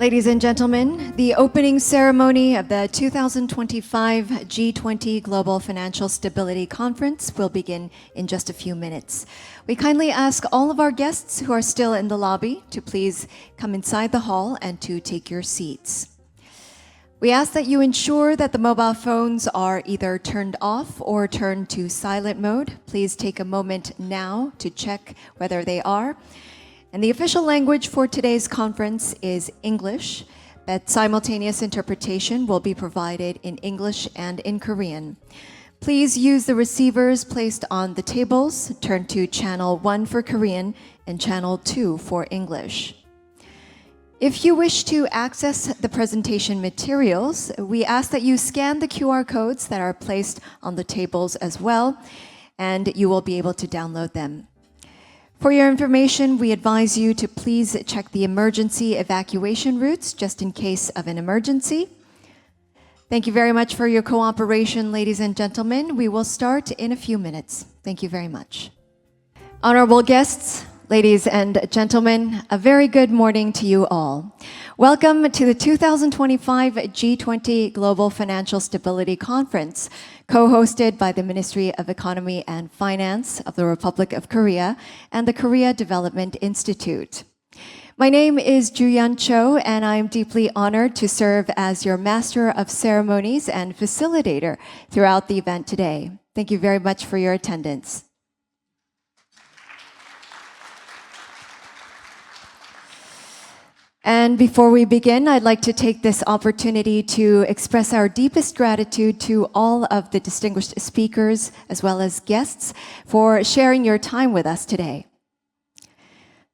Ladies and gentlemen, the opening ceremony of the 2025 G20 Global Financial Stability Conference will begin in just a few minutes. We kindly ask all of our guests who are still in the lobby to please come inside the hall and to take your seats. We ask that you ensure that the mobile phones are either turned off or turned to silent mode. Please take a moment now to check whether they are. And the official language for today's conference is English, but simultaneous interpretation will be provided in English and in Korean. Please use the receivers placed on the tables. Turn to channel 1 for Korean and channel 2 for English. If you wish to access the presentation materials, we ask that you scan the QR codes that are placed on the tables as well, and you will be able to download them. For your information, we advise you to please check the emergency evacuation routes just in case of an emergency. Thank you very much for your cooperation, ladies and gentlemen. We will start in a few minutes. Thank you very much. Honorable guests, ladies and gentlemen, a very good morning to you all. Welcome to the 2025 G20 Global Financial Stability Conference, co-hosted by the Ministry of Economy and Finance of the Republic of Korea and the Korea Development Institute. My name is Ju-Yeon Cho, and I am deeply honored to serve as your Master of Ceremonies and facilitator throughout the event today. Thank you very much for your attendance. And before we begin, I'd like to take this opportunity to express our deepest gratitude to all of the distinguished speakers as well as guests for sharing your time with us today.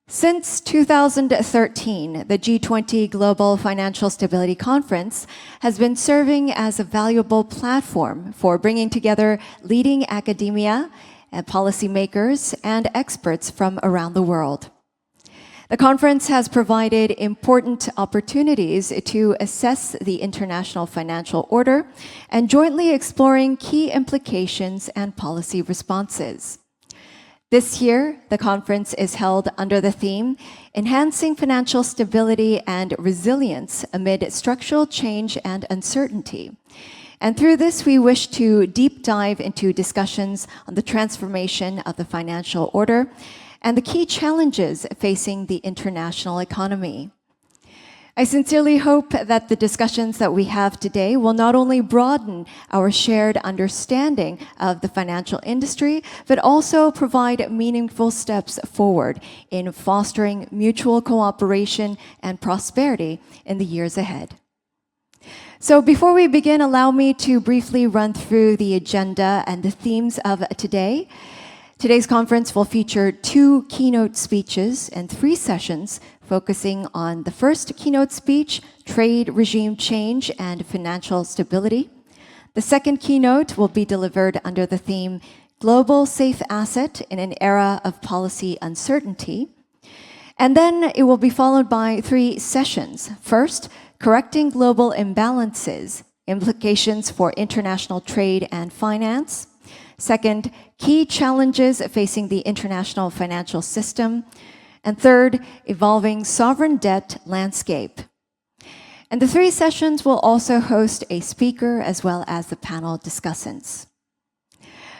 Since 2013, the G20 Global Financial Stability Conference has been serving as a valuable platform for bringing together leading academia and policymakers and experts from around the world. The conference has provided important opportunities to assess the international financial order and jointly exploring key implications and policy responses. This year, the conference is held under the theme, Enhancing Financial Stability and Resilience Amid Structural Change and Uncertainty. And through this, we wish to deep dive into discussions on the transformation of the financial order and the key challenges facing the international economy. I sincerely hope that the discussions that we have today will not only broaden our shared understanding of the financial industry, but also provide meaningful steps forward in fostering mutual cooperation and prosperity in the years ahead. So before we begin, allow me to briefly run through the agenda and the themes of today. Today's conference will feature 2 keynote speeches and 3 sessions focusing on the first keynote speech, Trade Regime Change and Financial Stability. The second keynote will be delivered under the theme, Global Safe Asset in an Era of Policy Uncertainty. And then it will be followed by 3 sessions. First, Correcting Global Imbalances, Implications for International Trade and Finance. Second, key challenges facing the international financial system. And third, evolving sovereign debt landscape. And the 3 sessions will also host a speaker as well as the panel discussants.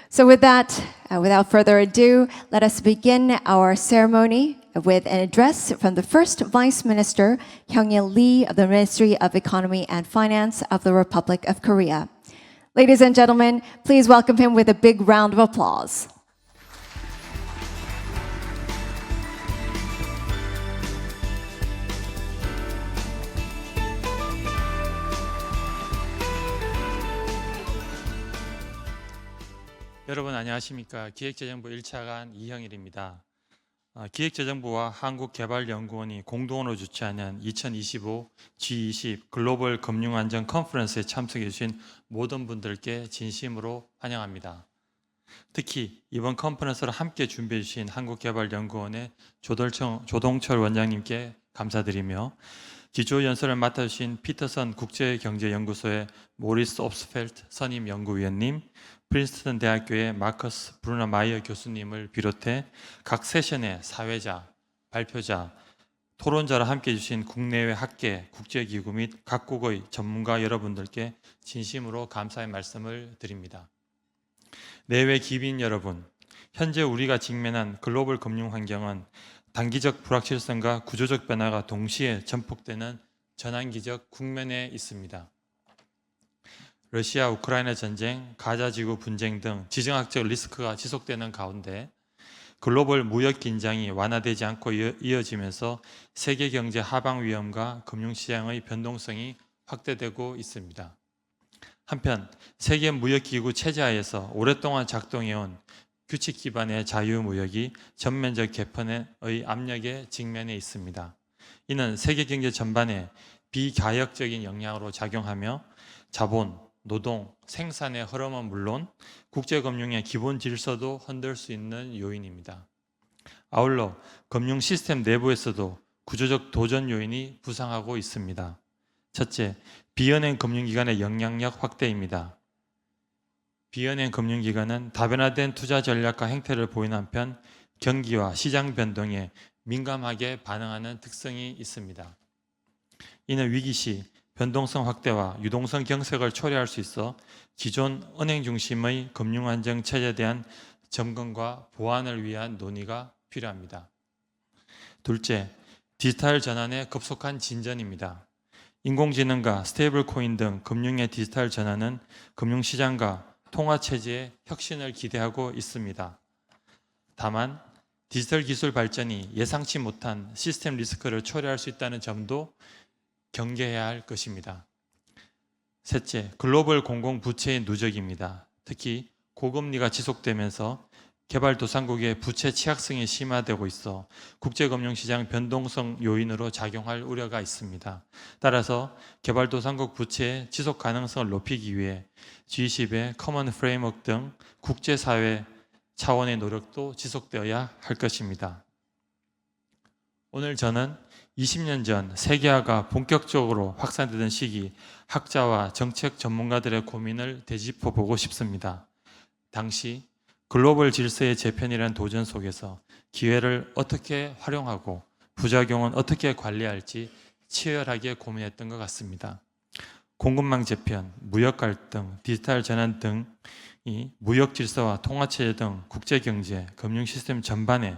So with that, without further ado, let us begin our ceremony with an address from the First Vice Minister, Hyung-il Lee of the Ministry of Economy and Finance of the Republic of Korea. Ladies and gentlemen, please welcome him with a big round of applause. 여러분 안녕하십니까? 기획재정부 1차관 이형일입니다. 기획재정부와 한국개발연구원이 공동으로 주최하는 2025 G20 글로벌 금융안전 컨퍼런스에 참석해 주신 모든 분들께 진심으로 환영합니다. 특히 이번 컨퍼런스를 함께 준비해 주신 한국개발연구원의 조동철 원장님께 감사드리며 기조연설을 맡아주신 피터슨 국제경제연구소의 모리스 옵스펠트 선임 연구위원님, 프린스턴 대학교의 마커스 브루너 마이어 교수님을 비롯해 각 세션의 사회자, 발표자, 토론자로 함께해 주신 국내외 학계, 국제기구 및 각국의 전문가 여러분들께 진심으로 감사의 말씀을 드립니다. 내외 기빈 여러분, 현재 우리가 직면한 글로벌 금융 환경은 단기적 불확실성과 구조적 변화가 동시에 전폭되는 전환기적 국면에 있습니다. 러시아 우크라이나 전쟁, 가자 지구 분쟁 등 지정학적 리스크가 지속되는 가운데 글로벌 무역 긴장이 완화되지 않고 이어지면서 세계 경제 하방 위험과 금융시장의 변동성이 확대되고 있습니다. 한편 세계 무역기구 체제하에서 오랫동안 작동해온 규칙 기반의 자유무역이 전면적 개편의 압력에 직면해 있습니다. 이는 세계 경제 전반에 비가역적인 영향으로 작용하며 자본, 노동, 생산의 흐름은 물론 국제금융의 기본 질서도 흔들 수 있는 요인입니다. 아울러 금융 시스템 내부에서도 구조적 도전 요인이 부상하고 있습니다. 첫째, 비은행 금융기관의 영향력 확대입니다. 비은행 금융기관은 다변화된 투자 전략과 행태를 보이는 한편 경기와 시장 변동에 민감하게 반응하는 특성이 있습니다. 이는 위기 시 변동성 확대와 유동성 경색을 초래할 수 있어 기존 은행 중심의 금융안정 체제에 대한 점검과 보완을 위한 논의가 필요합니다. 둘째, 디지털 전환의 급속한 진전입니다. 인공지능과 스테이블 코인 등 금융의 디지털 전환은 금융시장과 통화체제의 혁신을 기대하고 있습니다. 다만 디지털 기술 발전이 예상치 못한 시스템 리스크를 초래할 수 있다는 점도 경계해야 할 것입니다. 셋째, 글로벌 공공부채의 누적입니다. 특히 고금리가 지속되면서 개발도상국의 부채 취약성이 심화되고 있어 국제금융시장 변동성 요인으로 작용할 우려가 있습니다. 따라서 개발도상국 부채의 지속 가능성을 높이기 위해 G20의 커먼 프레임워크 등 국제사회 차원의 노력도 지속되어야 할 것입니다. 오늘 저는 20년 전 세계화가 본격적으로 확산되던 시기 학자와 정책 전문가들의 고민을 되짚어 보고 싶습니다. 당시 글로벌 질서의 재편이라는 도전 속에서 기회를 어떻게 활용하고 부작용은 어떻게 관리할지 치열하게 고민했던 것 같습니다. 공급망 재편, 무역 갈등, 디지털 전환 등이 무역 질서와 통화체제 등 국제경제, 금융 시스템 전반에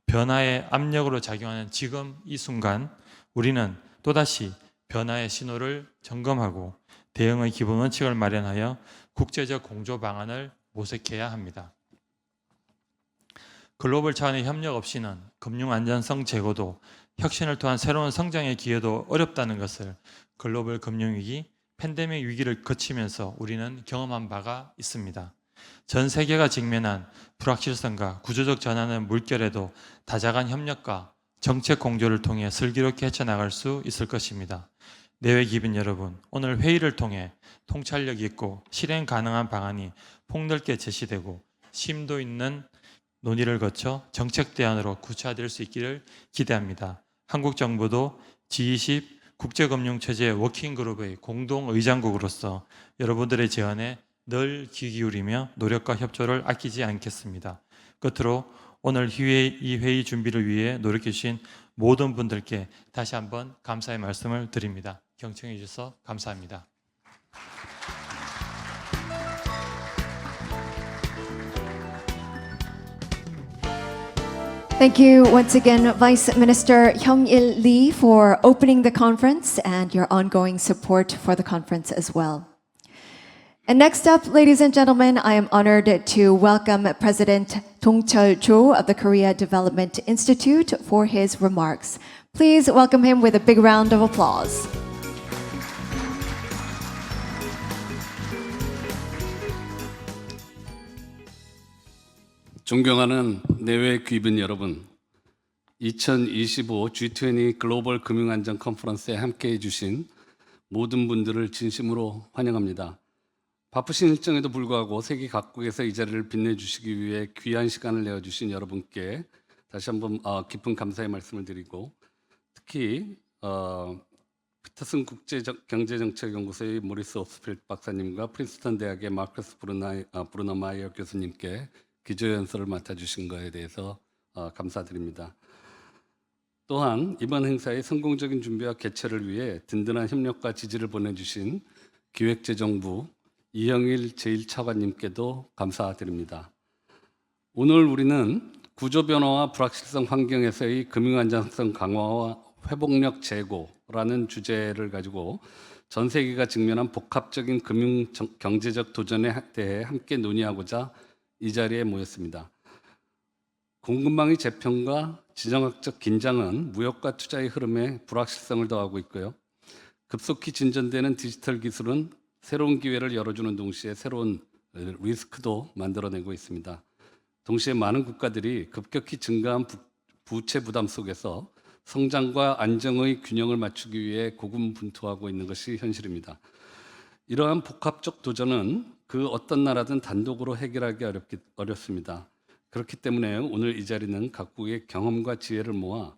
변화의 압력으로 작용하는 지금 이 순간 우리는 또다시 변화의 신호를 점검하고 대응의 기본 원칙을 마련하여 국제적 공조 방안을 모색해야 합니다. 글로벌 차원의 협력 없이는 금융 안전성 제고도 혁신을 통한 새로운 성장의 기회도 어렵다는 것을 글로벌 금융위기, 팬데믹 위기를 거치면서 우리는 경험한 바가 있습니다. 전 세계가 직면한 불확실성과 구조적 전환의 물결에도 다자간 협력과 정책 공조를 통해 슬기롭게 헤쳐나갈 수 있을 것입니다. 내외 기빈 여러분, 오늘 회의를 통해 통찰력 있고 실행 가능한 방안이 폭넓게 제시되고 심도 있는 논의를 거쳐 정책 대안으로 구체화될 수 있기를 기대합니다. 한국 정부도 G20 국제금융체제 워킹그룹의 공동의장국으로서 여러분들의 제안에 늘 귀 기울이며 노력과 협조를 아끼지 않겠습니다. 끝으로 오늘 이 회의 준비를 위해 노력해 주신 모든 분들께 다시 한번 감사의 말씀을 드립니다. 경청해 주셔서 감사합니다. Thank you once again, Vice Minister Hyung-il Lee, for opening the conference and your ongoing support for the conference as well. And next up, ladies and gentlemen, I am honored to welcome President Dong-cheol Cho of the Korea Development Institute for his remarks. Please welcome him with a big round of applause. 존경하는 내외 귀빈 여러분, 2025 G20 글로벌 금융안전 컨퍼런스에 함께해 주신 모든 분들을 진심으로 환영합니다. 바쁘신 일정에도 불구하고 세계 각국에서 이 자리를 빛내주시기 위해 귀한 시간을 내어주신 여러분께 다시 한번 깊은 감사의 말씀을 드리고, 특히 피터슨 국제경제정책연구소의 모리스 옵스필드 박사님과 프린스턴 대학의 마크스 브루너 마이어 교수님께 기조연설을 맡아주신 것에 대해서 감사드립니다. 또한 이번 행사의 성공적인 준비와 개최를 위해 든든한 협력과 지지를 보내주신 기획재정부 이영일 제1차관님께도 감사드립니다. 오늘 우리는 구조 변화와 불확실성 환경에서의 금융 안정성 강화와 회복력 제고라는 주제를 가지고 전 세계가 직면한 복합적인 금융 경제적 도전에 대해 함께 논의하고자 이 자리에 모였습니다. 공급망의 재편과 지정학적 긴장은 무역과 투자의 흐름에 불확실성을 더하고 있고요. 급속히 진전되는 디지털 기술은 새로운 기회를 열어주는 동시에 새로운 리스크도 만들어내고 있습니다. 동시에 많은 국가들이 급격히 증가한 부채 부담 속에서 성장과 안정의 균형을 맞추기 위해 고군분투하고 있는 것이 현실입니다. 이러한 복합적 도전은 그 어떤 나라든 단독으로 해결하기 어렵습니다. 그렇기 때문에 오늘 이 자리는 각국의 경험과 지혜를 모아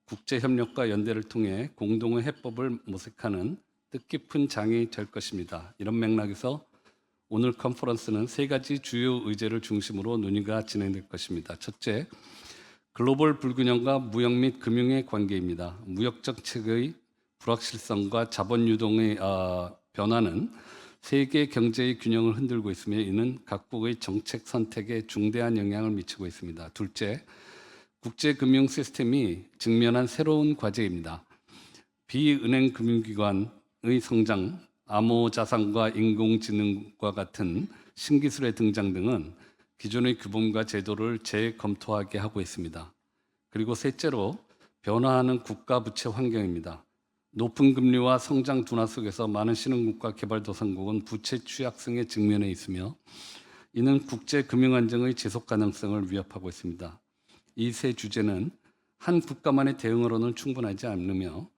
국제협력과 연대를 통해 공동의 해법을 모색하는 뜻깊은 장이 될 것입니다. 이런 맥락에서 오늘 컨퍼런스는 세 가지 주요 의제를 중심으로 논의가 진행될 것입니다. 첫째, 글로벌 불균형과 무역 및 금융의 관계입니다. 무역 정책의 불확실성과 자본 유동의 변화는 세계 경제의 균형을 흔들고 있으며 이는 각국의 정책 선택에 중대한 영향을 미치고 있습니다. 둘째, 국제 금융 시스템이 직면한 새로운 과제입니다. 비은행 금융기관의 성장, 암호 자산과 인공지능과 같은 신기술의 등장 등은 기존의 규범과 제도를 재검토하게 하고 있습니다. 그리고 셋째로 변화하는 국가 부채 환경입니다. 높은 금리와 성장 둔화 속에서 많은 신흥국과 개발도상국은 부채 취약성에 직면해 있으며 이는 국제 금융 안정의 지속 가능성을 위협하고 있습니다. 이 세 주제는 한 국가만의 대응으로는 충분하지 않으며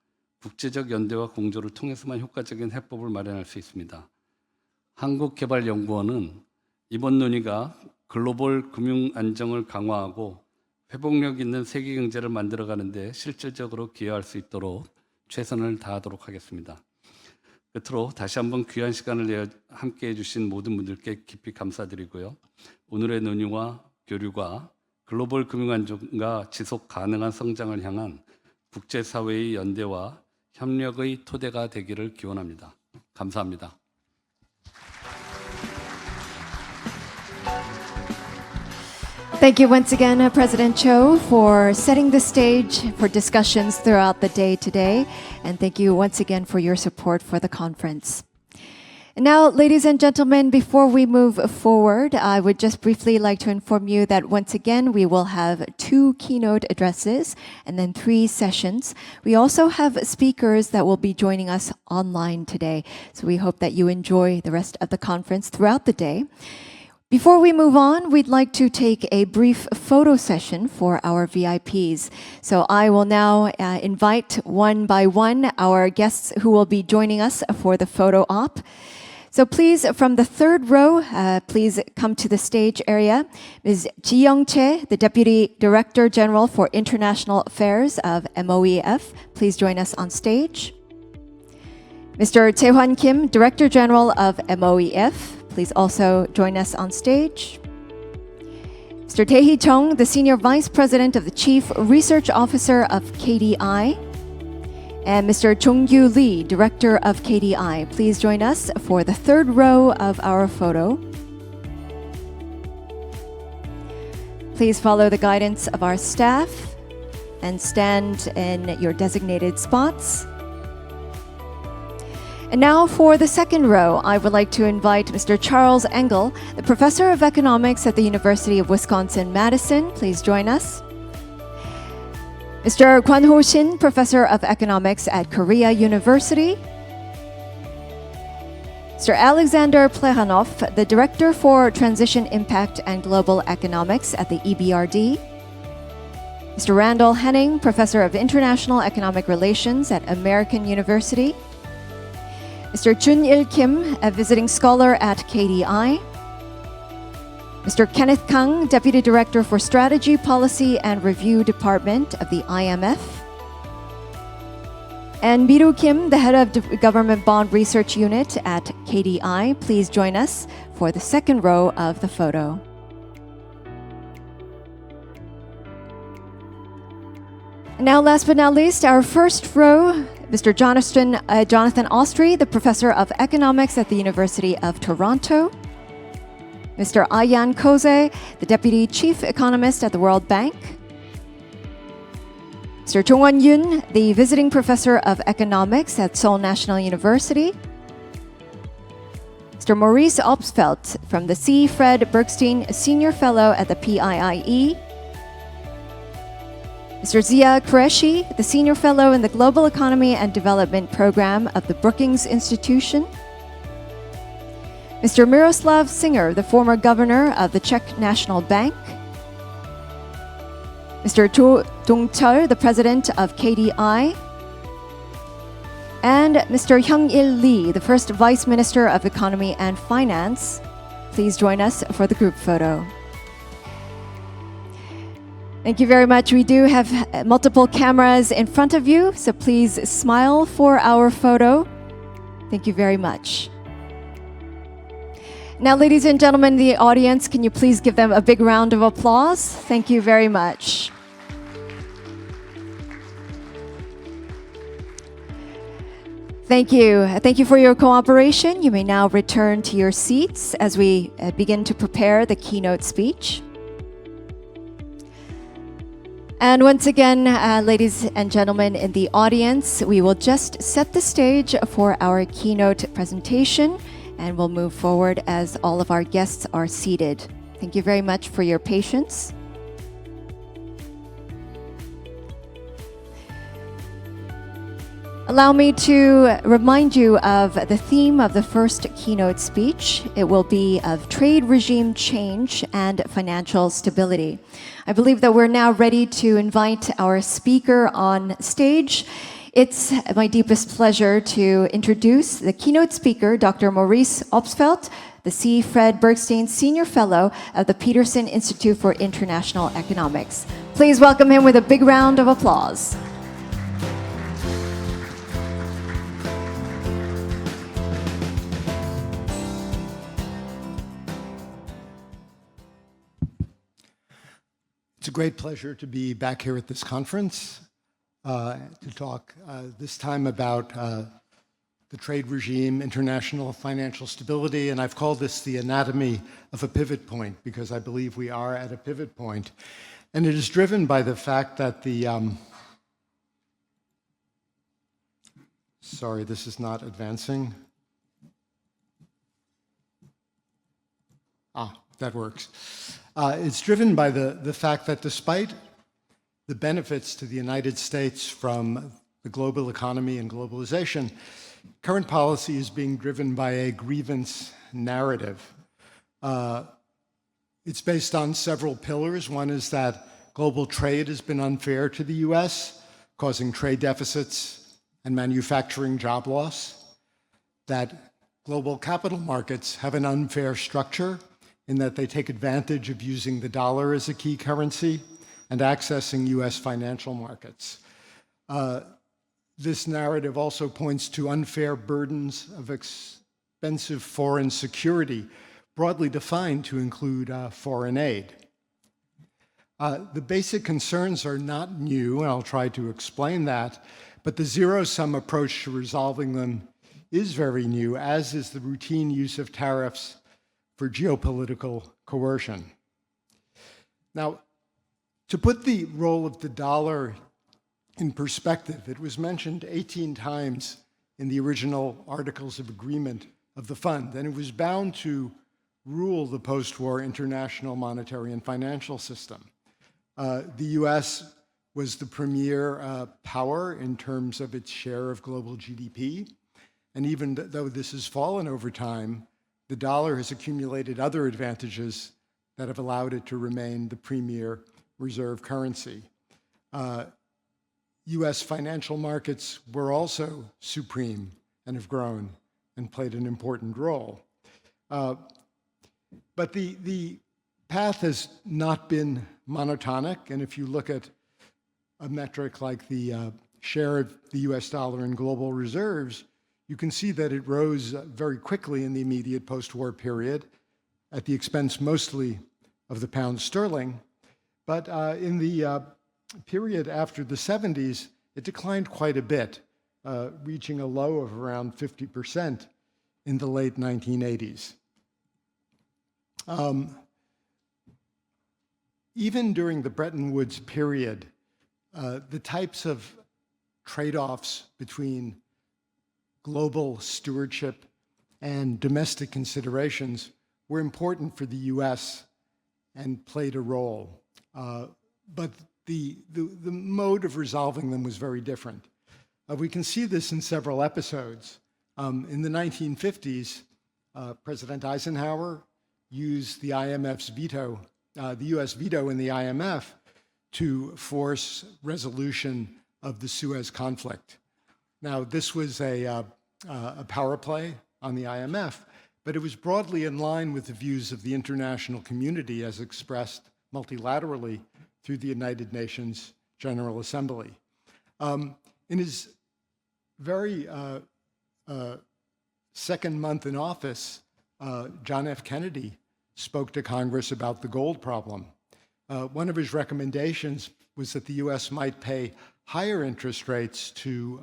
국제적 연대와 공조를 통해서만 효과적인 해법을 마련할 수 있습니다. 한국개발연구원은 이번 논의가 글로벌 금융 안정을 강화하고 회복력 있는 세계 경제를 만들어가는 데 실질적으로 기여할 수 있도록 최선을 다하도록 하겠습니다. 끝으로 다시 한번 귀한 시간을 내어 함께해 주신 모든 분들께 깊이 감사드리고요. 오늘의 논의와 교류가 글로벌 금융 안정과 지속 가능한 성장을 향한 국제사회의 연대와 협력의 토대가 되기를 기원합니다. 감사합니다. Thank you once again, President Cho, for setting the stage for discussions throughout the day today. And thank you once again for your support for the conference. And now, ladies and gentlemen, before we move forward, I would just briefly like to inform you that once again, we will have 2 keynote addresses and then 3 sessions. We also have speakers that will be joining us online today. So we hope that you enjoy the rest of the conference throughout the day. Before we move on, we'd like to take a brief photo session for our VIPs. So I will now invite one by one our guests who will be joining us for the photo op. So please, from the third row, please come to the stage area. Ms. Ji Young-chae, the Deputy Director General for International Affairs of MOEF, please join us on stage. Mr. Tae-hwan Kim, Director General of MOEF, please also join us on stage. Mr. Tae-hee Chung, the Senior Vice President of the Chief Research Officer of KDI. And Mr. Chung-gyu Lee, Director of KDI. Please join us for the third row of our photo. Please follow the guidance of our staff and stand in your designated spots. And now for the second row, I would like to invite Mr. Charles Engel, the Professor of Economics at the University of Wisconsin-Madison. Please join us. Mr. Kwon Ho-shin, Professor of Economics at Korea University. Mr. Alexander Plekhanov, the Director for Transition Impact and Global Economics at the EBRD. Mr. Randall Henning, Professor of International Economic Relations at American University. Mr. Chun-il Kim, a visiting scholar at KDI. Mr. Kenneth Kang, Deputy Director for Strategy, Policy and Review Department of the IMF. And Miru Kim, the Head of Government Bond Research Unit at KDI. Please join us for the second row of the photo. now, last but not least, our first row, Mr. Jonathan Austry, the Professor of Economics at the University of Toronto. Mr. Ayan Koze, the Deputy Chief Economist at the World Bank. Mr. Jongwon Yoon, the Visiting Professor of Economics at Seoul National University. Mr. Maurice Obstfeld from the C. Fred Bergstein Senior Fellow at the PIIE. Mr. Zia Qureshi, the Senior Fellow in the Global Economy and Development Program of the Brookings Institution. Mr. Miroslav Singer, the former Governor of the Czech National Bank. Mr. Cho Dong-cheol, the President of KDI. And Mr. Hyung-il Lee, the first Vice Minister of Economy and Finance. Please join us for the group photo. Thank you very much. We do have multiple cameras in front of you, so please smile for our photo. Thank you very much. Now, ladies and gentlemen in the audience, can you please give them a big round of applause? Thank you very much. Thank you. Thank you for your cooperation. You may now return to your seats as we begin to prepare the keynote speech. And once again, ladies and gentlemen in the audience, we will just set the stage for our keynote presentation, and we'll move forward as all of our guests are seated. Thank you very much for your patience. Allow me to remind you of the theme of the first keynote speech. It will be of trade regime change and financial stability. I believe that we're now ready to invite our speaker on stage. It's my deepest pleasure to introduce the keynote speaker, Dr. Maurice Obstfeld, the C. Fred Bergstein Senior Fellow of the Peterson Institute for International Economics. Please welcome him with a big round of applause. It's a great pleasure to be back here at this conference to talk this time about the trade regime, international financial stability, and I've called this the anatomy of a pivot point because I believe we are at a pivot point. And it is driven by the fact that sorry, this is not advancing. That works. It's driven by the fact that despite the benefits to the United States from the global economy and globalization, current policy is being driven by a grievance narrative. It's based on several pillars. One is that global trade has been unfair to the US, causing trade deficits and manufacturing job loss. That global capital markets have an unfair structure in that they take advantage of using the dollar as a key currency and accessing US financial markets. This narrative also points to unfair burdens of expensive foreign security, broadly defined to include foreign aid. The basic concerns are not new, and I'll try to explain that, but the zero-sum approach to resolving them is very new, as is the routine use of tariffs for geopolitical coercion. Now, to put the role of the dollar in perspective, it was mentioned 18 times in the original Articles of Agreement of the fund, and it was bound to rule the post-war international monetary and financial system. The US was the premier power in terms of its share of global GDP, and even though this has fallen over time, the dollar has accumulated other advantages that have allowed it to remain the premier reserve currency. US financial markets were also supreme and have grown and played an important role. But the path has not been monotonic, and if you look at a metric like the share of the US dollar in global reserves, you can see that it rose very quickly in the immediate post-war period at the expense mostly of the pound sterling. But in the period after the 70s, it declined quite a bit, reaching a low of around 50% in the late 1980s. Even during the Bretton Woods period, the types of trade-offs between global stewardship and domestic considerations were important for the US and played a role. But the mode of resolving them was very different. We can see this in several episodes. In the 1950s, President Eisenhower used the IMF's veto, the US veto in the IMF, to force resolution of the Suez conflict. Now, this was a power play on the IMF, but it was broadly in line with the views of the international community as expressed multilaterally through the United Nations General Assembly. In his very second month in office, John F. Kennedy spoke to Congress about the gold problem. One of his recommendations was that the US might pay higher interest rates to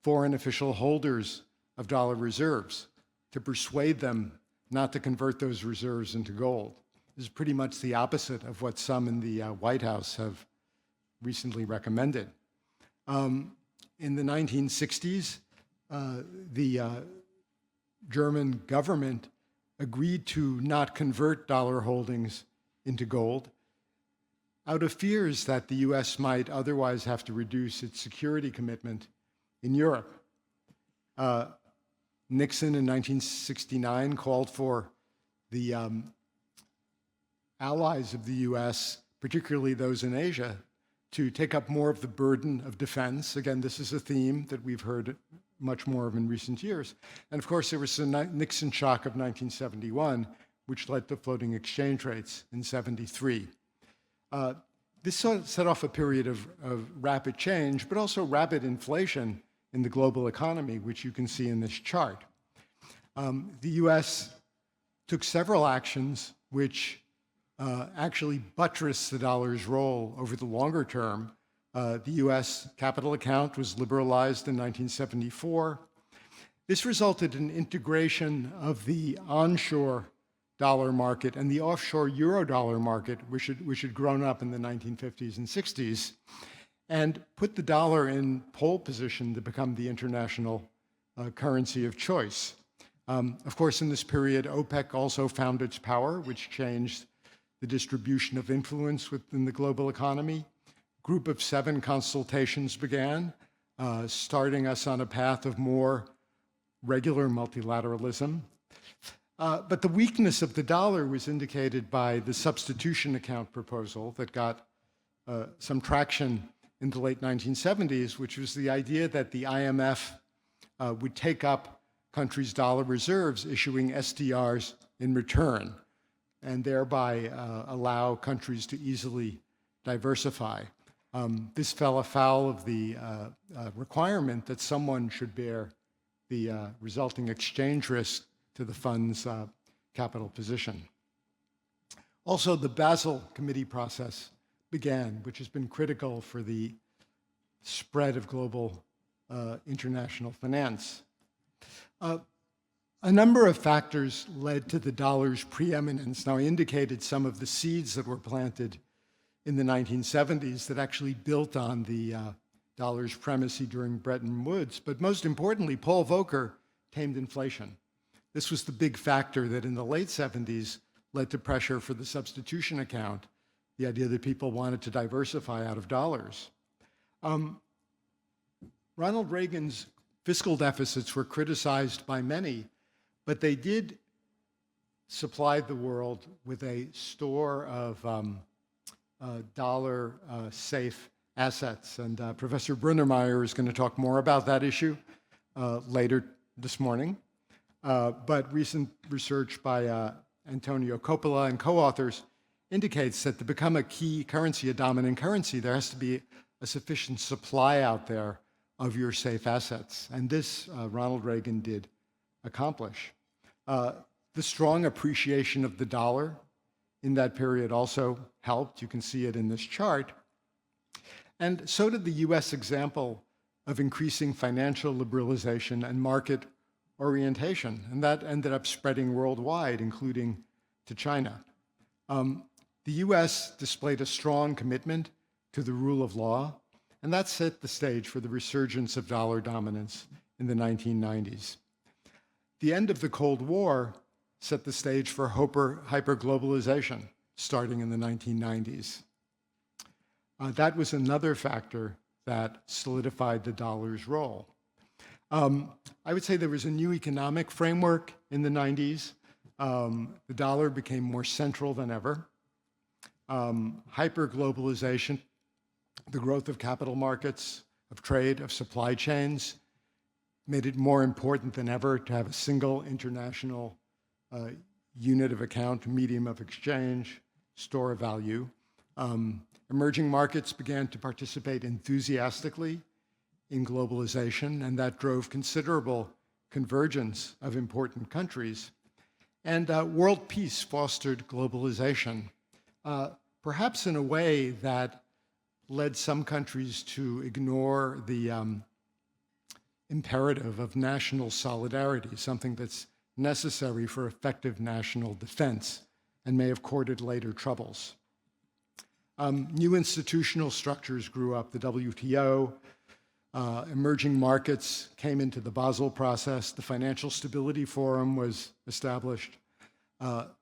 foreign official holders of dollar reserves to persuade them not to convert those reserves into gold. This is pretty much the opposite of what some in the White House have recently recommended. In the 1960s, the German government agreed to not convert dollar holdings into gold out of fears that the US might otherwise have to reduce its security commitment in Europe. Nixon in 1969 called for the allies of the US, particularly those in Asia, to take up more of the burden of defense. Again, this is a theme that we've heard much more of in recent years. And of course, there was the Nixon shock of 1971, which led to floating exchange rates in 73. This set off a period of rapid change, but also rapid inflation in the global economy, which you can see in this chart. The US took several actions which actually buttressed the dollar's role over the longer term. The US capital account was liberalized in 1974. This resulted in integration of the onshore dollar market and the offshore euro dollar market, which had grown up in the 1950s and 60s, and put the dollar in pole position to become the international currency of choice. Of course, in this period, OPEC also found its power, which changed the distribution of influence within the global economy. Group of 7 consultations began, starting us on a path of more regular multilateralism. But the weakness of the dollar was indicated by the substitution account proposal that got some traction in the late 1970s, which was the idea that the IMF would take up countries' dollar reserves, issuing SDRs in return, and thereby allow countries to easily diversify. This fell afoul of the requirement that someone should bear the resulting exchange risk to the fund's capital position. Also, the Basel Committee process began, which has been critical for the spread of global international finance. A number of factors led to the dollar's preeminence. Now, I indicated some of the seeds that were planted in the 1970s that actually built on the dollar's primacy during Bretton Woods. But most importantly, Paul Volcker tamed inflation. This was the big factor that in the late 70s led to pressure for the substitution account, the idea that people wanted to diversify out of dollars. Ronald Reagan's fiscal deficits were criticized by many, but they did supply the world with a store of dollar-safe assets. And Professor Brunnermeier is going to talk more about that issue later this morning. But recent research by Antonio Coppola and co-authors indicates that to become a key currency, a dominant currency, there has to be a sufficient supply out there of your safe assets. And this Ronald Reagan did accomplish. The strong appreciation of the dollar in that period also helped. You can see it in this chart. And so did the US example of increasing financial liberalization and market orientation. And that ended up spreading worldwide, including to China. The US displayed a strong commitment to the rule of law, and that set the stage for the resurgence of dollar dominance in the 1990s. The end of the Cold War set the stage for hyper-globalization starting in the 1990s. That was another factor that solidified the dollar's role. I would say there was a new economic framework in the 90s. The dollar became more central than ever. Hyper-globalization, the growth of capital markets, of trade, of supply chains, made it more important than ever to have a single international unit of account, medium of exchange, store of value. Emerging markets began to participate enthusiastically in globalization, and that drove considerable convergence of important countries. And world peace fostered globalization, perhaps in a way that led some countries to ignore the imperative of national solidarity, something that's necessary for effective national defense and may have courted later troubles. New institutional structures grew up, the WTO, emerging markets came into the Basel process, the Financial Stability Forum was established,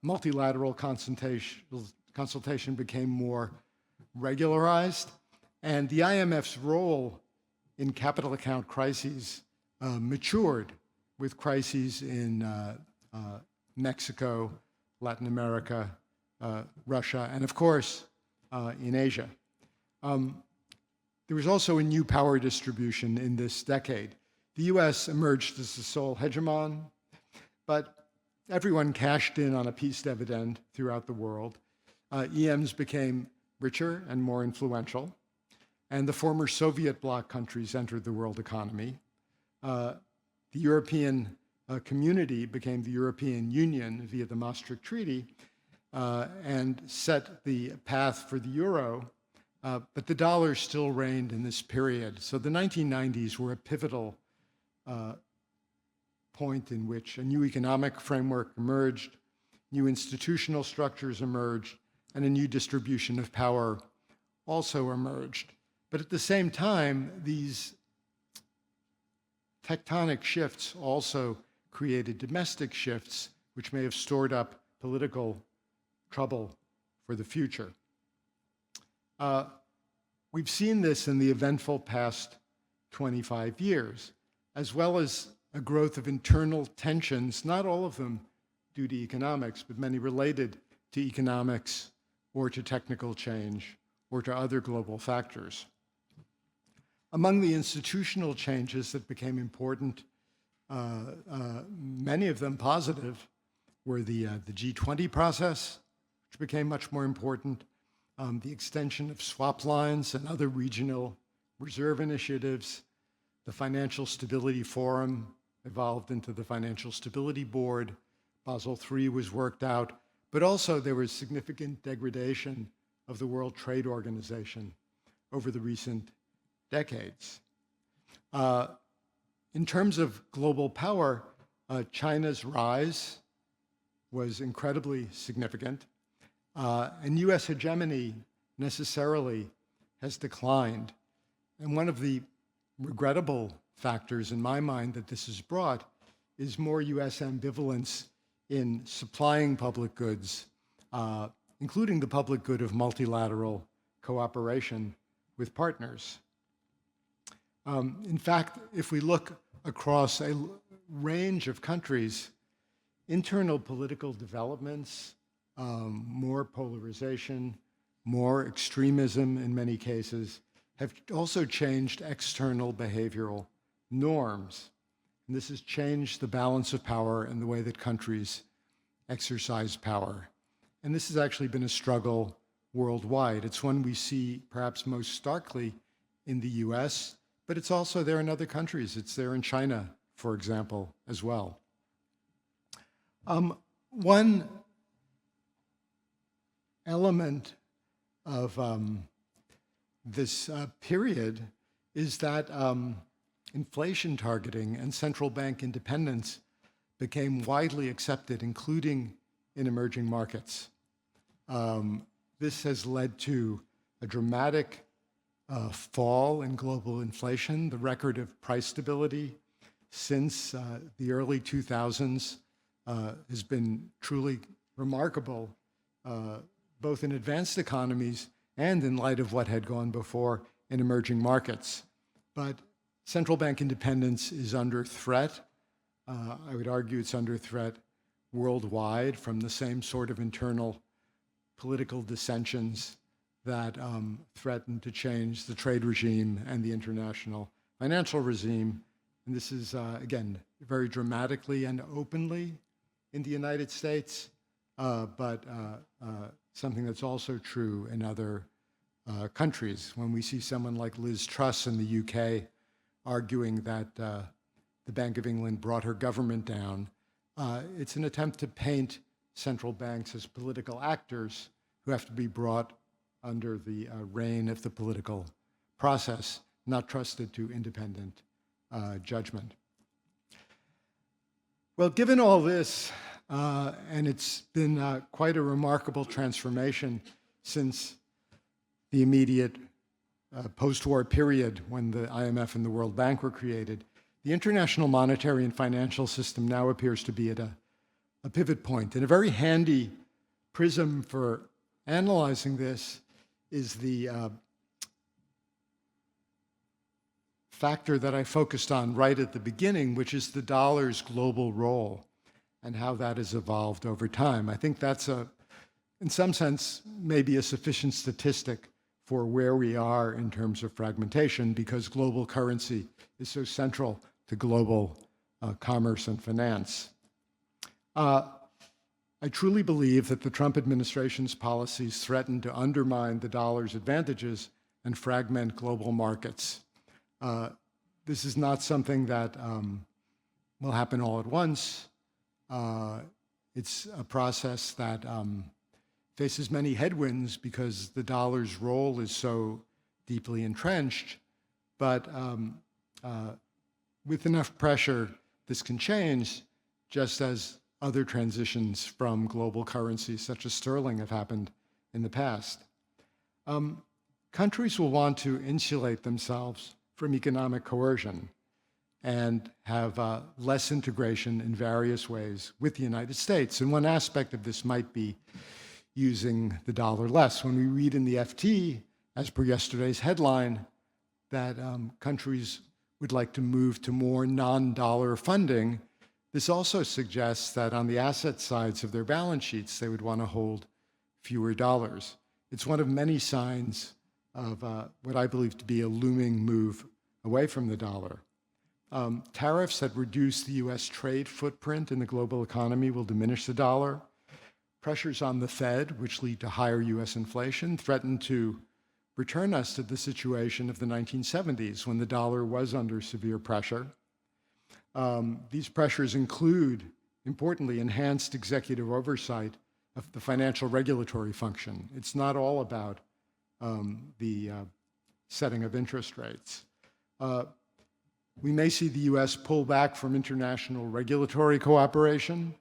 multilateral consultation became more regularized, and the IMF's role in capital account crises matured with crises in Mexico, Latin America, Russia, and of course, in Asia. There was also a new power distribution in this decade. The US emerged as the sole hegemon, but everyone cashed in on a peace dividend throughout the world. EMs became richer and more influential, and the former Soviet bloc countries entered the world economy. The European community became the European Union via the Maastricht Treaty and set the path for the euro, but the dollar still reigned in this period. So the 1990s were a pivotal point in which a new economic framework emerged, new institutional structures emerged, and a new distribution of power also emerged. But at the same time, these tectonic shifts also created domestic shifts, which may have stored up political trouble for the future. We've seen this in the eventful past 25 years, as well as a growth of internal tensions, not all of them due to economics, but many related to economics or to technical change or to other global factors. Among the institutional changes that became important, many of them positive, were the G20 process, which became much more important, the extension of swap lines and other regional reserve initiatives, the Financial Stability Forum evolved into the Financial Stability Board, Basel III was worked out, but also there was significant degradation of the World Trade Organization over the recent decades. In terms of global power, China's rise was incredibly significant, and US hegemony necessarily has declined. And one of the regrettable factors in my mind that this has brought is more US ambivalence in supplying public goods, including the public good of multilateral cooperation with partners. In fact, if we look across a range of countries, internal political developments, more polarization, more extremism in many cases, have also changed external behavioral norms. And this has changed the balance of power and the way that countries exercise power. And this has actually been a struggle worldwide. It's one we see perhaps most starkly in the US, but it's also there in other countries. It's there in China, for example, as well. One element of this period is that inflation targeting and central bank independence became widely accepted, including in emerging markets. This has led to a dramatic fall in global inflation, the record of price stability since the early 2000s has been truly remarkable, both in advanced economies and in light of what had gone before in emerging markets. But central bank independence is under threat. I would argue it's under threat worldwide from the same sort of internal political dissensions that threaten to change the trade regime and the international financial regime. And this is, again, very dramatically and openly in the United States, but something that's also true in other countries. When we see someone like Liz Truss in the UK arguing that the Bank of England brought her government down, it's an attempt to paint central banks as political actors who have to be brought under the reign of the political process, not trusted to independent judgment. Well, given all this, and it's been quite a remarkable transformation since the immediate post-war period when the IMF and the World Bank were created, the international monetary and financial system now appears to be at a pivot point. And a very handy prism for analyzing this is the factor that I focused on right at the beginning, which is the dollar's global role and how that has evolved over time. I think that's in some sense, maybe a sufficient statistic for where we are in terms of fragmentation, because global currency is so central to global commerce and finance. I truly believe that the Trump administration's policies threaten to undermine the dollar's advantages and fragment global markets. This is not something that will happen all at once. It's a process that faces many headwinds because the dollar's role is so deeply entrenched. But with enough pressure, this can change, just as other transitions from global currencies, such as sterling, have happened in the past. Countries will want to insulate themselves from economic coercion and have less integration in various ways with the United States. And one aspect of this might be using the dollar less. When we read in the FT, as per yesterday's headline, that countries would like to move to more non-dollar funding, this also suggests that on the asset sides of their balance sheets, they would want to hold fewer dollars. It's one of many signs of what I believe to be a looming move away from the dollar. Tariffs that reduce the US trade footprint in the global economy will diminish the dollar. Pressures on the Fed, which lead to higher US inflation, threaten to return us to the situation of the 1970s when the dollar was under severe pressure. These pressures include, importantly, enhanced executive oversight of the financial regulatory function. It's not all about the setting of interest rates. We may see the US pull back from international regulatory cooperation.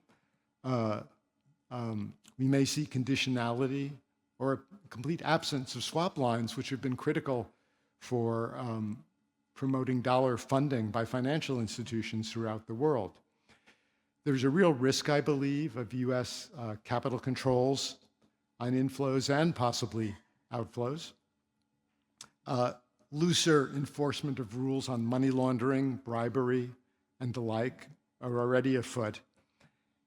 We may see conditionality or a complete absence of swap lines, which have been critical for promoting dollar funding by financial institutions throughout the world. There's a real risk, I believe, of US capital controls on inflows and possibly outflows. Looser enforcement of rules on money laundering, bribery, and the like are already afoot.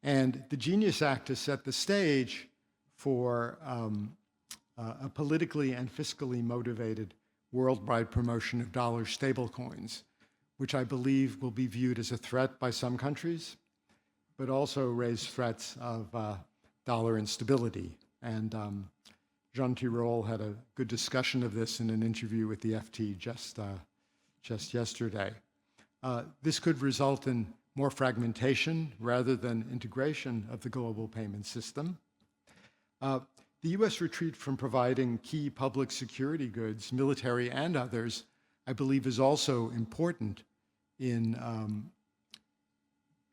And the Genius Act has set the stage for a politically and fiscally motivated worldwide promotion of dollar stablecoins, which I believe will be viewed as a threat by some countries, but also raise threats of dollar instability. And Jean Tirole had a good discussion of this in an interview with the FT just yesterday. This could result in more fragmentation rather than integration of the global payment system. The The US retreat from providing key public security goods, military and others, I believe is also important in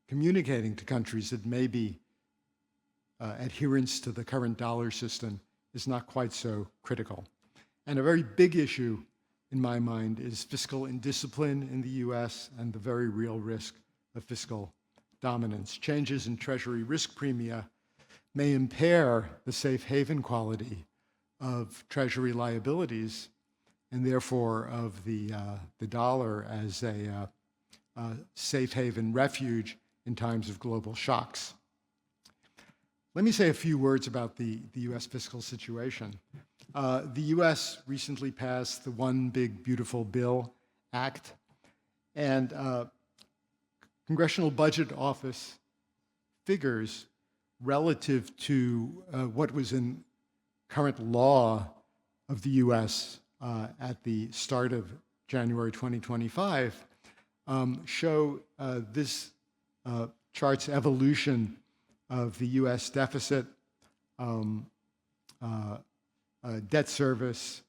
communicating to countries that maybe adherence to the current dollar system is not quite so critical. And a very big issue in my mind is fiscal indiscipline in the US and the very real risk of fiscal dominance. Changes in Treasury risk premia may impair the safe haven quality of Treasury liabilities and therefore of the dollar as a safe haven refuge in times of global shocks. Let me say a few words about the US fiscal situation. The US recently passed the One Big Beautiful Bill Act, and Congressional Budget Office figures relative to what was in current law of the US at the start of January 2025 show this chart's evolution of the US deficit, debt service,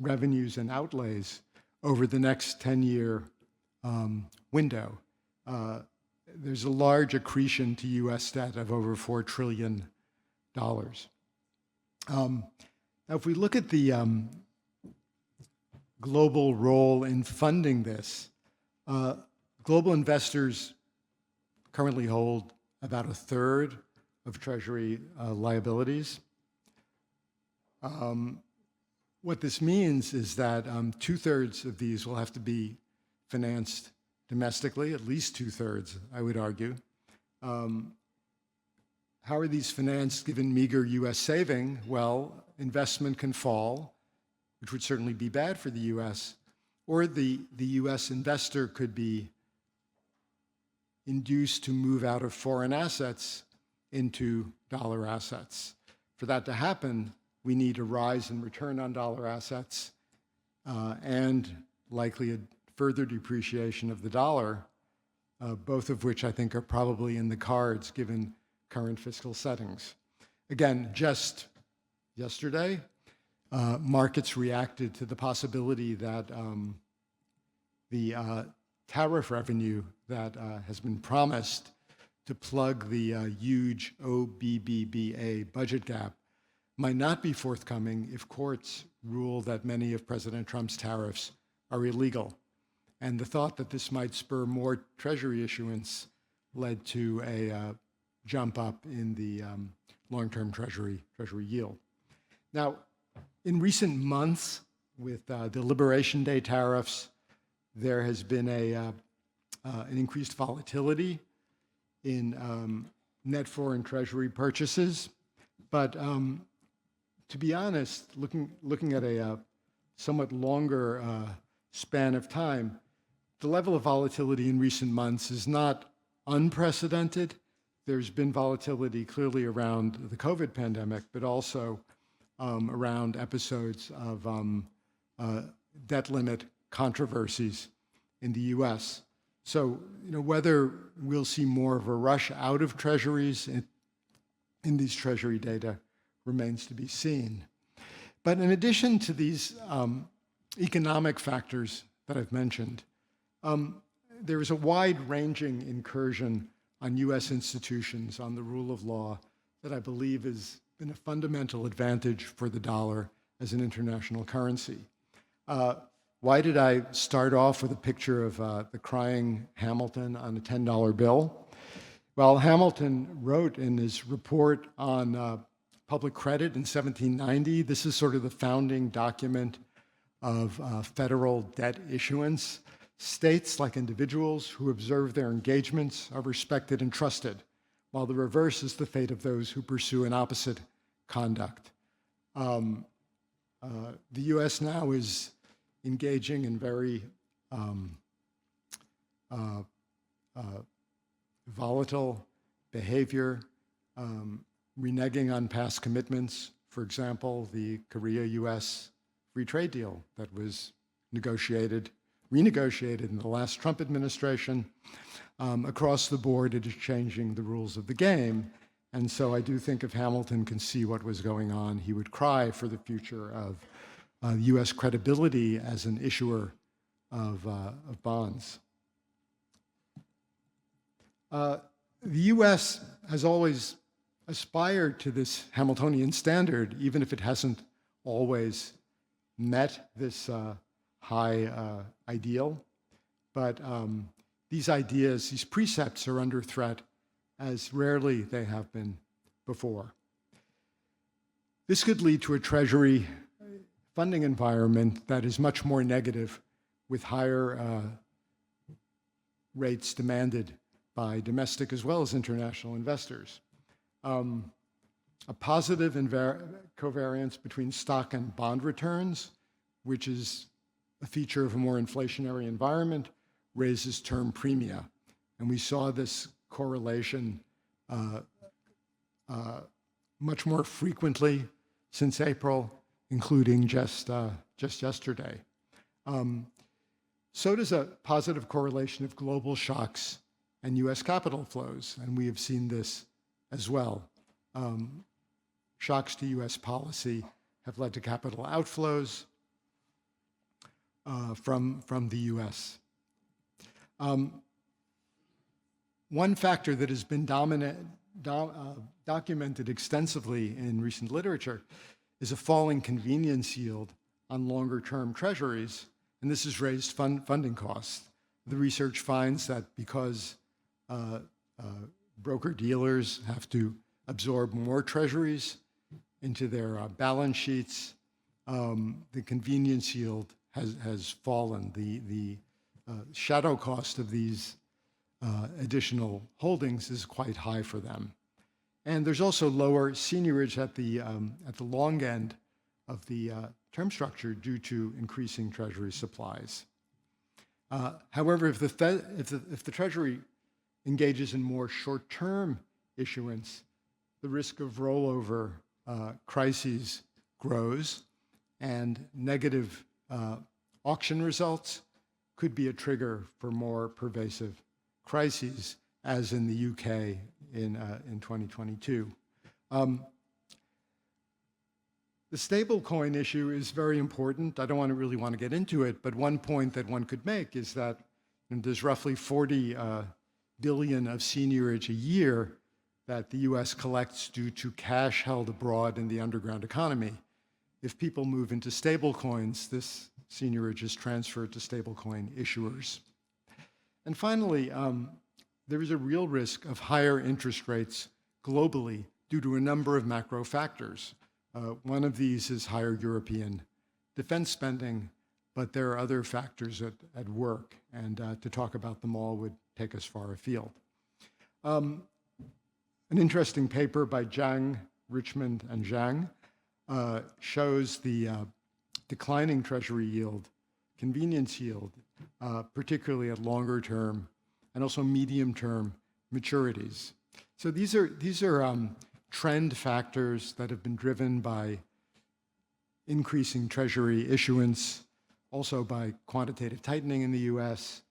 revenues and outlays over the next 10-year window. There's a large accretion to US debt of over $4 trillion. Now, if we look at the global role in funding this, global investors currently hold about a third of Treasury liabilities. What this means is that 2/3 of these will have to be financed domestically, at least 2/3, I would argue. How are these financed given meager US saving? Well, investment can fall, which would certainly be bad for the US, or the US investor could be induced to move out of foreign assets into dollar assets. For that to happen, we need a rise in return on dollar assets and likely a further depreciation of the dollar, both of which I think are probably in the cards given current fiscal settings. Again, just yesterday, markets reacted to the possibility that the tariff revenue that has been promised to plug the huge OBBBA budget gap might not be forthcoming if courts rule that many of President Trump's tariffs are illegal. And the thought that this might spur more Treasury issuance led to a jump up in the long-term Treasury yield. Now, in recent months, with the Liberation Day tariffs, there has been an increased volatility in net foreign Treasury purchases. But to be honest, looking at a somewhat longer span of time, the level of volatility in recent months is not unprecedented. There's been volatility clearly around the COVID pandemic, but also around episodes of debt limit controversies in the US. So, whether we'll see more of a rush out of treasuries in these treasury data remains to be seen. But in addition to these economic factors that I've mentioned, there is a wide-ranging incursion on US institutions on the rule of law that I believe has been a fundamental advantage for the dollar as an international currency. Why did I start off with a picture of the crying Hamilton on a $10 bill? Well, Hamilton wrote in his report on public credit in 1790, this is sort of the founding document of federal debt issuance. States, like individuals who observe their engagements, are respected and trusted, while the reverse is the fate of those who pursue an opposite conduct. The US now is engaging in very volatile behavior, reneging on past commitments. For example, the Korea-US free trade deal that was renegotiated in the last Trump administration. Across the board, it is changing the rules of the game. And so I do think if Hamilton can see what was going on, he would cry for the future of U.S. credibility as an issuer of bonds. The U.S. has always aspired to this Hamiltonian standard, even if it hasn't always met this high ideal. But these ideas, these precepts are under threat as rarely they have been before. This could lead to a Treasury funding environment that is much more negative, with higher rates demanded by domestic as well as international investors. A positive covariance between stock and bond returns, which is a feature of a more inflationary environment, raises term premia. And we saw this correlation much more frequently since April, including just yesterday. So does a positive correlation of global shocks and US capital flows, and we have seen this as well. Shocks to US policy have led to capital outflows from the US. One factor that has been documented extensively in recent literature is a falling convenience yield on longer-term treasuries, and this has raised funding costs. The research finds that because broker-dealers have to absorb more treasuries into their balance sheets, the convenience yield has fallen. The shadow cost of these additional holdings is quite high for them. And there's also lower seniorage at the long end of the term structure due to increasing Treasury supplies. However, if the Treasury engages in more short-term issuance, the risk of rollover crises grows, and negative auction results could be a trigger for more pervasive crises, as in the UK in 2022. The stablecoin issue is very important. I don't really want to get into it, but one point that one could make is that there's roughly 40 billion of seniorage a year that the US collects due to cash held abroad in the underground economy. If people move into stablecoins, this seniorage is transferred to stablecoin issuers. And finally, there is a real risk of higher interest rates globally due to a number of macro factors. One of these is higher European defense spending, but there are other factors at work, and to talk about them all would take us far afield. An interesting paper by Zhang, Richmond, and Zhang shows the declining Treasury yield, convenience yield, particularly at longer term and also medium term maturities. So these are trend factors that have been driven by increasing Treasury issuance, also by quantitative tightening in the US,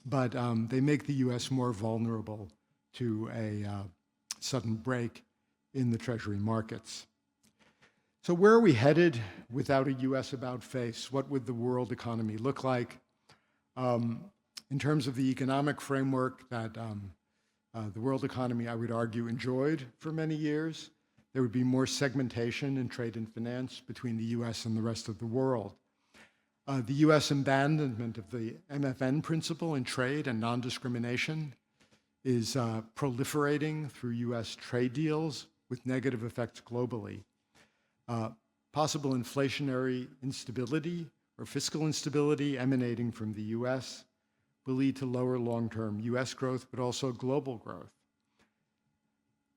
but they make the US more vulnerable to a sudden break in the Treasury markets. So where are we headed without a US about face? What would the world economy look like? In terms of the economic framework that the world economy, I would argue, enjoyed for many years, there would be more segmentation in trade and finance between the US and the rest of the world. The US abandonment of the MFN principle in trade and non-discrimination is proliferating through US trade deals with negative effects globally. Possible inflationary instability or fiscal instability emanating from the US will lead to lower long-term US growth, but also global growth.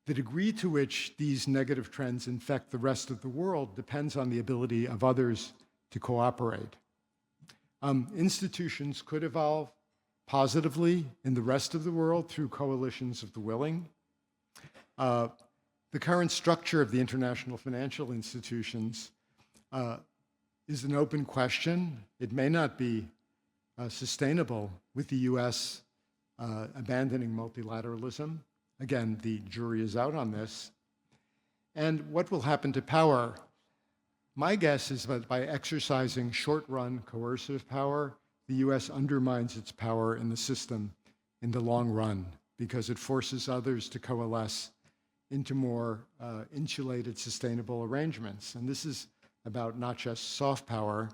The degree to which these negative trends infect the rest of the world depends on the ability of others to cooperate. Institutions could evolve positively in the rest of the world through coalitions of the willing. The current structure of the international financial institutions is an open question. It may not be sustainable with the US abandoning multilateralism. Again, the jury is out on this. And what will happen to power? My guess is that by exercising short-run coercive power, the US undermines its power in the system in the long run because it forces others to coalesce into more insulated, sustainable arrangements. And this is about not just soft power,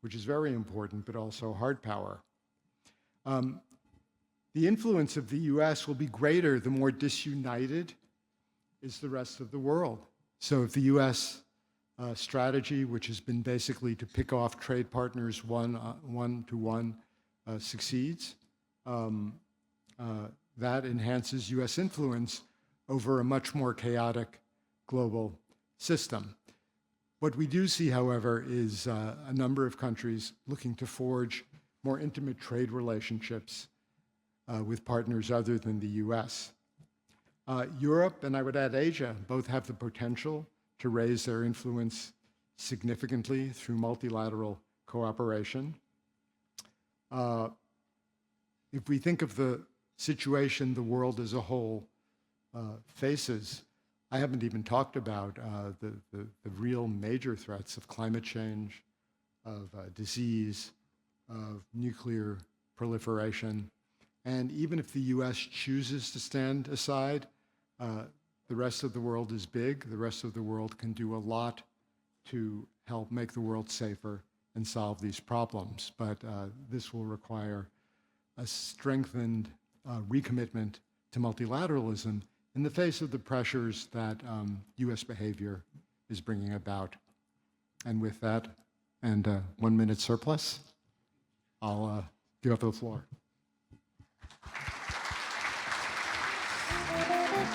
which is very important, but also hard power. The influence of the US will be greater the more disunited is the rest of the world. So if the US strategy, which has been basically to pick off trade partners one to one, succeeds, that enhances US influence over a much more chaotic global system. What we do see, however, is a number of countries looking to forge more intimate trade relationships with partners other than the US. Europe, and I would add Asia, both have the potential to raise their influence significantly through multilateral cooperation. If we think of the situation the world as a whole faces, I haven't even talked about the real major threats of climate change, of disease, of nuclear proliferation. And even if the US chooses to stand aside, the rest of the world is big. The rest of the world can do a lot to help make the world safer and solve these problems. But this will require a strengthened recommitment to multilateralism in the face of the pressures that US behavior is bringing about. And with that, and 1 minute surplus, I'll give up the floor.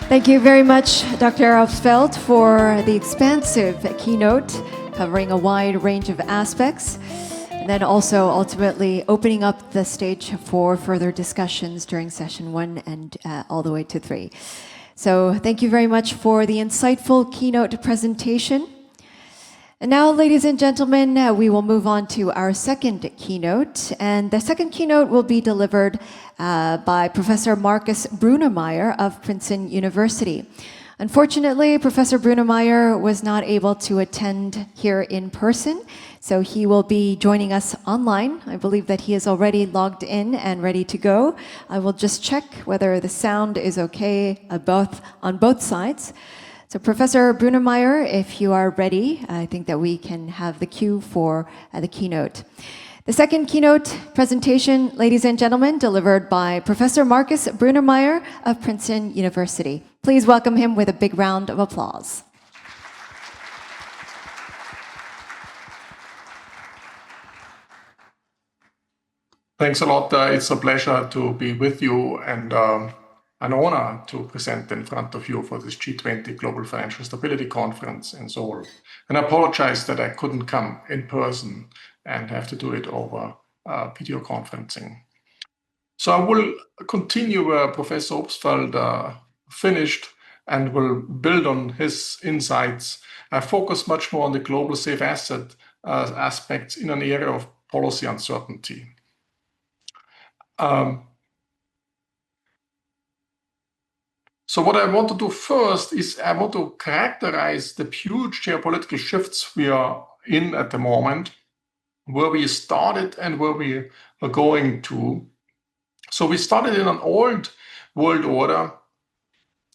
Thank you very much, Dr. Arofsfeld, for the expansive keynote covering a wide range of aspects, and then also ultimately opening up the stage for further discussions during session 1 and all the way to 3. So thank you very much for the insightful keynote presentation. And now, ladies and gentlemen, we will move on to our second keynote. And the second keynote will be delivered by Professor Marcus Brunemeyer of Princeton University. Unfortunately, Professor Brunemeyer was not able to attend here in person, so he will be joining us online. I believe that he is already logged in and ready to go. I will just check whether the sound is okay on both sides. So Professor Brunemeyer, if you are ready, I think that we can have the cue for the keynote. The second keynote presentation, ladies and gentlemen, delivered by Professor Marcus Brunemeyer of Princeton University. Please welcome him with a big round of applause. Thanks a lot. It's a pleasure to be with you and an honor to present in front of you for this G20 Global Financial Stability Conference in Seoul. And I apologize that I couldn't come in person and have to do it over video conferencing. So I will continue where Professor Arofsfeld finished and will build on his insights. I focus much more on the global safe asset aspects in an area of policy uncertainty. So what I want to do first is I want to characterize the huge geopolitical shifts we are in at the moment, where we started and where we are going to. So we started in an old world order,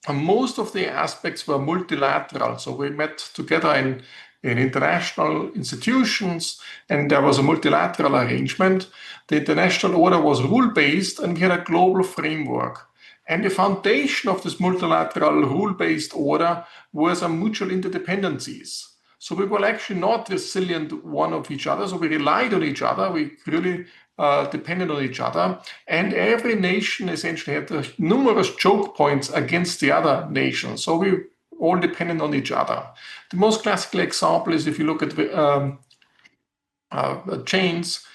and most of the aspects were multilateral. So we met together in international institutions, and there was a multilateral arrangement. The international order was rule-based, and we had a global framework. And the foundation of this multilateral rule-based order was a mutual interdependencies. So we were actually not resilient one of each other. So we relied on each other. We really depended on each other. And every nation essentially had numerous choke points against the other nation. So we all depended on each other. The most classical example is if you look at chains,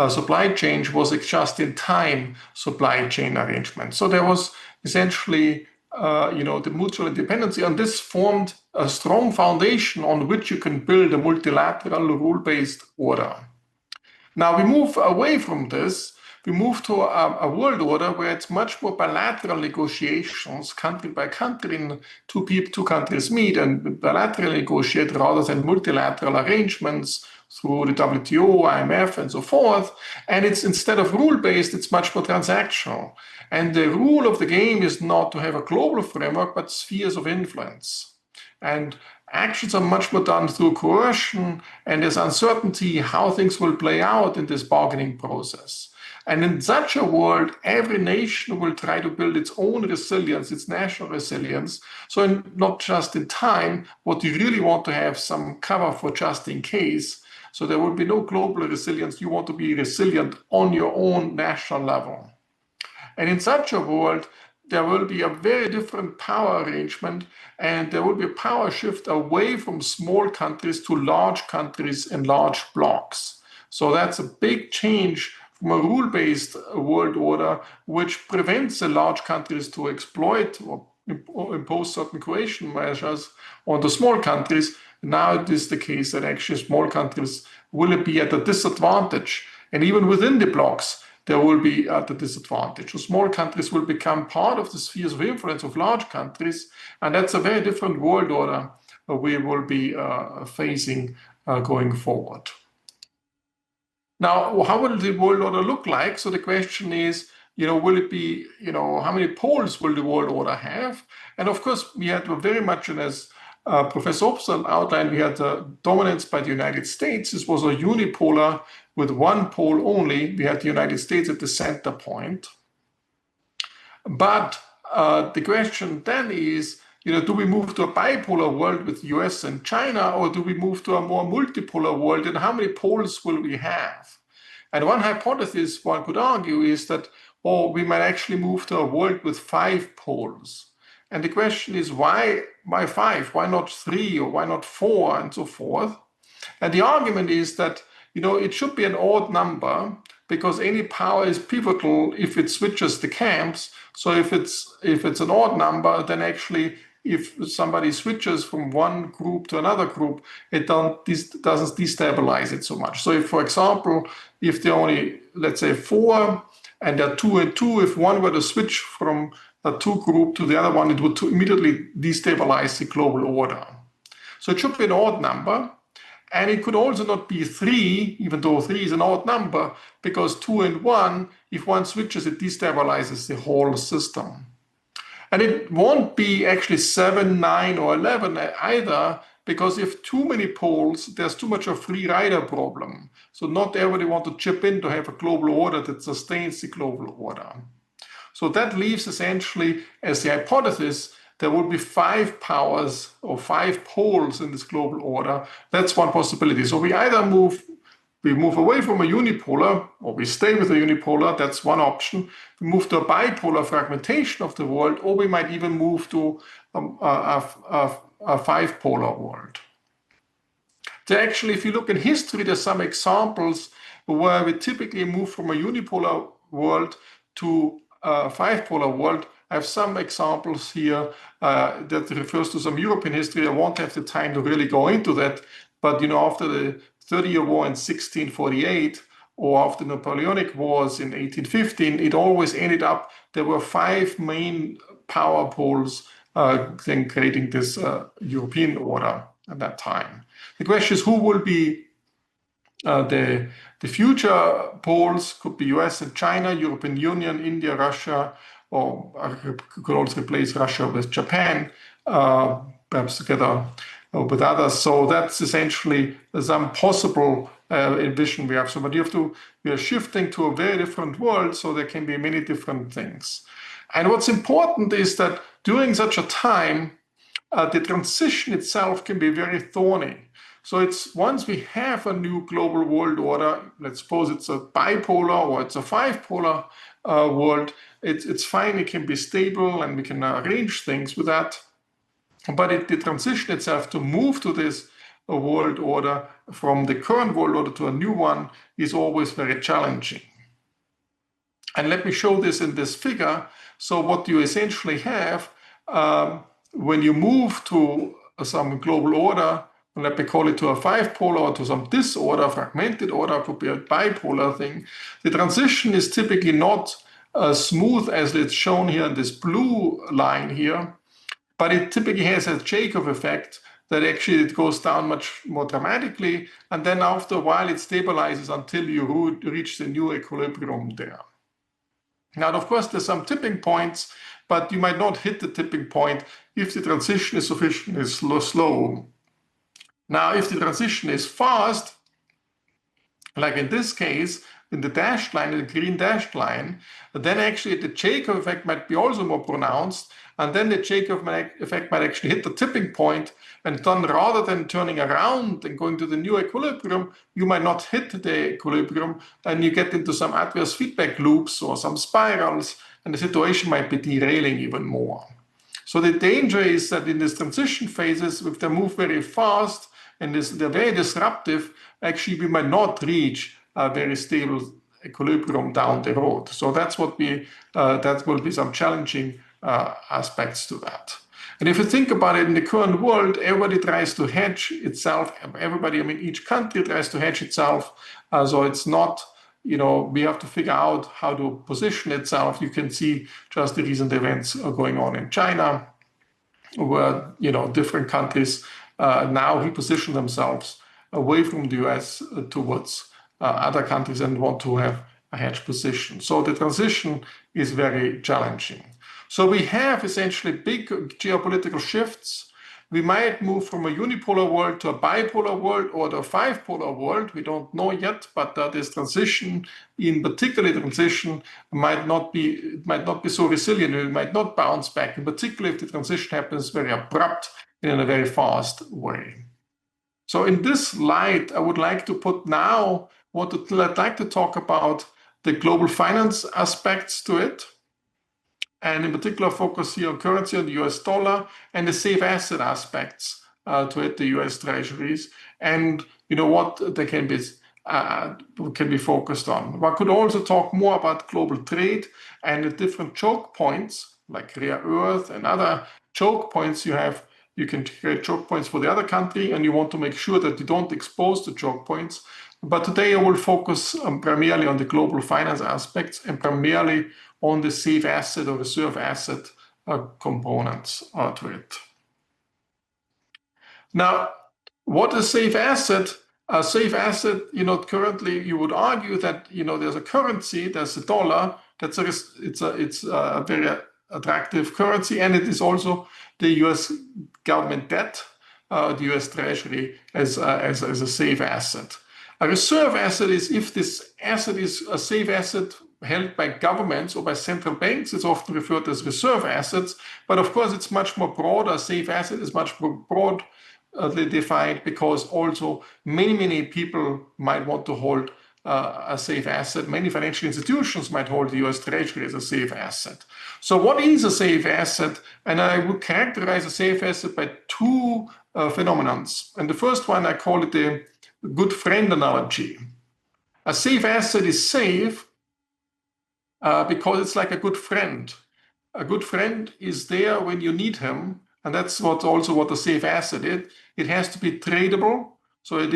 supply chain was a just-in-time supply chain arrangement. So there was essentially, the mutual dependency, and this formed a strong foundation on which you can build a multilateral rule-based order. Now we move away from this we move to a world order where it's much more bilateral negotiations, country by country, and two countries meet and bilaterally negotiate rather than multilateral arrangements through the WTO, IMF, and so forth. And it's instead of rule-based, it's much more transactional. And the rule of the game is not to have a global framework, but spheres of influence. And actions are much more done through coercion, and there's uncertainty how things will play out in this bargaining process. And in such a world, every nation will try to build its own resilience, its national resilience. So not just in time, what you really want to have some cover for just in case. So there will be no global resilience. You want to be resilient on your own national level. And in such a world, there will be a very different power arrangement, and there will be a power shift away from small countries to large countries and large blocs. So that's a big change from a rule-based world order, which prevents the large countries to exploit or impose certain coercion measures on the small countries. Now it is the case that actually small countries will be at a disadvantage, and even within the blocs, there will be at a disadvantage. So small countries will become part of the spheres of influence of large countries, and that's a very different world order we will be facing going forward. Now, how will the world order look like? So the question is, will it be, how many poles will the world order have? And of course, we had very much, and as Professor Obstler outlined, we had dominance by the United States. This was a unipolar with one pole only. We had the United States at the center point. But the question then is, do we move to a bipolar world with US and China, or do we move to a more multipolar world, and how many poles will we have? And one hypothesis one could argue is that, we might actually move to a world with 5 poles. And the question is, why 5? Why not 3, or why not 4, and so forth? And the argument is that, it should be an odd number, because any power is pivotal if it switches the camps. So if it's an odd number, then actually, if somebody switches from one group to another group, it doesn't destabilize it so much. So if, for example, if there are only, let's say, 4, and there are 2 and 2, if one were to switch from a 2 group to the other one, it would immediately destabilize the global order. So it should be an odd number. And it could also not be 3, even though 3 is an odd number, because 2 and 1, if one switches, it destabilizes the whole system. And it won't be actually 7, 9, or 11 either, because if too many poles, there's too much of a free rider problem. So not everybody wants to chip in to have a global order that sustains the global order. So that leaves essentially as the hypothesis, there will be 5 powers or 5 poles in this global order. That's one possibility. So we either move away from a unipolar, or we stay with a unipolar. That's one option. We move to a bipolar fragmentation of the world, or we might even move to a 5-polar world. So actually, if you look in history, there's some examples where we typically move from a unipolar world to a 5-polar world. I have some examples here that refers to some European history. I won't have the time to really go into that, but after the 30-year War in 1648, or after the Napoleonic Wars in 1815, it always ended up there were 5 main power poles then creating this European order at that time. The question is, who will be the future poles? Could be US and China, European Union, India, Russia, or could also replace Russia with Japan, perhaps together with others. So that's essentially some possible envision we have. So, but we are shifting to a very different world, so there can be many different things. And what's important is that during such a time, the transition itself can be very thorny. So it's once we have a new global world order, let's suppose it's a bipolar or it's a 5-polar world, it's fine, it can be stable and we can arrange things with that. But the transition itself to move to this world order from the current world order to a new one is always very challenging. And let me show this in this figure. So what you essentially have when you move to some global order let me call it to a 5-polar or to some disorder, fragmented order, could be a bipolar thing, the transition is typically not smooth as it's shown here in this blue line here, but it typically has a Jacob effect that actually it goes down much more dramatically, and then after a while it stabilizes until you reach the new equilibrium there. Now, of course, there's some tipping points, but you might not hit the tipping point if the transition is sufficiently slow. Now, if the transition is fast, like in this case, in the dashed line, the green dashed line, then actually the Jacob effect might be also more pronounced, and then the Jacob effect might actually hit the tipping point, and then rather than turning around and going to the new equilibrium, you might not hit the equilibrium, and you get into some adverse feedback loops or some spirals, and the situation might be derailing even more. So the danger is that in these transition phases, if they move very fast and they're very disruptive, actually we might not reach a very stable equilibrium down the road. So that's what that will be some challenging aspects to that. And if you think about it, in the current world, everybody tries to hedge itself. Each country tries to hedge itself. So it's not, we have to figure out how to position itself. You can see just the recent events going on in China, where, different countries now reposition themselves away from the US towards other countries and want to have a hedge position. So the transition is very challenging. So we have essentially big geopolitical shifts. We might move from a unipolar world to a bipolar world or to a 5-polar world. We don't know yet, but this transition, in particular transition, might not be so resilient. It might not bounce back, in particular if the transition happens very abrupt and in a very fast way. So in this light, I would like to put now I'd like to talk about the global finance aspects to it, and in particular focus here on currency, on the US dollar, and the safe asset aspects to it, the US treasuries, and what they can be focused on. One could also talk more about global trade and the different choke points, like rare earth and other choke points you have. You can create choke points for the other country, and you want to make sure that you don't expose the choke points. But today I will focus primarily on the global finance aspects and primarily on the safe asset or reserve asset components to it. Now, what is safe asset? A safe asset, currently you would argue that there's a currency, there's the dollar. It's a very attractive currency, and it is also the U.S. government debt, the U.S. Treasury as a safe asset. A reserve asset is if this asset is a safe asset held by governments or by central banks. It's often referred to as reserve assets, but of course it's much more broad. A safe asset is much more broadly defined because also many people might want to hold a safe asset. Many financial institutions might hold the US Treasury as a safe asset. So what is a safe asset? And I would characterize a safe asset by two phenomena. And the first one, I call it the good friend analogy. A safe asset is safe because it's like a good friend. A good friend is there when you need him, and that's what a safe asset is. It has to be tradable, so it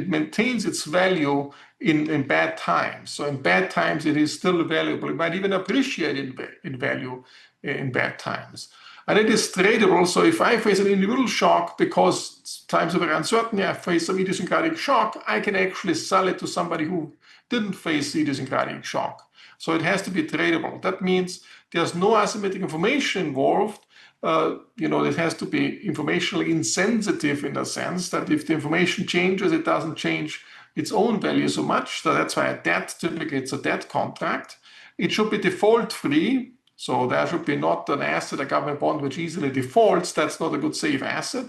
maintains its value in bad times. So in bad times, it is still valuable. It might even appreciate in value in bad times. And it is tradable, so if I face an individual shock because times are very uncertain, I face some idiosyncratic shock, I can actually sell it to somebody who didn't face idiosyncratic shock. So it has to be tradable. That means there's no asymmetric information involved. It has to be informationally insensitive in the sense that if the information changes, it doesn't change its own value so much. So that's why a debt, typically it's a debt contract. It should be default-free. So there should be not an asset, a government bond, which easily defaults. That's not a good safe asset.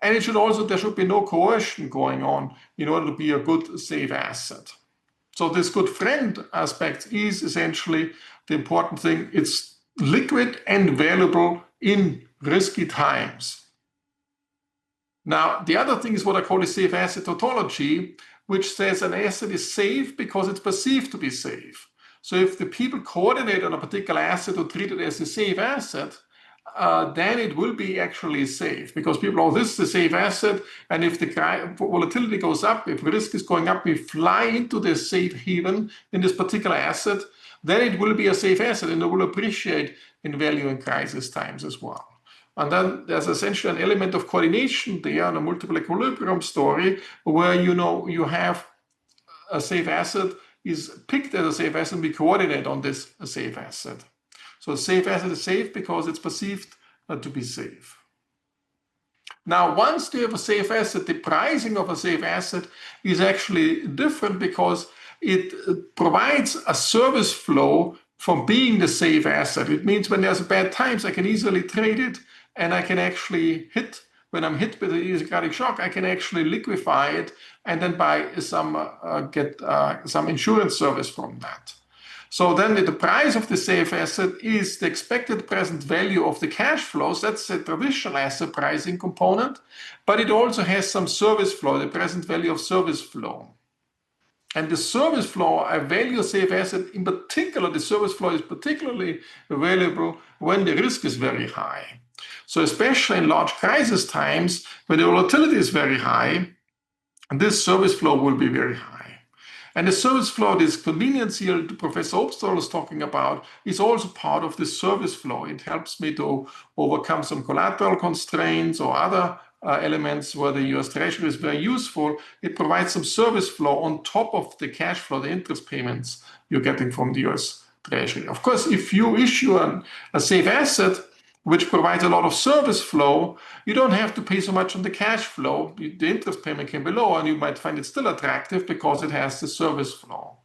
And there should be no coercion going on in order to be a good safe asset. So this good friend aspect is essentially the important thing. It's liquid and valuable in risky times. Now, the other thing is what I call a safe asset tautology, which says an asset is safe because it's perceived to be safe. So if the people coordinate on a particular asset or treat it as a safe asset, then it will be actually safe, because people, oh, this is a safe asset, and if the volatility goes up, if risk is going up, we fly into this safe haven in this particular asset, then it will be a safe asset and it will appreciate in value in crisis times as well. And then there's essentially an element of coordination there on a multiple equilibrium story, where you have a safe asset is picked as a safe asset and we coordinate on this safe asset. So a safe asset is safe because it's perceived to be safe. Now, once you have a safe asset, the pricing of a safe asset is actually different, because it provides a service flow from being the safe asset. It means when there's bad times, I can easily trade it, and I can actually when I'm hit with an idiosyncratic shock, I can actually liquefy it and then buy get some insurance service from that. So then the price of the safe asset is the expected present value of the cash flows. That's a traditional asset pricing component, but it also has some service flow, the present value of service flow. And the service flow, I value a safe asset, in particular, the service flow is particularly valuable when the risk is very high. So especially in large crisis times, when the volatility is very high, this service flow will be very high. And the service flow, this convenience yield Professor Obstler was talking about, is also part of the service flow. It helps me to overcome some collateral constraints or other elements where the US Treasury is very useful. It provides some service flow on top of the cash flow, the interest payments you're getting from the US Treasury. Of course, if you issue a safe asset, which provides a lot of service flow, you don't have to pay so much on the cash flow. The interest payment can be low, and you might find it still attractive because it has the service flow.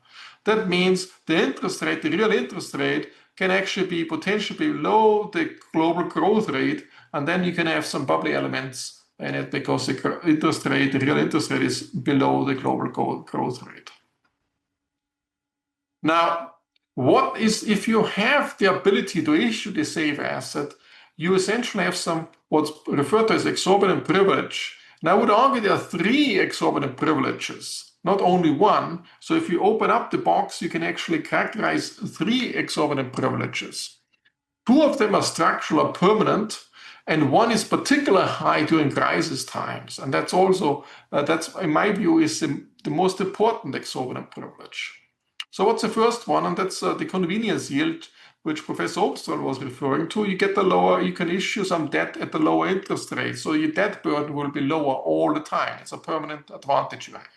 That means the interest rate, the real interest rate, can actually be potentially below the global growth rate, and then you can have some bubbly elements in it because the real interest rate is below the global growth rate. Now, what is, if you have the ability to issue the safe asset, you essentially have some what's referred to as exorbitant privilege. And I would argue there are 3 exorbitant privileges, not only one. So if you open up the box, you can actually characterize 3 exorbitant privileges. 2 of them are structural or permanent, and 1 is particularly high during crisis times. And that's also, that's in my view, is the most important exorbitant privilege. So what's the first one? And that's the convenience yield, which Professor Obstler was referring to. You get the lower, you can issue some debt at the lower interest rate. So your debt burden will be lower all the time. It's a permanent advantage you have.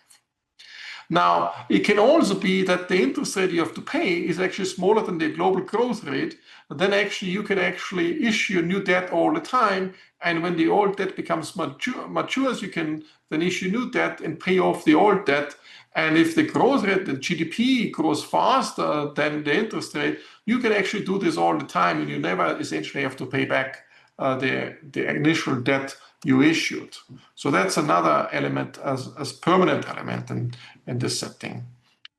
Now, it can also be that the interest rate you have to pay is actually smaller than the global growth rate. But then actually you can actually issue new debt all the time. And when the old debt becomes matures, you can then issue new debt and pay off the old debt. And if the growth rate, the GDP, grows faster than the interest rate, you can actually do this all the time, and you never essentially have to pay back the initial debt you issued. So that's another element as permanent element in this setting.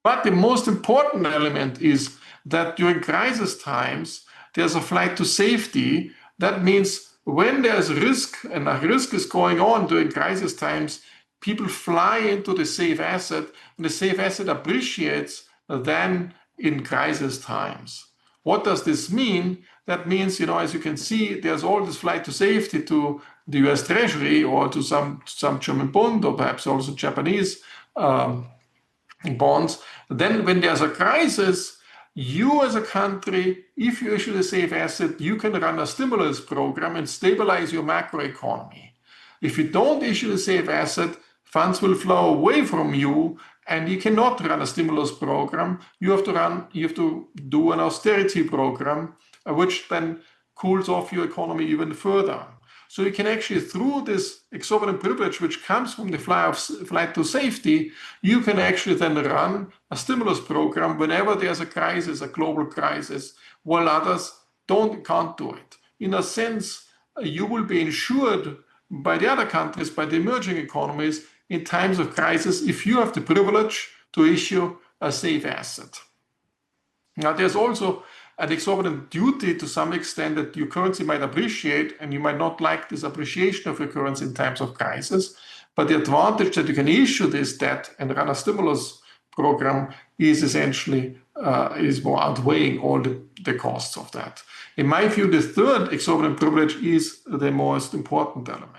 But the most important element is that during crisis times, there's a flight to safety. That means when there's risk, and a risk is going on during crisis times, people fly into the safe asset, and the safe asset appreciates then in crisis times. What does this mean? That means, as you can see, there's all this flight to safety to the US Treasury or to some German bond or perhaps also Japanese bonds. Then when there's a crisis, you as a country, if you issue a safe asset, you can run a stimulus program and stabilize your macroeconomy. If you don't issue a safe asset, funds will flow away from you, and you cannot run a stimulus program. You have to do an austerity program, which then cools off your economy even further. So you can actually, through this exorbitant privilege, which comes from the flight to safety, you can actually then run a stimulus program whenever there's a crisis, a global crisis, while others can't do it. In a sense, you will be insured by the other countries, by the emerging economies, in times of crisis, if you have the privilege to issue a safe asset. Now, there's also an exorbitant duty to some extent that your currency might appreciate, and you might not like this appreciation of your currency in times of crisis. But the advantage that you can issue this debt and run a stimulus program is essentially outweighing all the costs of that. In my view, the third exorbitant privilege is the most important element.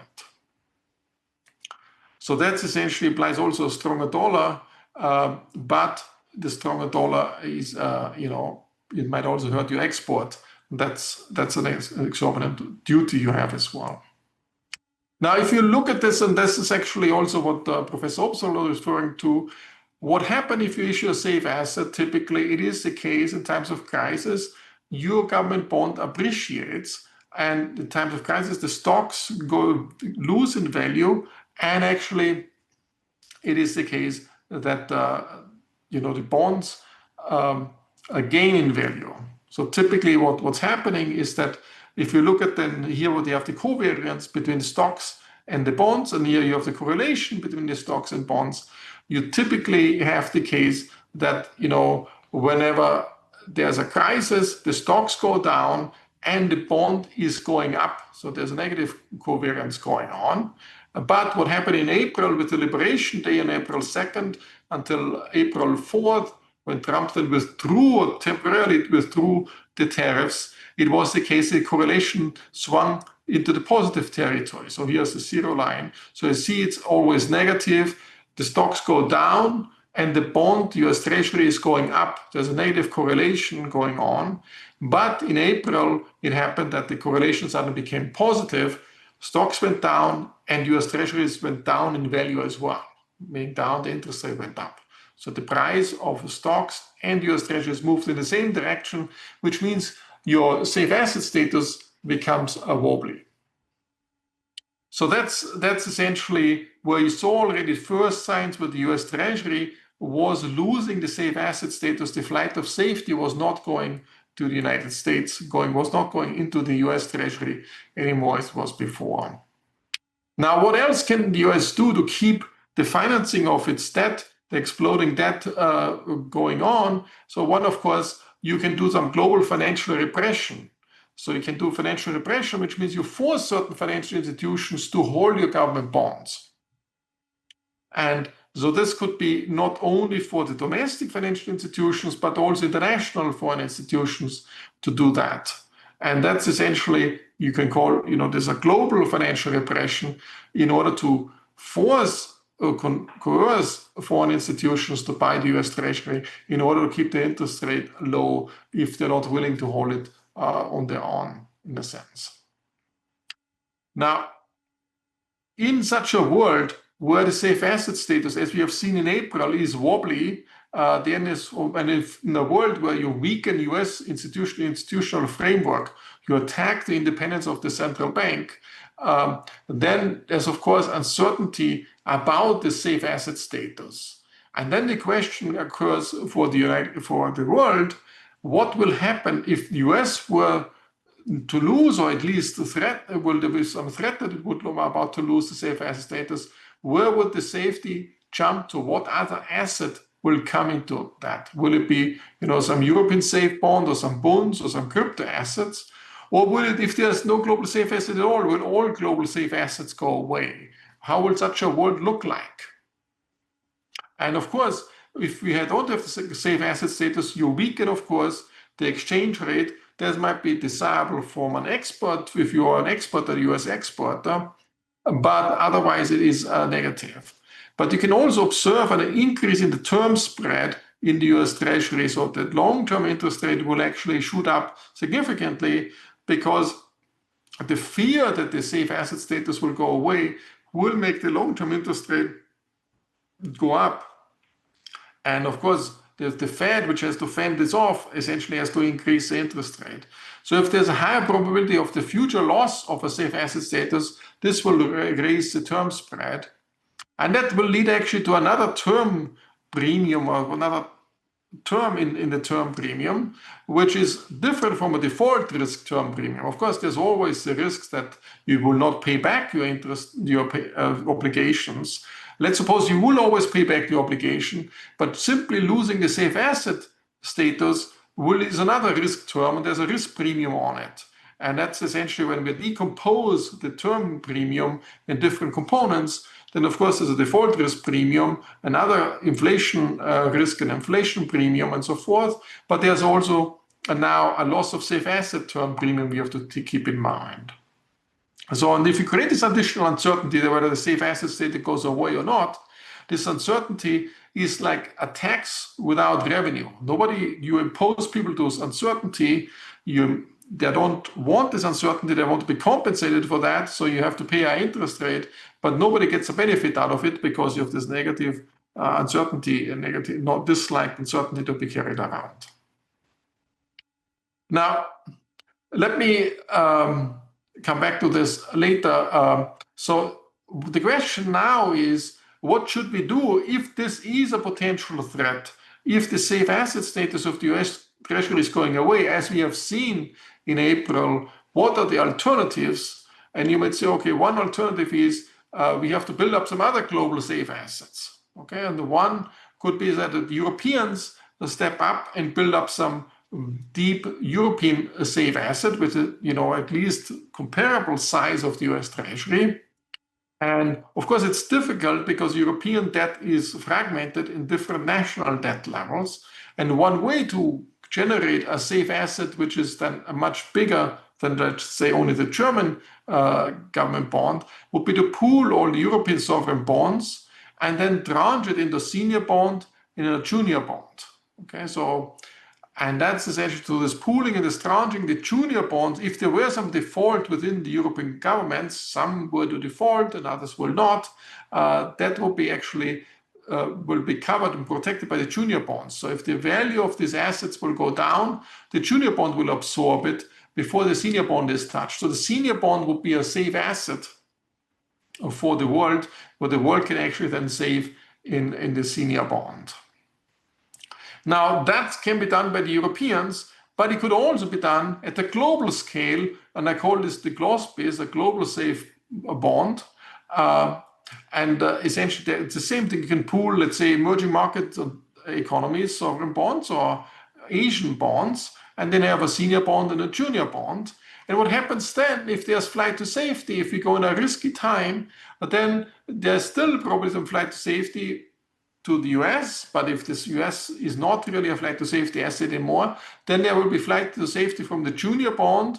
So that essentially implies also a stronger dollar, but the stronger dollar is, it might also hurt your export. That's an exorbitant duty you have as well. Now, if you look at this, and this is actually also what Professor Opsahl is referring to, what happens if you issue a safe asset? Typically, it is the case in times of crisis, your government bond appreciates, and in times of crisis, the stocks lose in value, and actually, it is the case that the bonds gain in value. So typically, what's happening is that if you look at then here, what you have the covariance between the stocks and the bonds, and here you have the correlation between the stocks and bonds. You typically have the case that whenever there's a crisis, the stocks go down and the bond is going up. So there's a negative covariance going on. But what happened in April with the Liberation Day on April 2nd until April 4th, when Trump then temporarily withdrew the tariffs, it was the case the correlation swung into the positive territory. So here's the zero line. So you see it's always negative. The stocks go down and the bond, US Treasury, is going up. There's a negative correlation going on. But in April, it happened that the correlation suddenly became positive. Stocks went down and US Treasuries went down in value as well. Meaning down, the interest rate went up. So the price of stocks and US Treasuries moved in the same direction, which means your safe asset status becomes wobbly. So that's essentially where you saw already first signs where the US Treasury was losing the safe asset status. The flight of safety was not going to the United States, was not going into the US Treasury anymore as it was before. Now, what else can the US do to keep the financing of its debt, the exploding debt going on? So one, of course, you can do some global financial repression. So you can do financial repression, which means you force certain financial institutions to hold your government bonds. And so this could be not only for the domestic financial institutions, but also international foreign institutions to do that. And that's essentially, you can call, there's a global financial repression in order to force or coerce foreign institutions to buy the US Treasury in order to keep the interest rate low if they're not willing to hold it on their own, in a sense. Now, in such a world where the safe asset status, as we have seen in April, is wobbly, then in a world where you weaken US institutional framework, you attack the independence of the central bank, then there's, of course, uncertainty about the safe asset status. And then the question occurs for the world, what will happen if the US were to lose, or at least will there be some threat that it would be about to lose the safe asset status? Where would the safety jump to? What other asset will come into that? Will it be, some European safe bond or some bonds or some crypto assets? Or will it, if there's no global safe asset at all, will all global safe assets go away? How will such a world look like? And of course, if we don't have the safe asset status, you weaken, of course, the exchange rate. That might be desirable from an export if you are an exporter, US exporter, but otherwise it is negative. But you can also observe an increase in the term spread in the US Treasury, so that long-term interest rate will actually shoot up significantly because the fear that the safe asset status will go away will make the long-term interest rate go up. And of course, the Fed, which has to fend this off, essentially has to increase the interest rate. So if there's a higher probability of the future loss of a safe asset status, this will raise the term spread. And that will lead actually to another term premium or another term in the term premium, which is different from a default risk term premium. Of course, there's always the risks that you will not pay back your obligations. Let's suppose you will always pay back the obligation, but simply losing the safe asset status is another risk term, and there's a risk premium on it. And that's essentially when we decompose the term premium in different components, then of course there's a default risk premium, another inflation risk and inflation premium and so forth. But there's also now a loss of safe asset term premium we have to keep in mind. So, and if you create this additional uncertainty that whether the safe asset status goes away or not, this uncertainty is like a tax without revenue. You impose people to uncertainty, they don't want this uncertainty, they want to be compensated for that, so you have to pay an interest rate, but nobody gets a benefit out of it because you have this negative uncertainty, not disliked uncertainty to be carried around. Now, let me come back to this later. So the question now is, what should we do if this is a potential threat? If the safe asset status of the US Treasury is going away, as we have seen in April, what are the alternatives? And you might say, okay, one alternative is we have to build up some other global safe assets. Okay, and the one could be that the Europeans step up and build up some deep European safe asset with at least comparable size of the US Treasury. And of course, it's difficult because European debt is fragmented in different national debt levels. And one way to generate a safe asset, which is then a much bigger than, let's say, only the German government bond, would be to pool all the European sovereign bonds and then tranche it into a senior bond and a junior bond. Okay, so, and that's essentially to this pooling and this tranching the junior bonds. If there were some default within the European governments, some were to default and others will not, that will be actually will be covered and protected by the junior bonds. So if the value of these assets will go down, the junior bond will absorb it before the senior bond is touched. So the senior bond will be a safe asset for the world, where the world can actually then save in the senior bond. Now, that can be done by the Europeans, but it could also be done at a global scale, and I call this the GLOSBIS, a global safe bond. Essentially, it's the same thing. You can pool, let's say, emerging market economies, sovereign bonds, or Asian bonds, and then have a senior bond and a junior bond. And what happens then, if there's flight to safety, if we go in a risky time, then there's still probably some flight to safety to the US, but if this US is not really a flight to safety asset anymore, then there will be flight to safety from the junior bond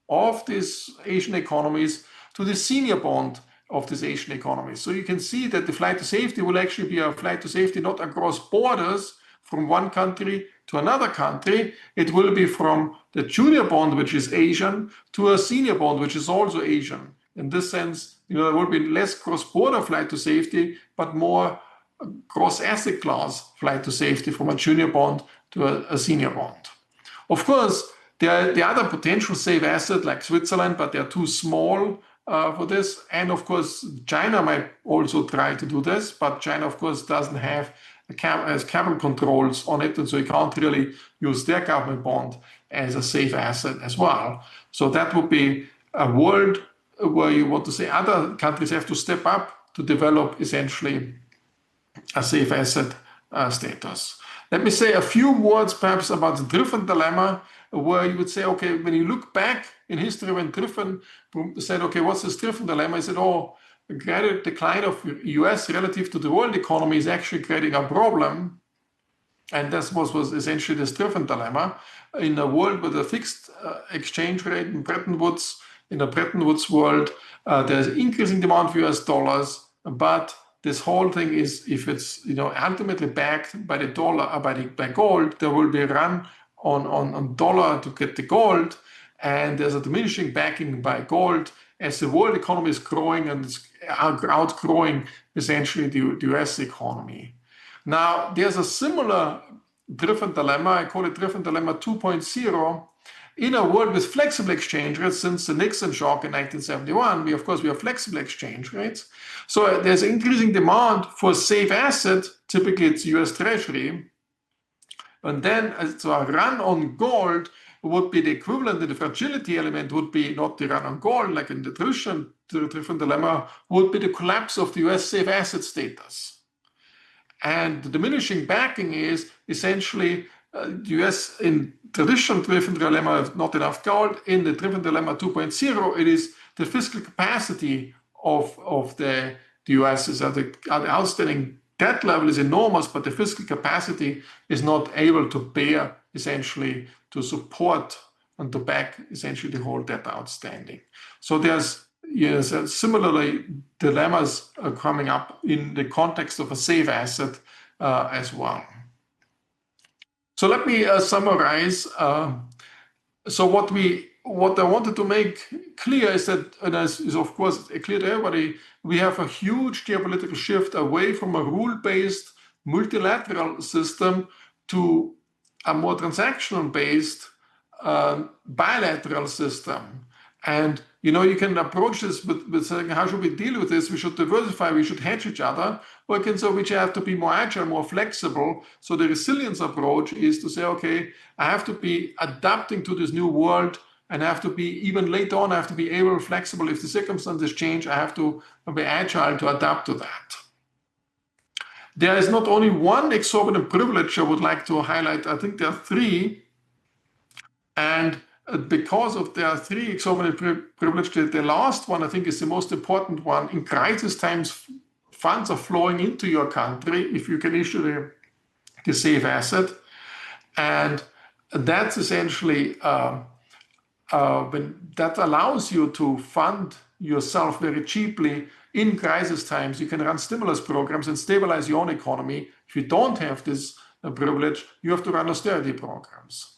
of these Asian economies to the senior bond of these Asian economies. So you can see that the flight to safety will actually be a flight to safety not across borders from one country to another country. It will be from the junior bond, which is Asian, to a senior bond, which is also Asian. In this sense, there will be less cross-border flight to safety, but more cross-asset class flight to safety from a junior bond to a senior bond. Of course, there are the other potential safe assets like Switzerland, but they're too small for this. And of course, China might also try to do this, but China, of course, doesn't have capital controls on it, and so you can't really use their government bond as a safe asset as well. So that would be a world where you want to say other countries have to step up to develop essentially a safe asset status. Let me say a few words perhaps about the Triffin dilemma, where you would say, okay, when you look back in history when Triffin said, okay, what's this Triffin dilemma? He said, oh, a gradual decline of US relative to the world economy is actually creating a problem. And this was essentially this Triffin dilemma. In a world with a fixed exchange rate in a Bretton Woods world, there's increasing demand for US dollars, but this whole thing is, if it's ultimately backed by the dollar, by gold, there will be a run on dollar to get the gold, and there's a diminishing backing by gold as the world economy is growing and it's outgrowing essentially the US economy. Now, there's a similar Triffin dilemma, I call it Triffin dilemma 2.0, in a world with flexible exchange rates. Since the Nixon shock in 1971, we have flexible exchange rates. So there's increasing demand for safe asset, typically it's US Treasury. And then so a run on gold would be the equivalent, and the fragility element would be not the run on gold, like in the Triffin dilemma, would be the collapse of the US safe asset status. And the diminishing backing is essentially the US in traditional driven dilemma of not enough gold. In the driven dilemma 2.0, it is the fiscal capacity of the US is that the outstanding debt level is enormous, but the fiscal capacity is not able to bear, essentially, to support and to back essentially the whole debt outstanding. So there's similarly dilemmas coming up in the context of a safe asset as well. So let me summarize. So what I wanted to make clear is that, and this is of course clear to everybody, we have a huge geopolitical shift away from a rule-based multilateral system to a more transactional-based bilateral system. And you can approach this with saying, how should we deal with this? We should diversify, we should hedge each other, or you can say we have to be more agile, more flexible. So the resilience approach is to say, okay, I have to be adapting to this new world, and I have to be, even later on, I have to be able, flexible. If the circumstances change, I have to be agile to adapt to that. There is not only one exorbitant privilege I would like to highlight. I think there are three. And because of there are three exorbitant privileges, the last one I think is the most important one. In crisis times, funds are flowing into your country if you can issue the safe asset. And that's essentially when that allows you to fund yourself very cheaply in crisis times. You can run stimulus programs and stabilize your own economy. If you don't have this privilege, you have to run austerity programs.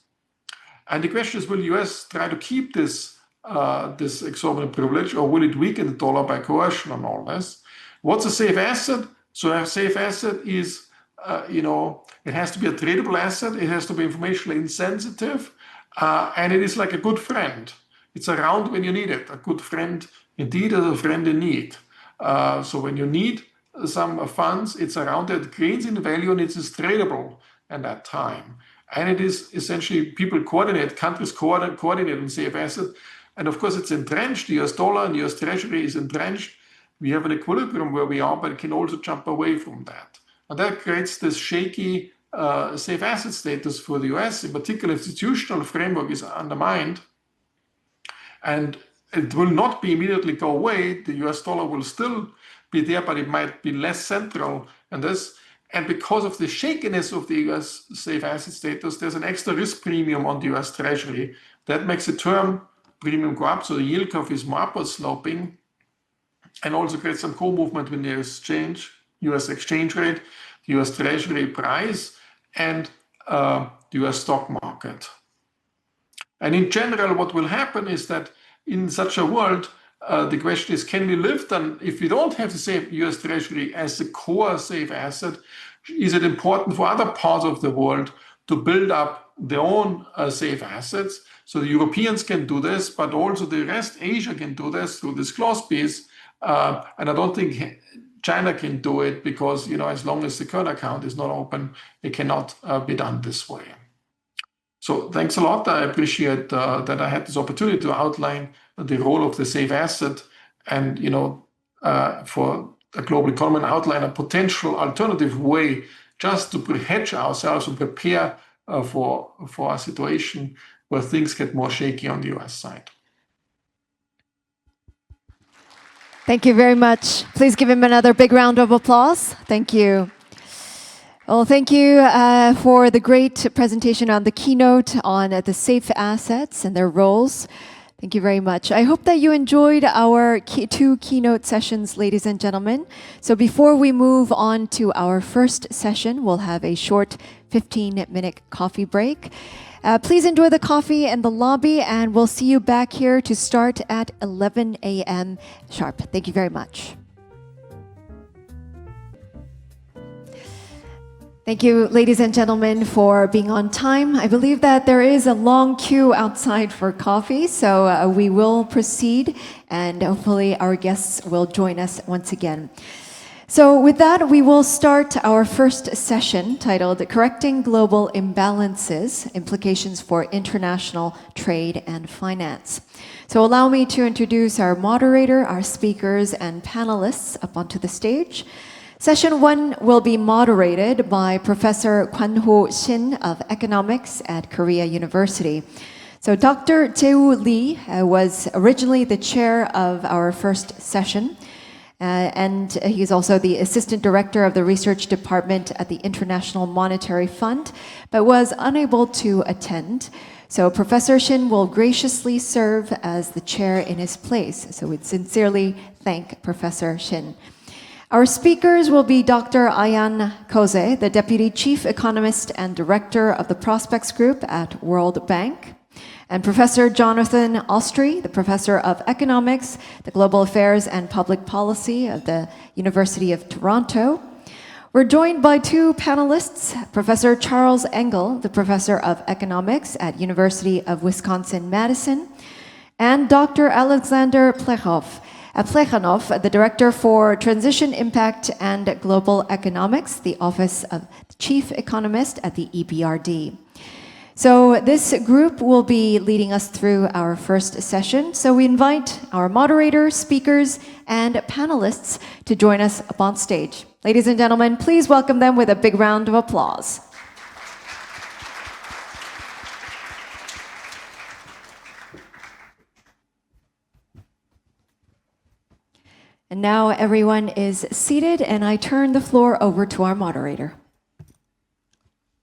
And the question is, will the US try to keep this exorbitant privilege, or will it weaken the dollar by coercion and all this? What's a safe asset? So a safe asset is, it has to be a tradable asset. It has to be informationally insensitive. And it is like a good friend. It's around when you need it. A good friend indeed is a friend in need. So when you need some funds, it's around it, gains in value, and it's tradable at that time. And it is essentially people coordinate, countries coordinate on safe asset. And of course, it's entrenched. The US dollar and the US Treasury is entrenched. We have an equilibrium where we are, but it can also jump away from that. And that creates this shaky safe asset status for the US. In particular, institutional framework is undermined. And it will not be immediately go away. The US dollar will still be there, but it might be less central. And because of the shakiness of the US safe asset status, there's an extra risk premium on the US Treasury. That makes the term premium go up, so the yield curve is more upward sloping, and also creates some co-movement with the US exchange rate, the US Treasury price, and the US stock market. And in general, what will happen is that in such a world, the question is, can we live then, if we don't have the safe US Treasury as the core safe asset, is it important for other parts of the world to build up their own safe assets? So the Europeans can do this, but also the rest, Asia can do this through this clause piece. And I don't think China can do it because, as long as the current account is not open, it cannot be done this way. So thanks a lot. I appreciate that I had this opportunity to outline the role of the safe asset and, for a global economy, and outline a potential alternative way just to hedge ourselves and prepare for a situation where things get more shaky on the US side. Thank you very much. Please give him another big round of applause. Thank you. Well, thank you for the great presentation on the keynote on the safe assets and their roles. Thank you very much. I hope that you enjoyed our two keynote sessions, ladies and gentlemen. So before we move on to our first session, we'll have a short 15-minute coffee break. Please enjoy the coffee in the lobby, and we'll see you back here to start at 11 a.m. sharp. Thank you very much. Thank you, ladies and gentlemen, for being on time. I believe that there is a long queue outside for coffee, so we will proceed, and hopefully our guests will join us once again. So with that, we will start our first session titled Correcting Global Imbalances, Implications for International Trade and Finance. So allow me to introduce our moderator, our speakers, and panelists up onto the stage. Session 1 will be moderated by Professor Kwan-ho Shin of Economics at Korea University. So Dr. Jae-woo Lee was originally the chair of our first session, and he's also the assistant director of the research department at the International Monetary Fund, but was unable to attend. So Professor Shin will graciously serve as the chair in his place. So we'd sincerely thank Professor Shin. Our speakers will be Dr. Ayan Koze, the Deputy Chief Economist and Director of the Prospects Group at World Bank, and Professor Jonathan Austry, the Professor of Economics, the Global Affairs and Public Policy of the University of Toronto. We're joined by two panelists, Professor Charles Engel, the Professor of Economics at University of Wisconsin-Madison, and Dr. Alexander Plekhanov, the Director for Transition Impact and Global Economics, the Office of Chief Economist at the EBRD. So this group will be leading us through our first session. So we invite our moderators, speakers, and panelists to join us up on stage. Ladies and gentlemen, please welcome them with a big round of applause. And now everyone is seated, and I turn the floor over to our moderator.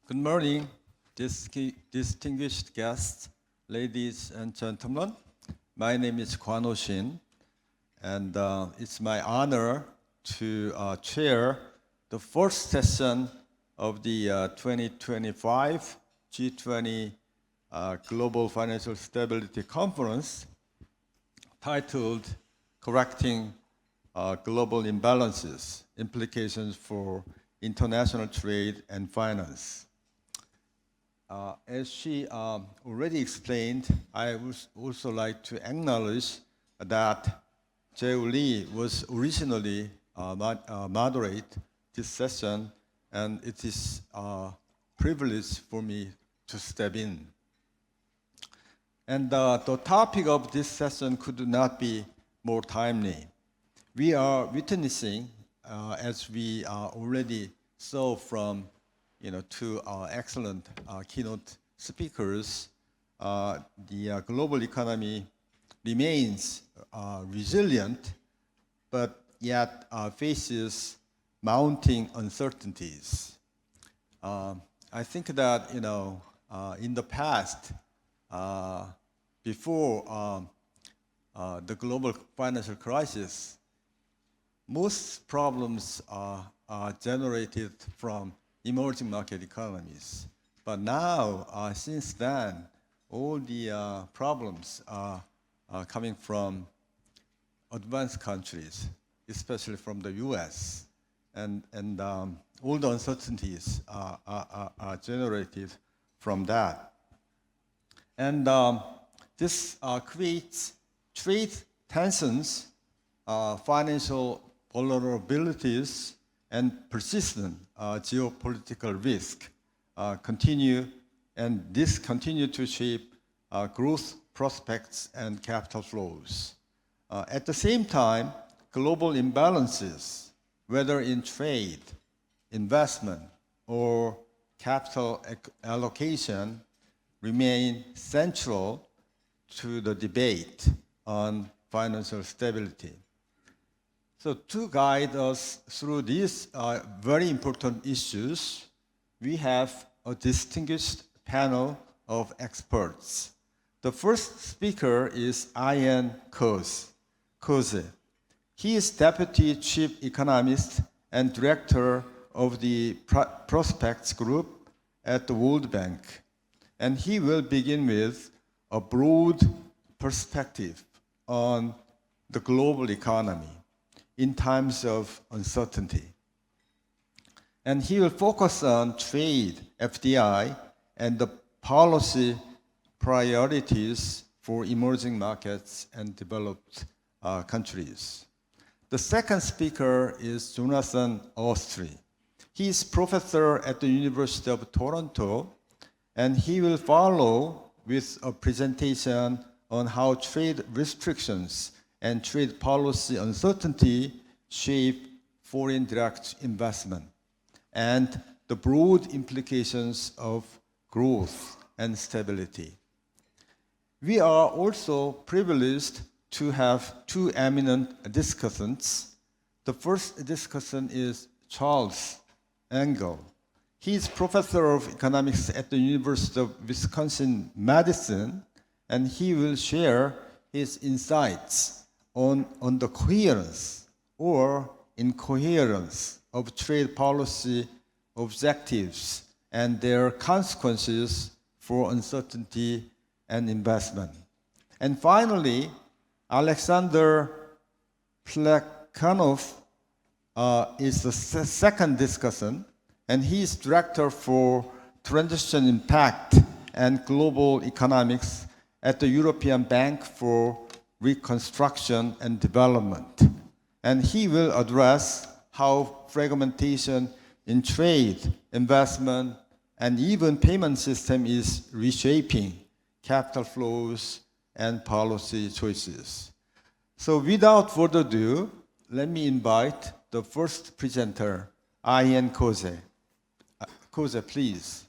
Good morning, distinguished guests, ladies and gentlemen. My name is Kwan-ho Shin, and it's my honor to chair the first session of the 2025 G20 Global Financial Stability Conference, titled Correcting Global Imbalances, Implications for International Trade and Finance. As she already explained, I would also like to acknowledge that Jae-woo Lee was originally moderate this session, and it is a privilege for me to step in. And the topic of this session could not be more timely. We are witnessing, as we already saw from two excellent keynote speakers, the global economy remains resilient, but yet faces mounting uncertainties. I think that in the past, before the global financial crisis, most problems are generated from emerging market economies. But now, since then, all the problems are coming from advanced countries, especially from the US. And all the uncertainties are generated from that. And this creates trade tensions, financial vulnerabilities, and persistent geopolitical risk continue to shape growth prospects and capital flows. At the same time, global imbalances, whether in trade, investment, or capital allocation, remain central to the debate on financial stability. So to guide us through these very important issues, we have a distinguished panel of experts. The first speaker is Ayan Koze. He is Deputy Chief Economist and Director of the Prospects Group at the World Bank. And he will begin with a broad perspective on the global economy in times of uncertainty. And he will focus on trade, FDI, and the policy priorities for emerging markets and developed countries. The second speaker is Jonathan Austry. He is professor at the University of Toronto, and he will follow with a presentation on how trade restrictions and trade policy uncertainty shape foreign direct investment, and the broad implications of growth and stability. We are also privileged to have two eminent discussants. The first discussant is Charles Engel. He is professor of economics at the University of Wisconsin-Madison, and he will share his insights on the coherence or incoherence of trade policy objectives and their consequences for uncertainty and investment. And finally, Alexander Plekhanov is the second discussant, and he is director for transition impact and global economics at the European Bank for Reconstruction and Development. And he will address how fragmentation in trade, investment, and even payment system is reshaping capital flows and policy choices. So without further ado, let me invite the first presenter, Ian Koze. Koze, please.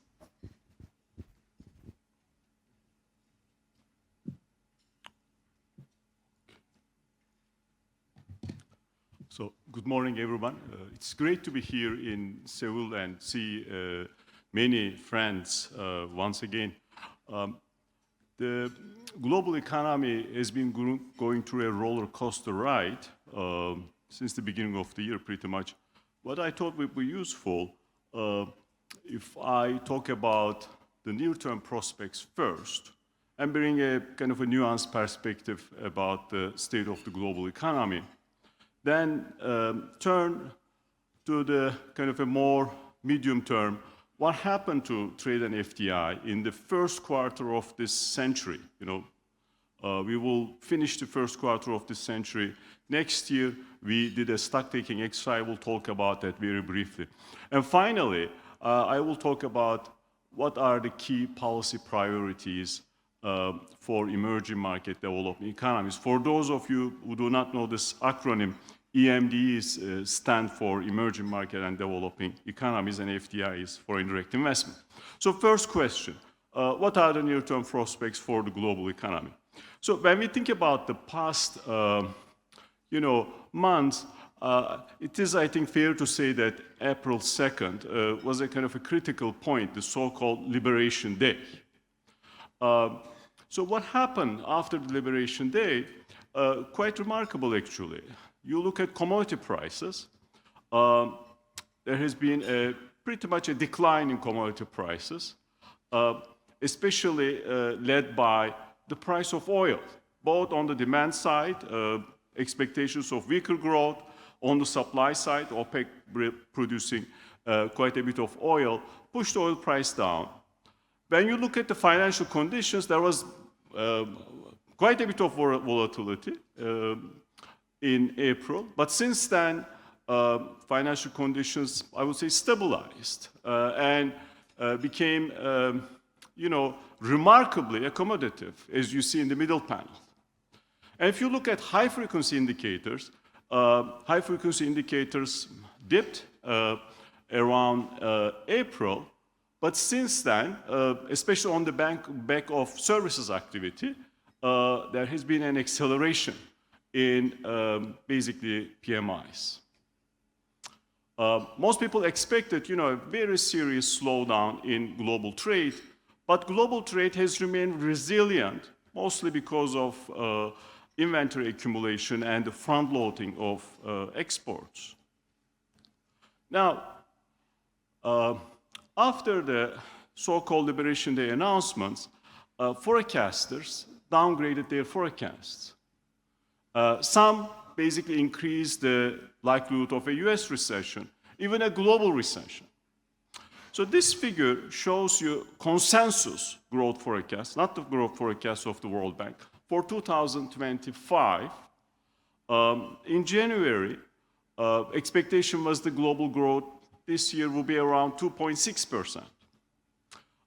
So, good morning, everyone. It's great to be here in Seoul and see many friends once again. The global economy has been going through a roller coaster ride since the beginning of the year, pretty much. What I thought would be useful if I talk about the near-term prospects first and bring a kind of a nuanced perspective about the state of the global economy. Then turn to the kind of a more medium term, what happened to trade and FDI in the first quarter of this century? We will finish the first quarter of this century. Next year, we did a stock-taking exercise. I will talk about that very briefly. And finally, I will talk about what are the key policy priorities for emerging market developing economies. For those of you who do not know this acronym, EMD stand for Emerging Market and Developing Economies, and FDI is Foreign Direct Investment. So first question, what are the near-term prospects for the global economy? So when we think about the past months, it is, I think, fair to say that April 2nd was a kind of a critical point, the so-called Liberation Day. So what happened after the Liberation Day? Quite remarkable, actually. You look at commodity prices, there has been pretty much a decline in commodity prices, especially led by the price of oil, both on the demand side, expectations of weaker growth, on the supply side, OPEC producing quite a bit of oil, pushed oil price down. When you look at the financial conditions, there was quite a bit of volatility in April, but since then, financial conditions, I would say, stabilized and became, remarkably accommodative, as you see in the middle panel. And if you look at high-frequency indicators dipped around April, but since then, especially on the back of services activity, there has been an acceleration in basically PMIs. Most people expected, a very serious slowdown in global trade, but global trade has remained resilient, mostly because of inventory accumulation and the front-loading of exports. Now, after the so-called Liberation Day announcements, forecasters downgraded their forecasts. Some basically increased the likelihood of a US recession, even a global recession. So this figure shows you consensus growth forecast, not the growth forecast of the World Bank, for 2025. In January, expectation was the global growth this year will be around 2.6%.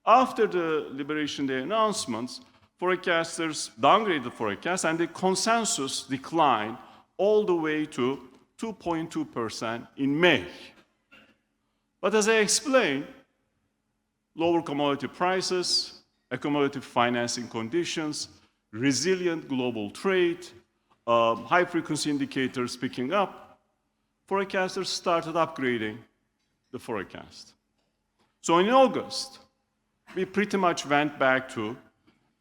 After the Liberation Day announcements, forecasters downgraded the forecast, and the consensus declined all the way to 2.2% in May. But as I explained, lower commodity prices, accommodative financing conditions, resilient global trade, high-frequency indicators picking up, forecasters started upgrading the forecast. So in August, we pretty much went back to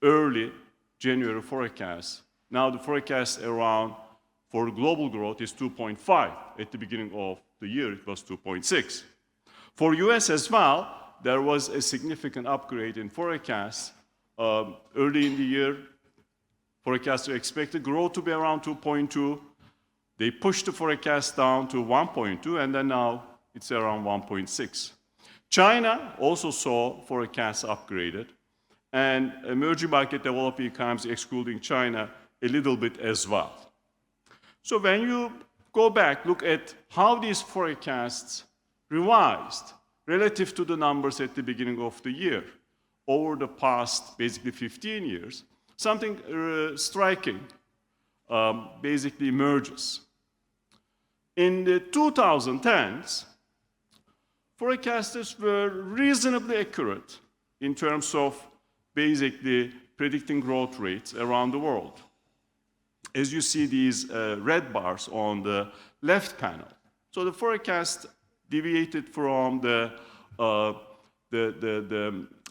early January forecast. Now the forecast around for global growth is 2.5. At the beginning of the year, it was 2.6. For US as well, there was a significant upgrade in forecasts. Early in the year, forecasters expected growth to be around 2.2. They pushed the forecast down to 1.2, and then now it's around 1.6. China also saw forecasts upgraded, and emerging market developing economies, excluding China, a little bit as well. So when you go back, look at how these forecasts revised relative to the numbers at the beginning of the year over the past basically 15 years, something striking basically emerges. In the 2010s, forecasters were reasonably accurate in terms of basically predicting growth rates around the world. As you see these red bars on the left panel. So the forecast deviated from the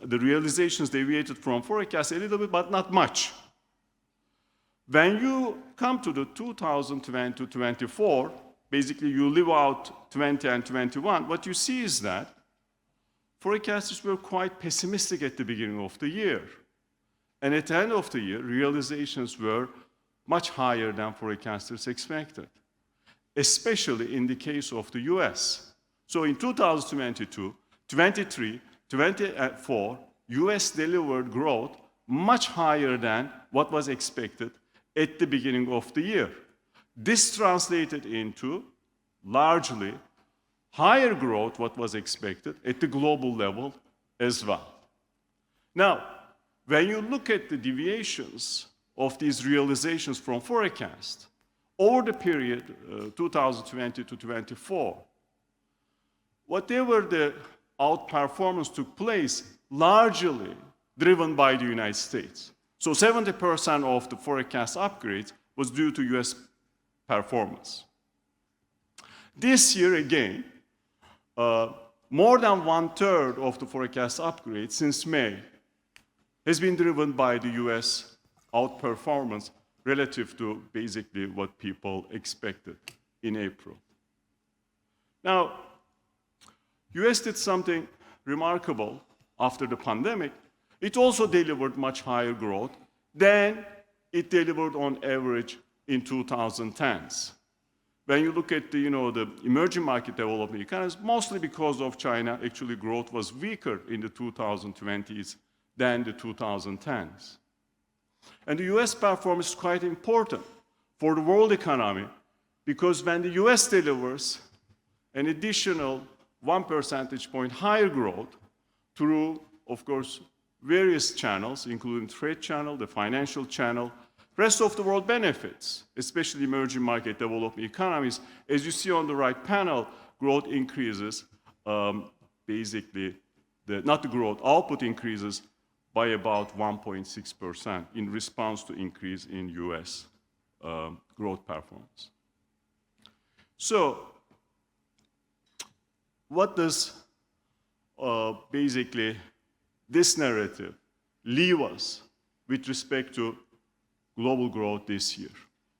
realizations deviated from forecast a little bit, but not much. When you come to the 2020 to 24, basically you leave out 20 and 21, what you see is that forecasters were quite pessimistic at the beginning of the year. And at the end of the year, realizations were much higher than forecasters expected, especially in the case of the US. So in 2022, 23, 24, US delivered growth much higher than what was expected at the beginning of the year. This translated into largely higher growth what was expected at the global level as well. Now, when you look at the deviations of these realizations from forecast over the period 2020 to 24, whatever the outperformance took place largely driven by the United States. So 70% of the forecast upgrades was due to US performance. This year again, more than 1/3 of the forecast upgrades since May has been driven by the US outperformance relative to basically what people expected in April. Now, US did something remarkable after the pandemic. It also delivered much higher growth than it delivered on average in 2010s. When you look at the emerging market developing economies, mostly because of China, actually growth was weaker in the 2020s than the 2010s. And the US performance is quite important for the world economy because when the US delivers an additional 1 percentage point higher growth through, of course, various channels, including trade channel, the financial channel, rest of the world benefits, especially emerging market developing economies. As you see on the right panel, growth increases, basically, not the growth, output increases by about 1.6% in response to increase in US growth performance. So, what does basically this narrative leave us with respect to global growth this year?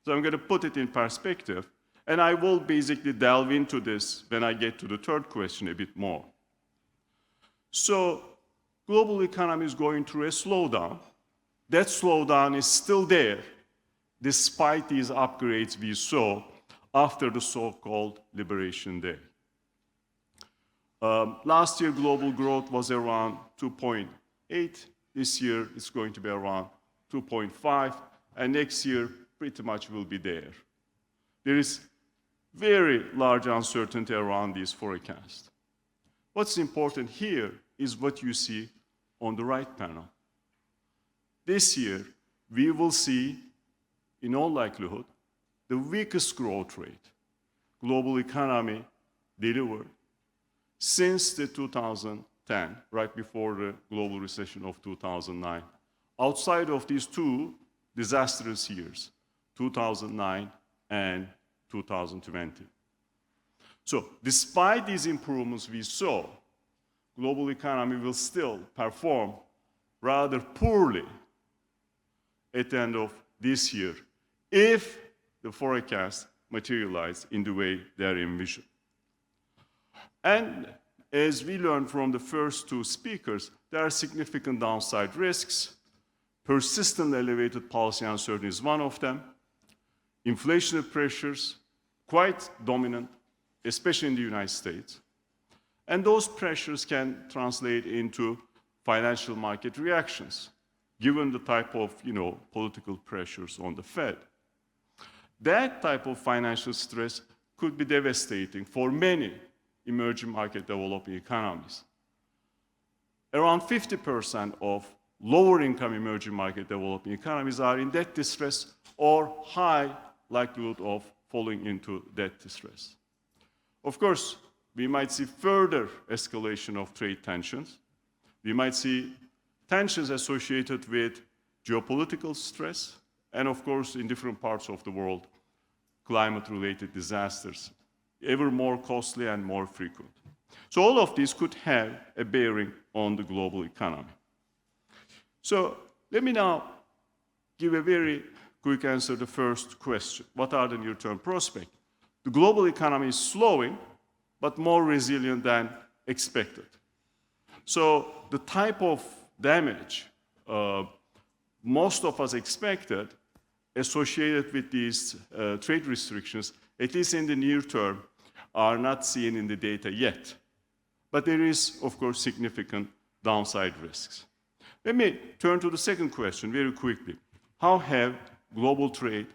So I'm going to put it in perspective, and I will basically delve into this when I get to the third question a bit more. So, global economy is going through a slowdown. That slowdown is still there, despite these upgrades we saw after the so-called Liberation Day. Last year, global growth was around 2.8. This year, it's going to be around 2.5. And next year, pretty much will be there. There is very large uncertainty around these forecasts. What's important here is what you see on the right panel. This year, we will see, in all likelihood, the weakest growth rate. global economy delivered since the 2010, right before the global recession of 2009, outside of these two disastrous years, 2009 and 2020. So despite these improvements we saw, global economy will still perform rather poorly at the end of this year if the forecasts materialize in the way they are envisioned. And as we learned from the first two speakers, there are significant downside risks. Persistent elevated policy uncertainty is one of them. Inflationary pressures, quite dominant, especially in the United States. And those pressures can translate into financial market reactions, given the type of, political pressures on the Fed. That type of financial stress could be devastating for many emerging market developing economies. Around 50% of lower income emerging market developing economies are in debt distress or high likelihood of falling into debt distress. Of course, we might see further escalation of trade tensions. We might see tensions associated with geopolitical stress, and of course, in different parts of the world, climate-related disasters, ever more costly and more frequent. So all of these could have a bearing on the global economy. So let me now give a very quick answer to the first question. What are the near-term prospects? The global economy is slowing, but more resilient than expected. So the type of damage most of us expected associated with these trade restrictions, at least in the near term, are not seen in the data yet. But there is, of course, significant downside risks. Let me turn to the second question very quickly. How have global trade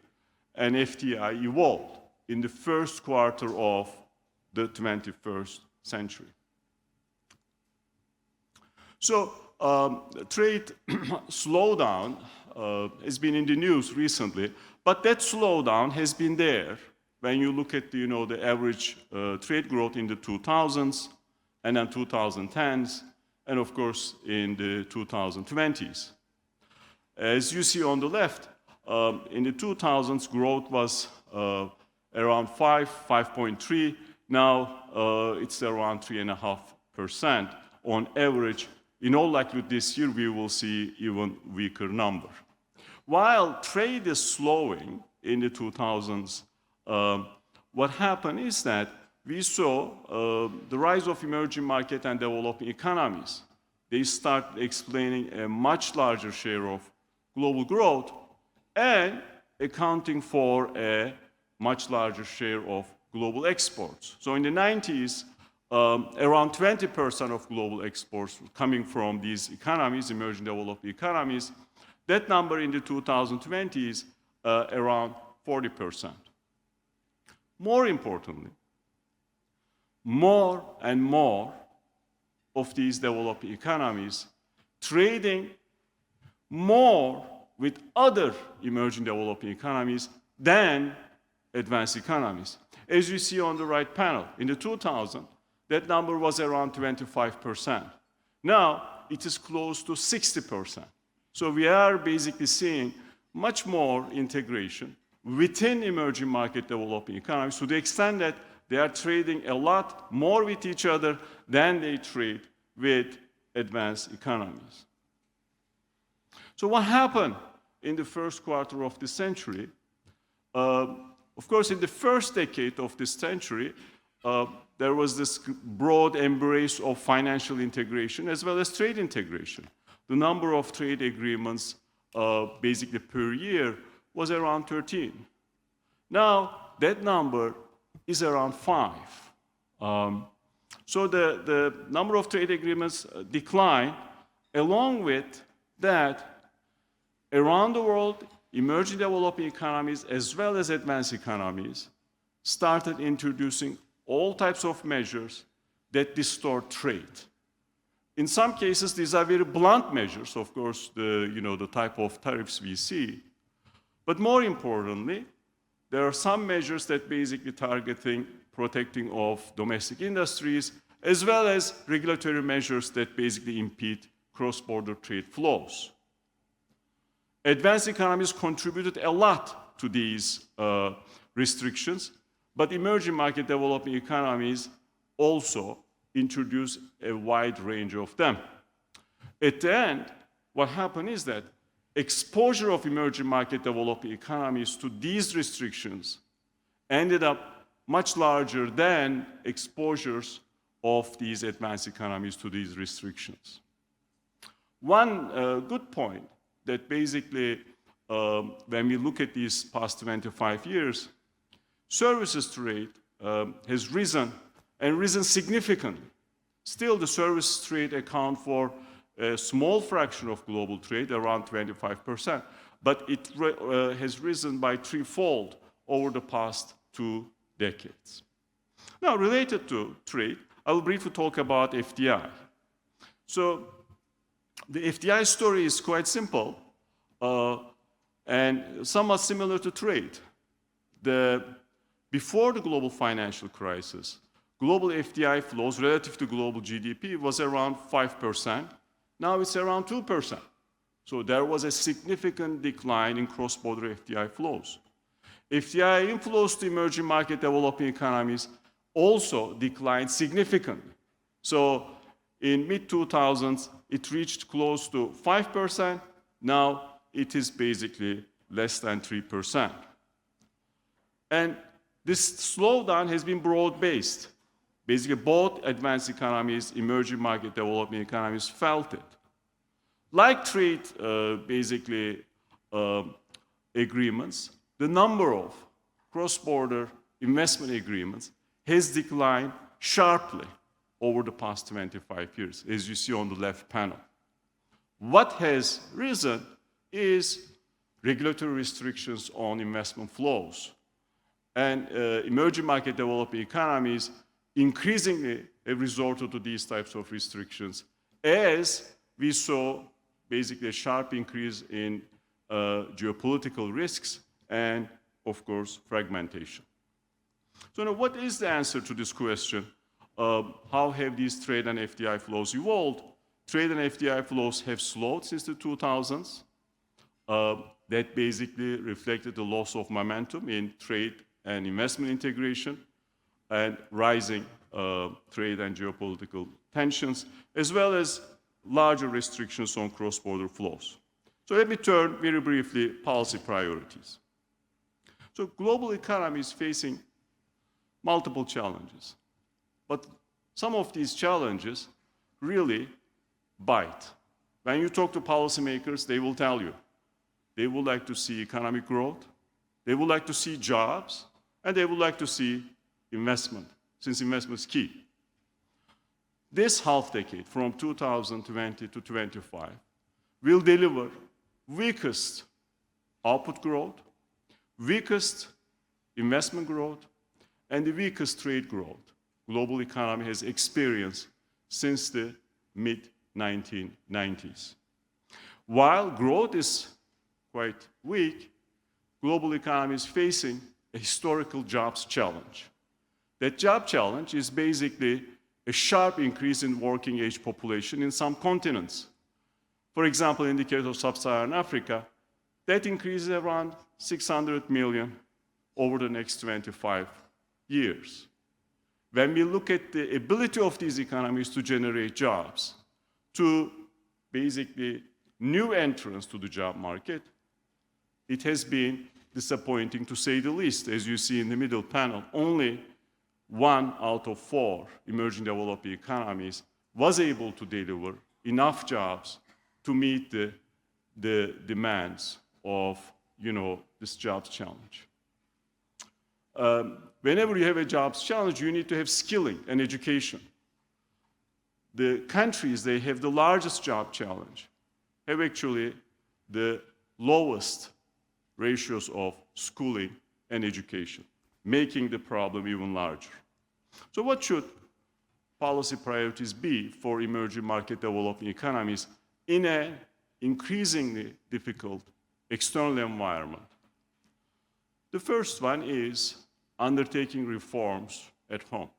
and FDI evolved in the first quarter of the 21st century? So, trade slowdown has been in the news recently, but that slowdown has been there when you look at the average trade growth in the 2000s and then 2010s, and of course in the 2020s. As you see on the left, in the 2000s growth was around 5.3. Now it's around 3.5% on average. In all likelihood this year we will see even weaker number. While trade is slowing in the 2000s, what happened is that we saw the rise of emerging market and developing economies. They start explaining a much larger share of global growth and accounting for a much larger share of global exports. So in the 90s, around 20% of global exports coming from these economies, emerging developing economies. That number in the 2020s, around 40%. More importantly, more and more of these developing economies trading more with other emerging developing economies than advanced economies. As you see on the right panel, in the 2000s, that number was around 25%. Now, it is close to 60%. So we are basically seeing much more integration within emerging market developing economies to the extent that they are trading a lot more with each other than they trade with advanced economies. So what happened in the first quarter of this century? Of course, in the first decade of this century, there was this broad embrace of financial integration as well as trade integration. The number of trade agreements basically per year was around 13. Now, that number is around 5. So the number of trade agreements declined. Along with that, around the world, emerging developing economies as well as advanced economies started introducing all types of measures that distort trade. In some cases, these are very blunt measures, of course, the type of tariffs we see. But more importantly, there are some measures that basically targeting protecting of domestic industries, as well as regulatory measures that basically impede cross-border trade flows. Advanced economies contributed a lot to these restrictions, but emerging market developing economies also introduced a wide range of them. At the end, what happened is that exposure of emerging market developing economies to these restrictions ended up much larger than exposures of these advanced economies to these restrictions. One good point that basically, when we look at these past 25 years, services trade has risen and risen significantly. Still, the services trade account for a small fraction of global trade, around 25%, but it has risen by threefold over the past 2 decades. Now, related to trade, I will briefly talk about FDI. So, the FDI story is quite simple and somewhat similar to trade. Before the global financial crisis, global FDI flows relative to global GDP was around 5%. Now it's around 2%. So there was a significant decline in cross-border FDI flows. FDI inflows to emerging market developing economies also declined significantly. So in mid-2000s, it reached close to 5%. Now it is basically less than 3%. And this slowdown has been broad-based. Basically, both advanced economies, emerging market developing economies felt it. Like trade, agreements, the number of cross-border investment agreements has declined sharply over the past 25 years, as you see on the left panel. What has risen is regulatory restrictions on investment flows. And emerging market developing economies increasingly have resorted to these types of restrictions as we saw basically a sharp increase in geopolitical risks and, of course, fragmentation. So now what is the answer to this question? How have these trade and FDI flows evolved? Trade and FDI flows have slowed since the 2000s. That basically reflected the loss of momentum in trade and investment integration and rising trade and geopolitical tensions, as well as larger restrictions on cross-border flows. So let me turn very briefly policy priorities. So global economy is facing multiple challenges, but some of these challenges really bite. When you talk to policymakers, they will tell you they would like to see economic growth, they would like to see jobs, and they would like to see investment, since investment is key. This half decade, from 2020 to 25, will deliver weakest output growth, weakest investment growth, and the weakest trade growth global economy has experienced since the mid-1990s. While growth is quite weak, global economy is facing a historical jobs challenge. That job challenge is basically a sharp increase in working age population in some continents. For example, in the case of sub-Saharan Africa, that increase is around 600 million over the next 25 years. When we look at the ability of these economies to generate jobs, to basically new entrants to the job market, it has been disappointing to say the least. As you see in the middle panel, only 1 out of 4 emerging developing economies was able to deliver enough jobs to meet the demands of this jobs challenge. Whenever you have a jobs challenge, you need to have skilling and education. The countries that have the largest job challenge have actually the lowest ratios of schooling and education, making the problem even larger. So what should policy priorities be for emerging market developing economies in an increasingly difficult external environment? The first one is undertaking reforms at home.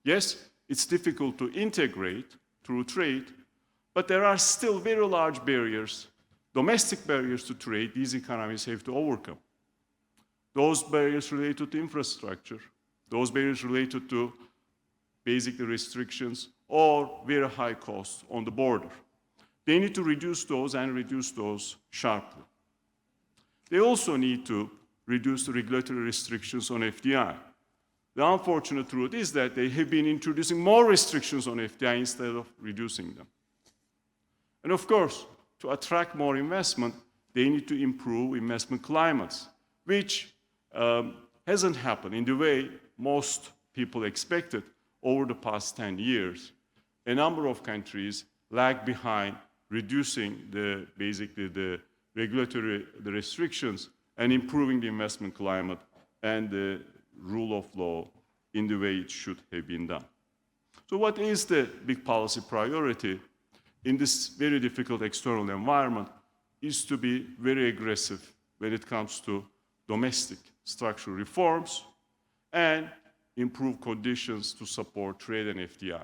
Yes, it's difficult to integrate through trade, but there are still very large barriers, domestic barriers to trade these economies have to overcome. Those barriers related to infrastructure, those barriers related to basically restrictions or very high costs on the border. They need to reduce those and reduce those sharply. They also need to reduce the regulatory restrictions on FDI. The unfortunate truth is that they have been introducing more restrictions on FDI instead of reducing them. And of course, to attract more investment, they need to improve investment climates, which hasn't happened in the way most people expected over the past 10 years. A number of countries lag behind reducing basically the regulatory restrictions and improving the investment climate and the rule of law in the way it should have been done. So what is the big policy priority in this very difficult external environment is to be very aggressive when it comes to domestic structural reforms and improve conditions to support trade and FDI.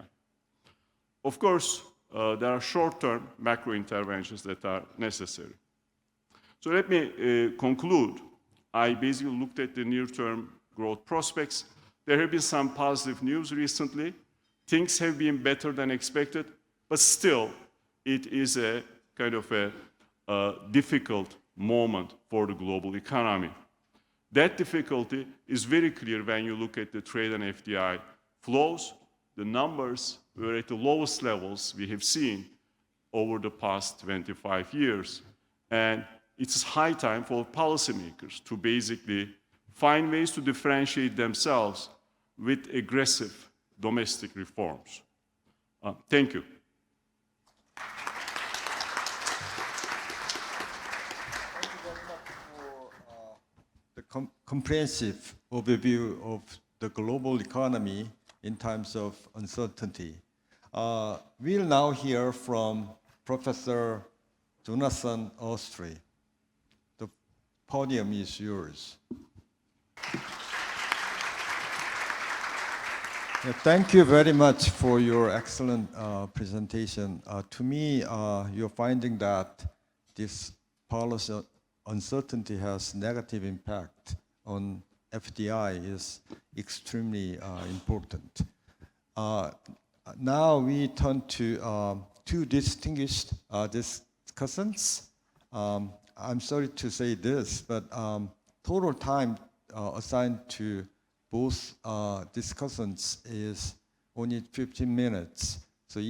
Of course, there are short-term macro interventions that are necessary. So let me conclude. I basically looked at the near-term growth prospects. There have been some positive news recently. Things have been better than expected, but still, it is a kind of a difficult moment for the global economy. That difficulty is very clear when you look at the trade and FDI flows. The numbers were at the lowest levels we have seen over the past 25 years. And it's high time for policymakers to basically find ways to differentiate themselves with aggressive domestic reforms. Thank you. The comprehensive overview of the global economy in times of uncertainty. We'll now hear from Professor Jonathan Austri. The podium is yours. Thank you very much for your excellent presentation. To me, you're finding that this policy uncertainty has negative impact on FDI is extremely important. Now we turn to two distinguished discussants. I'm sorry to say this, but total time assigned to both discussants is only 15 minutes. So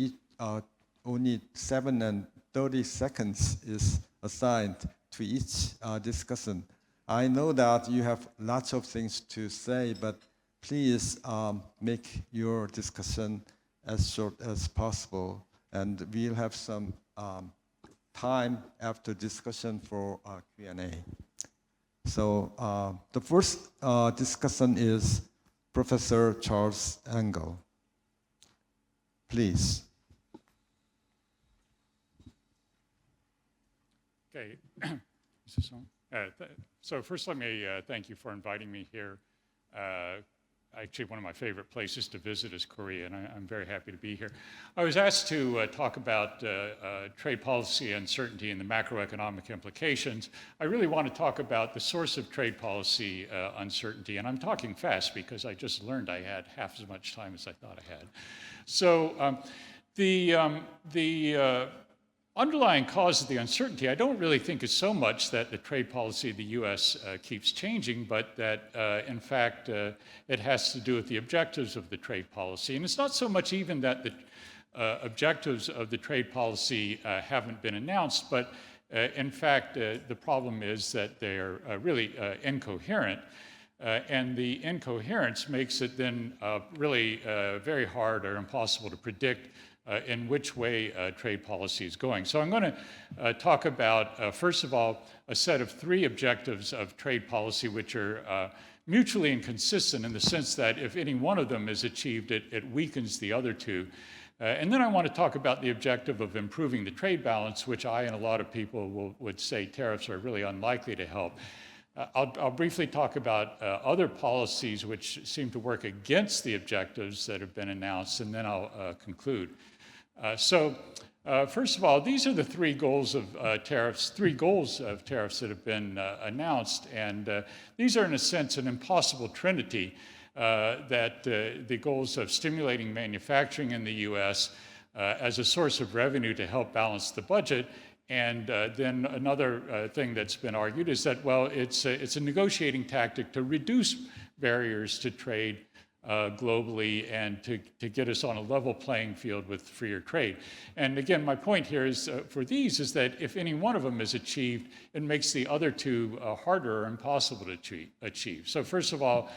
only 7 and 30 seconds is assigned to each discussant. I know that you have lots of things to say, but please make your discussion as short as possible. And we'll have some time after discussion for Q&A. So the first discussant is Professor Charles Engel. Please. Okay, is this on? So first let me thank you for inviting me here. Actually, one of my favorite places to visit is Korea, and I'm very happy to be here. I was asked to talk about trade policy uncertainty and the macroeconomic implications. I really want to talk about the source of trade policy uncertainty, and I'm talking fast because I just learned I had half as much time as I thought I had. So the underlying cause of the uncertainty, I don't really think is so much that the trade policy of the U.S. Keeps changing, but that, in fact, it has to do with the objectives of the trade policy. And it's not so much even that the objectives of the trade policy haven't been announced, but in fact, the problem is that they're really incoherent. And the incoherence makes it then really very hard or impossible to predict in which way trade policy is going. So I'm going to talk about, first of all, a set of 3 objectives of trade policy which are mutually inconsistent in the sense that if any one of them is achieved, it weakens the other 2. And then I want to talk about the objective of improving the trade balance, which I and a lot of people would say tariffs are really unlikely to help. I'll briefly talk about other policies which seem to work against the objectives that have been announced, and then I'll conclude. First of all, these are the three goals of tariffs that have been announced, and these are in a sense an impossible trinity, that the goals of stimulating manufacturing in the U.S. As a source of revenue to help balance the budget. And then another thing that's been argued is that, well, it's a negotiating tactic to reduce barriers to trade globally and to get us on a level playing field with freer trade. And again, my point here is for these is that if any one of them is achieved, it makes the other two harder or impossible to achieve. So first of all,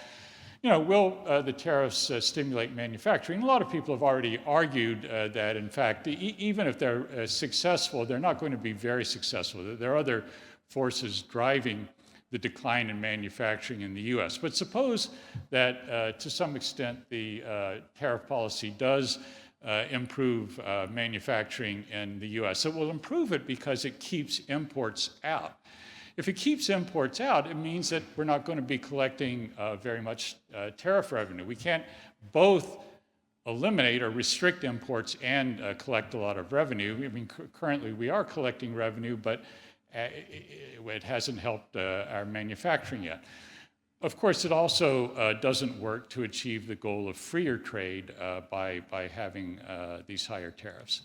will the tariffs stimulate manufacturing? A lot of people have already argued that, in fact, even if they're successful, they're not going to be very successful. There are other forces driving the decline in manufacturing in the U.S. But suppose that, to some extent, the tariff policy does improve manufacturing in the U.S. It will improve it because it keeps imports out. If it keeps imports out, it means that we're not going to be collecting very much tariff revenue. We can't both eliminate or restrict imports and collect a lot of revenue. I mean, currently we are collecting revenue, but it hasn't helped our manufacturing yet. Of course, it also doesn't work to achieve the goal of freer trade by having these higher tariffs.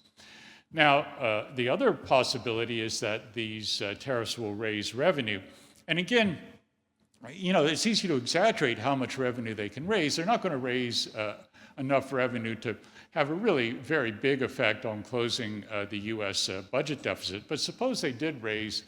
Now, the other possibility is that these tariffs will raise revenue. And again, it's easy to exaggerate how much revenue they can raise. They're not going to raise enough revenue to have a really very big effect on closing the U.S. Budget deficit. But suppose they did raise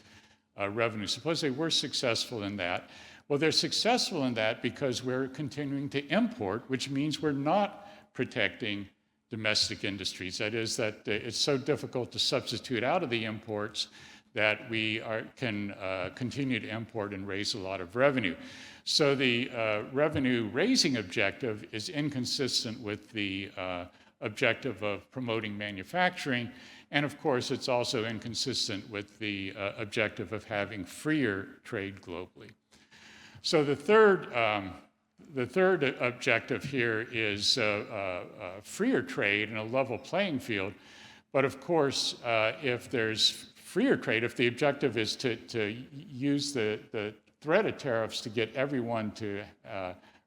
revenue. Suppose they were successful in that. Well, they're successful in that because we're continuing to import, which means we're not protecting domestic industries. That is, that it's so difficult to substitute out of the imports that we can continue to import and raise a lot of revenue. So the revenue raising objective is inconsistent with the objective of promoting manufacturing, and of course it's also inconsistent with the objective of having freer trade globally. So the third objective here is freer trade and a level playing field. But of course, if there's freer trade, if the objective is to use the threat of tariffs to get everyone to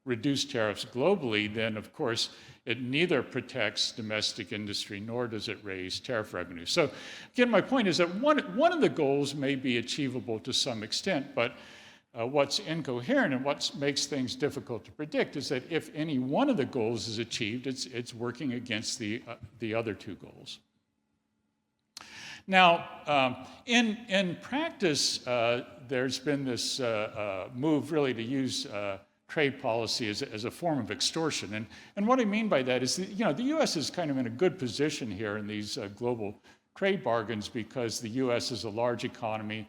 reduce tariffs globally, then of course it neither protects domestic industry nor does it raise tariff revenue. So again, my point is that one of the goals may be achievable to some extent, but what's incoherent and what makes things difficult to predict is that if any one of the goals is achieved, it's working against the other two goals. Now, in practice, there's been this move really to use trade policy as a form of extortion. And what I mean by that is that, the U.S. is kind of in a good position here in these global trade bargains because the U.S. is a large economy.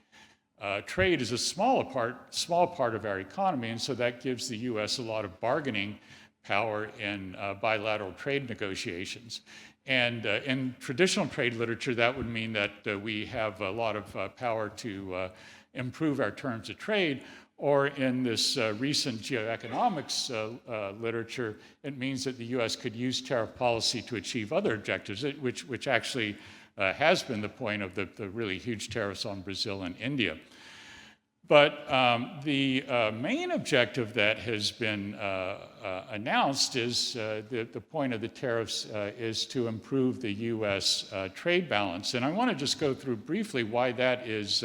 Trade is a small part of our economy, and so that gives the U.S. a lot of bargaining power in bilateral trade negotiations. And in traditional trade literature, that would mean that we have a lot of power to improve our terms of trade. Or in this recent geoeconomics literature, it means that the U.S. could use tariff policy to achieve other objectives, which actually has been the point of the really huge tariffs on Brazil and India. But the main objective that has been announced is the point of the tariffs is to improve the U.S. Trade balance. And I want to just go through briefly why that is,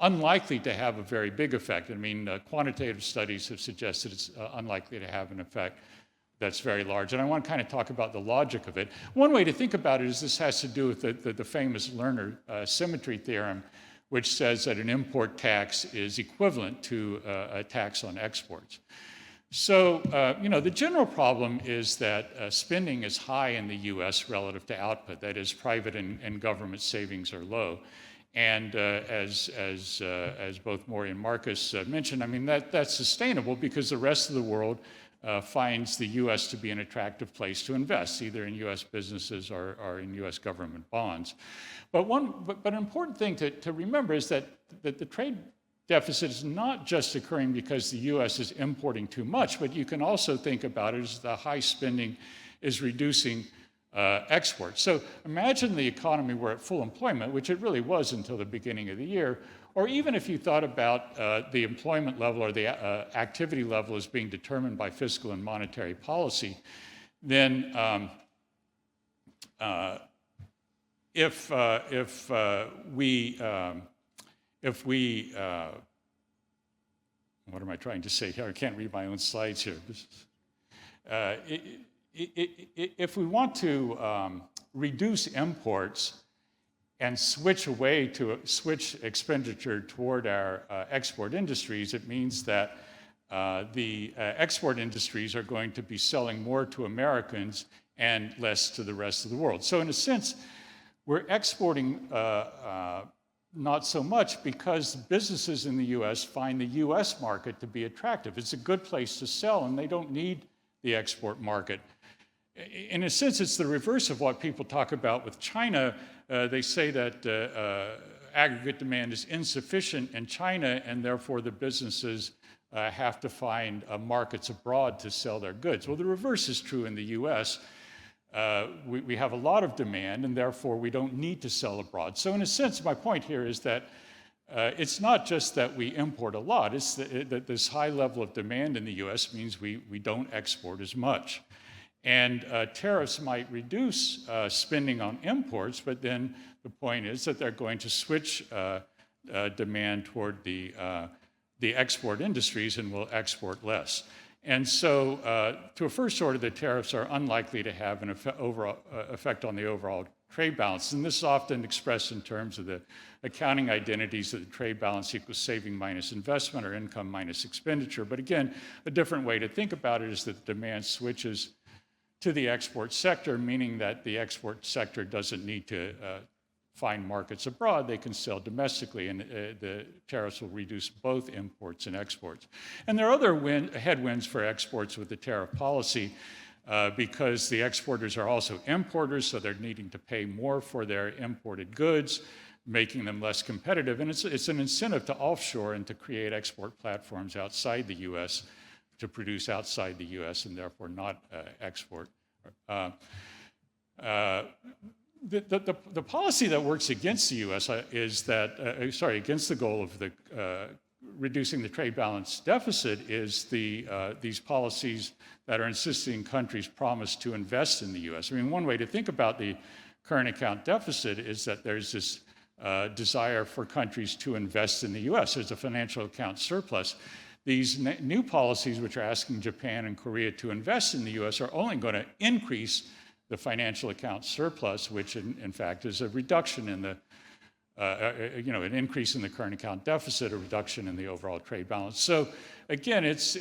unlikely to have a very big effect. I mean, quantitative studies have suggested it's unlikely to have an effect that's very large. And I want to kind of talk about the logic of it. One way to think about it is this has to do with the famous Lerner symmetry theorem, which says that an import tax is equivalent to a tax on exports. So, the general problem is that spending is high in the US relative to output. That is, private and government savings are low. And as both Maury and Marcus mentioned, I mean, that's sustainable because the rest of the world finds the U.S. to be an attractive place to invest, either in U.S. businesses or in U.S. government bonds. But an important thing to remember is that the trade deficit is not just occurring because the US is importing too much, but you can also think about it as the high spending is reducing exports. So imagine the economy were at full employment, which it really was until the beginning of the year, or even if you thought about the employment level or the activity level as being determined by fiscal and monetary policy, then if we what am I trying to say here? I can't read my own slides here. If we want to reduce imports and switch expenditure toward our export industries, it means that the export industries are going to be selling more to Americans and less to the rest of the world. So in a sense, we're exporting not so much because businesses in the US find the US market to be attractive. It's a good place to sell and they don't need the export market. In a sense, it's the reverse of what people talk about with China. They say that aggregate demand is insufficient in China and therefore the businesses have to find markets abroad to sell their goods. Well, the reverse is true in the US. We have a lot of demand and therefore we don't need to sell abroad. So in a sense, my point here is that it's not just that we import a lot, it's that this high level of demand in the US means we don't export as much. And tariffs might reduce spending on imports, but then the point is that they're going to switch demand toward the export industries and will export less. And so, to a first order, the tariffs are unlikely to have an effect on the overall trade balance. And this is often expressed in terms of the accounting identities that the trade balance equals saving minus investment or income minus expenditure. But again, a different way to think about it is that demand switches to the export sector, meaning that the export sector doesn't need to find markets abroad, they can sell domestically, and the tariffs will reduce both imports and exports. And there are other headwinds for exports with the tariff policy because the exporters are also importers, so they're needing to pay more for their imported goods, making them less competitive. And it's an incentive to offshore and to create export platforms outside the US to produce outside the US and therefore not export. The policy that works against the U.S. is that, against the goal of the reducing the trade balance deficit is these policies that are insisting countries promise to invest in the U.S. I mean, one way to think about the current account deficit is that there's this desire for countries to invest in the U.S. There's a financial account surplus. These new policies, which are asking Japan and Korea to invest in the U.S., are only going to increase the financial account surplus, which in fact is a reduction in the, an increase in the current account deficit, a reduction in the overall trade balance. So again, it's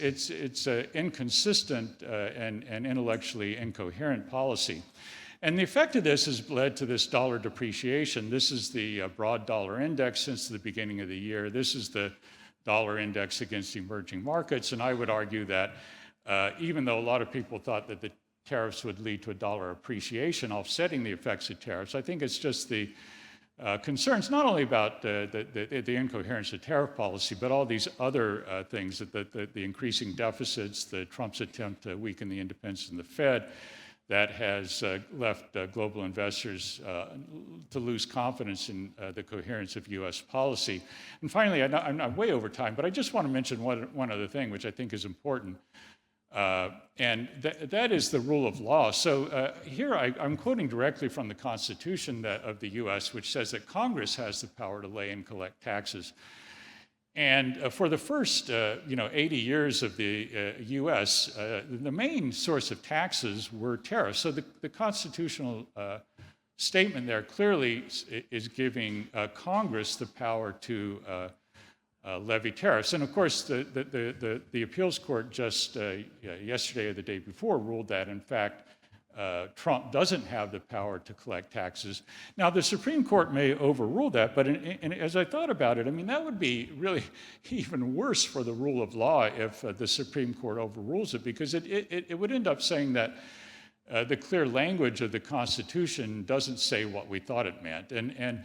inconsistent and intellectually incoherent policy. And the effect of this has led to this dollar depreciation. This is the broad dollar index since the beginning of the year. This is the dollar index against emerging markets. And I would argue that even though a lot of people thought that the tariffs would lead to a dollar appreciation, offsetting the effects of tariffs, I think it's just the concerns not only about the incoherence of tariff policy, but all these other things, the increasing deficits, Trump's attempt to weaken the independence of the Fed, that has left global investors to lose confidence in the coherence of U.S. policy. And finally, I'm way over time, but I just want to mention one other thing, which I think is important, and that is the rule of law. So here I'm quoting directly from the Constitution of the U.S., which says that Congress has the power to lay and collect taxes. And for the first 80 years of the U.S., the main source of taxes were tariffs. So the constitutional statement there clearly is giving Congress the power to levy tariffs. And of course, the appeals court just yesterday or the day before ruled that, in fact, Trump doesn't have the power to collect taxes. Now, the Supreme Court may overrule that, but as I thought about it, I mean, that would be really even worse for the rule of law if the Supreme Court overrules it, because it would end up saying that the clear language of the Constitution doesn't say what we thought it meant. And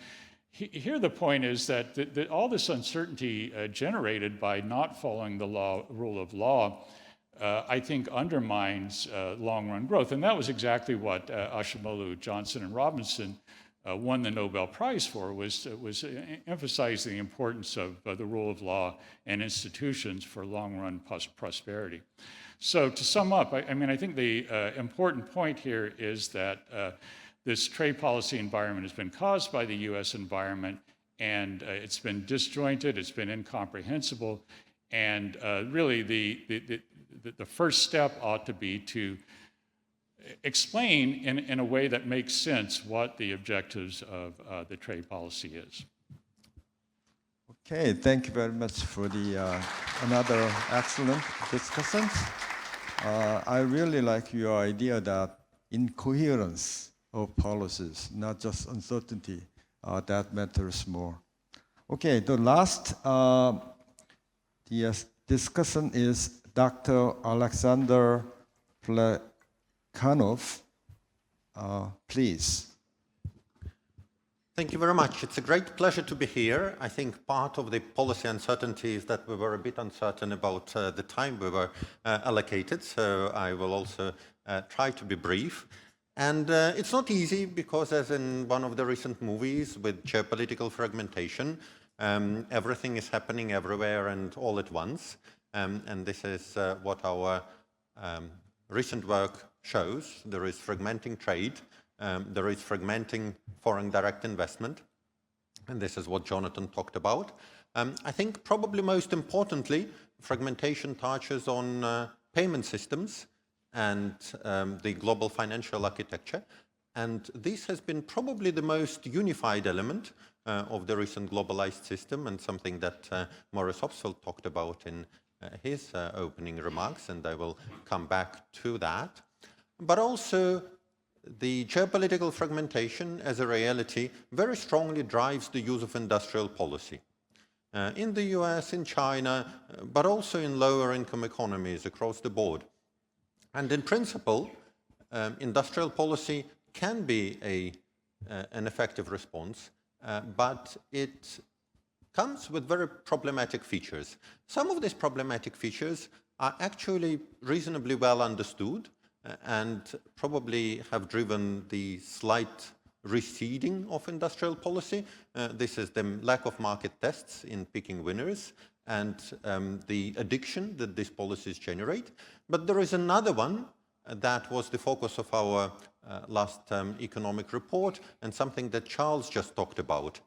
Here the point is that all this uncertainty generated by not following the rule of law, I think undermines long-run growth. And that was exactly what Ashimolu, Johnson, and Robinson won the Nobel Prize for, was emphasizing the importance of the rule of law and institutions for long-run prosperity. So to sum up, I think the important point here is that this trade policy environment has been caused by the US environment, and it's been disjointed, it's been incomprehensible, and really the first step ought to be to explain in a way that makes sense what the objectives of the trade policy is. Okay, thank you very much for the another excellent discussion. I really like your idea that incoherence of policies, not just uncertainty, that matters more. Okay, the last discussion is Dr. Alexander Plekhanov. Please. Thank you very much. It's a great pleasure to be here. I think part of the policy uncertainty is that we were a bit uncertain about the time we were allocated, so I will also try to be brief. And it's not easy because, as in one of the recent movies with geopolitical fragmentation, everything is happening everywhere and all at once. And this is what our recent work shows. There is fragmenting trade, there is fragmenting foreign direct investment, and this is what Jonathan talked about. I think probably most importantly, fragmentation touches on payment systems and the global financial architecture. And this has been probably the most unified element of the recent globalized system, and something that Maurice Hopsfeld talked about in his opening remarks, and I will come back to that. But also, the geopolitical fragmentation as a reality very strongly drives the use of industrial policy. In the US, in China, but also in lower income economies across the board. And in principle, industrial policy can be an effective response, but it comes with very problematic features. Some of these problematic features are actually reasonably well understood and probably have driven the slight receding of industrial policy. This is the lack of market tests in picking winners and the addiction that these policies generate. But there is another one that was the focus of our last economic report, and something that Charles just talked about.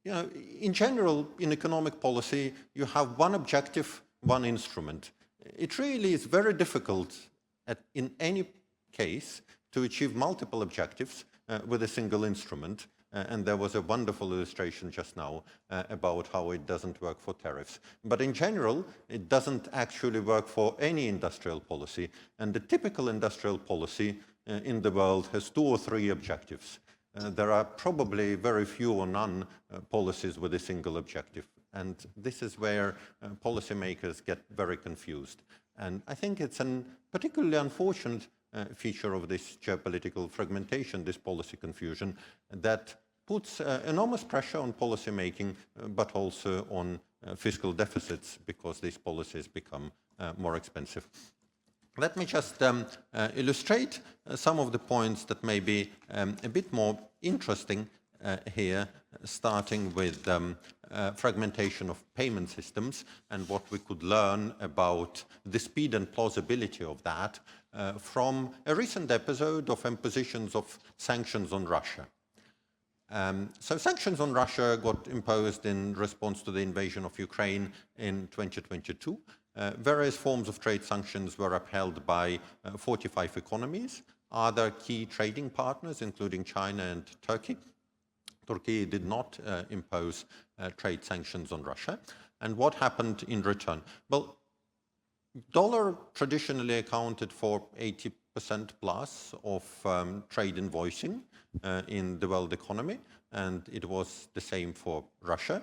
You know, in general, in economic policy, you have one objective, one instrument. It really is very difficult in any case to achieve multiple objectives with a single instrument. And there was a wonderful illustration just now about how it doesn't work for tariffs. But in general, it doesn't actually work for any industrial policy. And the typical industrial policy in the world has 2 or 3 objectives. There are probably very few or none policies with a single objective. And this is where policymakers get very confused. And I think it's a particularly unfortunate feature of this geopolitical fragmentation, this policy confusion, that puts enormous pressure on policy making, but also on fiscal deficits, because these policies become more expensive. Let me just illustrate some of the points that may be a bit more interesting here, starting with fragmentation of payment systems and what we could learn about the speed and plausibility of that from a recent episode of impositions of sanctions on Russia. So sanctions on Russia got imposed in response to the invasion of Ukraine in 2022. Various forms of trade sanctions were upheld by 45 economies, other key trading partners, including China and Turkey. Turkey did not impose trade sanctions on Russia. And what happened in return? Well, dollar traditionally accounted for 80% plus of trade invoicing in the world economy, and it was the same for Russia.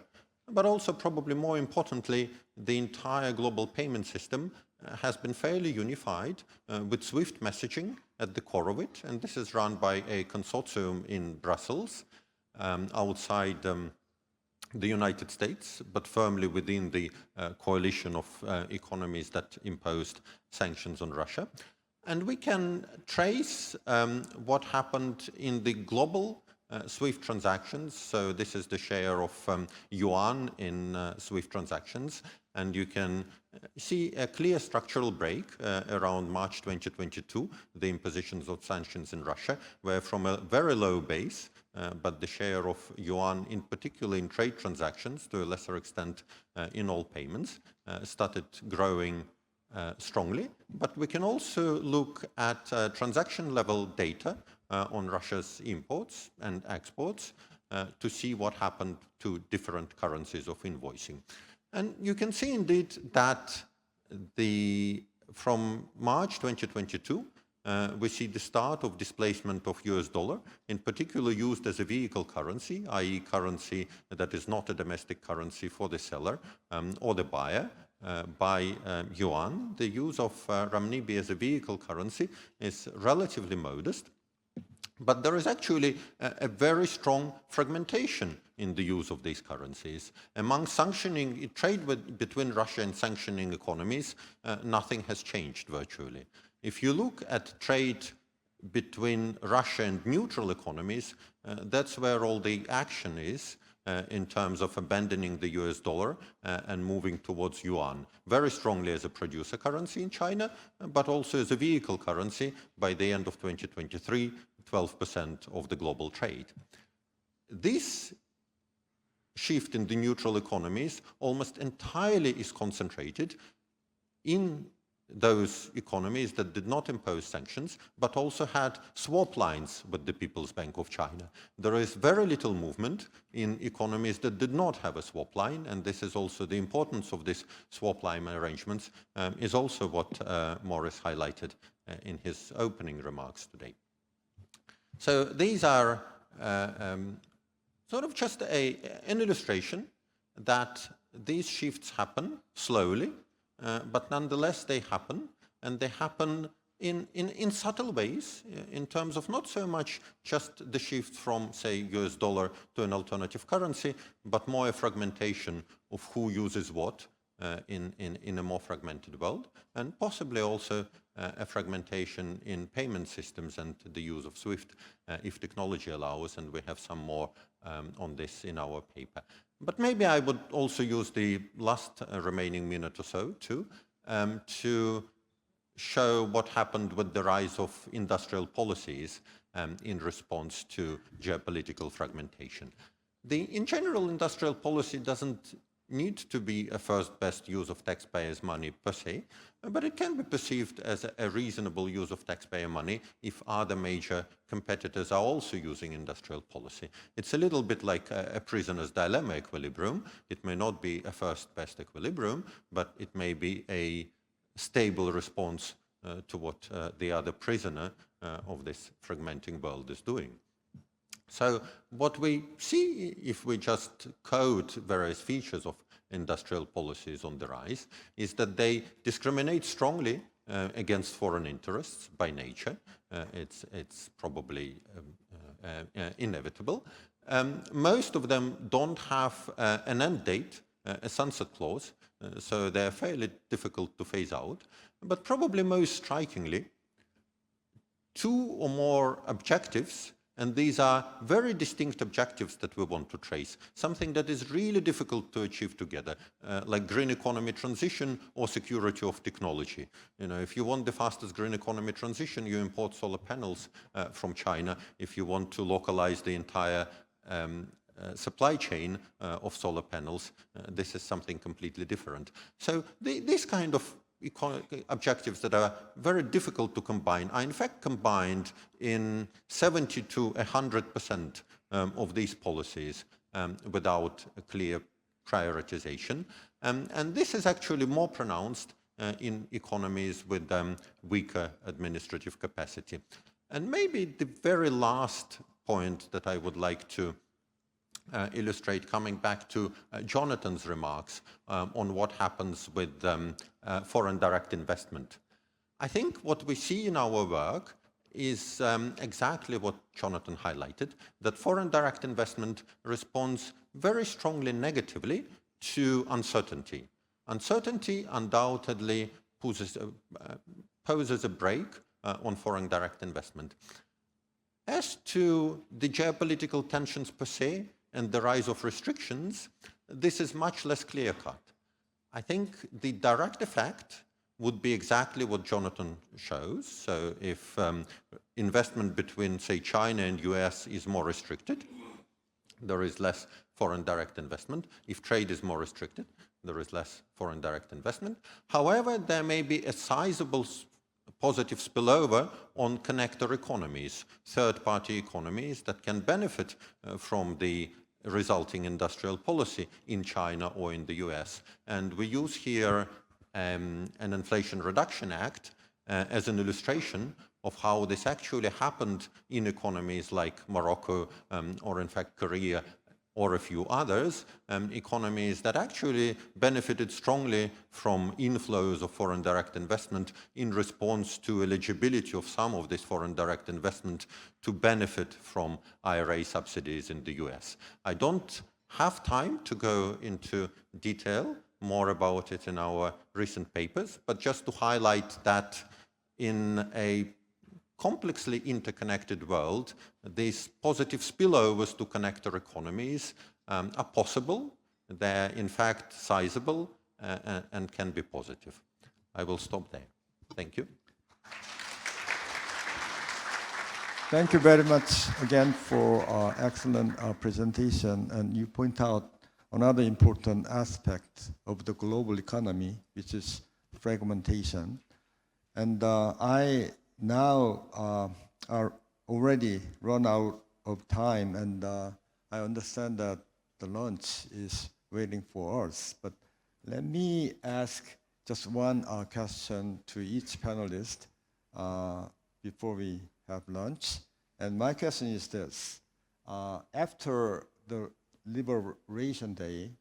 But also, probably more importantly, the entire global payment system has been fairly unified with SWIFT messaging at the core of it, and this is run by a consortium in Brussels. outside the United States, but firmly within the coalition of economies that imposed sanctions on Russia. And we can trace what happened in the global SWIFT transactions. So this is the share of yuan in SWIFT transactions. And you can see a clear structural break around March 2022, the impositions of sanctions in Russia, where from a very low base, but the share of yuan, in particular in trade transactions, to a lesser extent in all payments, started growing strongly. But we can also look at transaction level data on Russia's imports and exports to see what happened to different currencies of invoicing. And you can see indeed that from March 2022, we see the start of displacement of US dollar, in particular used as a vehicle currency, i.e. currency that is not a domestic currency for the seller or the buyer, by yuan. The use of renminbi as a vehicle currency is relatively modest, but there is actually a very strong fragmentation in the use of these currencies. Among sanctioning trade between Russia and sanctioning economies, nothing has changed virtually. If you look at trade between Russia and neutral economies, that's where all the action is in terms of abandoning the US dollar and moving towards yuan, very strongly as a producer currency in China, but also as a vehicle currency by the end of 2023, 12% of the global trade. This shift in the neutral economies almost entirely is concentrated in those economies that did not impose sanctions, but also had swap lines with the People's Bank of China. There is very little movement in economies that did not have a swap line, and this is also the importance of this swap line arrangements, is also what Morris highlighted in his opening remarks today. So these are sort of just an illustration that these shifts happen slowly, but nonetheless they happen, and they happen in subtle ways in terms of not so much just the shift from, say, US dollar to an alternative currency, but more a fragmentation of who uses what in a more fragmented world, and possibly also a fragmentation in payment systems and the use of SWIFT if technology allows, and we have some more on this in our paper. But maybe I would also use the last remaining minute or so to show what happened with the rise of industrial policies in response to geopolitical fragmentation. In general, industrial policy doesn't need to be a first best use of taxpayers' money per se, but it can be perceived as a reasonable use of taxpayer money if other major competitors are also using industrial policy. It's a little bit like a prisoner's dilemma equilibrium. It may not be a first best equilibrium, but it may be a stable response to what the other prisoner of this fragmenting world is doing. So what we see if we just code various features of industrial policies on the rise is that they discriminate strongly against foreign interests by nature. It's probably inevitable. Most of them don't have an end date, a sunset clause, so they're fairly difficult to phase out. But probably most strikingly, two or more objectives, and these are very distinct objectives that we want to trace, something that is really difficult to achieve together, like green economy transition or security of technology. You know, if you want the fastest green economy transition, you import solar panels from China. If you want to localize the entire supply chain of solar panels, this is something completely different. So this kind of objectives that are very difficult to combine are in fact combined in 70 to 100% of these policies without a clear prioritization. And this is actually more pronounced in economies with weaker administrative capacity. And maybe the very last point that I would like to illustrate, coming back to Jonathan's remarks on what happens with foreign direct investment. I think what we see in our work is exactly what Jonathan highlighted, that foreign direct investment responds very strongly negatively to uncertainty. Uncertainty undoubtedly poses a brake on foreign direct investment. As to the geopolitical tensions per se and the rise of restrictions, this is much less clear-cut. I think the direct effect would be exactly what Jonathan shows. So if investment between, say, China and US is more restricted, there is less foreign direct investment. If trade is more restricted, there is less foreign direct investment. However, there may be a sizable positive spillover on connector economies, third-party economies that can benefit from the resulting industrial policy in China or in the US. And we use here an Inflation Reduction Act as an illustration of how this actually happened in economies like Morocco or in fact Korea or a few others, economies that actually benefited strongly from inflows of foreign direct investment in response to eligibility of some of this foreign direct investment to benefit from IRA subsidies in the US. I don't have time to go into detail more about it in our recent papers, but just to highlight that in a complexly interconnected world, these positive spillovers to connector economies are possible. They're in fact sizable and can be positive. I will stop there. Thank you. Thank you very much again for excellent presentation. And you point out another important aspect of the global economy, which is fragmentation. And I now are already run out of time, and I understand that the lunch is waiting for us. But let me ask just one question to each panelist before we have lunch. And my question is this. After the Liberation Day,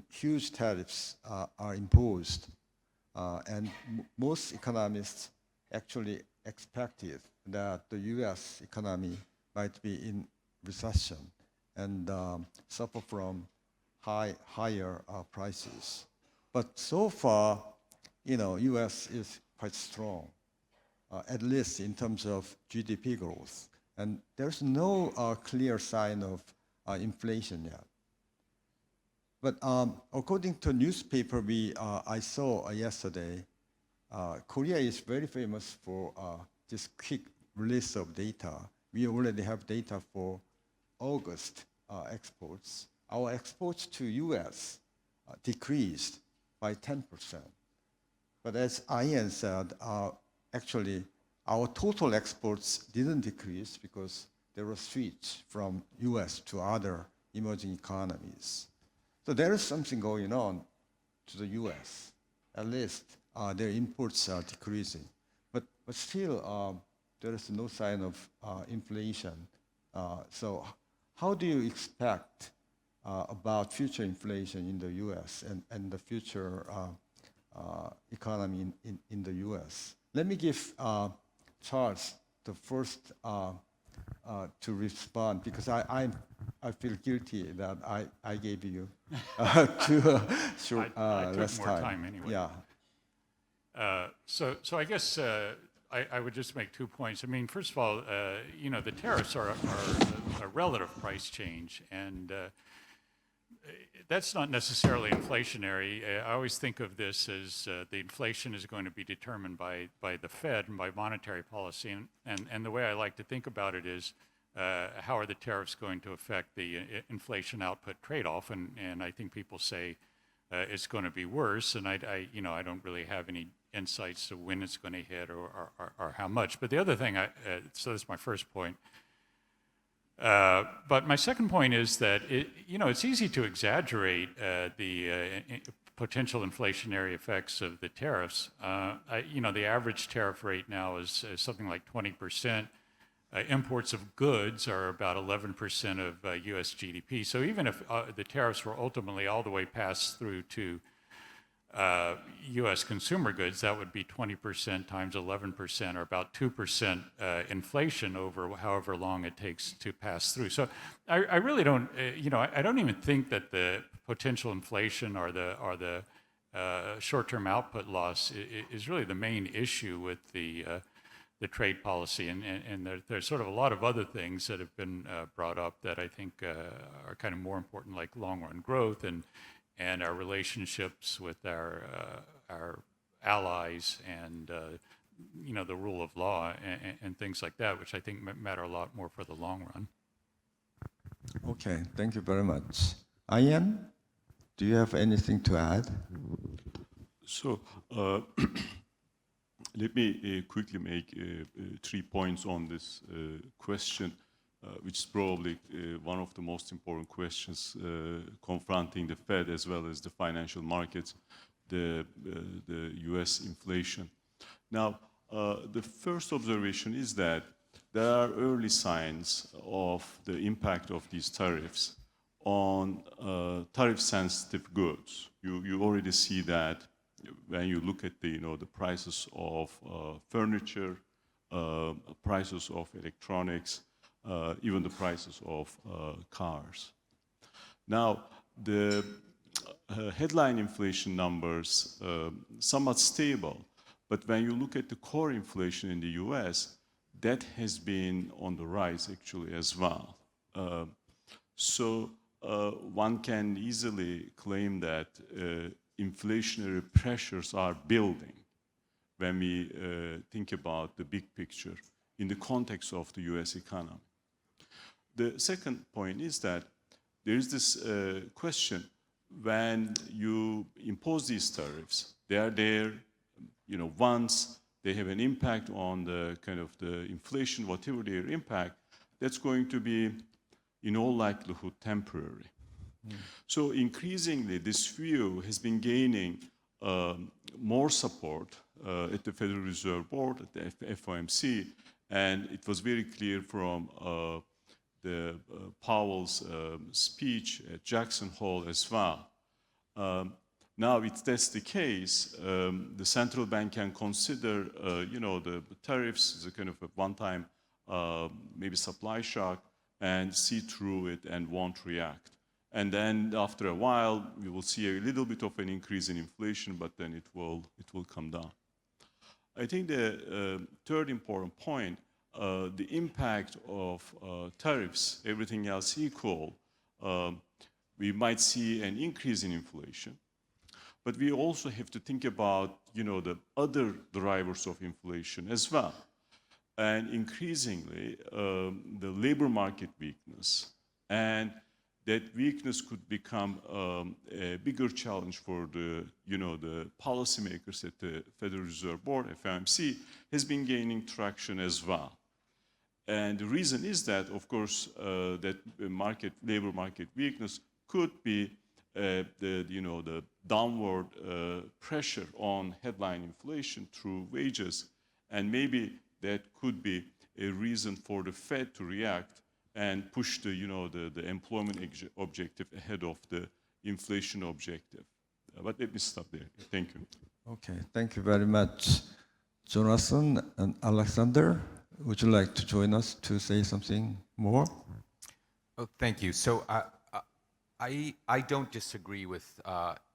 huge tariffs are imposed, and most economists actually expected that the US economy might be in recession and suffer from higher prices. But so far, US is quite strong, at least in terms of GDP growth. And there's no clear sign of inflation yet. But according to a newspaper I saw yesterday, Korea is very famous for this quick release of data. We already have data for August exports. Our exports to US decreased by 10%. But as Ian said, actually, our total exports didn't decrease because there was a switch from US to other emerging economies. So there is something going on to the US. At least their imports are decreasing. But still, there is no sign of inflation. So how do you expect about future inflation in the US and the future economy in the US? Let me give Charles the first to respond, because I feel guilty that I gave you too short I less took more time. time anyway. Yeah. So I guess I would just make 2 points. I mean, first of all, the tariffs are a relative price change, and that's not necessarily inflationary. I always think of this as the inflation is going to be determined by the Fed and by monetary policy. And the way I like to think about it is, how are the tariffs going to affect the inflation output trade-off? And I think people say it's going to be worse. And I don't really have any insights to when it's going to hit or how much. But the other thing, so that's my first point. But my second point is that it's easy to exaggerate the potential inflationary effects of the tariffs. The average tariff rate now is something like 20%. Imports of goods are about 11% of U.S. GDP. So even if the tariffs were ultimately all the way passed through to U.S. consumer goods, that would be 20% times 11%, or about 2% inflation over however long it takes to pass through. So I really don't, I don't even think that the potential inflation or the short-term output loss is really the main issue with the trade policy. And there's sort of a lot of other things that have been brought up that I think are kind of more important, like long-run growth and our relationships with our allies and the rule of law and things like that, which I think matter a lot more for the long run. Okay, thank you very much. Ian, do you have anything to add? So let me quickly make 3 points on this question, which is probably one of the most important questions confronting the Fed as well as the financial markets, the US inflation. Now, the first observation is that there are early signs of the impact of these tariffs on tariff-sensitive goods. You already see that when you look at the prices of furniture, prices of electronics, even the prices of cars. Now, the headline inflation numbers somewhat stable, but when you look at the core inflation in the US, that has been on the rise actually as well. So one can easily claim that inflationary pressures are building when we think about the big picture in the context of the US economy. The second point is that there is this question, when you impose these tariffs, they are there, once they have an impact on the kind of the inflation, whatever their impact, that's going to be in all likelihood temporary. So increasingly, this view has been gaining more support at the Federal Reserve Board, at the FOMC, and it was very clear from the Powell's speech at Jackson Hole as well. Now, if that's the case, the central bank can consider, the tariffs as a kind of a one-time, maybe supply shock, and see through it and won't react. And then after a while, we will see a little bit of an increase in inflation, but then it will come down. I think the third important point, the impact of tariffs, everything else equal, we might see an increase in inflation. But we also have to think about, the other drivers of inflation as well. And increasingly, the labor market weakness, and that weakness could become a bigger challenge for the policymakers at the Federal Reserve Board, FOMC, has been gaining traction as well. And the reason is that, of course, that labor market weakness could be the downward pressure on headline inflation through wages, and maybe that could be a reason for the Fed to react and push the employment objective ahead of the inflation objective. But let me stop there. Thank you. Okay, thank you very much. Jonathan and Alexander, would you like to join us to say something more? Oh, thank you. So I don't disagree with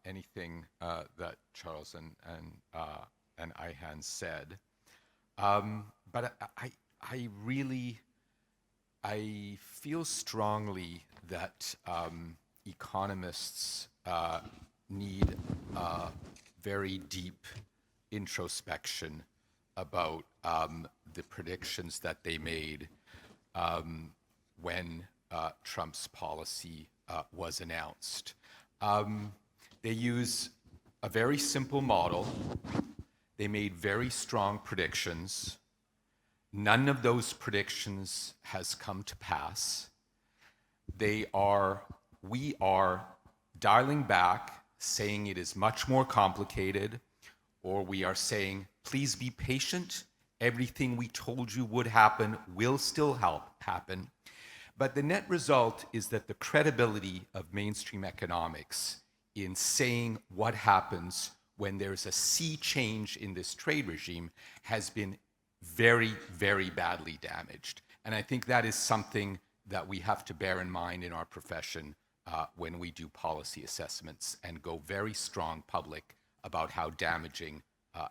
anything that Charles and Ihan said, but I feel strongly that economists need very deep introspection about the predictions that they made when Trump's policy was announced. They use a very simple model. They made very strong predictions. None of those predictions has come to pass. We are dialing back, saying it is much more complicated, or we are saying, please be patient. Everything we told you would happen will still happen. But the net result is that the credibility of mainstream economics in saying what happens when there's a sea change in this trade regime has been very, very badly damaged. And I think that is something that we have to bear in mind in our profession when we do policy assessments and go very strong public about how damaging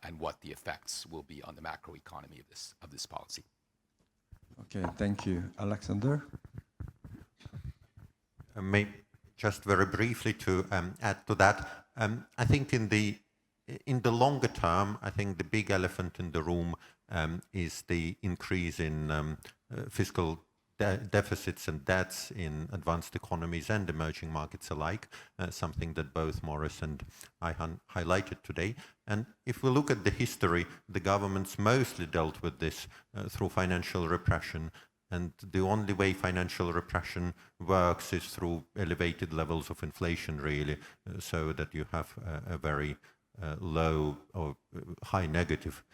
and what the effects will be on the macroeconomy of this policy. Okay, thank you. Alexander? Just very briefly to add to that, I think in the longer term, I think the big elephant in the room is the increase in fiscal deficits and debts in advanced economies and emerging markets alike, something that both Morris and I highlighted today. And if we look at the history, the governments mostly dealt with this through financial repression. And the only way financial repression works is through elevated levels of inflation, really, so that you have a very low or high negative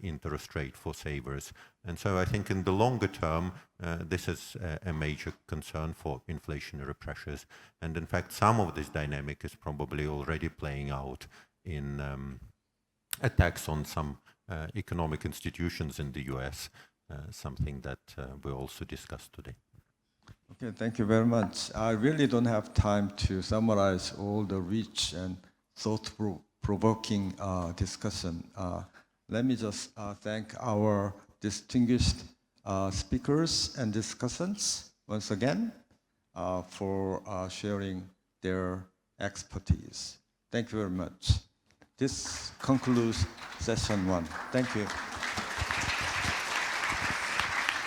interest rate for savers. And so I think in the longer term, this is a major concern for inflationary pressures. And in fact, some of this dynamic is probably already playing out in attacks on some economic institutions in the US, something that we also discussed today. Okay, thank you very much. I really don't have time to summarize all the rich and thought-provoking discussion. Let me just thank our distinguished speakers and discussants once again for sharing their expertise. Thank you very much. This concludes session 1. Thank you.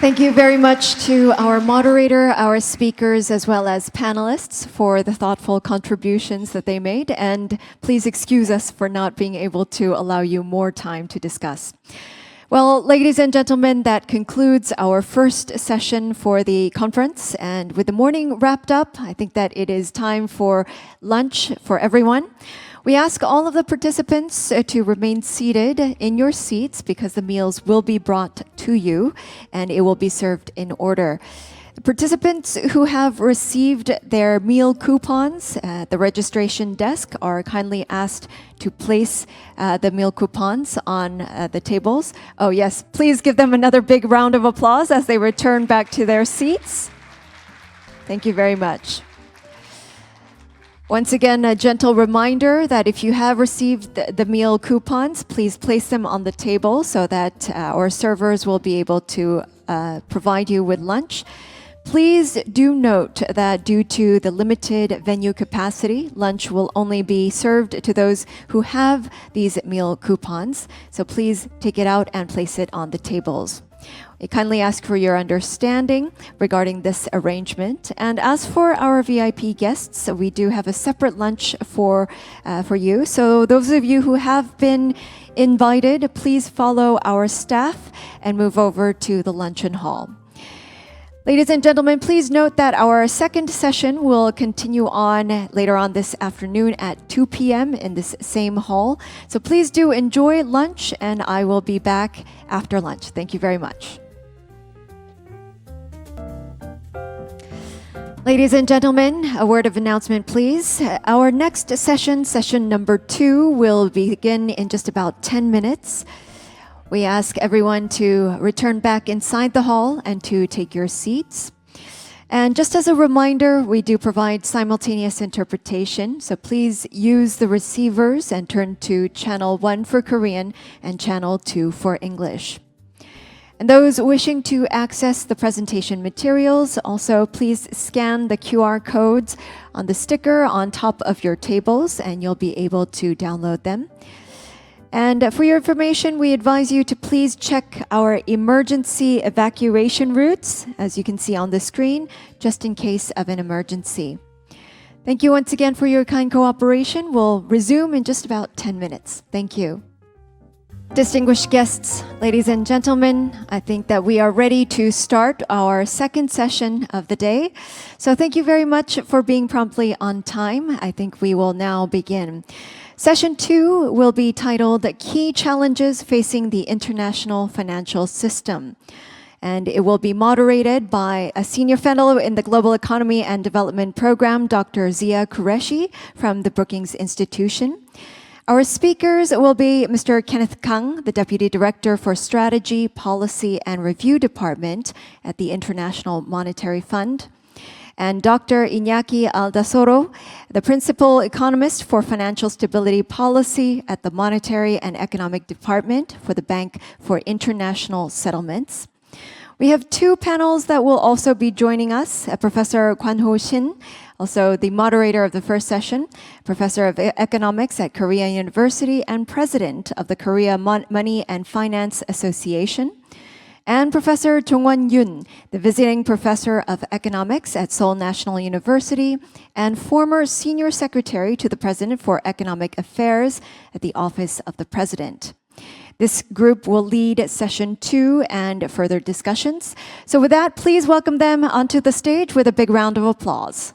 Thank you very much to our moderator, our speakers, as well as panelists for the thoughtful contributions that they made. And please excuse us for not being able to allow you more time to discuss. Well, ladies and gentlemen, that concludes our first session for the conference. And with the morning wrapped up, I think that it is time for lunch for everyone. We ask all of the participants to remain seated in your seats because the meals will be brought to you and it will be served in order. The participants who have received their meal coupons at the registration desk are kindly asked to place the meal coupons on the tables. Oh yes, please give them another big round of applause as they return back to their seats. Thank you very much. Once again, a gentle reminder that if you have received the meal coupons, please place them on the table so that our servers will be able to provide you with lunch. Please do note that due to the limited venue capacity, lunch will only be served to those who have these meal coupons. So please take it out and place it on the tables. We kindly ask for your understanding regarding this arrangement. And as for our VIP guests, we do have a separate lunch for you. So those of you who have been invited, please follow our staff and move over to the luncheon hall. Ladies and gentlemen, please note that our second session will continue on later on this afternoon at 2 p.m. in this same hall. So please do enjoy lunch, and I will be back after lunch. Thank you very much. Ladies and gentlemen, a word of announcement, please. Our next session, session number 2, will begin in just about 10 minutes. We ask everyone to return back inside the hall and to take your seats. And just as a reminder, we do provide simultaneous interpretation, so please use the receivers and turn to channel 1 for Korean and channel 2 for English. And those wishing to access the presentation materials, also please scan the QR codes on the sticker on top of your tables and you'll be able to download them. And for your information, we advise you to please check our emergency evacuation routes, as you can see on the screen, just in case of an emergency. Thank you once again for your kind cooperation. We'll resume in just about 10 minutes. Thank you. Distinguished guests, ladies and gentlemen, I think that we are ready to start our second session of the day. So thank you very much for being promptly on time. I think we will now begin. Session 2 will be titled Key Challenges Facing the International Financial System. And it will be moderated by a senior fellow in the Global Economy and Development Program, Dr. Zia Qureshi from the Brookings Institution. Our speakers will be Mr. Kenneth Kang, the Deputy Director for Strategy, Policy, and Review Department at the International Monetary Fund, and Dr. Iñaki Aldasoro, the Principal Economist for Financial Stability Policy at the Monetary and Economic Department for the Bank for International Settlements. We have two panels that will also be joining us. Professor Kwan-ho Shin, also the moderator of the first session, Professor of Economics at Korea University and President of the Korea Money and Finance Association, and Professor Jong-won Yoon, the Visiting Professor of Economics at Seoul National University and former Senior Secretary to the President for Economic Affairs at the Office of the President. This group will lead session 2 and further discussions. So with that, please welcome them onto the stage with a big round of applause.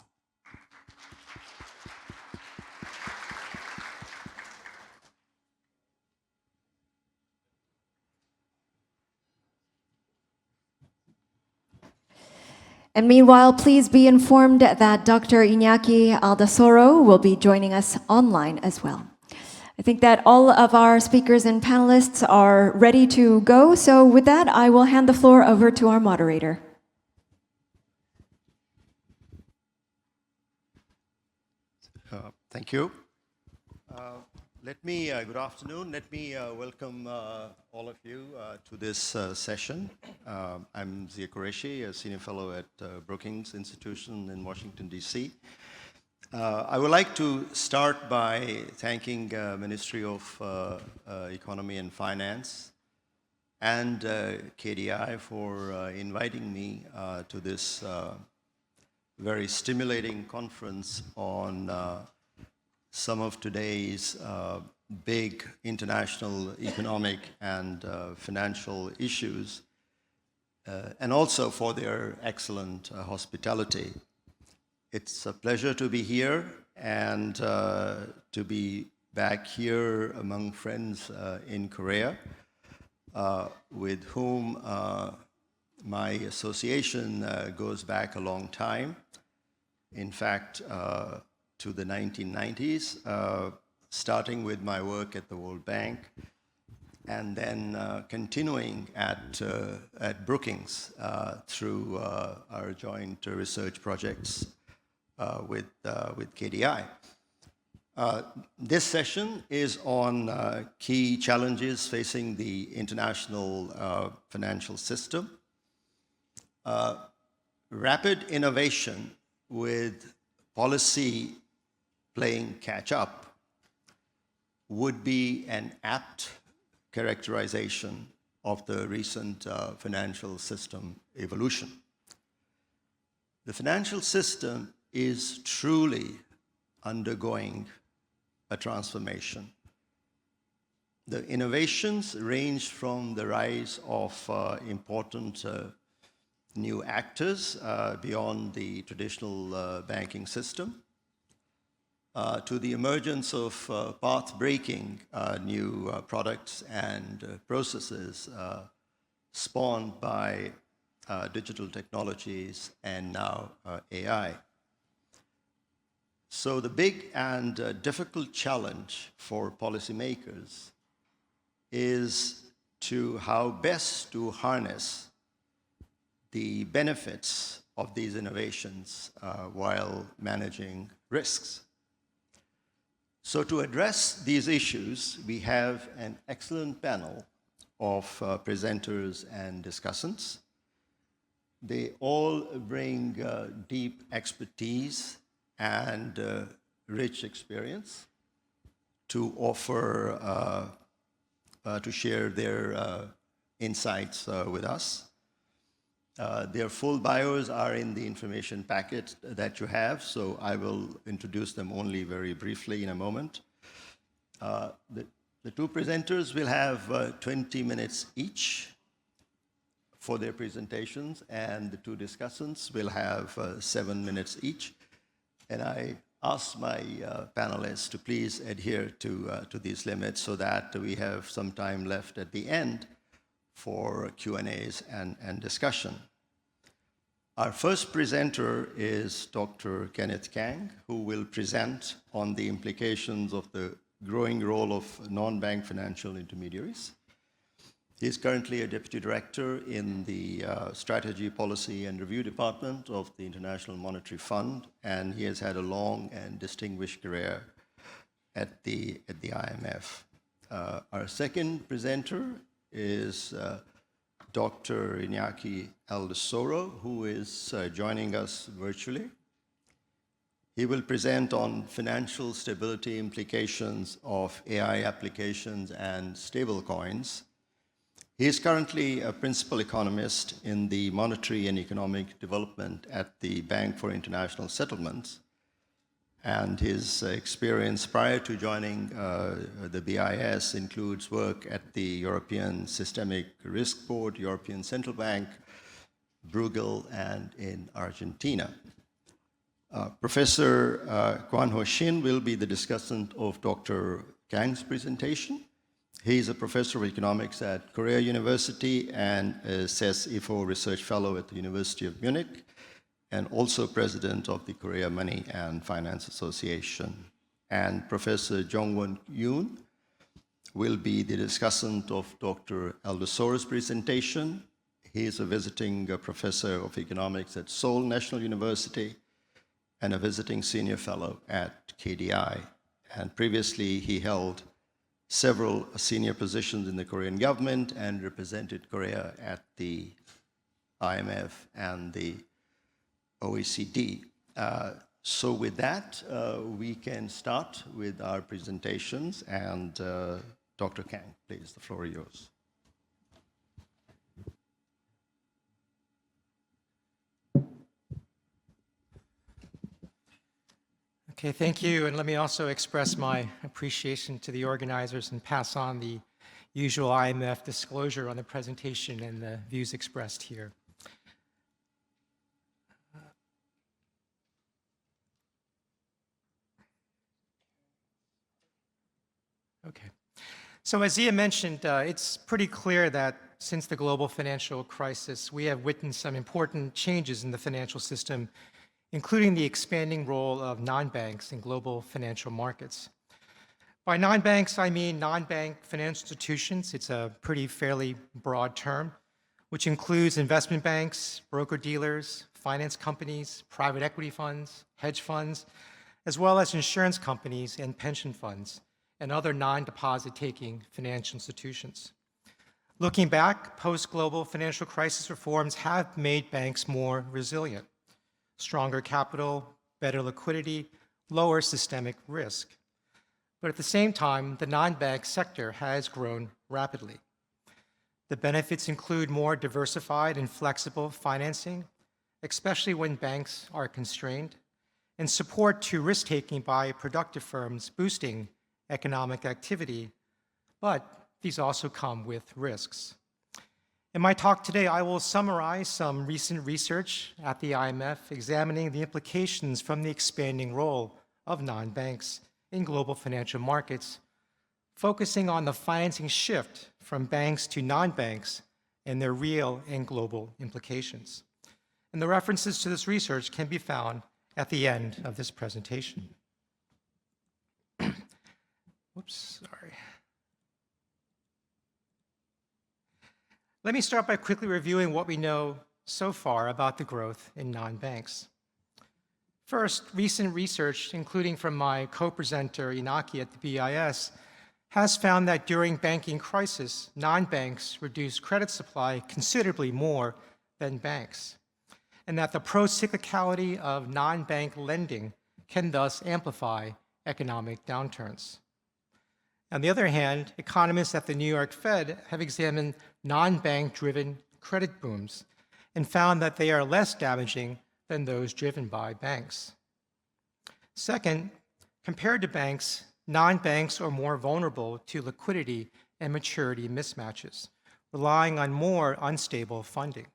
And meanwhile, please be informed that Dr. Iñaki Aldasoro will be joining us online as well. I think that all of our speakers and panelists are ready to go. So with that, I will hand the floor over to our moderator. Thank you. Good afternoon. Let me welcome all of you to this session. I'm Zia Qureshi, a senior fellow at Brookings Institution in Washington, D.C. I would like to start by thanking Ministry of Economy and Finance and KDI for inviting me to this very stimulating conference on some of today's big international economic and financial issues, and also for their excellent hospitality. It's a pleasure to be here and to be back here among friends in Korea, with whom my association goes back a long time. In fact, to the 1990s, starting with my work at the World Bank, and then continuing at Brookings through our joint research projects with KDI. This session is on key challenges facing the international financial system. Rapid innovation with policy playing catch-up would be an apt characterization of the recent financial system evolution. The financial system is truly undergoing a transformation. The innovations range from the rise of important new actors beyond the traditional banking system, to the emergence of path-breaking new products and processes spawned by digital technologies and now AI. So the big and difficult challenge for policymakers is to how best to harness the benefits of these innovations while managing risks. So to address these issues, we have an excellent panel of presenters and discussants. They all bring deep expertise and rich experience to offer, to share their insights with us. Their full bios are in the information packet that you have, so I will introduce them only very briefly in a moment. The two presenters will have 20 minutes each for their presentations, and the two discussants will have 7 minutes each. And I ask my panelists to please adhere to these limits so that we have some time left at the end for Q&As and discussion. Our first presenter is Dr. Kenneth Kang, who will present on the implications of the growing role of non-bank financial intermediaries. He is currently a deputy director in the Strategy, Policy and Review Department of the International Monetary Fund, and he has had a long and distinguished career at the IMF. Our second presenter is Dr. Iñaki Aldosoro, who is joining us virtually. He will present on financial stability implications of AI applications and stablecoins. He is currently a principal economist in the monetary and economic development at the Bank for International Settlements. And his experience prior to joining the BIS includes work at the European Systemic Risk Board, European Central Bank, Bruegel, and in Argentina. Professor Kwan Ho Shin will be the discussant of Dr. Kang's presentation. He's a professor of economics at Korea University and a CES IFO Research Fellow at the University of Munich, and also president of the Korea Money and Finance Association. And Professor Jong-won Yoon will be the discussant of Dr. Aldosoro's presentation. He is a visiting professor of economics at Seoul National University and a visiting senior fellow at KDI. And previously, he held several senior positions in the Korean government and represented Korea at the IMF and the OECD. So with that, we can start with our presentations. And Dr. Kang, please, the floor is yours. Okay, thank you. And let me also express my appreciation to the organizers and pass on the usual IMF disclosure on the presentation and the views expressed here. Okay. So as Zia mentioned, it's pretty clear that since the global financial crisis, we have witnessed some important changes in the financial system, including the expanding role of non-banks in global financial markets. By non-banks, I mean non-bank financial institutions. It's a pretty fairly broad term, which includes investment banks, broker-dealers, finance companies, private equity funds, hedge funds, as well as insurance companies and pension funds, and other non-deposit taking financial institutions. Looking back, post-global financial crisis reforms have made banks more resilient. Stronger capital, better liquidity, lower systemic risk. But at the same time, the non-bank sector has grown rapidly. The benefits include more diversified and flexible financing, especially when banks are constrained, and support to risk-taking by productive firms, boosting economic activity, but these also come with risks. In my talk today, I will summarize some recent research at the IMF examining the implications from the expanding role of non-banks in global financial markets, focusing on the financing shift from banks to non-banks and their real and global implications. And the references to this research can be found at the end of this presentation. Whoops, sorry. Let me start by quickly reviewing what we know so far about the growth in non-banks. First, recent research, including from my co-presenter Iñaki at the BIS, has found that during banking crisis, non-banks reduced credit supply considerably more than banks, and that the pro-cyclicality of non-bank lending can thus amplify economic downturns. On the other hand, economists at the New York Fed have examined non-bank-driven credit booms and found that they are less damaging than those driven by banks. Second, compared to banks, non-banks are more vulnerable to liquidity and maturity mismatches, relying on more unstable funding.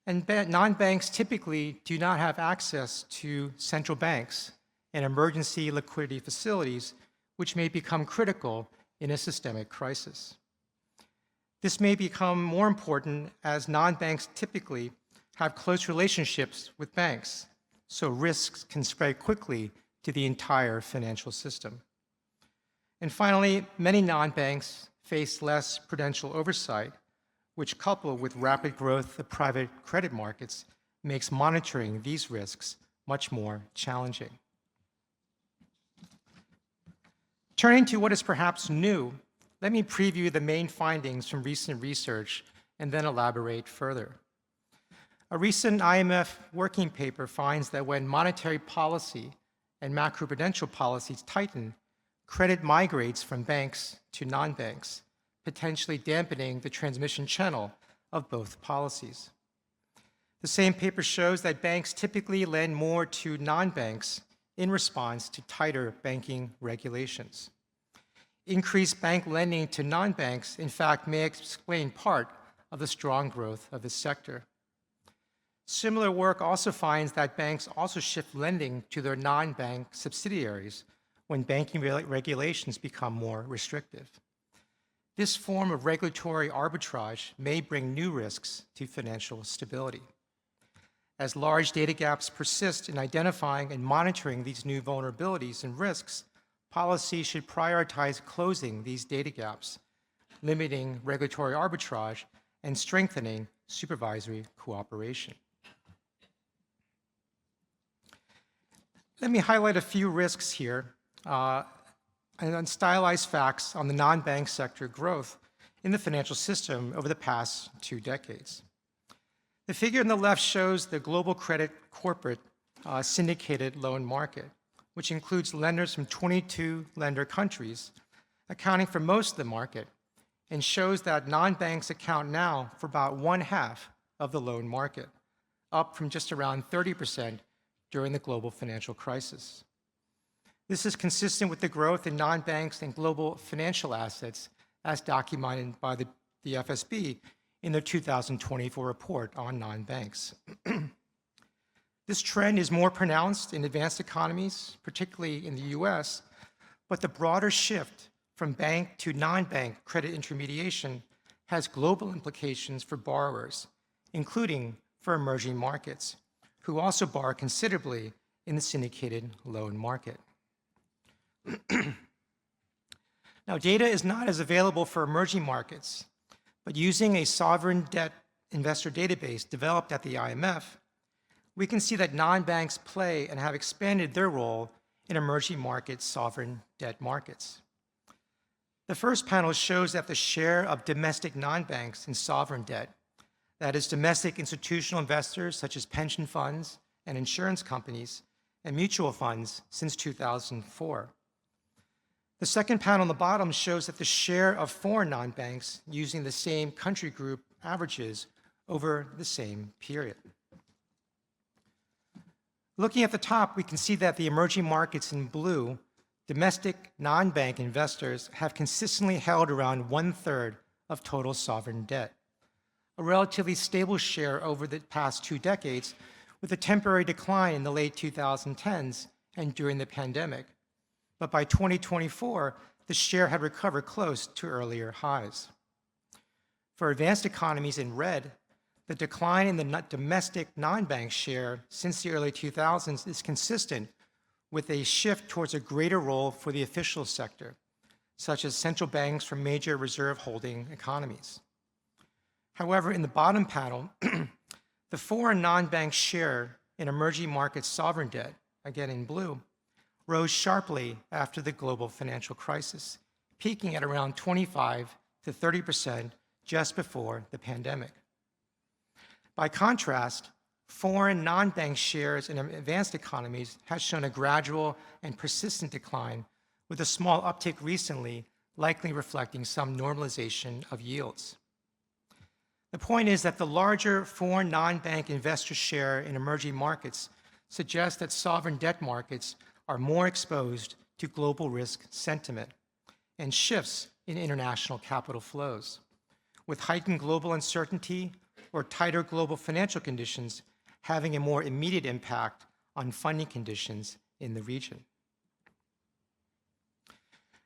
And non-banks typically do not have access to central banks and emergency liquidity facilities, which may become critical in a systemic crisis. This may become more important as non-banks typically have close relationships with banks, so risks can spread quickly to the entire financial system. And finally, many non-banks face less prudential oversight, which, coupled with rapid growth of private credit markets, makes monitoring these risks much more challenging. Turning to what is perhaps new, let me preview the main findings from recent research and then elaborate further. A recent IMF working paper finds that when monetary policy and macroprudential policies tighten, credit migrates from banks to non-banks, potentially dampening the transmission channel of both policies. The same paper shows that banks typically lend more to non-banks in response to tighter banking regulations. Increased bank lending to non-banks, in fact, may explain part of the strong growth of this sector. Similar work also finds that banks also shift lending to their non-bank subsidiaries when banking regulations become more restrictive. This form of regulatory arbitrage may bring new risks to financial stability. As large data gaps persist in identifying and monitoring these new vulnerabilities and risks, policy should prioritize closing these data gaps, limiting regulatory arbitrage, and strengthening supervisory cooperation. Let me highlight a few risks here and stylized facts on the non-bank sector growth in the financial system over the past 2 decades. The figure on the left shows the global credit corporate syndicated loan market, which includes lenders from 22 lender countries, accounting for most of the market, and shows that non-banks account now for about 1/2 of the loan market, up from just around 30% during the global financial crisis. This is consistent with the growth in non-banks and global financial assets as documented by the FSB in their 2024 report on non-banks. This trend is more pronounced in advanced economies, particularly in the US, but the broader shift from bank to non-bank credit intermediation has global implications for borrowers, including for emerging markets, who also borrow considerably in the syndicated loan market. Now, data is not as available for emerging markets, but using a sovereign debt investor database developed at the IMF, we can see that non-banks play and have expanded their role in emerging market sovereign debt markets. The first panel shows that the share of domestic non-banks in sovereign debt, that is, domestic institutional investors such as pension funds and insurance companies and mutual funds since 2004. The second panel on the bottom shows that the share of foreign non-banks using the same country group averages over the same period. Looking at the top, we can see that the emerging markets in blue, domestic non-bank investors have consistently held around 1/3 of total sovereign debt, a relatively stable share over the past 2 decades, with a temporary decline in the late 2010s and during the pandemic. But by 2024, the share had recovered close to earlier highs. For advanced economies in red, the decline in the domestic non-bank share since the early 2000s is consistent with a shift towards a greater role for the official sector, such as central banks from major reserve holding economies. However, in the bottom panel, the foreign non-bank share in emerging market sovereign debt, again in blue, rose sharply after the global financial crisis, peaking at around 25 to 30% just before the pandemic. By contrast, foreign non-bank shares in advanced economies has shown a gradual and persistent decline, with a small uptick recently, likely reflecting some normalization of yields. The point is that the larger foreign non-bank investor share in emerging markets suggests that sovereign debt markets are more exposed to global risk sentiment and shifts in international capital flows, with heightened global uncertainty or tighter global financial conditions having a more immediate impact on funding conditions in the region.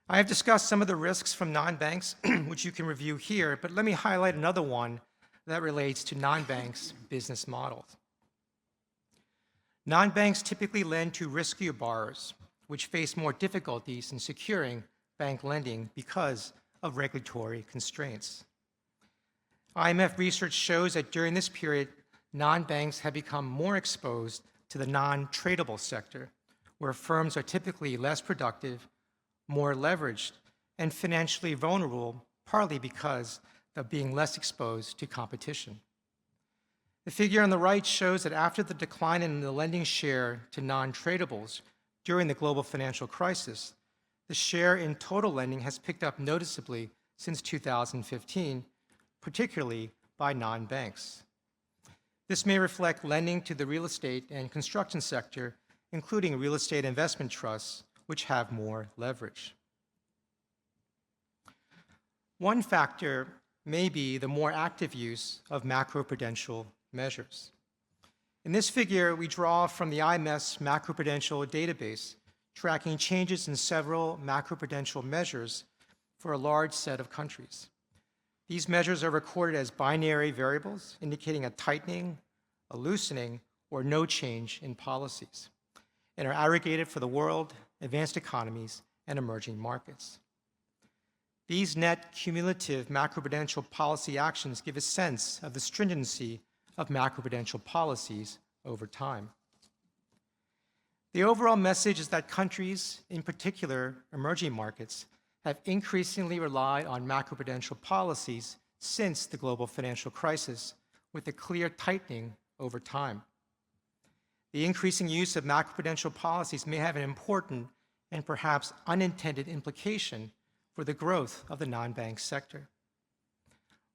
I have discussed some of the risks from non-banks, which you can review here, but let me highlight another one that relates to non-banks' business models. Non-banks typically lend to riskier borrowers, which face more difficulties in securing bank lending because of regulatory constraints. IMF research shows that during this period, non-banks have become more exposed to the non-tradable sector, where firms are typically less productive, more leveraged, and financially vulnerable, partly because of being less exposed to competition. The figure on the right shows that after the decline in the lending share to non-tradables during the global financial crisis, the share in total lending has picked up noticeably since 2015, particularly by non-banks. This may reflect lending to the real estate and construction sector, including real estate investment trusts, which have more leverage. One factor may be the more active use of macroprudential measures. In this figure, we draw from the IMF's macroprudential database, tracking changes in several macroprudential measures for a large set of countries. These measures are recorded as binary variables, indicating a tightening, a loosening, or no change in policies, and are aggregated for the world, advanced economies, and emerging markets. These net cumulative macroprudential policy actions give a sense of the stringency of macroprudential policies over time. The overall message is that countries, in particular emerging markets, have increasingly relied on macroprudential policies since the global financial crisis, with a clear tightening over time. The increasing use of macroprudential policies may have an important and perhaps unintended implication for the growth of the non-bank sector.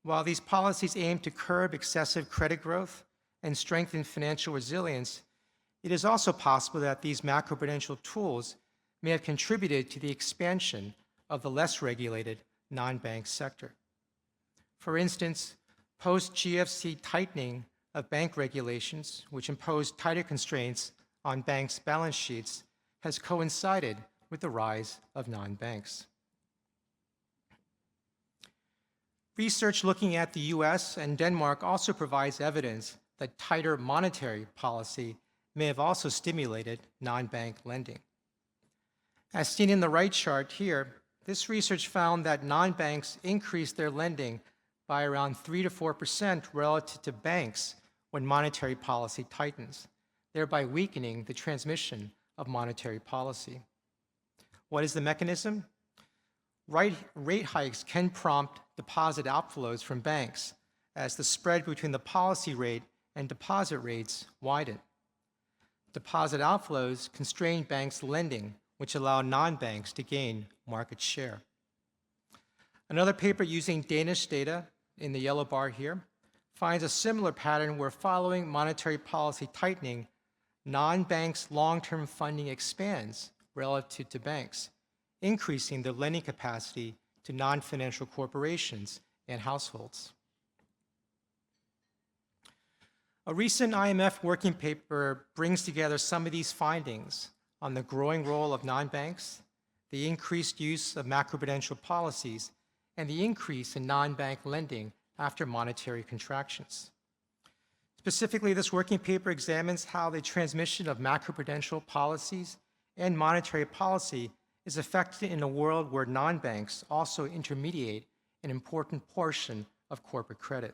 While these policies aim to curb excessive credit growth and strengthen financial resilience, it is also possible that these macroprudential tools may have contributed to the expansion of the less regulated non-bank sector. For instance, post-GFC tightening of bank regulations, which imposed tighter constraints on banks' balance sheets, has coincided with the rise of non-banks. Research looking at the US and Denmark also provides evidence that tighter monetary policy may have also stimulated non-bank lending. As seen in the right chart here, this research found that non-banks increased their lending by around 3 to 4% relative to banks when monetary policy tightens, thereby weakening the transmission of monetary policy. What is the mechanism? Rate hikes can prompt deposit outflows from banks as the spread between the policy rate and deposit rates widen. Deposit outflows constrain banks' lending, which allow non-banks to gain market share. Another paper using Danish data, in the yellow bar here, finds a similar pattern where following monetary policy tightening, non-banks' long-term funding expands relative to banks, increasing their lending capacity to non-financial corporations and households. A recent IMF working paper brings together some of these findings on the growing role of non-banks, the increased use of macroprudential policies, and the increase in non-bank lending after monetary contractions. Specifically, this working paper examines how the transmission of macroprudential policies and monetary policy is affected in a world where non-banks also intermediate an important portion of corporate credit.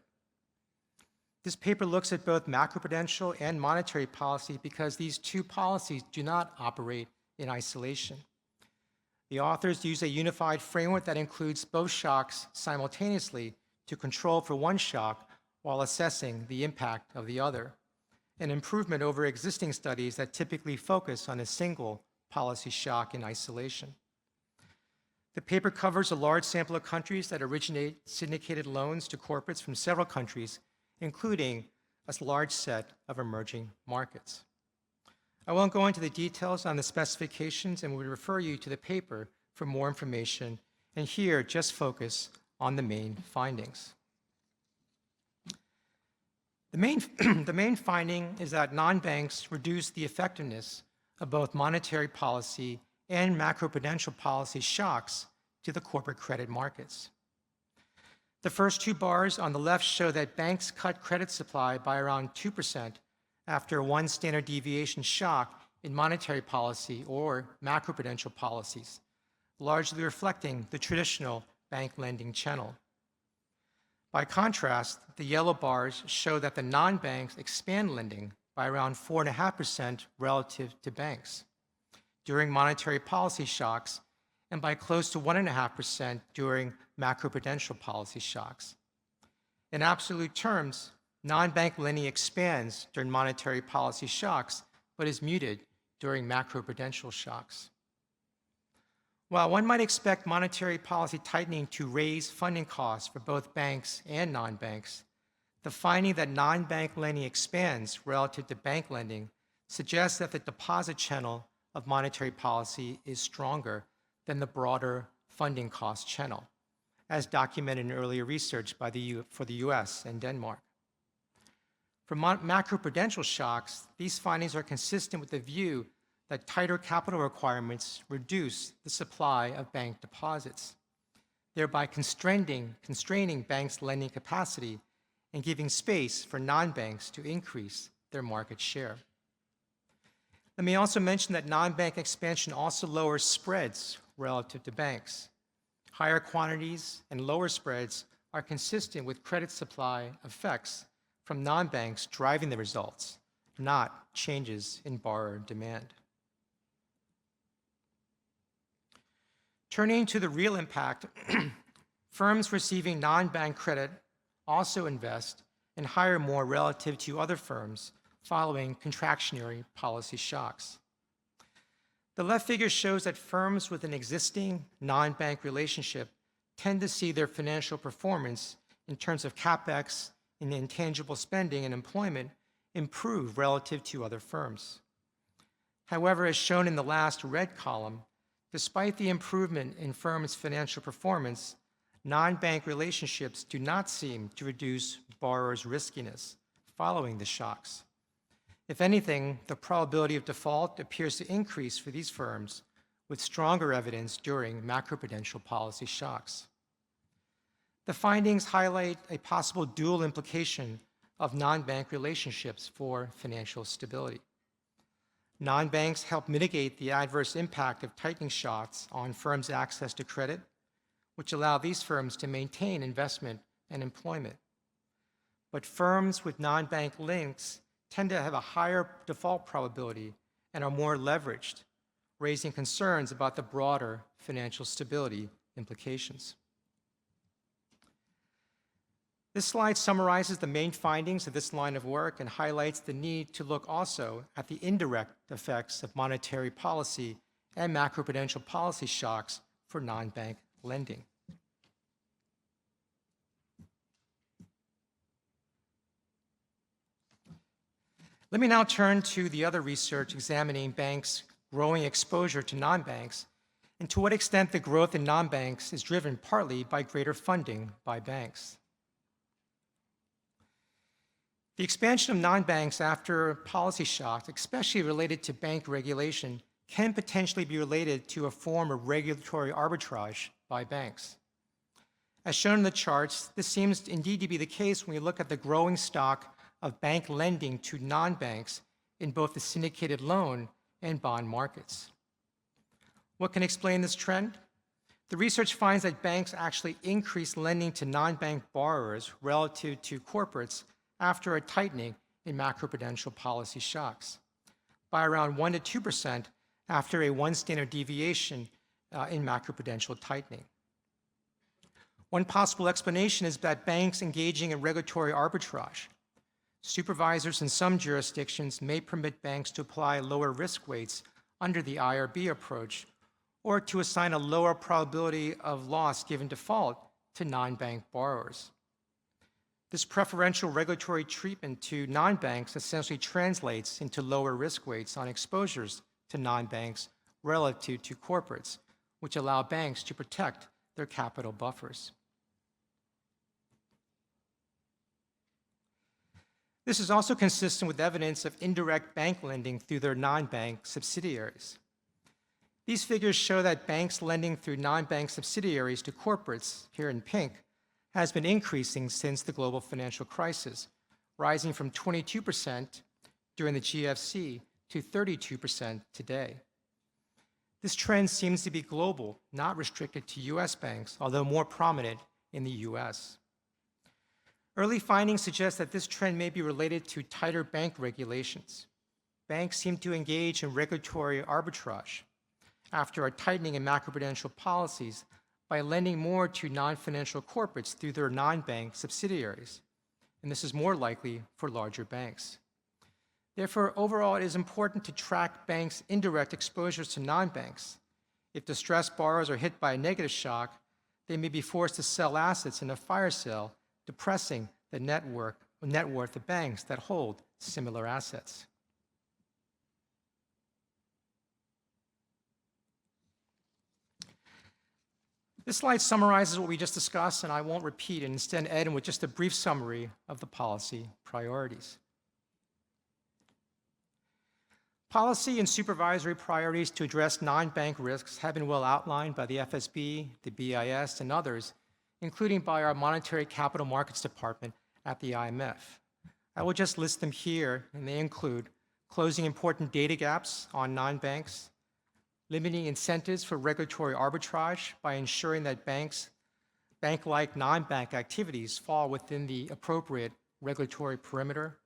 This paper looks at both macroprudential and monetary policy because these two policies do not operate in isolation. The authors use a unified framework that includes both shocks simultaneously to control for one shock while assessing the impact of the other, an improvement over existing studies that typically focus on a single policy shock in isolation. The paper covers a large sample of countries that originate syndicated loans to corporates from several countries, including a large set of emerging markets. I won't go into the details on the specifications and would refer you to the paper for more information, and here just focus on the main findings. The main finding is that non-banks reduce the effectiveness of both monetary policy and macroprudential policy shocks to the corporate credit markets. The first two bars on the left show that banks cut credit supply by around 2% after one standard deviation shock in monetary policy or macroprudential policies, largely reflecting the traditional bank lending channel. By contrast, the yellow bars show that the non-banks expand lending by around 4.5% relative to banks during monetary policy shocks and by close to 1.5% during macroprudential policy shocks. In absolute terms, non-bank lending expands during monetary policy shocks, but is muted during macroprudential shocks. While one might expect monetary policy tightening to raise funding costs for both banks and non-banks, the finding that non-bank lending expands relative to bank lending suggests that the deposit channel of monetary policy is stronger than the broader funding cost channel, as documented in earlier research for the US and Denmark. For macroprudential shocks, these findings are consistent with the view that tighter capital requirements reduce the supply of bank deposits, thereby constraining banks' lending capacity and giving space for non-banks to increase their market share. Let me also mention that non-bank expansion also lowers spreads relative to banks. Higher quantities and lower spreads are consistent with credit supply effects from non-banks driving the results, not changes in borrower demand. Turning to the real impact, firms receiving non-bank credit also invest and hire more relative to other firms following contractionary policy shocks. The left figure shows that firms with an existing non-bank relationship tend to see their financial performance in terms of CapEx and intangible spending and employment improve relative to other firms. However, as shown in the last red column, despite the improvement in firms' financial performance, non-bank relationships do not seem to reduce borrowers' riskiness following the shocks. If anything, the probability of default appears to increase for these firms, with stronger evidence during macroprudential policy shocks. The findings highlight a possible dual implication of non-bank relationships for financial stability. Non-banks help mitigate the adverse impact of tightening shocks on firms' access to credit, which allow these firms to maintain investment and employment. But firms with non-bank links tend to have a higher default probability and are more leveraged, raising concerns about the broader financial stability implications. This slide summarizes the main findings of this line of work and highlights the need to look also at the indirect effects of monetary policy and macroprudential policy shocks for non-bank lending. Let me now turn to the other research examining banks' growing exposure to non-banks and to what extent the growth in non-banks is driven partly by greater funding by banks. The expansion of non-banks after policy shocks, especially related to bank regulation, can potentially be related to a form of regulatory arbitrage by banks. As shown in the charts, this seems indeed to be the case when we look at the growing stock of bank lending to non-banks in both the syndicated loan and bond markets. What can explain this trend? The research finds that banks actually increase lending to non-bank borrowers relative to corporates after a tightening in macroprudential policy shocks, by around 1% to 2% after a one standard deviation in macroprudential tightening. One possible explanation is that banks engaging in regulatory arbitrage. Supervisors in some jurisdictions may permit banks to apply lower risk weights under the IRB approach, or to assign a lower probability of loss given default to non-bank borrowers. This preferential regulatory treatment to non-banks essentially translates into lower risk weights on exposures to non-banks relative to corporates, which allow banks to protect their capital buffers. This is also consistent with evidence of indirect bank lending through their non-bank subsidiaries. These figures show that banks lending through non-bank subsidiaries to corporates, here in pink, has been increasing since the global financial crisis, rising from 22% during the GFC to 32% today. This trend seems to be global, not restricted to US banks, although more prominent in the US. Early findings suggest that this trend may be related to tighter bank regulations. Banks seem to engage in regulatory arbitrage after a tightening in macroprudential policies by lending more to non-financial corporates through their non-bank subsidiaries. And this is more likely for larger banks. Therefore, overall, it is important to track banks' indirect exposures to non-banks. If distressed borrowers are hit by a negative shock, they may be forced to sell assets in a fire sale, depressing the net worth of banks that hold similar assets. This slide summarizes what we just discussed, and I won't repeat it, instead end with just a brief summary of the policy priorities. Policy and supervisory priorities to address non-bank risks have been well outlined by the FSB, the BIS, and others, including by our Monetary Capital Markets Department at the IMF. I will just list them here, and they include closing important data gaps on non-banks, limiting incentives for regulatory arbitrage by ensuring that bank-like non-bank activities fall within the appropriate regulatory perimeter,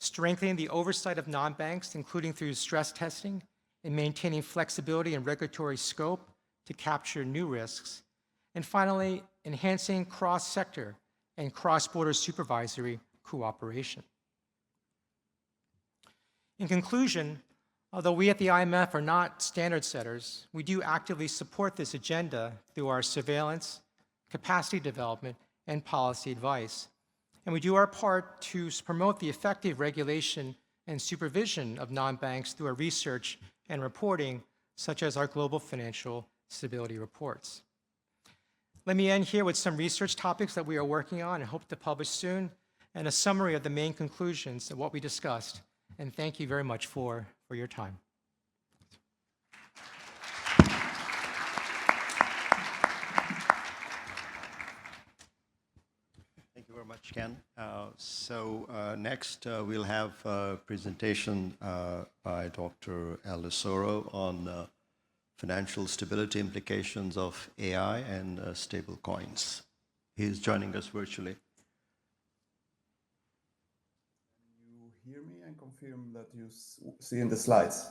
strengthening the oversight of non-banks, including through stress testing, and maintaining flexibility in regulatory scope to capture new risks, and finally, enhancing cross-sector and cross-border supervisory cooperation. In conclusion, although we at the IMF are not standard setters, we do actively support this agenda through our surveillance, capacity development, and policy advice. And we do our part to promote the effective regulation and supervision of non-banks through our research and reporting, such as our global financial stability reports. Let me end here with some research topics that we are working on and hope to publish soon, and a summary of the main conclusions of what we discussed. And thank you very much for your time. Thank you very much, Ken. Next, we'll have a presentation by Dr. Al Lesoro on financial stability implications of AI and stable coins. He's joining us virtually. Can you hear me and confirm that you see in the slides?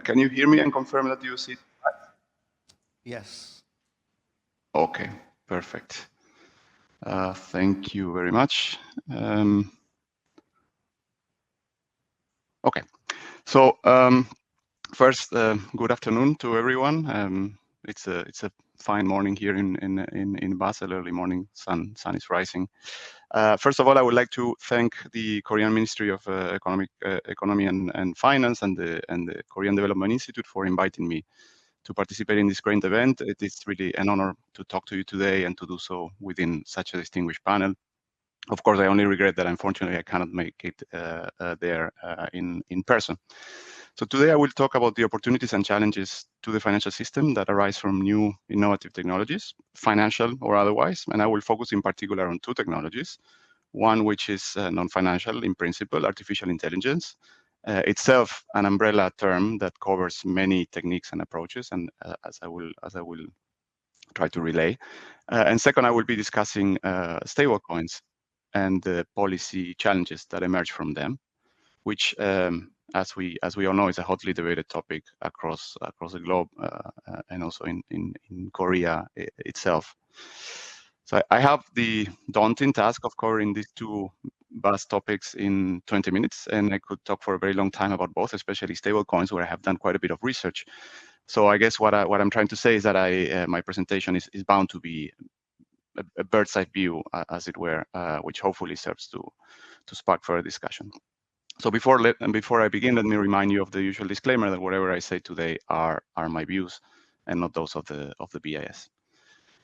Can you hear me and confirm that you see? Yes. Okay, perfect. Thank you very much. Okay, so first, good afternoon to everyone. It's a fine morning here in Basel, early morning, sun is rising. First of all, I would like to thank the Korean Ministry of Economy and Finance and the Korean Development Institute for inviting me to participate in this great event. It is really an honor to talk to you today and to do so within such a distinguished panel. Of course, I only regret that unfortunately I cannot make it there in person. So today I will talk about the opportunities and challenges to the financial system that arise from new innovative technologies, financial or otherwise, and I will focus in particular on two technologies. One which is non-financial in principle, artificial intelligence, itself an umbrella term that covers many techniques and approaches, and as I will try to relay. And second, I will be discussing stablecoins and the policy challenges that emerge from them, which, as we all know, is a hotly debated topic across the globe and also in Korea itself. So I have the daunting task of covering these two vast topics in 20 minutes, and I could talk for a very long time about both, especially stablecoins, where I have done quite a bit of research. So I guess what I'm trying to say is that my presentation is bound to be a bird's eye view, as it were, which hopefully serves to spark further discussion. So before I begin, let me remind you of the usual disclaimer that whatever I say today are my views and not those of the BIS.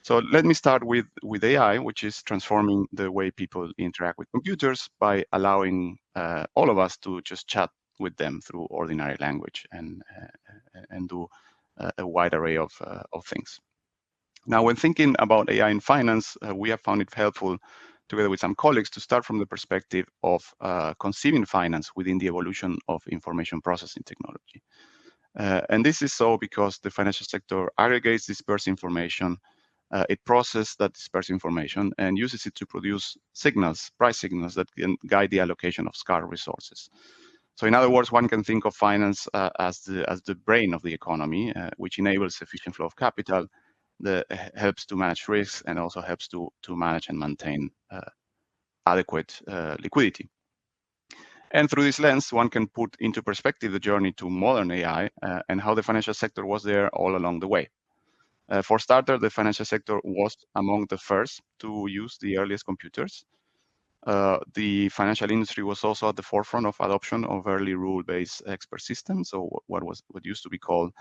So let me start with AI, which is transforming the way people interact with computers by allowing all of us to just chat with them through ordinary language and do a wide array of things. Now, when thinking about AI in finance, we have found it helpful together with some colleagues, to start from the perspective of conceiving finance within the evolution of information processing technology. And this is so because the financial sector aggregates dispersed information, it processes that dispersed information and uses it to produce signals, price signals that can guide the allocation of scarce resources. So in other words, one can think of finance as the brain of the economy, which enables efficient flow of capital, that helps to manage risks, and also helps to manage and maintain adequate liquidity. And through this lens, one can put into perspective the journey to modern AI and how the financial sector was there all along the way. For starters, the financial sector was among the first to use the earliest computers. The financial industry was also at the forefront of adoption of early rule-based expert systems, so what used to be called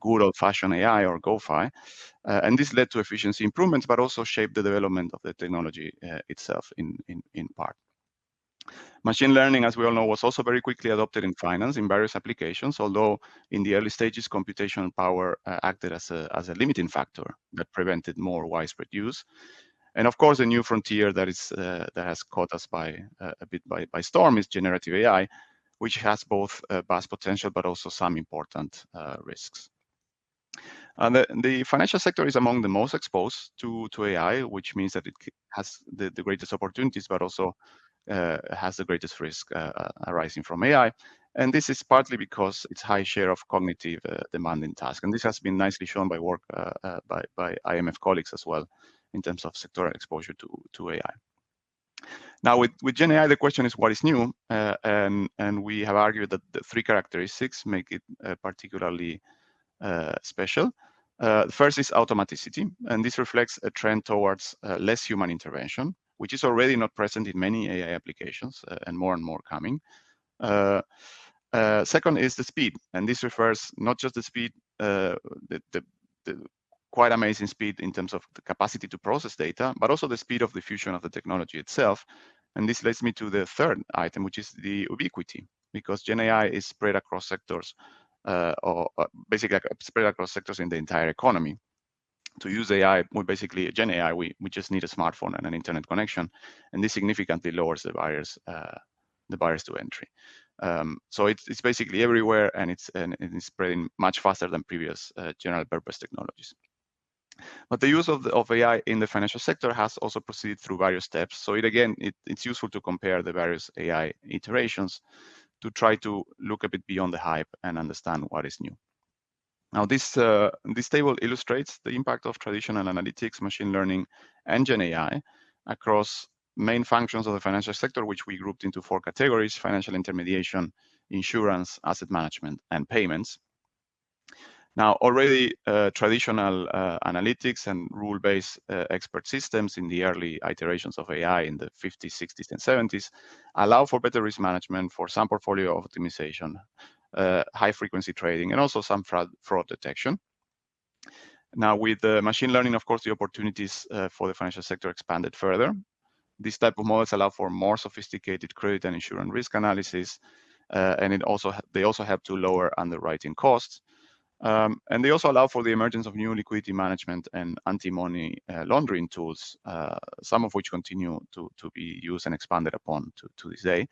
good old-fashioned AI or GoFi. And this led to efficiency improvements, but also shaped the development of the technology itself in part. Machine learning, as we all know, was also very quickly adopted in finance in various applications, although in the early stages, computational power acted as a limiting factor that prevented more widespread use. And of course, the new frontier that has caught us a bit by storm is generative AI, which has both vast potential but also some important risks. And the financial sector is among the most exposed to AI, which means that it has the greatest opportunities, but also has the greatest risk arising from AI. And this is partly because its high share of cognitive demanding tasks. And this has been nicely shown by work by IMF colleagues as well in terms of sectoral exposure to AI. Now, with Gen AI, the question is what is new? And we have argued that the three characteristics make it particularly special. The first is automaticity, and this reflects a trend towards less human intervention, which is already not present in many AI applications and more coming. Second is the speed, and this refers not just the speed, the quite amazing speed in terms of the capacity to process data, but also the speed of diffusion of the technology itself. And this leads me to the third item, which is the ubiquity, because Gen AI is spread across sectors, or basically spread across sectors in the entire economy. To use AI, Gen AI, we just need a smartphone and an internet connection, and this significantly lowers the barriers to entry. So it's basically everywhere, and it's spreading much faster than previous general purpose technologies. But the use of AI in the financial sector has also proceeded through various steps. So it's useful to compare the various AI iterations to try to look a bit beyond the hype and understand what is new. Now, this table illustrates the impact of traditional analytics, machine learning, and Gen AI across main functions of the financial sector, which we grouped into four categories: financial intermediation, insurance, asset management, and payments. Now, already traditional analytics and rule-based expert systems in the early iterations of AI in the 50s, 60s, and 70s allow for better risk management, for some portfolio optimization, high-frequency trading, and also some fraud detection. Now, with machine learning, of course, the opportunities for the financial sector expanded further. These type of models allow for more sophisticated credit and insurance risk analysis, and they also help to lower underwriting costs. And they also allow for the emergence of new liquidity management and anti-money laundering tools, some of which continue to be used and expanded upon to this day.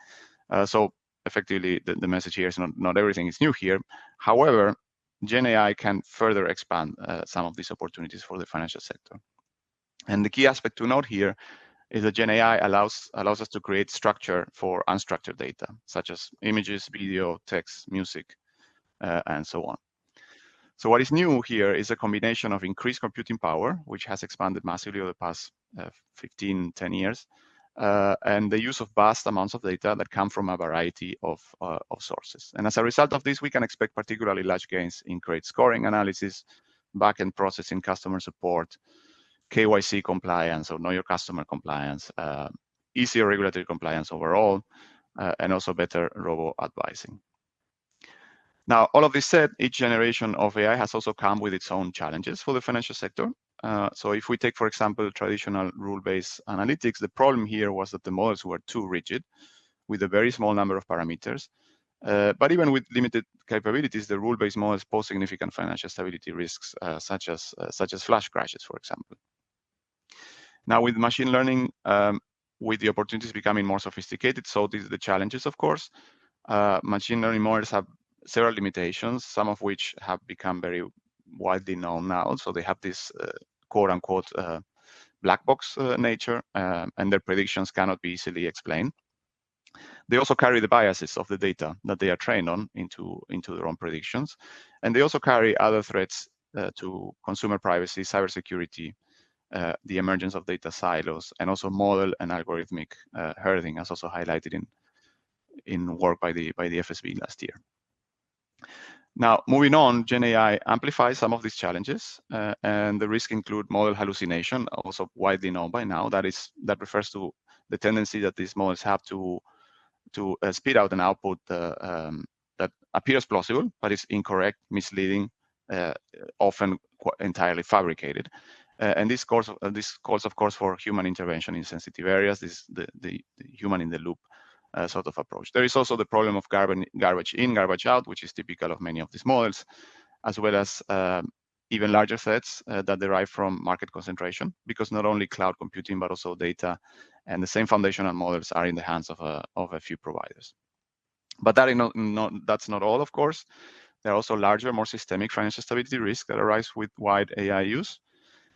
So effectively, the message here is not everything is new here. However, Gen AI can further expand some of these opportunities for the financial sector. And the key aspect to note here is that Gen AI allows us to create structure for unstructured data, such as images, video, text, music, and so on. So what is new here is a combination of increased computing power, which has expanded massively over the past 10 years, and the use of vast amounts of data that come from a variety of sources. And as a result of this, we can expect particularly large gains in credit scoring analysis, back-end processing, customer support, KYC compliance, or know your customer compliance, easier regulatory compliance overall, and also better robo-advising. Now, all of this said, each generation of AI has also come with its own challenges for the financial sector. So if we take, for example, traditional rule-based analytics, the problem here was that the models were too rigid with a very small number of parameters. But even with limited capabilities, the rule-based models pose significant financial stability risks, such as flash crashes, for example. Now, with machine learning, with the opportunities becoming more sophisticated, so these the challenges, of course. Machine learning models have several limitations, some of which have become very widely known now. So they have this quote unquote black box nature, and their predictions cannot be easily explained. They also carry the biases of the data that they are trained on into their own predictions. And they also carry other threats to consumer privacy, cybersecurity, the emergence of data silos, and also model and algorithmic herding, as also highlighted in work by the FSB last year. Now, moving on, GenAI amplifies some of these challenges, and the risks include model hallucination, also widely known by now. That refers to the tendency that these models have to spit out an output that appears plausible, but is incorrect, misleading, often entirely fabricated. And this calls, of course, for human intervention in sensitive areas. This is the human in the loop sort of approach. There is also the problem of garbage in, garbage out, which is typical of many of these models, as well as even larger threats that derive from market concentration, because not only cloud computing, but also data and the same foundational models are in the hands of a few providers. But that's not all, of course. There are also larger, more systemic financial stability risks that arise with wide AI use.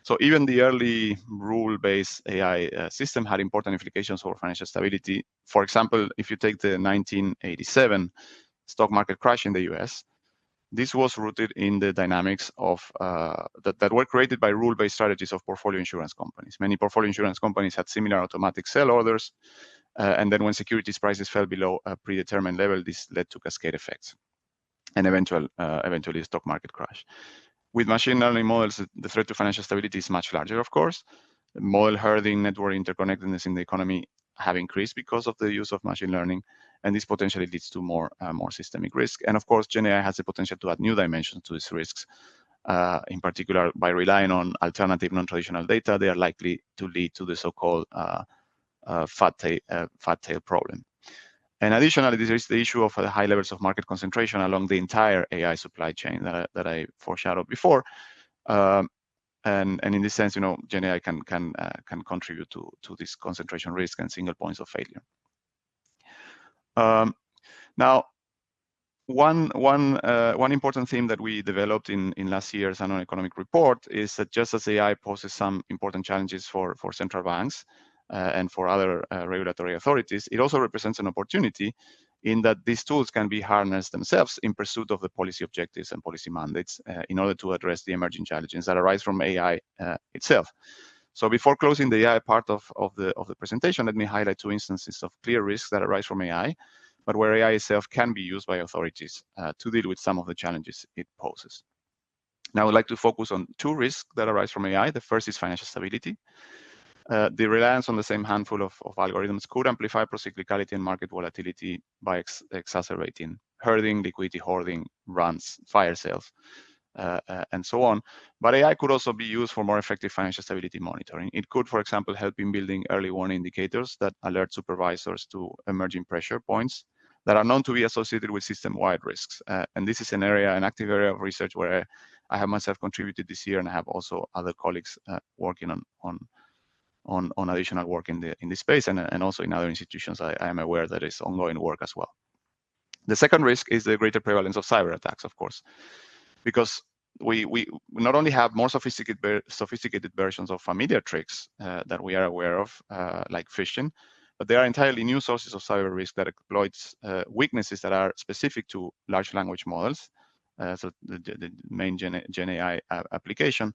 So even the early rule-based AI system had important implications for financial stability. For example, if you take the 1987 stock market crash in the US, this was rooted in the dynamics of that were created by rule-based strategies of portfolio insurance companies. Many portfolio insurance companies had similar automatic sell orders, and then when securities prices fell below a predetermined level, this led to cascade effects and eventually a stock market crash. With machine learning models, the threat to financial stability is much larger, of course. Model herding, network interconnectedness in the economy have increased because of the use of machine learning, and this potentially leads to more systemic risk. And of course, GenAI has the potential to add new dimensions to these risks. In particular, by relying on alternative non-traditional data, they are likely to lead to the so-called fat tail problem. And additionally, there is the issue of high levels of market concentration along the entire AI supply chain that I foreshadowed before. And in this sense, GenAI can contribute to this concentration risk and single points of failure. Now, one important theme that we developed in last year's annual economic report is that just as AI poses some important challenges for central banks and for other regulatory authorities, it also represents an opportunity in that these tools can be harnessed themselves in pursuit of the policy objectives and policy mandates in order to address the emerging challenges that arise from AI itself. So before closing the AI part of the presentation, let me highlight two instances of clear risks that arise from AI, but where AI itself can be used by authorities to deal with some of the challenges it poses. Now, I would like to focus on two risks that arise from AI. The first is financial stability. The reliance on the same handful of algorithms could amplify procyclicality and market volatility by exacerbating herding, liquidity hoarding, runs, fire sales, and so on. But AI could also be used for more effective financial stability monitoring. It could, for example, help in building early warning indicators that alert supervisors to emerging pressure points that are known to be associated with system-wide risks. And this is an active area of research where I have myself contributed this year, and I have also other colleagues working on additional work in this space, and also in other institutions. I am aware that is ongoing work as well. The second risk is the greater prevalence of cyber attacks, of course, because we not only have more sophisticated versions of familiar tricks that we are aware of, like phishing, but there are entirely new sources of cyber risk that exploits weaknesses that are specific to large language models, so the main GenAI application.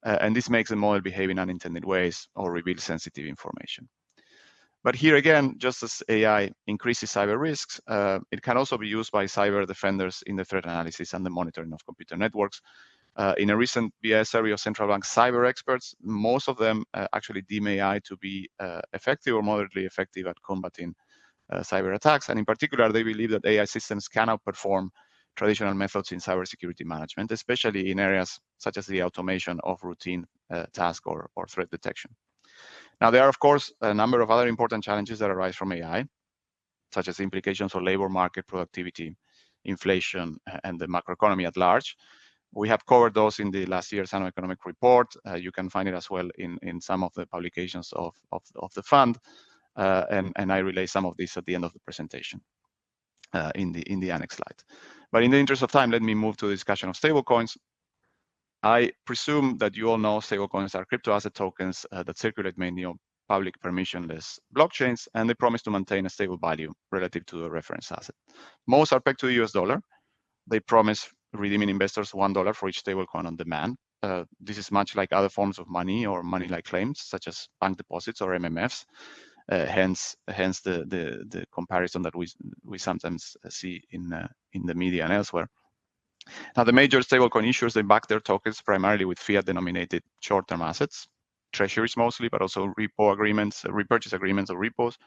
And this makes the model behave in unintended ways or reveal sensitive information. But here again, just as AI increases cyber risks, it can also be used by cyber defenders in the threat analysis and the monitoring of computer networks. In a recent BIS survey of central bank cyber experts, most of them actually deem AI to be effective or moderately effective at combating cyber attacks. And in particular, they believe that AI systems can outperform traditional methods in cybersecurity management, especially in areas such as the automation of routine tasks or threat detection. Now, there are, of course, a number of other important challenges that arise from AI, such as the implications for labor market, productivity, inflation, and the macroeconomy at large. We have covered those in the last year's annual economic report. You can find it as well in some of the publications of the fund. and I relay some of this at the end of the presentation in the annex slide. But in the interest of time, let me move to the discussion of stablecoins. I presume that you all know stablecoins are crypto asset tokens that circulate mainly on public permissionless blockchains, and they promise to maintain a stable value relative to the reference asset. Most are pegged to the US dollar. They promise redeeming investors $1 for each stablecoin on demand. This is much like other forms of money or money-like claims, such as bank deposits or MMFs. Hence the comparison that we sometimes see in the media and elsewhere. Now, the major stablecoin issuers, they back their tokens primarily with fiat-denominated short-term assets, treasuries mostly, but also repo agreements, repurchase agreements or repos,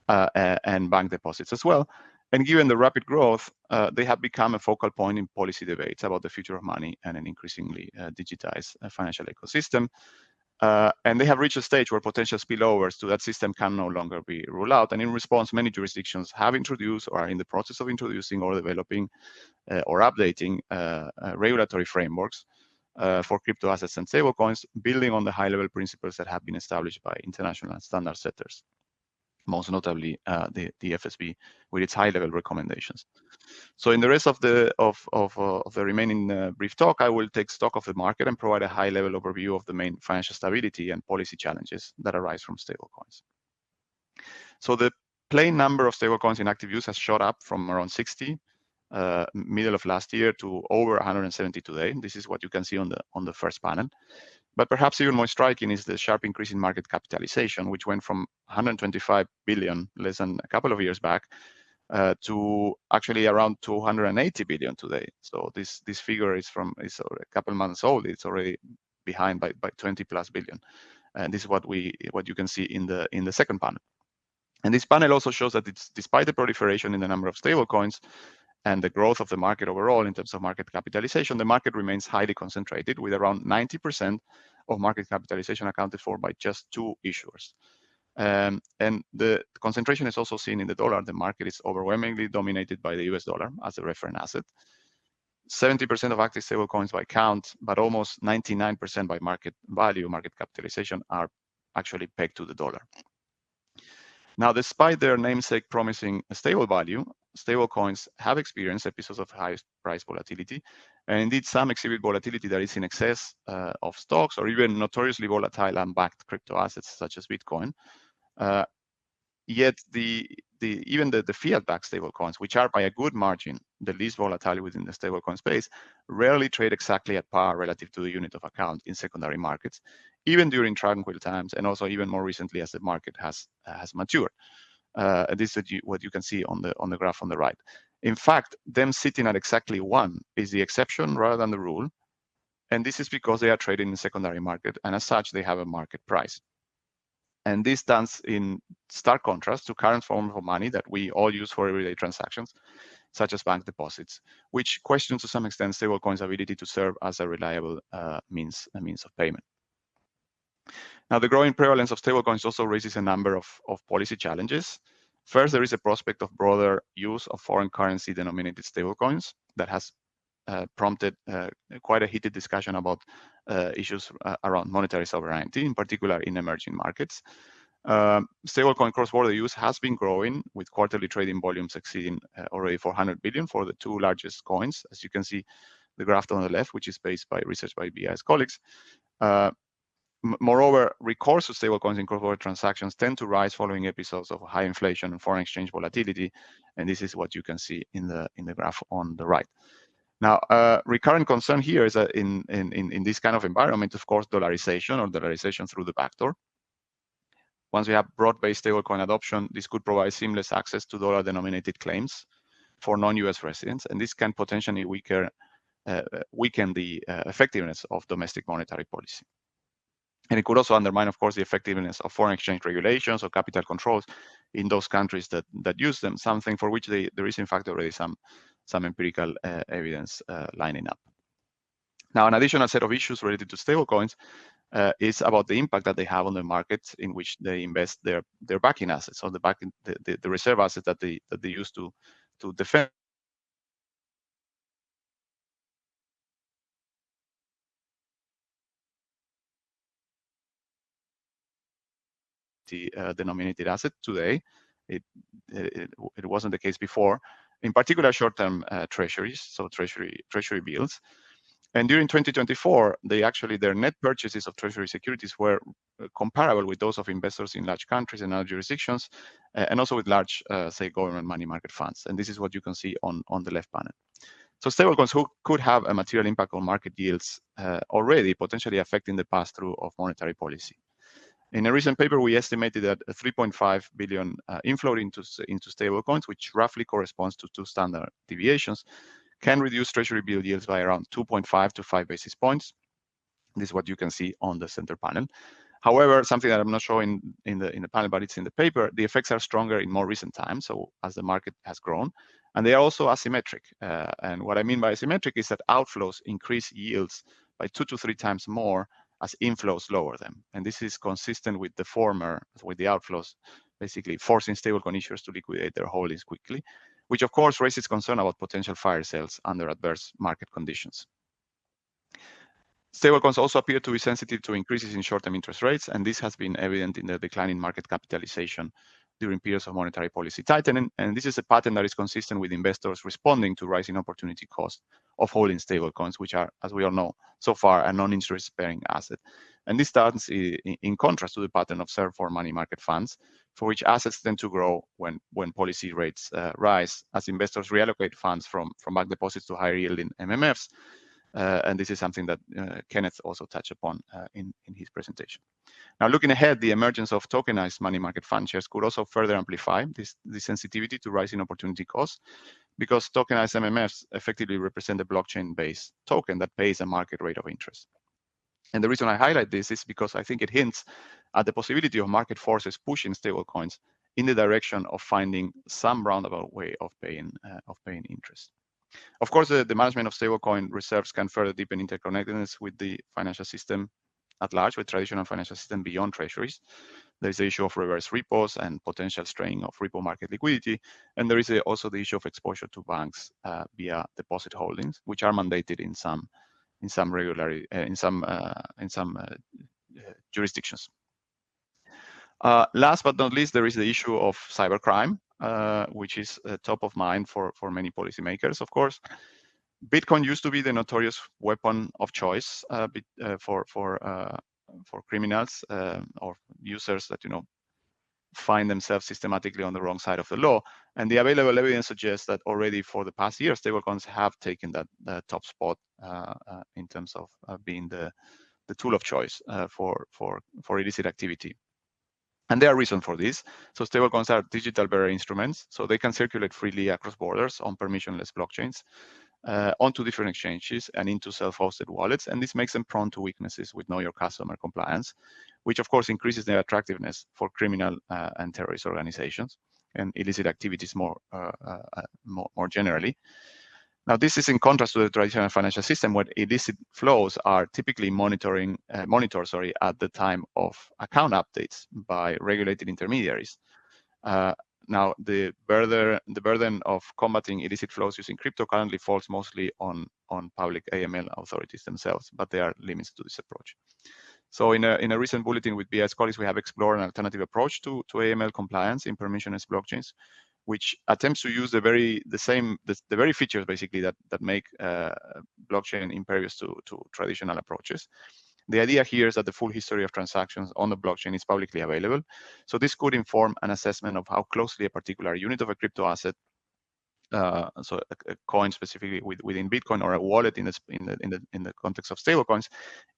and bank deposits as well. And given the rapid growth, they have become a focal point in policy debates about the future of money and an increasingly digitized financial ecosystem. And they have reached a stage where potential spillovers to that system can no longer be ruled out. And in response, many jurisdictions have introduced or are in the process of introducing or developing or updating regulatory frameworks for crypto assets and stablecoins, building on the high-level principles that have been established by international standard setters, most notably the FSB with its high-level recommendations. So in the rest of the remaining brief talk, I will take stock of the market and provide a high-level overview of the main financial stability and policy challenges that arise from stablecoins. So the plain number of stablecoins in active use has shot up from around 60 middle of last year to over 170 today. This is what you can see on the first panel. But perhaps even more striking is the sharp increase in market capitalization, which went from 125 billion less than a couple of years back to actually around 280 billion today. So this figure is a couple months old. It's already behind by 20 plus billion. And this is what you can see in the second panel. And this panel also shows that despite the proliferation in the number of stablecoins and the growth of the market overall in terms of market capitalization, the market remains highly concentrated, with around 90% of market capitalization accounted for by just 2 issuers. And the concentration is also seen in the dollar. The market is overwhelmingly dominated by the US dollar as a reference asset. 70% of active stablecoins by count, but almost 99% by market value, market capitalization, are actually pegged to the dollar. Now, despite their namesake promising a stable value, stablecoins have experienced episodes of high price volatility, and indeed some exhibit volatility that is in excess of stocks or even notoriously volatile unbacked crypto assets such as Bitcoin. Yet even the fiat-backed stablecoins, which are by a good margin the least volatile within the stablecoin space, rarely trade exactly at par relative to the unit of account in secondary markets, even during tranquil times, and also even more recently as the market has matured. This is what you can see on the graph on the right. In fact, them sitting at exactly 1 is the exception rather than the rule, and this is because they are traded in the secondary market, and as such, they have a market price. And this stands in stark contrast to current forms of money that we all use for everyday transactions, such as bank deposits, which question to some extent stablecoins' ability to serve as a reliable means of payment. Now, the growing prevalence of stablecoins also raises a number of policy challenges. First, there is a prospect of broader use of foreign currency denominated stablecoins that has prompted quite a heated discussion about issues around monetary sovereignty, in particular in emerging markets. Stablecoin cross-border use has been growing, with quarterly trading volumes exceeding already 400 billion for the 2 largest coins, as you can see the graph on the left, which is based by research by BI's colleagues. Moreover, recourse to stablecoins in cross-border transactions tend to rise following episodes of high inflation and foreign exchange volatility, and this is what you can see in the graph on the right. Now, recurrent concern here is that in this kind of environment, of course, dollarization through the backdoor. Once we have broad-based stablecoin adoption, this could provide seamless access to dollar-denominated claims for non-US residents, and this can potentially weaken the effectiveness of domestic monetary policy. And it could also undermine, of course, the effectiveness of foreign exchange regulations or capital controls in those countries that use them, something for which there is, in fact, already some empirical evidence lining up. Now, an additional set of issues related to stablecoins is about the impact that they have on the markets in which they invest their backing assets, or the reserve assets that they use to defend volatility denominated asset today. It wasn't the case before. In particular, short-term treasuries, so treasury bills. And during 2024, their net purchases of treasury securities were comparable with those of investors in large countries and other jurisdictions, and also with large, say, government money market funds. And this is what you can see on the left panel. So stablecoins could have a material impact on market yields already, potentially affecting the pass-through of monetary policy. In a recent paper, we estimated that a 3.5 billion inflow into stablecoins, which roughly corresponds to 2 standard deviations, can reduce treasury bill yields by around 2.5 to 5 basis points. This is what you can see on the center panel. However, something that I'm not showing in the panel, but it's in the paper, the effects are stronger in more recent times, so as the market has grown, and they are also asymmetric. And what I mean by asymmetric is that outflows increase yields by 2 to 3 times more as inflows lower them. And this is consistent with the former, with the outflows, basically forcing stablecoin issuers to liquidate their holdings quickly, which of course raises concern about potential fire sales under adverse market conditions. Stablecoins also appear to be sensitive to increases in short-term interest rates, and this has been evident in the decline in market capitalization during periods of monetary policy tightening. And this is a pattern that is consistent with investors responding to rising opportunity cost of holding stablecoins, which are, as we all know, so far a non-interest-bearing asset. And this stands in contrast to the pattern observed for money market funds, for which assets tend to grow when policy rates rise, as investors reallocate funds from bank deposits to higher yielding MMFs. And this is something that Kenneth also touched upon in his presentation. Now, looking ahead, the emergence of tokenized money market fund shares could also further amplify this sensitivity to rising opportunity costs, because tokenized MMFs effectively represent a blockchain-based token that pays a market rate of interest. And the reason I highlight this is because I think it hints at the possibility of market forces pushing stablecoins in the direction of finding some roundabout way of paying interest. Of course, the management of stablecoin reserves can further deepen interconnectedness with the financial system at large, with traditional financial system beyond treasuries. There is the issue of reverse repos and potential strain of repo market liquidity, and there is also the issue of exposure to banks via deposit holdings, which are mandated in some jurisdictions. Last but not least, there is the issue of cybercrime, which is top of mind for many policymakers, of course. Bitcoin used to be the notorious weapon of choice for criminals or users that find themselves systematically on the wrong side of the law. And the available evidence suggests that already for the past year, stablecoins have taken that top spot in terms of being the tool of choice for illicit activity. And there are reasons for this. So stablecoins are digital bearer instruments, so they can circulate freely across borders on permissionless blockchains, onto different exchanges and into self-hosted wallets. And this makes them prone to weaknesses with Know Your Customer compliance, which of course increases their attractiveness for criminal and terrorist organizations and illicit activities more generally. Now, this is in contrast to the traditional financial system, where illicit flows are typically monitored at the time of account updates by regulated intermediaries. Now, the burden of combating illicit flows using crypto currently falls mostly on public AML authorities themselves, but there are limits to this approach. So in a recent bulletin with BI's colleagues, we have explored an alternative approach to AML compliance in permissionless blockchains, which attempts to use the very features basically that make blockchain impervious to traditional approaches. The idea here is that the full history of transactions on the blockchain is publicly available. So this could inform an assessment of how closely a particular unit of a crypto asset, so a coin specifically within Bitcoin, or a wallet in the context of stablecoins,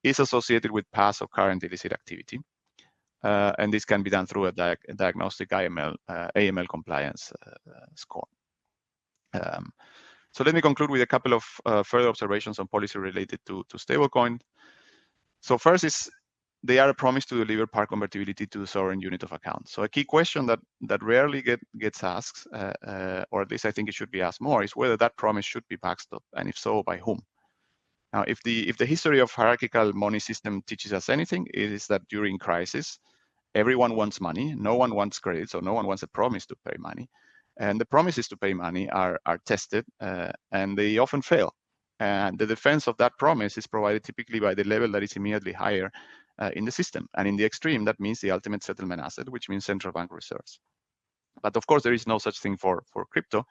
is associated with past or current illicit activity. And this can be done through a diagnostic AML compliance score. So let me conclude with a couple of further observations on policy related to stablecoin. So first is, they are a promise to deliver par convertibility to the sovereign unit of account. So a key question that rarely gets asked, or at least I think it should be asked more, is whether that promise should be backstopped, and if so, by whom. Now, if the history of hierarchical money system teaches us anything, it is that during crisis, everyone wants money, no one wants credit, so no one wants a promise to pay money. And the promises to pay money are tested, and they often fail. And the defense of that promise is provided typically by the level that is immediately higher in the system. And in the extreme, that means the ultimate settlement asset, which means central bank reserves. But of course, there is no such thing for crypto.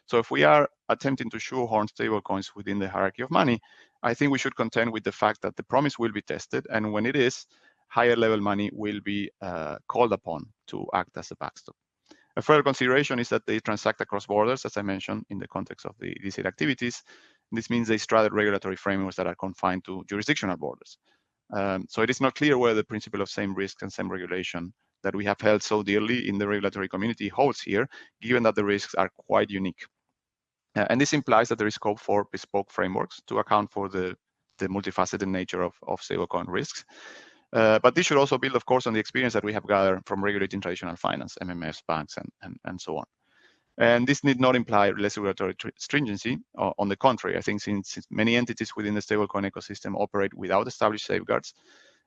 So if we are attempting to shoehorn stablecoins within the hierarchy of money, I think we should contend with the fact that the promise will be tested. And when it is, higher level money will be called upon to act as a backstop. A further consideration is that they transact across borders, as I mentioned, in the context of the illicit activities. This means they straddle regulatory frameworks that are confined to jurisdictional borders. So it is not clear whether the principle of same risk and same regulation that we have held so dearly in the regulatory community holds here, given that the risks are quite unique. And this implies that there is scope for bespoke frameworks to account for the multifaceted nature of stablecoin risks. But this should also build, of course, on the experience that we have gathered from regulating traditional finance, MMFs, banks, and so on. And this need not imply less regulatory stringency. On the contrary, I think since many entities within the stablecoin ecosystem operate without established safeguards,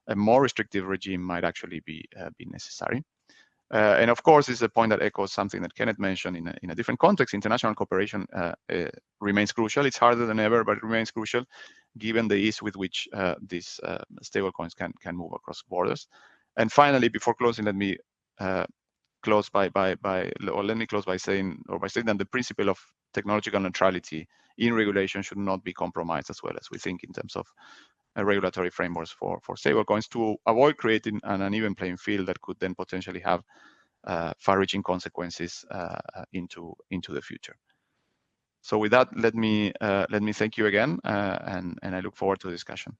a more restrictive regime might actually be necessary. And of course, this is a point that echoes something that Kenneth mentioned in a different context. International cooperation remains crucial. It's harder than ever, but it remains crucial given the ease with which these stablecoins can move across borders. And finally, before closing, let me close by saying that the principle of technological neutrality in regulation should not be compromised, as well as we think in terms of regulatory frameworks for stablecoins, to avoid creating an uneven playing field that could then potentially have far-reaching consequences into the future. So with that, let me thank you again, and I look forward to the discussion.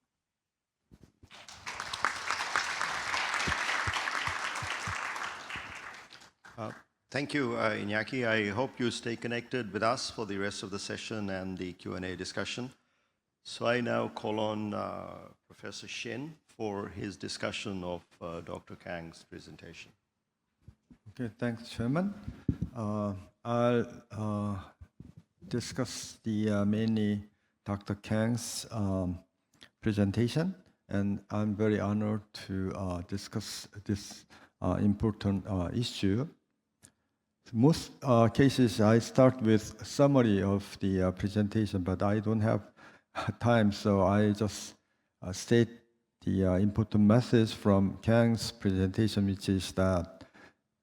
Thank you, Iñaki. I hope you stay connected with us for the rest of the session and the Q&A discussion. So I now call on Professor Shin for his discussion of Dr. Kang's presentation. Okay, thanks, Chairman. I'll discuss mainly Dr. Kang's presentation, and I'm very honored to discuss this important issue. Most cases, I start with a summary of the presentation, but I don't have time, so I just state the important message from Kang's presentation, which is that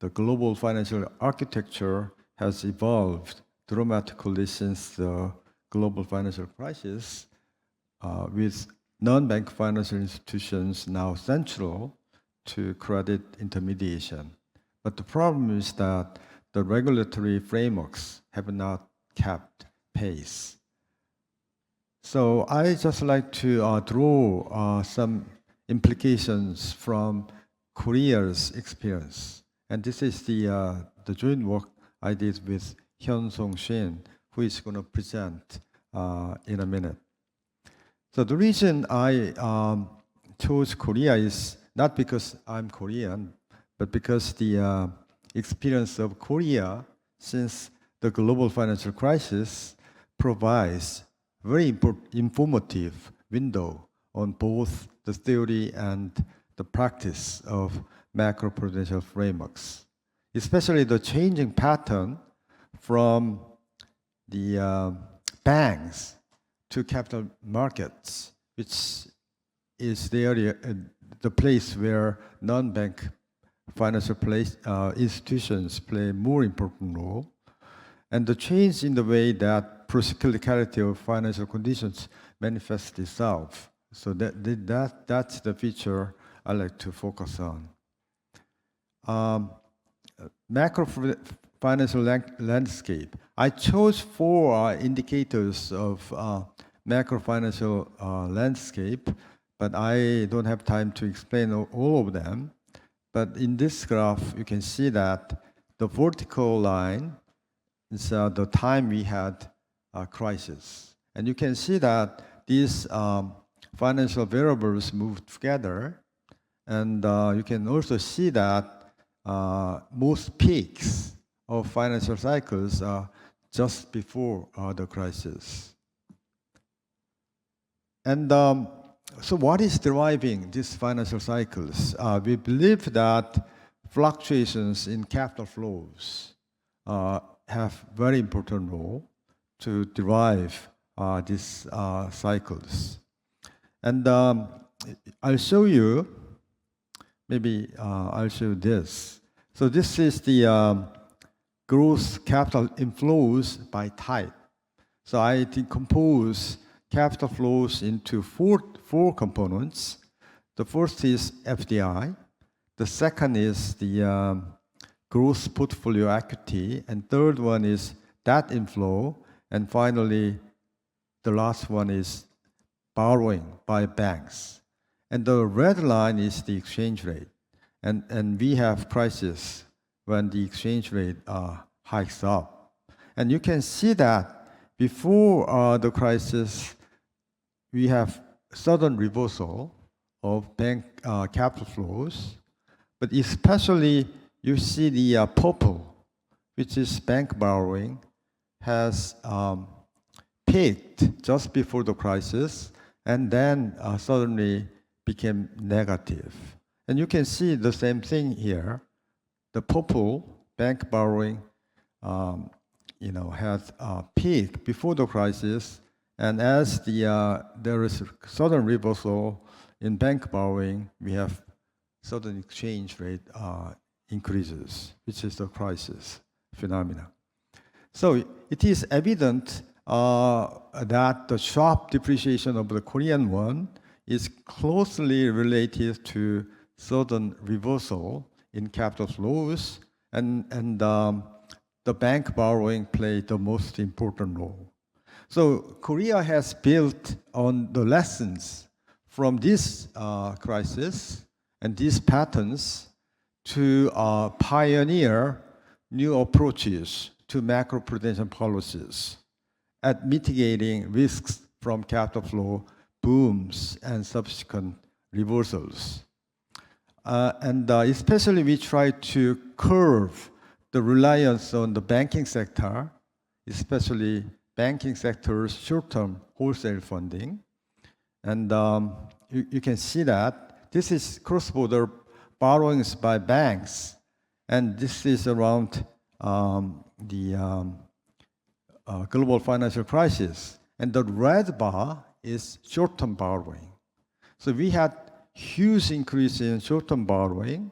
the global financial architecture has evolved dramatically since the global financial crisis, with non-bank financial institutions now central to credit intermediation. But the problem is that the regulatory frameworks have not kept pace. So I just like to draw some implications from Korea's experience. And this is the joint work I did with Hyun-Song Shin, who is going to present in a minute. So the reason I chose Korea is not because I'm Korean, but because the experience of Korea since the global financial crisis provides very informative window on both the theory and the practice of macroprudential frameworks, especially the changing pattern from the banks to capital markets, which is the area, the place where non-bank financial institutions play a more important role, and the change in the way that procyclicality of financial conditions manifests itself. So that's the feature I like to focus on. Macro financial landscape. I chose 4 indicators of macro financial landscape, but I don't have time to explain all of them. But in this graph, you can see that the vertical line is the time we had a crisis. And you can see that these financial variables move together. And you can also see that most peaks of financial cycles are just before the crisis. And so what is driving these financial cycles? We believe that fluctuations in capital flows have very important role to drive these cycles. And I'll show you maybe I'll show this. So this is the gross capital inflows by type. So I decompose capital flows into four components. The first is FDI. The second is the gross portfolio equity. And third one is debt inflow. And finally, the last one is borrowing by banks. And the red line is the exchange rate. And we have crisis when the exchange rate hikes up. And you can see that before the crisis, we have sudden reversal of bank capital flows. But especially, you see the purple, which is bank borrowing, has peaked just before the crisis and then suddenly became negative. And you can see the same thing here. The purple bank borrowing, had peaked before the crisis, and as there is a sudden reversal in bank borrowing, we have sudden exchange rate increases, which is the crisis phenomena. So it is evident that the sharp depreciation of the Korean won is closely related to sudden reversal in capital flows, and the bank borrowing played the most important role. So Korea has built on the lessons from this crisis and these patterns to pioneer new approaches to macroprudential policies at mitigating risks from capital flow booms and subsequent reversals. And especially we try to curb the reliance on the banking sector, especially banking sector's short-term wholesale funding. And you can see that this is cross-border borrowings by banks, and this is around the global financial crisis. And the red bar is short-term borrowing. So we had huge increase in short-term borrowing,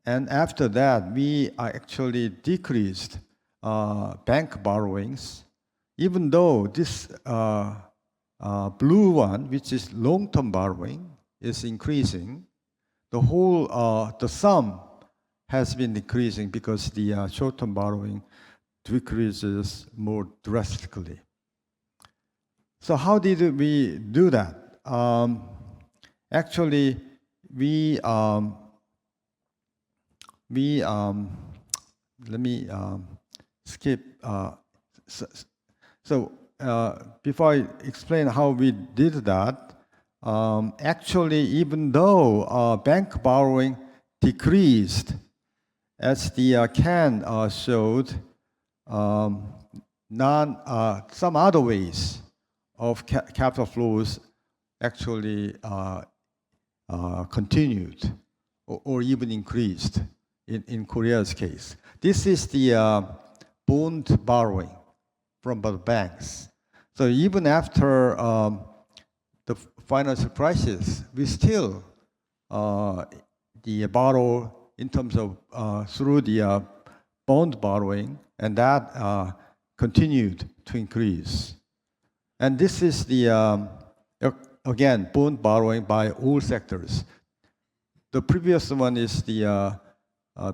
and after that, we actually decreased bank borrowings, even though this blue one, which is long-term borrowing, is increasing. The whole, the sum has been decreasing because the short-term borrowing decreases more drastically. So how did we do that? Actually, let me skip. So before I explain how we did that, actually, even though bank borrowing decreased, as the can showed, some other ways of capital flows actually continued or even increased in Korea's case. This is the bond borrowing from the banks. So even after the financial crisis, we still borrow in terms of through the bond borrowing, and that continued to increase. And this is the again bond borrowing by all sectors. The previous one is the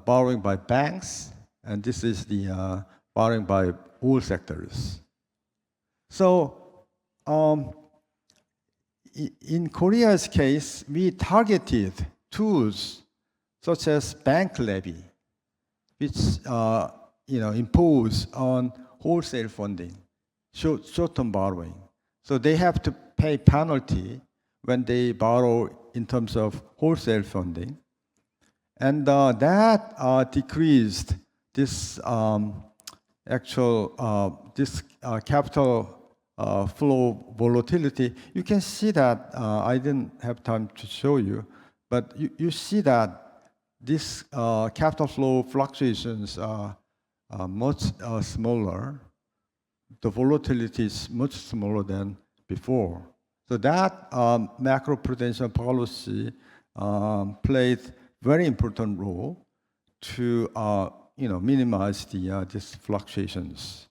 borrowing by banks, and this is the borrowing by all sectors. So in Korea's case, we targeted tools such as bank levy, which impose on wholesale funding, short-term borrowing. So they have to pay penalty when they borrow in terms of wholesale funding. And that decreased this capital flow volatility. You can see that, I didn't have time to show you, but you see that this capital flow fluctuations are much smaller. The volatility is much smaller than before. So that macroprudential policy played very important role to minimize these fluctuations.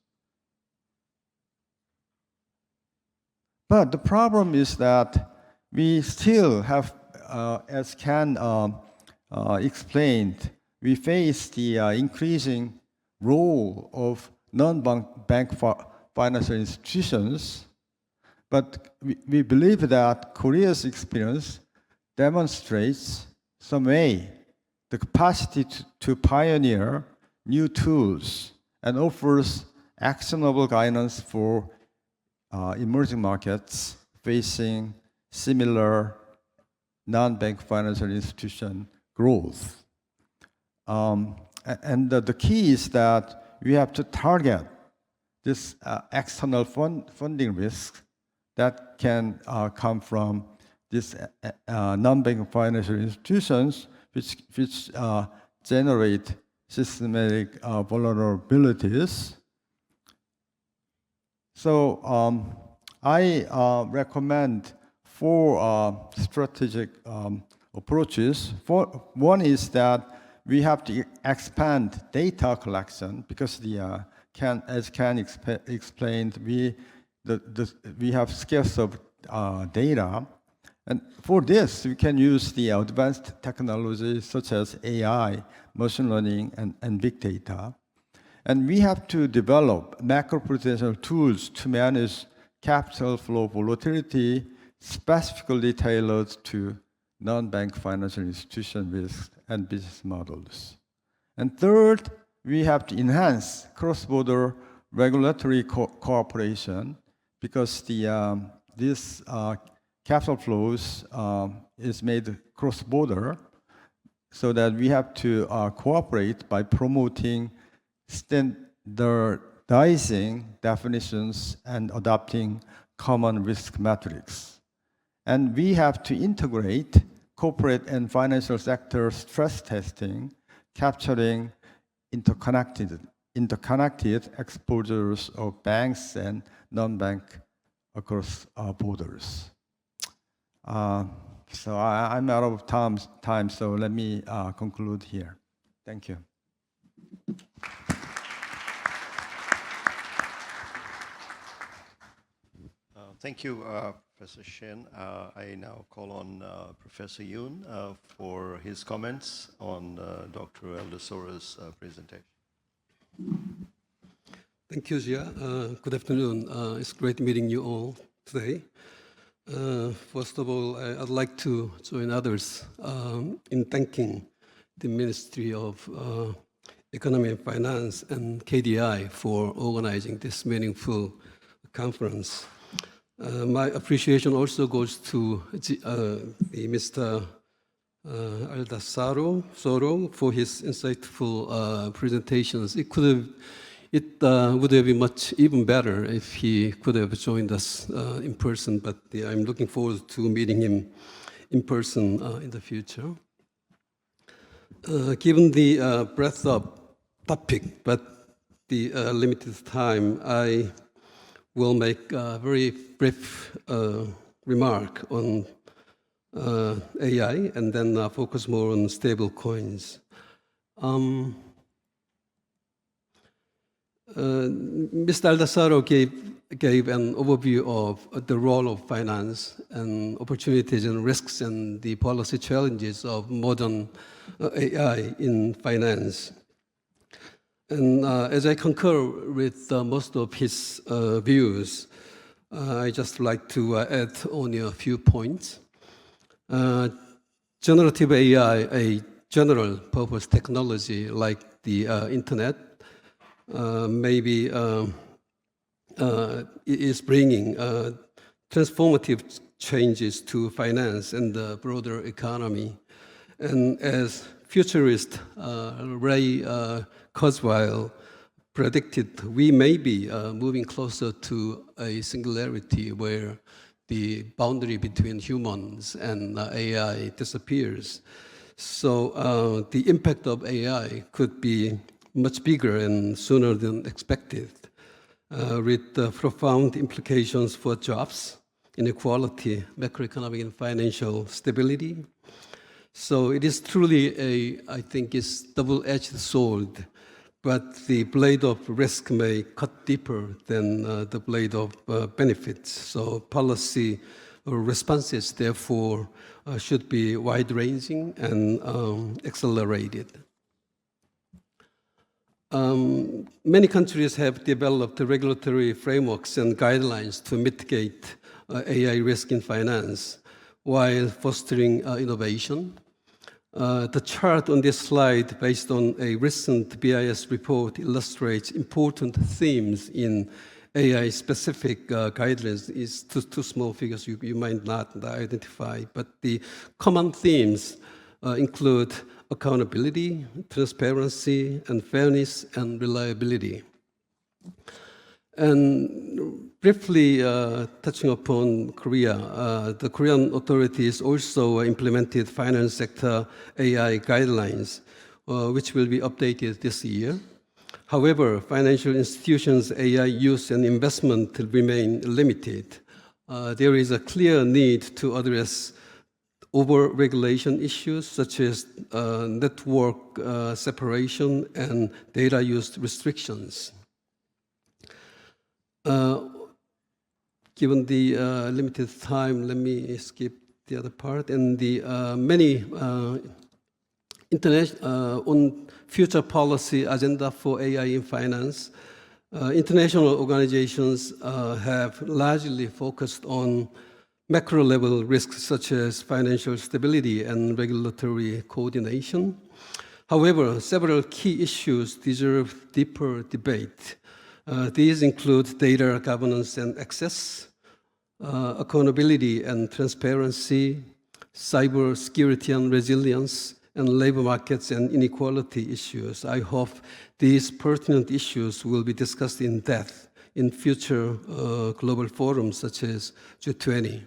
But the problem is that we still have, as Ken explained, we face the increasing role of non-bank financial institutions. But we believe that Korea's experience demonstrates some way the capacity to pioneer new tools and offers actionable guidance for emerging markets facing similar non-bank financial institution growth. And the key is that we have to target this external funding risk that can come from these non-bank financial institutions which generate systematic vulnerabilities. So I recommend 4 strategic approaches. One is that we have to expand data collection because as Ken explained, we have scarce of data. And for this, we can use the advanced technologies such as AI, machine learning, and big data. And we have to develop macroprudential tools to manage capital flow volatility, specifically tailored to non-bank financial institution risks and business models. And third, we have to enhance cross-border regulatory cooperation because this capital flows is made cross-border, so that we have to cooperate by promoting standardizing definitions and adopting common risk metrics. And we have to integrate corporate and financial sector stress testing, capturing interconnected exposures of banks and non-bank across borders. So I'm out of time, so let me conclude here. Thank you. Thank you, Professor Shin. I now call on Professor Yoon for his comments on Dr. Aldasoro's presentation. Thank you, Jia. Good afternoon. It's great meeting you all today. First of all, I'd like to join others in thanking the Ministry of Economy and Finance and KDI for organizing this meaningful conference. My appreciation also goes to Mr. Aldasoro for his insightful presentations. It would have been much even better if he could have joined us in person, but I'm looking forward to meeting him in person in the future. Given the breadth of topic, but the limited time, I will make a very brief remark on AI and then focus more on stable coins. Mr. Aldasoro gave an overview of the role of finance and opportunities and risks and the policy challenges of modern AI in finance. And as I concur with most of his views, I just like to add only a few points. Generative AI, a general purpose technology like the internet, maybe is bringing transformative changes to finance and the broader economy. And as futurist Ray Kurzweil predicted, we may be moving closer to a singularity where the boundary between humans and AI disappears. So the impact of AI could be much bigger and sooner than expected, with profound implications for jobs, inequality, macroeconomic and financial stability, So it is truly I think it's double-edged sword, but the blade of risk may cut deeper than the blade of benefits. So policy responses, therefore, should be wide-ranging and accelerated. Many countries have developed regulatory frameworks and guidelines to mitigate AI risk in finance while fostering innovation. The chart on this slide, based on a recent BIS report, illustrates important themes in AI-specific guidelines. It's two small figures you might not identify, but the common themes include accountability, transparency, and fairness and reliability. And briefly touching upon Korea, the Korean authorities also implemented finance sector AI guidelines, which will be updated this year. However, financial institutions' AI use and investment remain limited. There is a clear need to address over-regulation issues such as network separation and data use restrictions. Given the limited time, let me skip the other part. And the many on future policy agenda for AI in finance, international organizations have largely focused on macro-level risks such as financial stability and regulatory coordination. However, several key issues deserve deeper debate. These include data governance and access, accountability and transparency, cyber security and resilience, and labor markets and inequality issues. I hope these pertinent issues will be discussed in depth in future global forums such as G20.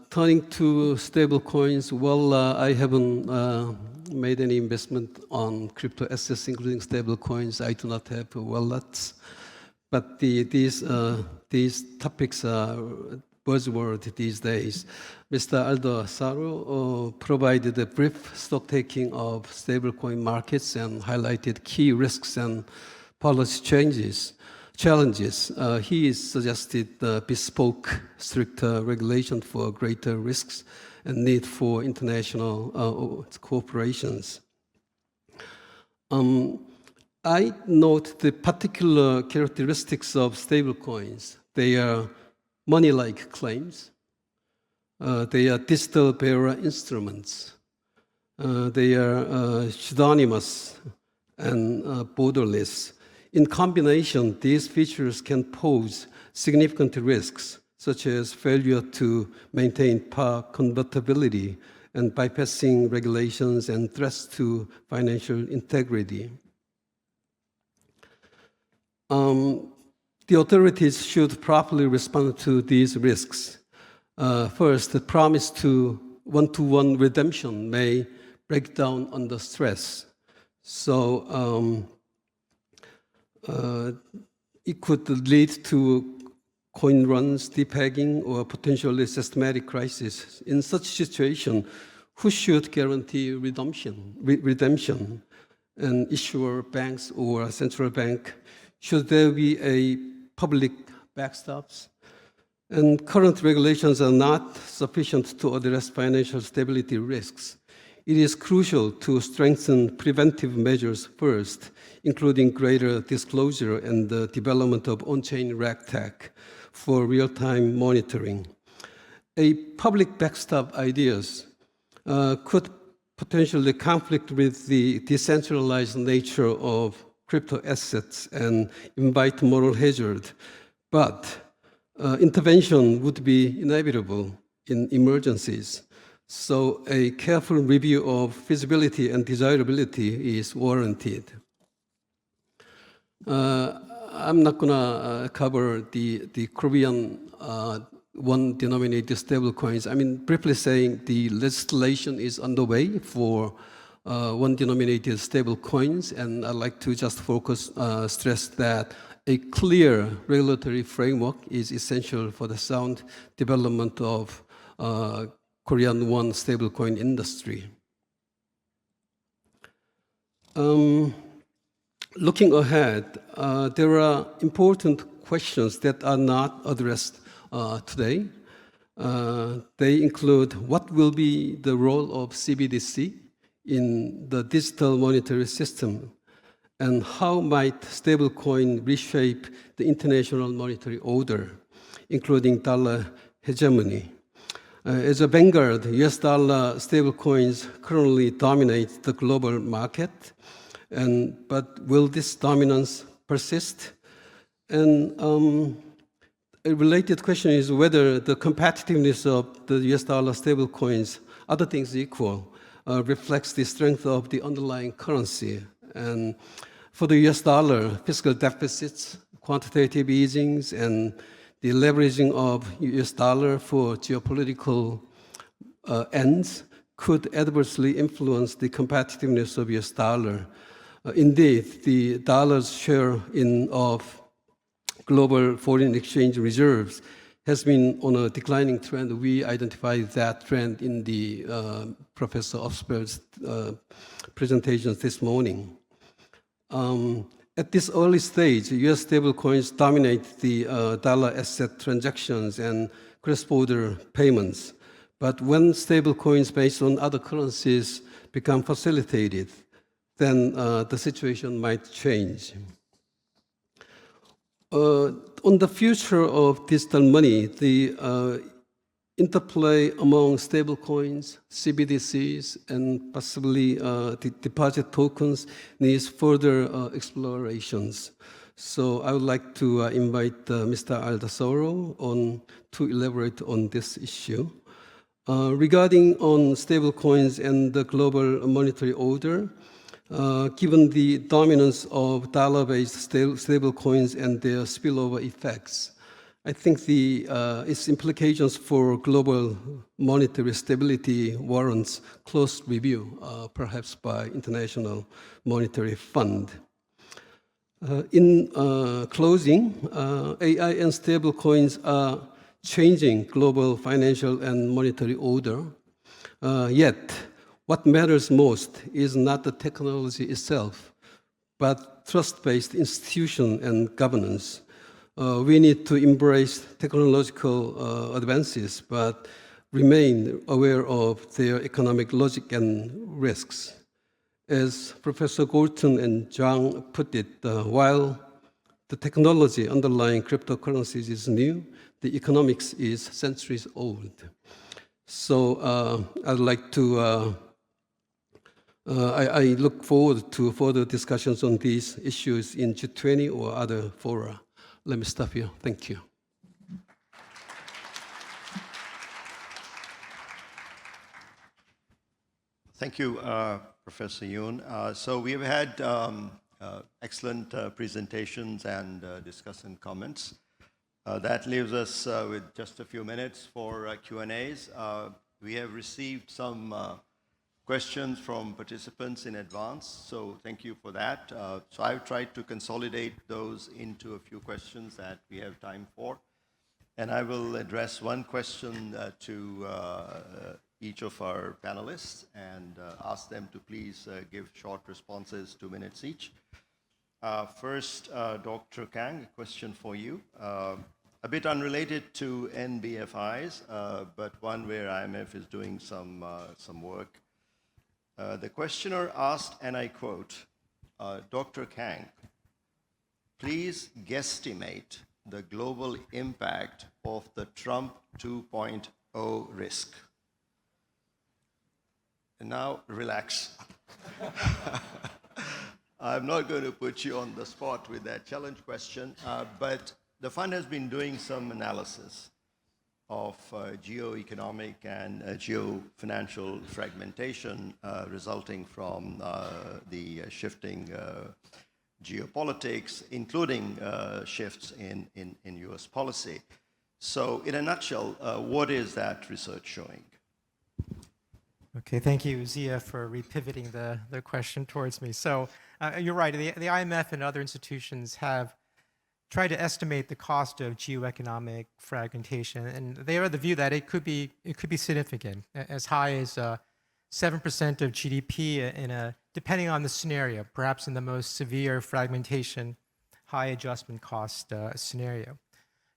Turning to stablecoins, well, I haven't made any investment on crypto assets, including stablecoins. I do not have wallets, but these topics are buzzword these days. Mr. Aldo Saro provided a brief stocktaking of stablecoin markets and highlighted key risks and policy challenges. He suggested bespoke, stricter regulation for greater risks and need for international cooperations. I note the particular characteristics of stablecoins. They are money-like claims. They are digital bearer instruments. They are pseudonymous and borderless. In combination, these features can pose significant risks, such as failure to maintain par convertibility and bypassing regulations and threats to financial integrity. The authorities should properly respond to these risks. First, the promise to one-to-one redemption may break down under stress. So it could lead to coin runs, depegging, or potentially systematic crisis. In such situation, who should guarantee redemption? An issuer, banks, or a central bank? Should there be a public backstops? And current regulations are not sufficient to address financial stability risks. It is crucial to strengthen preventive measures first, including greater disclosure and the development of on-chain RegTech for real-time monitoring. A public backstop ideas could potentially conflict with the decentralized nature of crypto assets and invite moral hazard, but intervention would be inevitable in emergencies. So a careful review of feasibility and desirability is warranted. I'm not gonna cover the Korean one-denominated stablecoins. I mean, briefly saying, the legislation is underway for one-denominated stablecoins, and I'd like to just stress that a clear regulatory framework is essential for the sound development of Korean won stablecoin industry. Looking ahead, there are important questions that are not addressed today. They include what will be the role of CBDC in the digital monetary system, and how might stablecoin reshape the international monetary order, including dollar hegemony. As a vanguard, US dollar stablecoins currently dominate the global market, but will this dominance persist? And a related question is whether the competitiveness of the US dollar stablecoins, other things equal, reflects the strength of the underlying currency. And for the US dollar, fiscal deficits, quantitative easings, and the leveraging of US dollar for geopolitical ends could adversely influence the competitiveness of US dollar. Indeed, the dollar's share of global foreign exchange reserves has been on a declining trend. We identified that trend in the Professor Offsberg's presentations this morning. At this early stage, US stablecoins dominate the dollar asset transactions and cross-border payments. But when stablecoins based on other currencies become facilitated, then the situation might change. On the future of digital money, the interplay among stablecoins, CBDCs, and possibly deposit tokens needs further explorations. So I would like to invite Mr. Aldasoro to elaborate on this issue. Regarding on stablecoins and the global monetary order, given the dominance of dollar-based stablecoins and their spillover effects, I think its implications for global monetary stability warrants close review, perhaps by International Monetary Fund. In closing, AI and stablecoins are changing global financial and monetary order. Yet, what matters most is not the technology itself, but trust-based institution and governance. We need to embrace technological advances, but remain aware of their economic logic and risks. As Professor Gorton and Zhang put it, while the technology underlying cryptocurrencies is new, the economics is centuries old. So I'd like to I look forward to further discussions on these issues in G20 or other fora. Let me stop here. Thank you. Thank you, Professor Yoon. So we've had excellent presentations and discussion comments. That leaves us with just a few minutes for Q&As. We have received some questions from participants in advance, so thank you for that. So I've tried to consolidate those into a few questions that we have time for. And I will address one question to each of our panelists and ask them to please give short responses, 2 minutes each. First, Dr. Kang, a question for you. A bit unrelated to NBFIs, but one where IMF is doing some work. The questioner asked, and I quote, Dr. Kang, please guesstimate the global impact of the Trump 2.0 risk. And now, relax. I'm not going to put you on the spot with that challenge question, but the fund has been doing some analysis of geo-economic and geo-financial fragmentation resulting from the shifting geopolitics, including shifts in US policy. So in a nutshell, what is that research showing? Okay, thank you, Zia, for repivoting the question towards me. So you're right, the IMF and other institutions have tried to estimate the cost of geoeconomic fragmentation, and they are of the view that it could be significant, as high as 7% of GDP depending on the scenario, perhaps in the most severe fragmentation, high adjustment cost scenario.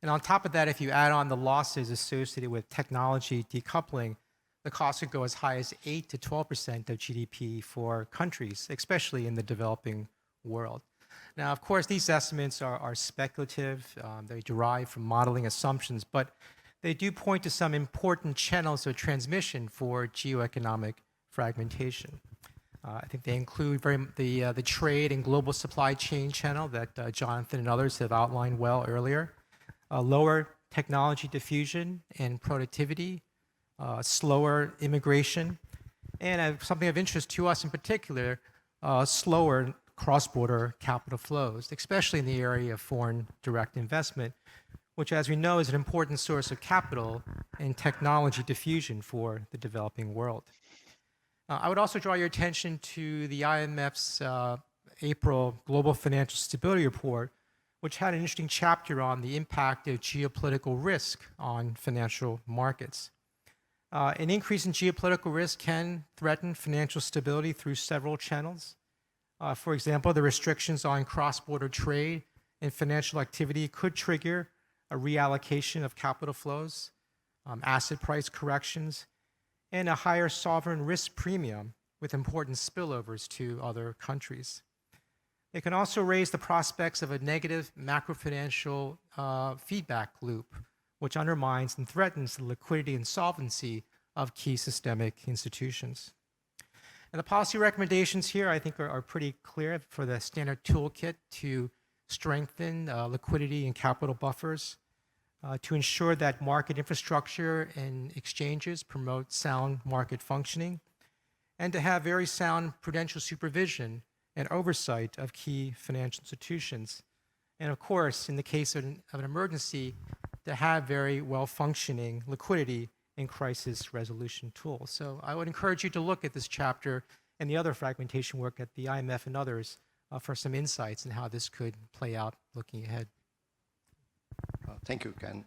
And on top of that, if you add on the losses associated with technology decoupling, the cost could go as high as 8 to 12% of GDP for countries, especially in the developing world. Now, of course, these estimates are speculative. They derive from modeling assumptions, but they do point to some important channels of transmission for geoeconomic fragmentation. I think they include the trade and global supply chain channel that Jonathan and others have outlined well earlier, lower technology diffusion and productivity, slower immigration, and something of interest to us in particular, slower cross-border capital flows, especially in the area of foreign direct investment, which, as we know, is an important source of capital and technology diffusion for the developing world. I would also draw your attention to the IMF's April Global Financial Stability Report, which had an interesting chapter on the impact of geopolitical risk on financial markets. An increase in geopolitical risk can threaten financial stability through several channels. For example, the restrictions on cross-border trade and financial activity could trigger a reallocation of capital flows, asset price corrections, and a higher sovereign risk premium with important spillovers to other countries. It can also raise the prospects of a negative macrofinancial feedback loop, which undermines and threatens the liquidity and solvency of key systemic institutions. And the policy recommendations here, I think, are pretty clear for the standard toolkit to strengthen liquidity and capital buffers, to ensure that market infrastructure and exchanges promote sound market functioning, and to have very sound prudential supervision and oversight of key financial institutions. And of course, in the case of an emergency, to have very well-functioning liquidity and crisis resolution tools. So I would encourage you to look at this chapter and the other fragmentation work at the IMF and others for some insights in how this could play out looking ahead. Thank you, Ken.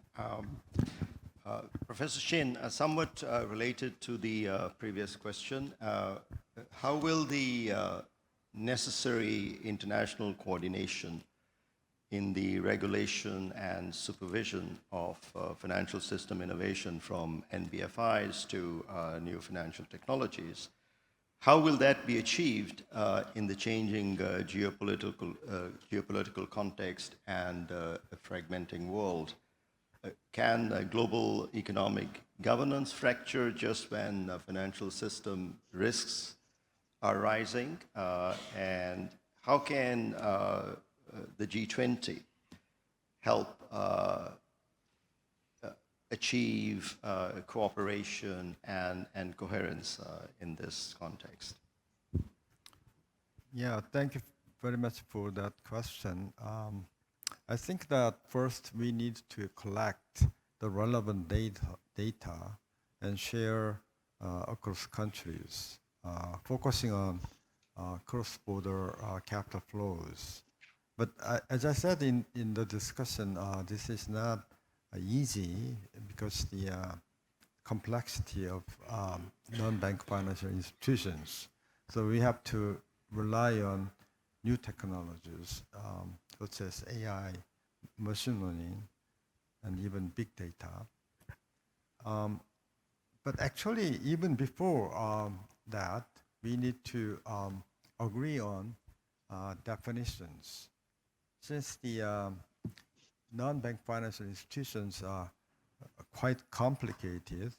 Professor Shin, somewhat related to the previous question, how will the necessary international coordination in the regulation and supervision of financial system innovation from NBFIs to new financial technologies, how will that be achieved in the changing geopolitical context and a fragmenting world? Can global economic governance fracture just when financial system risks are rising? And how can the G20 help achieve cooperation and coherence in this context? Yeah, thank you very much for that question. I think that first we need to collect the relevant data and share across countries, focusing on cross-border capital flows. But as I said in the discussion, this is not easy because the complexity of non-bank financial institutions. So we have to rely on new technologies such as AI, machine learning, and even big data. But actually, even before that, we need to agree on definitions. Since the non-bank financial institutions are quite complicated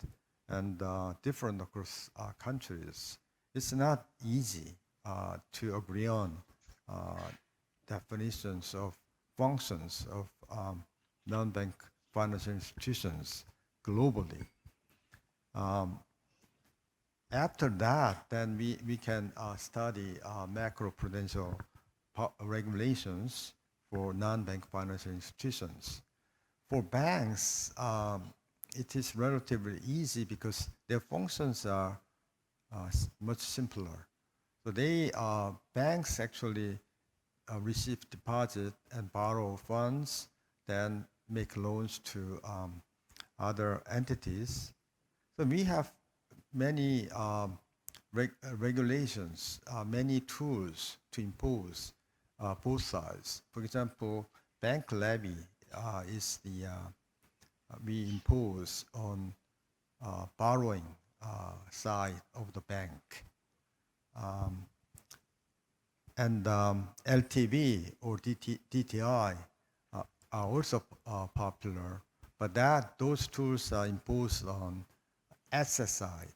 and different across countries, it's not easy to agree on definitions of functions of non-bank financial institutions globally. After that, then we can study macro-prudential regulations for non-bank financial institutions. For banks, it is relatively easy because their functions are much simpler. So banks actually receive deposit and borrow funds, then make loans to other entities. So we have many regulations, many tools to impose both sides. For example, bank levy is the we impose on borrowing side of the bank. And LTV or DTI are also popular, but those tools are imposed on asset side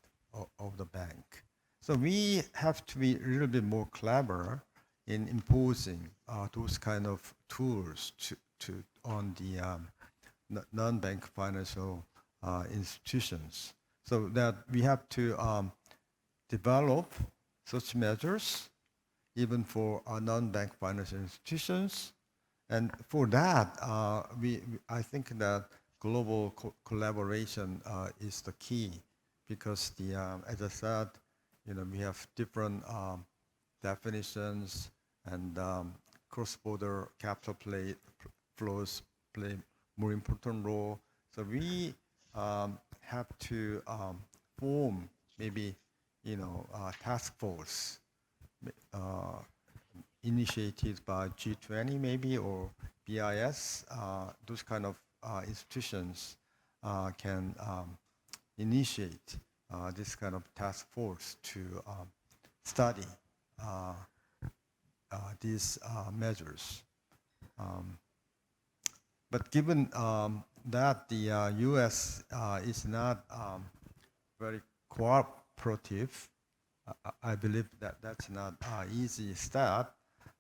of the bank. So we have to be a little bit more clever in imposing those kind of tools on the non-bank financial institutions, so that we have to develop such measures even for our non-bank financial institutions. And for that, I think that global collaboration is the key, because as I said, we have different definitions, and cross-border capital flows play more important role. So we have to form maybe a task force initiated by G20 maybe, or BIS. Those kind of institutions can initiate this kind of task force to study these measures. But given that the US is not very cooperative, I believe that that's not an easy step.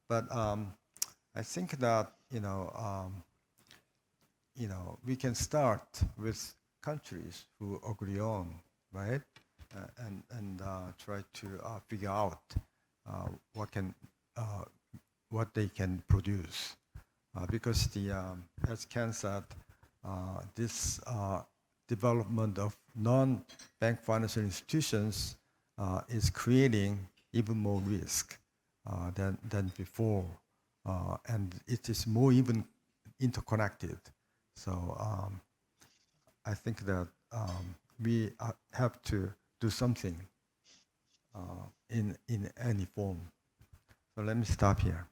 But I think that we can start with countries who agree on, right, and try to figure out what they can produce, because as Ken said, this development of non-bank financial institutions is creating even more risk than before, and it is more even interconnected. So I think that we have to do something in any form. So let me stop here.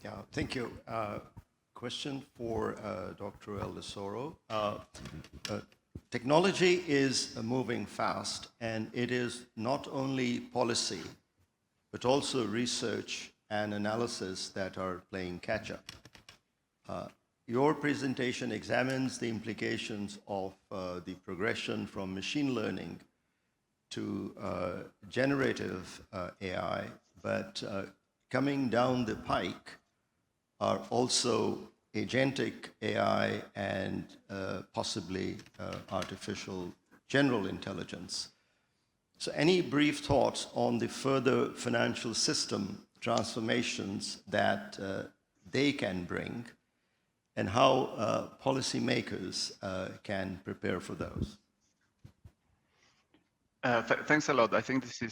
Yeah, thank you. Question for Dr. El Tesoro. Technology is moving fast, and it is not only policy, but also research and analysis that are playing catch-up. Your presentation examines the implications of the progression from machine learning to generative AI, but coming down the pike are also agentic AI and possibly artificial general intelligence. So any brief thoughts on the further financial system transformations that they can bring, and how policymakers can prepare for those? Thanks a lot. I think this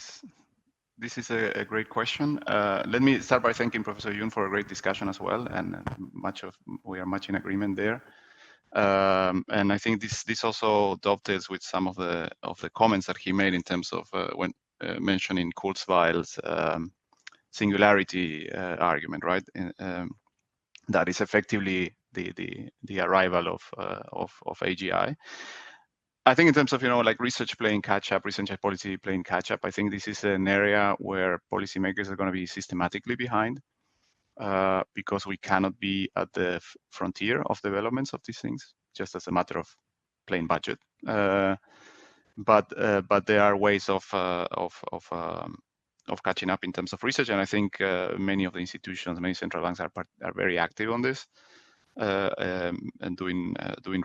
is a great question. Let me start by thanking Professor Yoon for a great discussion as well, and we are much in agreement there. And I think this also dovetails with some of the comments that he made in terms of when mentioning Kurzweil's singularity argument, right? That is effectively the arrival of AGI. I think in terms of like research playing catch up, research and policy playing catch up, I think this is an area where policymakers are going to be systematically behind, because we cannot be at the frontier of developments of these things, just as a matter of plain budget. But there are ways of catching up in terms of research, and I think many of the institutions, many central banks are very active on this. And doing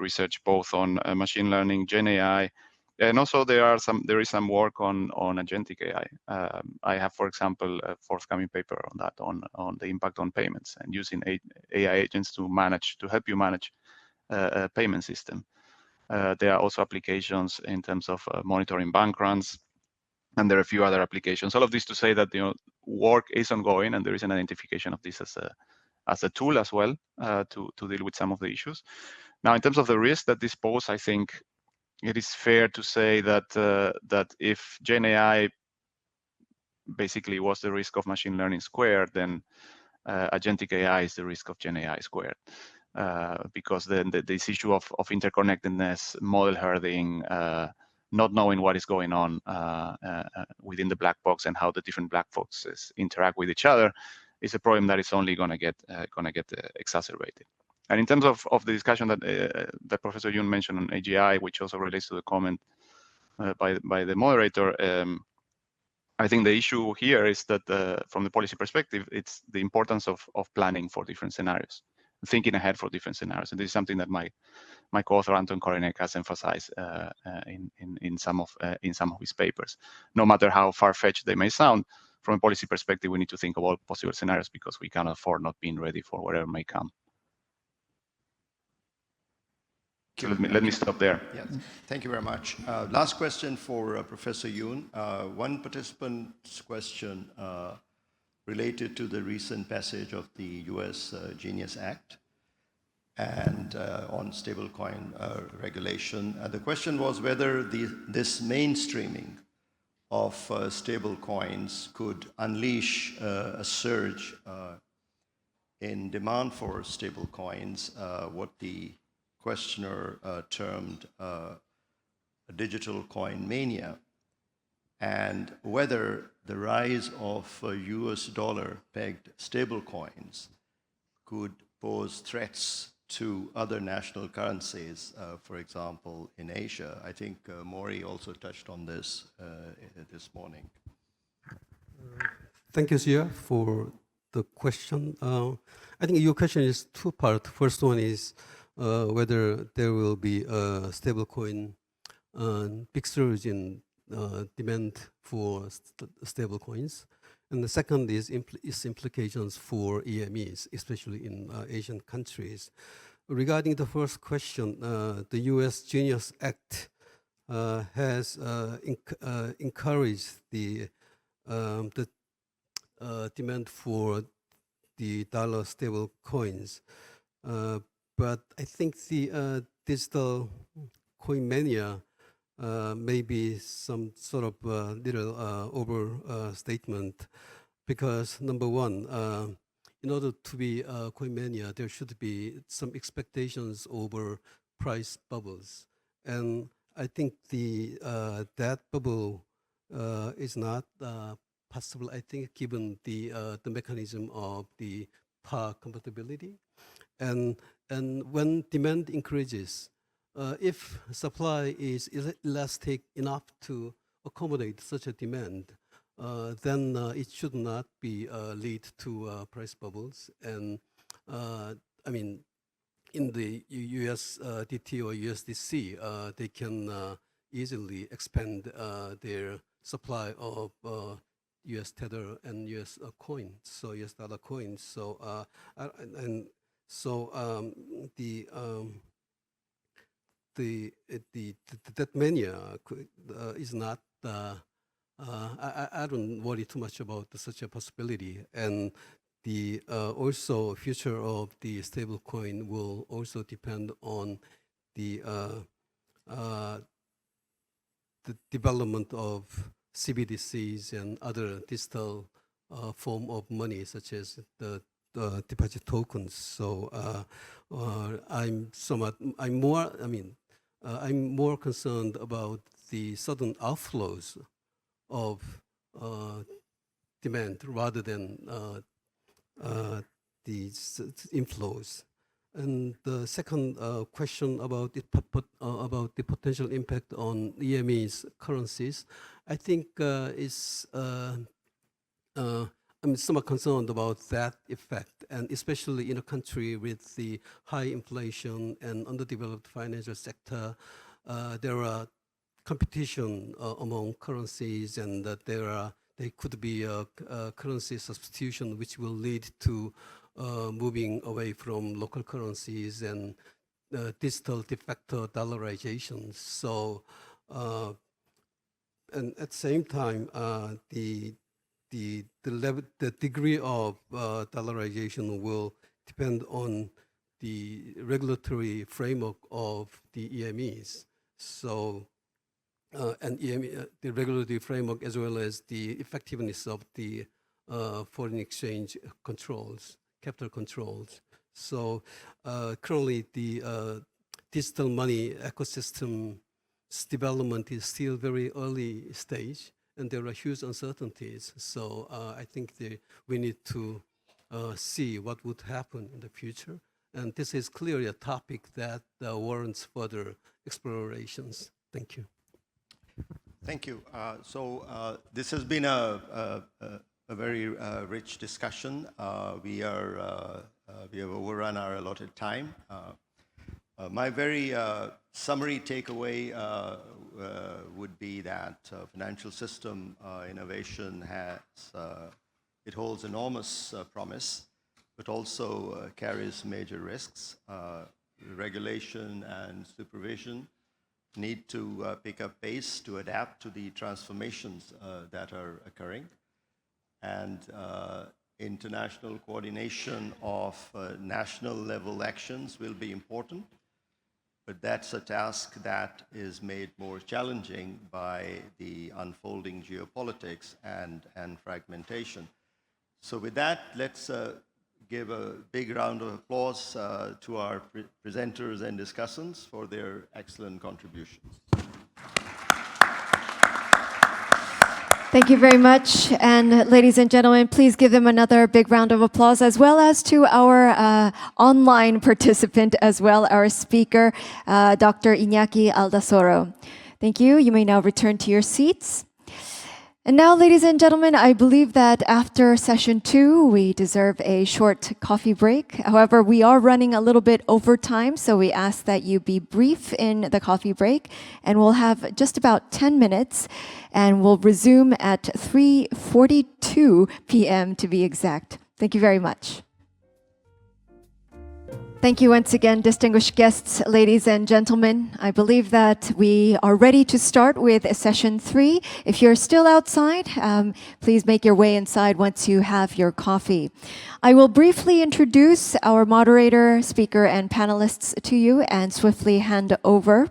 research both on machine learning, Gen AI, and also there is some work on agentic AI. I have, for example, a forthcoming paper on that, on the impact on payments and using AI agents to help you manage a payment system. There are also applications in terms of monitoring bank runs, and there are a few other applications. All of this to say that work is ongoing, and there is an identification of this as a tool as well to deal with some of the issues. Now, in terms of the risk that this poses, I think it is fair to say that that if Gen AI basically was the risk of machine learning squared, then agentic AI is the risk of Gen AI squared. Because then this issue of interconnectedness, model herding, not knowing what is going on within the black box and how the different black boxes interact with each other is a problem that is only going to get exacerbated. And in terms of the discussion that Professor Yoon mentioned on AGI, which also relates to the comment by the moderator, I think the issue here is that from the policy perspective, it's the importance of planning for different scenarios, thinking ahead for different scenarios. And this is something that my co-author Anton Korenek has emphasized in some of his papers. No matter how far-fetched they may sound, from a policy perspective, we need to think of all possible scenarios because we cannot afford not being ready for whatever may come. So let me stop there. Yes, thank you very much. Last question for Professor Yoon. One participant's question related to the recent passage of the US Genius Act and on stablecoin regulation. The question was whether this mainstreaming of stablecoins could unleash a surge in demand for stablecoins, what the questioner termed a digital coin mania, and whether the rise of US dollar-pegged stablecoins could pose threats to other national currencies, for example, in Asia. I think Maury also touched on this this morning. Thank you, Zia, for the question. I think your question is two-part. First one is whether there will be a stablecoin big surge in demand for stablecoins. And the second is its implications for EMEs, especially in Asian countries. Regarding the first question, the US Genius Act has encouraged the demand for the dollar stable coins. But I think the digital coin mania may be some sort of little overstatement, because number one, in order to be coin mania, there should be some expectations over price bubbles, and I think that bubble is not possible. I think given the mechanism of the par compatibility, and when demand increases, if supply is elastic enough to accommodate such a demand, then it should not be lead to price bubbles. And I mean, in the USDT or USDC, they can easily expand their supply of US tether and US coin, so US dollar coins. So that mania is not. I don't worry too much about such a possibility, and the also future of the stable coin will also depend on the development of CBDCs and other digital form of money, such as the deposit tokens. So I'm more concerned about the sudden outflows of demand rather than the inflows. And the second question about the potential impact on EME's currencies, I think I'm somewhat concerned about that effect, and especially in a country with the high inflation and underdeveloped financial sector, there are competition among currencies, and that there could be a currency substitution, which will lead to moving away from local currencies and digital de facto dollarization. So, and at the same time, the degree of dollarization will depend on the regulatory framework of the EMEs. So, and the regulatory framework as well as the effectiveness of the foreign exchange controls, capital controls. So currently the digital money ecosystem's development is still very early stage, and there are huge uncertainties. So I think we need to see what would happen in the future. And this is clearly a topic that warrants further explorations. Thank you. Thank you. This has been a very rich discussion. We have overrun our allotted time. My very summary takeaway would be that financial system innovation it holds enormous promise, but also carries major risks. Regulation and supervision need to pick up pace to adapt to the transformations that are occurring. And international coordination of national level actions will be important, but that's a task that is made more challenging by the unfolding geopolitics and fragmentation. So with that, let's give a big round of applause to our presenters and discussants for their excellent contributions. Thank you very much. And ladies and gentlemen, please give them another big round of applause, as well as to our online participant as well, our speaker, Dr. Iñaki Aldasoro. Thank you. You may now return to your seats. And now, ladies and gentlemen, I believe that after session 2, we deserve a short coffee break. However, we are running a little bit over time, so we ask that you be brief in the coffee break, and we'll have just about 10 minutes, and we'll resume at 3:42 p.m. to be exact. Thank you very much. Thank you once again, distinguished guests, ladies and gentlemen. I believe that we are ready to start with session 3. If you're still outside, please make your way inside once you have your coffee. I will briefly introduce our moderator, speaker, and panelists to you and swiftly hand over.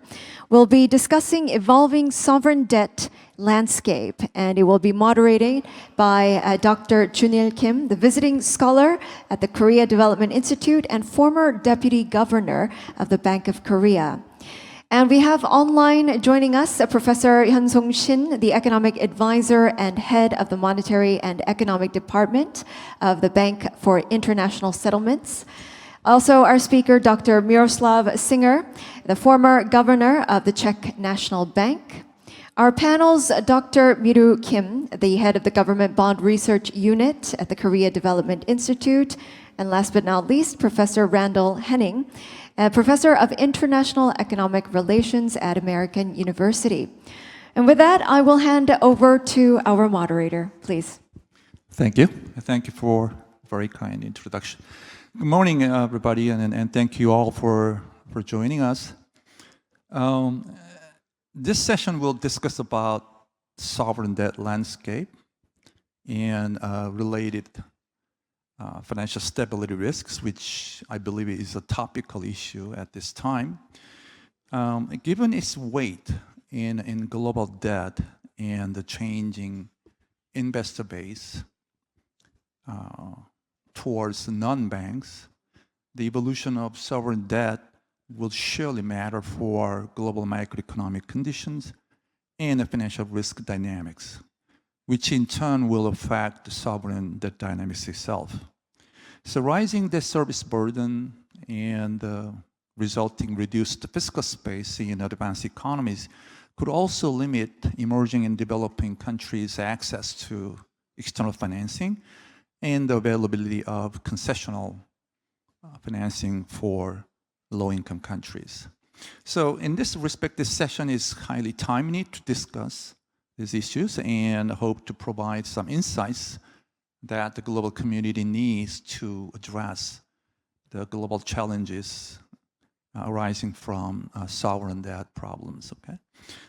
We'll be discussing evolving sovereign debt landscape, and it will be moderated by Dr. Junil Kim, the visiting scholar at the Korea Development Institute and former deputy governor of the Bank of Korea. And we have online joining us Professor Hyun-Sung Shin, the economic advisor and head of the Monetary and Economic Department of the Bank for International Settlements. Also, our speaker, Dr. Miroslav Singer, the former governor of the Czech National Bank. Our panels, Dr. Miru Kim, the head of the Government Bond Research Unit at the Korea Development Institute. And last but not least, Professor Randall Henning, Professor of International Economic Relations at American University. And with that, I will hand over to our moderator, please. Thank you. Thank you for a very kind introduction. Good morning, everybody, and thank you all for joining us. This session will discuss about sovereign debt landscape and related financial stability risks, which I believe is a topical issue at this time. Given its weight in global debt and the changing investor base towards non-banks, the evolution of sovereign debt will surely matter for global macroeconomic conditions and the financial risk dynamics, which in turn will affect the sovereign debt dynamics itself. So rising debt service burden and resulting reduced fiscal space in advanced economies could also limit emerging and developing countries' access to external financing and the availability of concessional financing for low-income countries. So in this respect, this session is highly timely to discuss these issues and hope to provide some insights that the global community needs to address the global challenges arising from sovereign debt problems. Okay.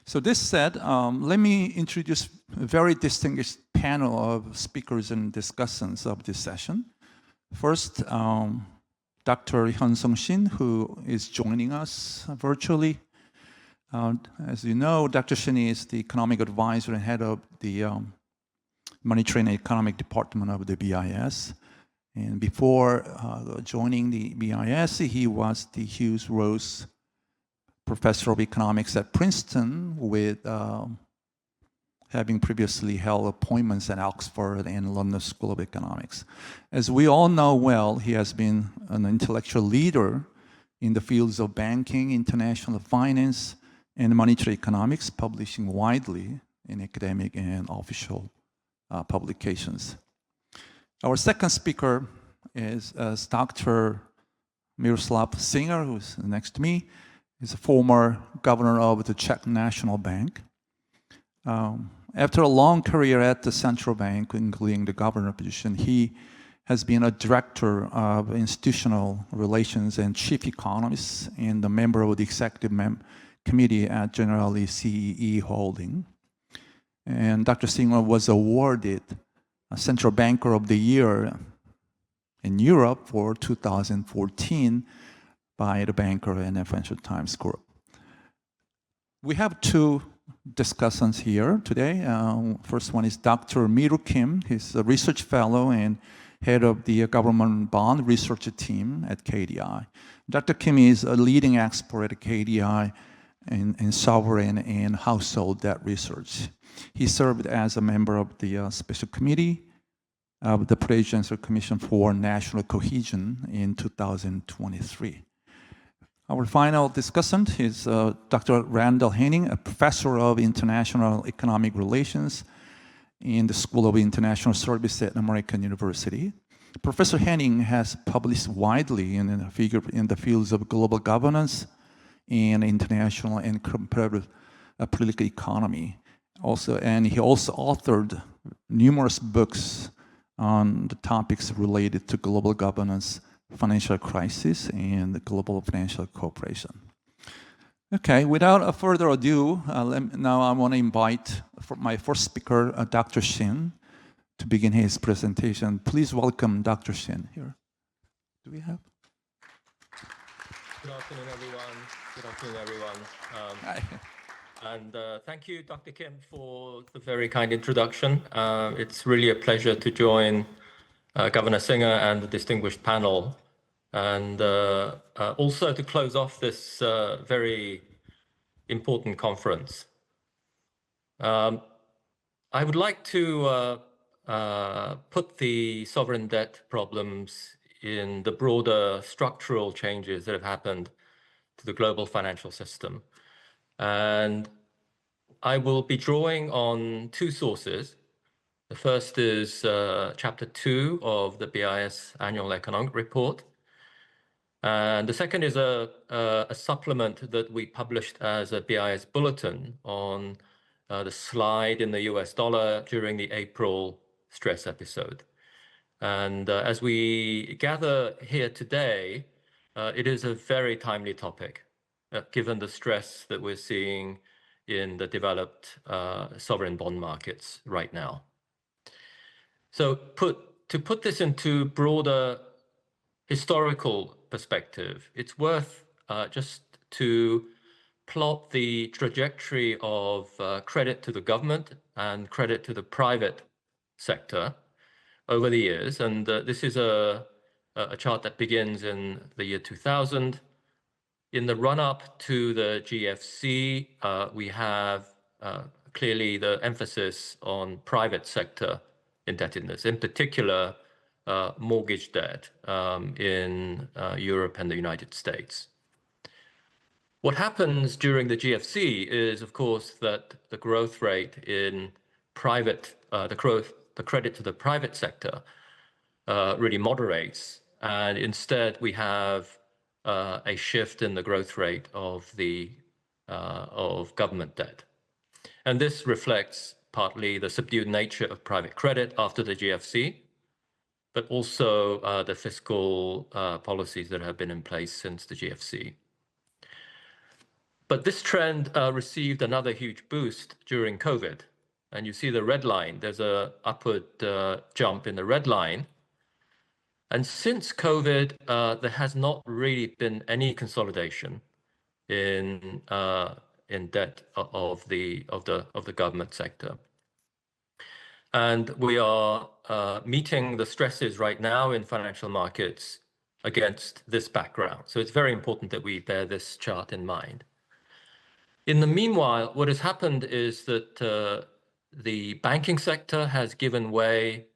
So this said, let me introduce a very distinguished panel of speakers and discussants of this session. First, Dr. Hyun-Sung Shin, who is joining us virtually. As you know, Dr. Shin is the economic advisor and head of the Monetary and Economic Department of the BIS. And before joining the BIS, he was the Hughes Rose Professor of Economics at Princeton, with having previously held appointments at Oxford and London School of Economics. As we all know well, he has been an intellectual leader in the fields of banking, international finance, and monetary economics, publishing widely in academic and official publications. Our second speaker is Dr. Miroslav Singer, who's next to me. He's a former governor of the Czech National Bank. After a long career at the central bank, including the governor position, he has been a director of institutional relations and chief economist and a member of the executive committee at Generali CEE Holding. And Dr. Singer was awarded a Central Banker of the Year in Europe for 2014 by the Banker and Financial Times Group. We have two discussants here today. First one is Dr. Miru Kim. He's a research fellow and head of the government bond research team at KDI. Dr. Kim is a leading expert at KDI in sovereign and household debt research. He served as a member of the Special Committee of the Presidential Commission for National Cohesion in 2023. Our final discussant is Dr. Randall Henning, a professor of international economic relations in the School of International Service at American University. Professor Henning has published widely in the fields of global governance and international and comparative political economy. And he also authored numerous books on the topics related to global governance, financial crisis, and the global financial cooperation. Okay, without further ado, now I want to invite my first speaker, Dr. Shin, to begin his presentation. Please welcome Dr. Shin here. Do we have? Good afternoon, everyone. Good afternoon, everyone. Hi. And thank you, Dr. Kim, for the very kind introduction. It's really a pleasure to join Governor Singer and the distinguished panel, and also to close off this very important conference. I would like to put the sovereign debt problems in the broader structural changes that have happened to the global financial system. And I will be drawing on two sources. The first is Chapter 2 of the BIS Annual Economic Report. And the second is a supplement that we published as a BIS bulletin on the slide in the US dollar during the April stress episode. And as we gather here today, it is a very timely topic, given the stress that we're seeing in the developed sovereign bond markets right now. So to put this into broader historical perspective, it's worth just to plot the trajectory of credit to the government and credit to the private sector over the years. And this is a chart that begins in the year 2000. In the run-up to the GFC, we have clearly the emphasis on private sector indebtedness, in particular mortgage debt in Europe and the United States. What happens during the GFC is, of course, that the growth rate in private, the credit to the private sector really moderates, and instead we have a shift in the growth rate of government debt. And this reflects partly the subdued nature of private credit after the GFC, but also the fiscal policies that have been in place since the GFC. But this trend received another huge boost during COVID. And you see the red line, there's an upward jump in the red line. And since COVID, there has not really been any consolidation in debt of the government sector. And we are meeting the stresses right now in financial markets against this background. So it's very important that we bear this chart in mind. In the meanwhile, what has happened is that the banking sector has given way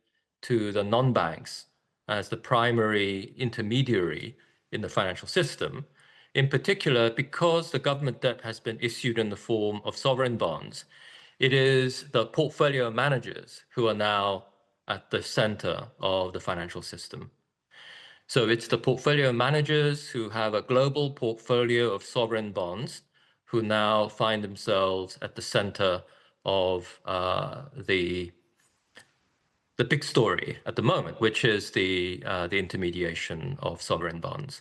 to the non-banks as the primary intermediary in the financial system, in particular because the government debt has been issued in the form of sovereign bonds. It is the portfolio managers who are now at the center of the financial system. So it's the portfolio managers who have a global portfolio of sovereign bonds who now find themselves at the center of the big story at the moment, which is the intermediation of sovereign bonds.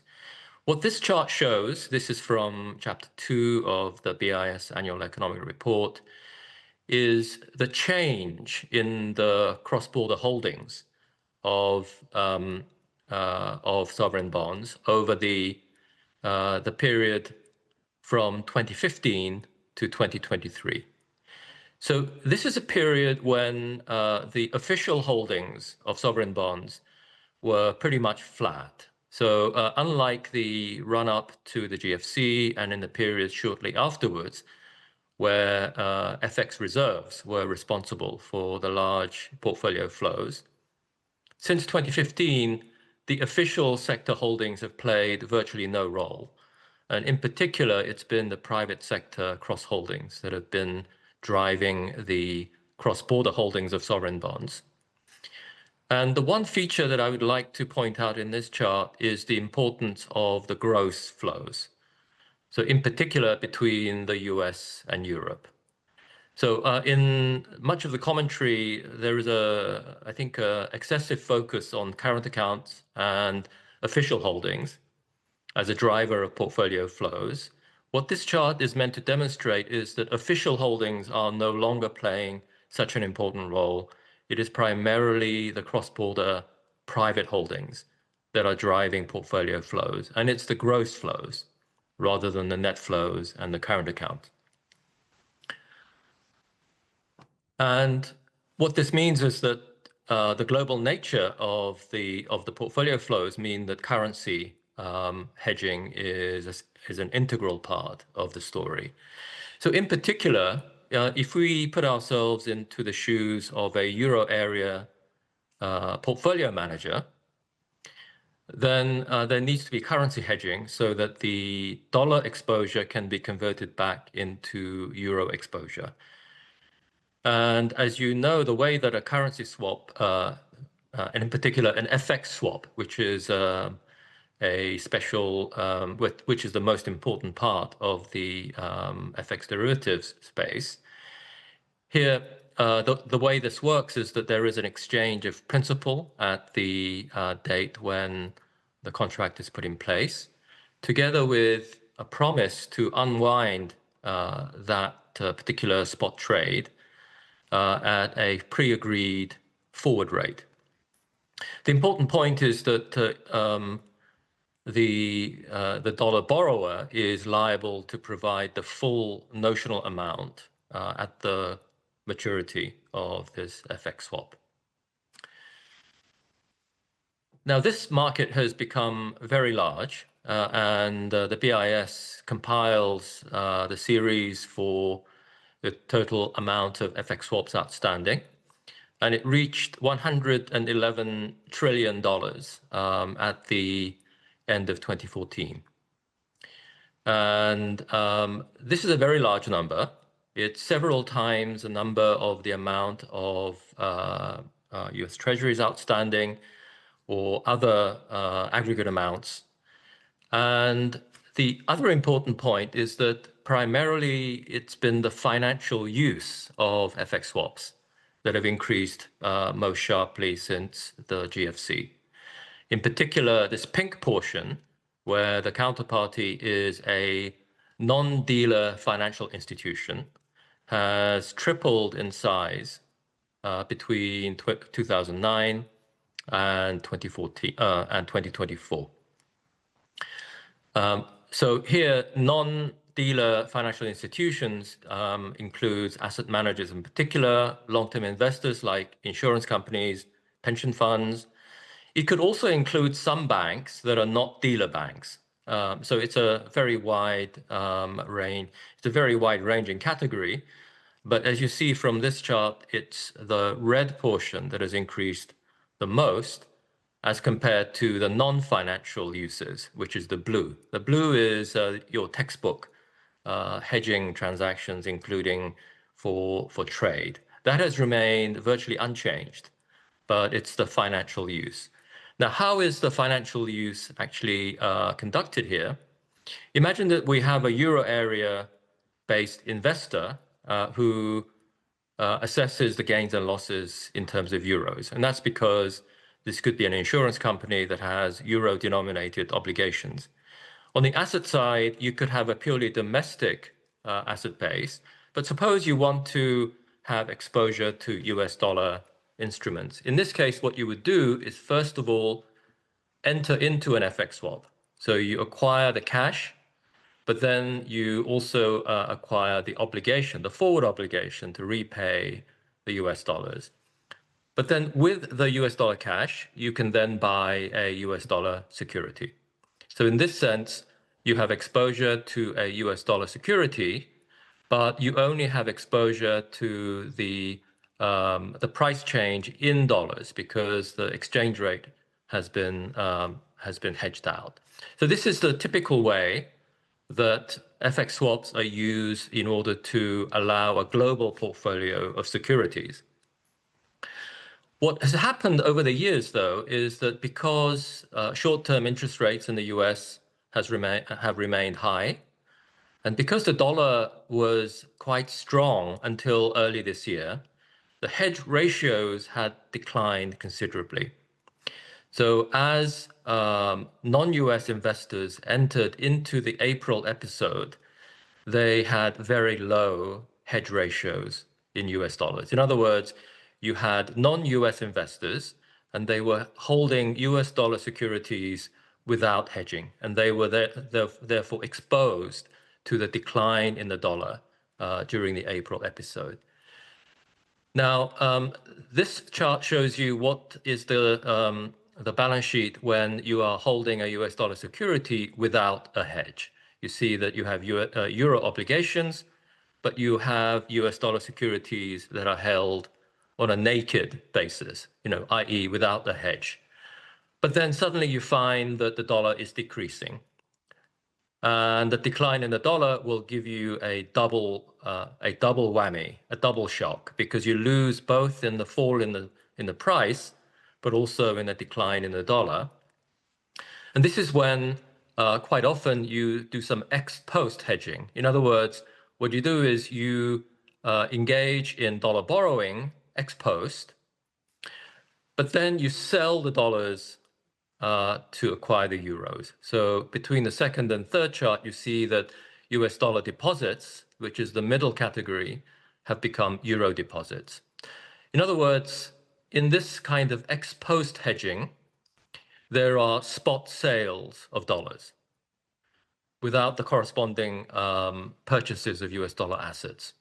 What this chart shows, this is from chapter 2 of the BIS Annual Economic Report, is the change in the cross-border holdings of sovereign bonds over the period from 2015 to 2023. So this is a period when the official holdings of sovereign bonds were pretty much flat. So unlike the run-up to the GFC and in the period shortly afterwards, where FX reserves were responsible for the large portfolio flows, since 2015, the official sector holdings have played virtually no role. And in particular, it's been the private sector cross-holdings that have been driving the cross-border holdings of sovereign bonds. And the one feature that I would like to point out in this chart is the importance of the gross flows. So in particular, between the US and Europe. So in much of the commentary, there is I think, excessive focus on current accounts and official holdings as a driver of portfolio flows. What this chart is meant to demonstrate is that official holdings are no longer playing such an important role. It is primarily the cross-border private holdings that are driving portfolio flows, and it's the gross flows rather than the net flows and the current account. And what this means is that the global nature of the portfolio flows mean that currency hedging is an integral part of the story. So in particular, if we put ourselves into the shoes of a Euro area portfolio manager, then there needs to be currency hedging so that the dollar exposure can be converted back into Euro exposure. And as you know, the way that a currency swap, and in particular an FX swap, which is a special, which is the most important part of the FX derivatives space. Here, the way this works is that there is an exchange of principal at the date when the contract is put in place, together with a promise to unwind that particular spot trade at a pre-agreed forward rate. The important point is that the dollar borrower is liable to provide the full notional amount at the maturity of this FX swap. Now, this market has become very large, and the BIS compiles the series for the total amount of FX swaps outstanding, and it reached $111 trillion at the end of 2014. And this is a very large number. It's several times the number of the amount of US Treasuries outstanding or other aggregate amounts. And the other important point is that primarily it's been the financial use of FX swaps that have increased most sharply since the GFC. In particular, this pink portion, where the counterparty is a non-dealer financial institution, has tripled in size between 2009 and 2024. So here, non-dealer financial institutions includes asset managers in particular, long-term investors like insurance companies, pension funds. It could also include some banks that are not dealer banks. So it's a very wide range. It's a very wide-ranging category. But as you see from this chart, it's the red portion that has increased the most as compared to the non-financial uses, which is the blue. The blue is your textbook hedging transactions, including for trade. That has remained virtually unchanged, but it's the financial use. Now, how is the financial use actually conducted here? Imagine that we have a euro area-based investor who assesses the gains and losses in terms of euros. And that's because this could be an insurance company that has euro-denominated obligations. On the asset side, you could have a purely domestic asset base, but suppose you want to have exposure to US dollar instruments. In this case, what you would do is, first of all, enter into an FX swap. So you acquire the cash, but then you also acquire the obligation, the forward obligation to repay the US dollars. But then with the US dollar cash, you can then buy a US dollar security. So in this sense, you have exposure to a US dollar security, but you only have exposure to the price change in dollars because the exchange rate has been hedged out. So this is the typical way that FX swaps are used in order to allow a global portfolio of securities. What has happened over the years, though, is that because short-term interest rates in the US have remained high, and because the dollar was quite strong until early this year, the hedge ratios had declined considerably. So as non-US investors entered into the April episode, they had very low hedge ratios in US dollars. In other words, you had non-US investors, and they were holding US dollar securities without hedging, and they were therefore exposed to the decline in the dollar during the April episode. Now, this chart shows you what is the balance sheet when you are holding a US dollar security without a hedge. You see that you have euro obligations, but you have US dollar securities that are held on a naked basis, i.e. without the hedge. But then suddenly you find that the dollar is decreasing. And the decline in the dollar will give you a double whammy, a double shock, because you lose both in the fall in the price, but also in a decline in the dollar. And this is when quite often you do some ex-post hedging. In other words, what you do is you engage in dollar borrowing ex-post, but then you sell the dollars to acquire the euros. So between the second and third chart, you see that US dollar deposits, which is the middle category, have become euro deposits. In other words, in this kind of ex-post hedging, there are spot sales of dollars without the corresponding purchases of US dollar assets.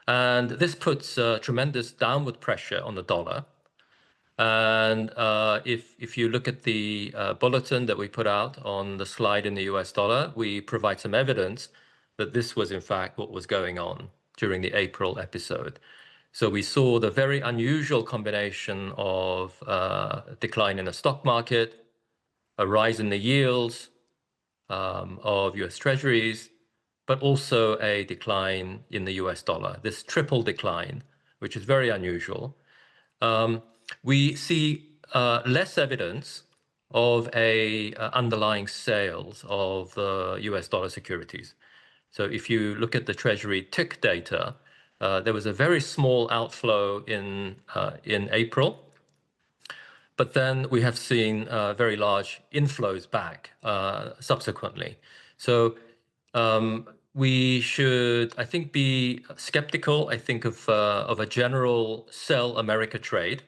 And this puts tremendous downward pressure on the dollar. And if you look at the bulletin that we put out on the slide in the US dollar, we provide some evidence that this was in fact what was going on during the April episode. So we saw the very unusual combination of decline in the stock market, a rise in the yields of US Treasuries, but also a decline in the US dollar, this triple decline, which is very unusual. We see less evidence of underlying sales of the US dollar securities. So if you look at the Treasury tick data, there was a very small outflow in April, but then we have seen very large inflows back subsequently. So we should, I think, be skeptical, I think, of a general sell America trade.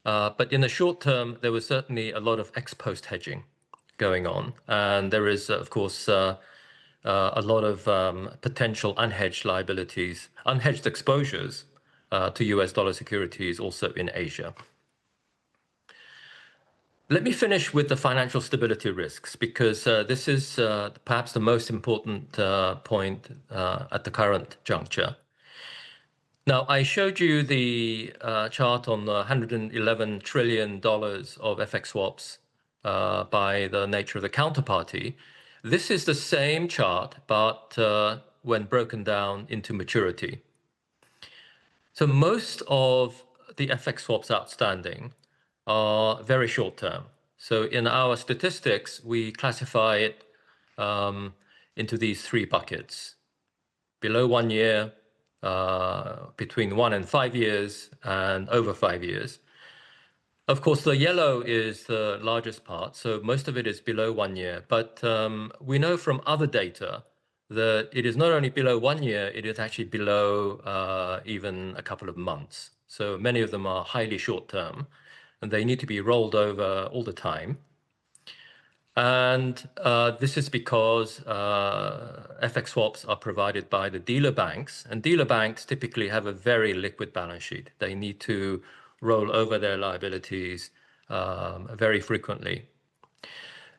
But in the short term, there was certainly a lot of ex-post hedging going on. And there is, of course, a lot of potential unhedged liabilities, unhedged exposures to US dollar securities also in Asia. Let me finish with the financial stability risks, because this is perhaps the most important point at the current juncture. Now, I showed you the chart on the $111 trillion of FX swaps by the nature of the counterparty. This is the same chart, but when broken down into maturity. So most of the FX swaps outstanding are very short term. So in our statistics, we classify it into these three buckets: below 1 year, between 1 and 5 years, and over 5 years. Of course, the yellow is the largest part, so most of it is below 1 year. But we know from other data that it is not only below 1 year, it is actually below even a couple of months. So many of them are highly short term, and they need to be rolled over all the time. And this is because FX swaps are provided by the dealer banks, and dealer banks typically have a very liquid balance sheet. They need to roll over their liabilities very frequently.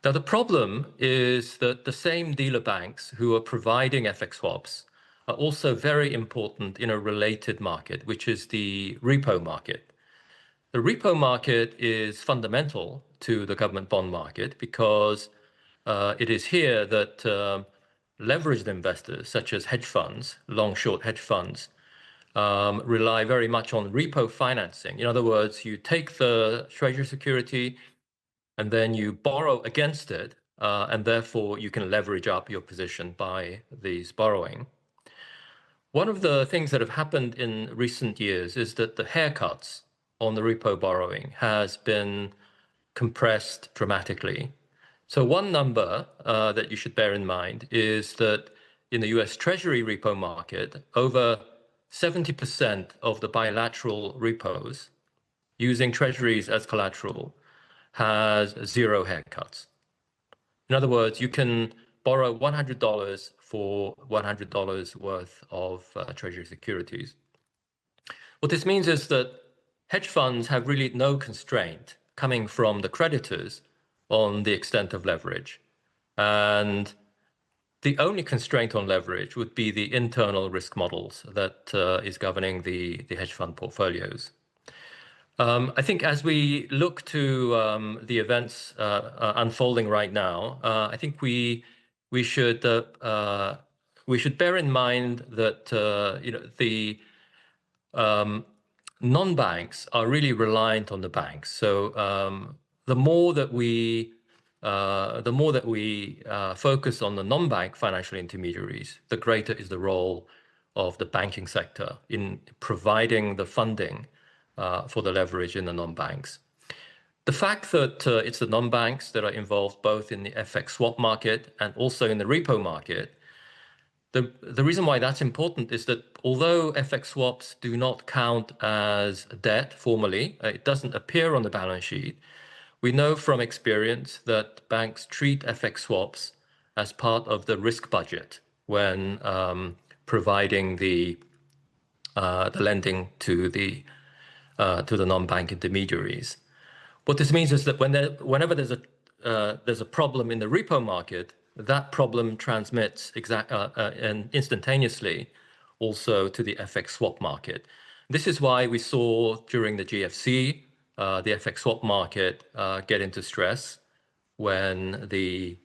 Now, the problem is that the same dealer banks who are providing FX swaps are also very important in a related market, which is the repo market. The repo market is fundamental to the government bond market because it is here that leveraged investors, such as hedge funds, long-short hedge funds, rely very much on repo financing. In other words, you take the treasury security and then you borrow against it, and therefore you can leverage up your position by these borrowing. One of the things that have happened in recent years is that the haircuts on the repo borrowing has been compressed dramatically. So one number that you should bear in mind is that in the US Treasury repo market, over 70% of the bilateral repos using treasuries as collateral has zero haircuts. In other words, you can borrow $100 for $100 worth of treasury securities. What this means is that hedge funds have really no constraint coming from the creditors on the extent of leverage. And the only constraint on leverage would be the internal risk models that is governing the hedge fund portfolios. I think as we look to the events unfolding right now, I think we should bear in mind that the non-banks are really reliant on the banks. So the more that we focus on the non-bank financial intermediaries, the greater is the role of the banking sector in providing the funding for the leverage in the non-banks. The fact that it's the non-banks that are involved both in the FX swap market and also in the repo market, the reason why that's important is that although FX swaps do not count as debt formally, it doesn't appear on the balance sheet, we know from experience that banks treat FX swaps as part of the risk budget when providing the lending to the non-bank intermediaries. What this means is that whenever there's a problem in the repo market, that problem transmits and instantaneously also to the FX swap market. This is why we saw during the GFC the FX swap market get into stress when the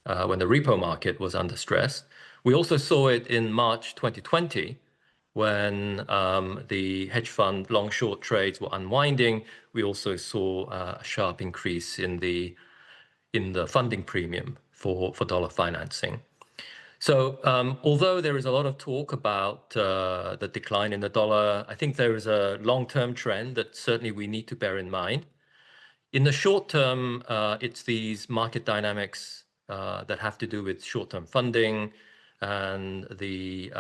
repo market was under stress. We also saw it in March 2020 when the hedge fund long-short trades were unwinding. We also saw a sharp increase in the funding premium for dollar financing. So although there is a lot of talk about the decline in the dollar, I think there is a long-term trend that certainly we need to bear in mind. In the short term, it's these market dynamics that have to do with short-term funding and the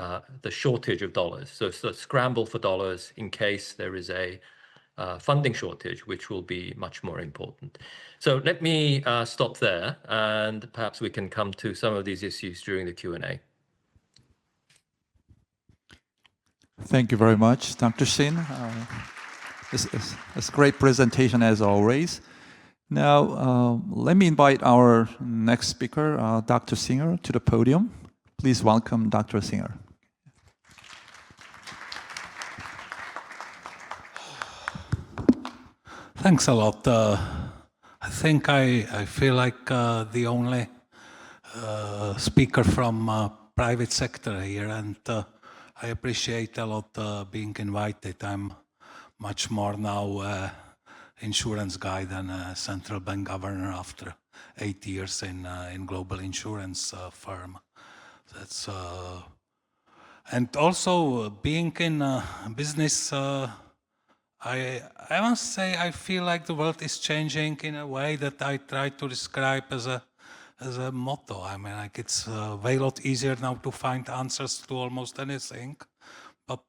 shortage of dollars. So it's the scramble for dollars in case there is a funding shortage, which will be much more important. So let me stop there, and perhaps we can come to some of these issues during the Q&A. Thank you very much, Dr. Shin. It's a great presentation as always. Now, let me invite our next speaker, Dr. Singer, to the podium. Please welcome Dr. Singer. Thanks a lot. I think I feel like the only speaker from private sector here, and I appreciate a lot being invited. I'm much more now insurance guy than a central bank governor after 8 years in global insurance firm. That's and also being in business. I must say I feel like the world is changing in a way that I try to describe as a motto. I mean, like it's way lot easier now to find answers to almost anything, but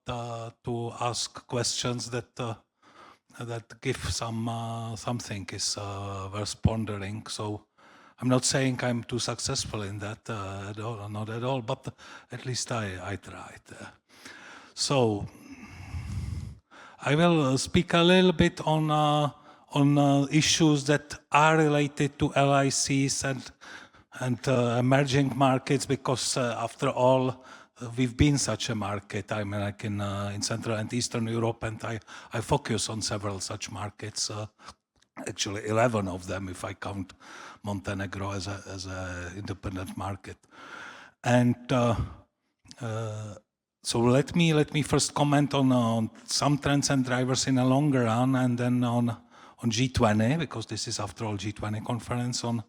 to ask questions that give something is worth pondering. So I'm not saying I'm too successful in that at all, not at all, but at least I tried. So I will speak a little bit on issues that are related to LICs and emerging markets, because after all, we've been such a market. I mean, like in Central and Eastern Europe, and I focus on several such markets. Actually, 11 of them, if I count Montenegro as a independent market. And so let me first comment on some trends and drivers in a longer run, and then on G20, because this is after all G20 conference, on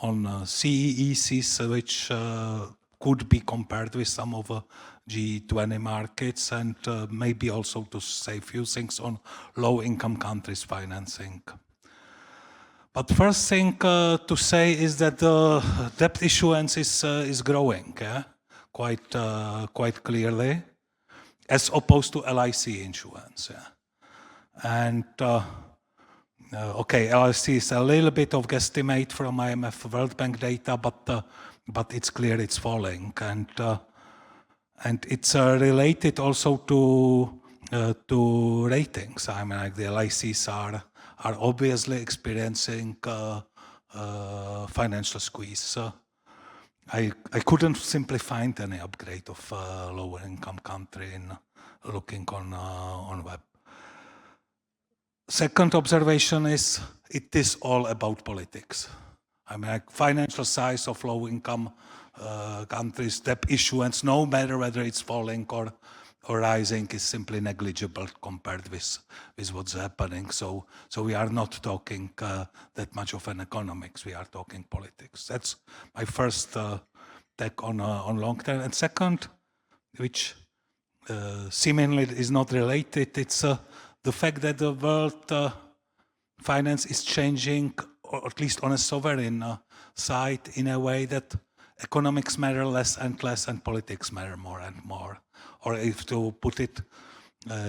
CEECs, which could be compared with some of the G20 markets, and maybe also to say a few things on low-income countries financing. But first thing to say is that the debt issuance is growing, quite clearly, as opposed to LIC issuance. And okay, LIC is a little bit of guesstimate from IMF World Bank data, but it's clear it's falling, and it's related also to ratings. I mean, like the LICs are obviously experiencing financial squeeze. I couldn't simply find any upgrade of lower income country in looking on web. Second observation is it is all about politics. I mean, like financial size of low income countries, debt issuance, no matter whether it's falling or rising, is simply negligible compared with what's happening. So we are not talking that much of an economics. We are talking politics. That's my first take on long term. And second, which seemingly is not related, it's the fact that the world finance is changing, or at least on a sovereign side, in a way that economics matter less and less and politics matter more and more. Or if to put it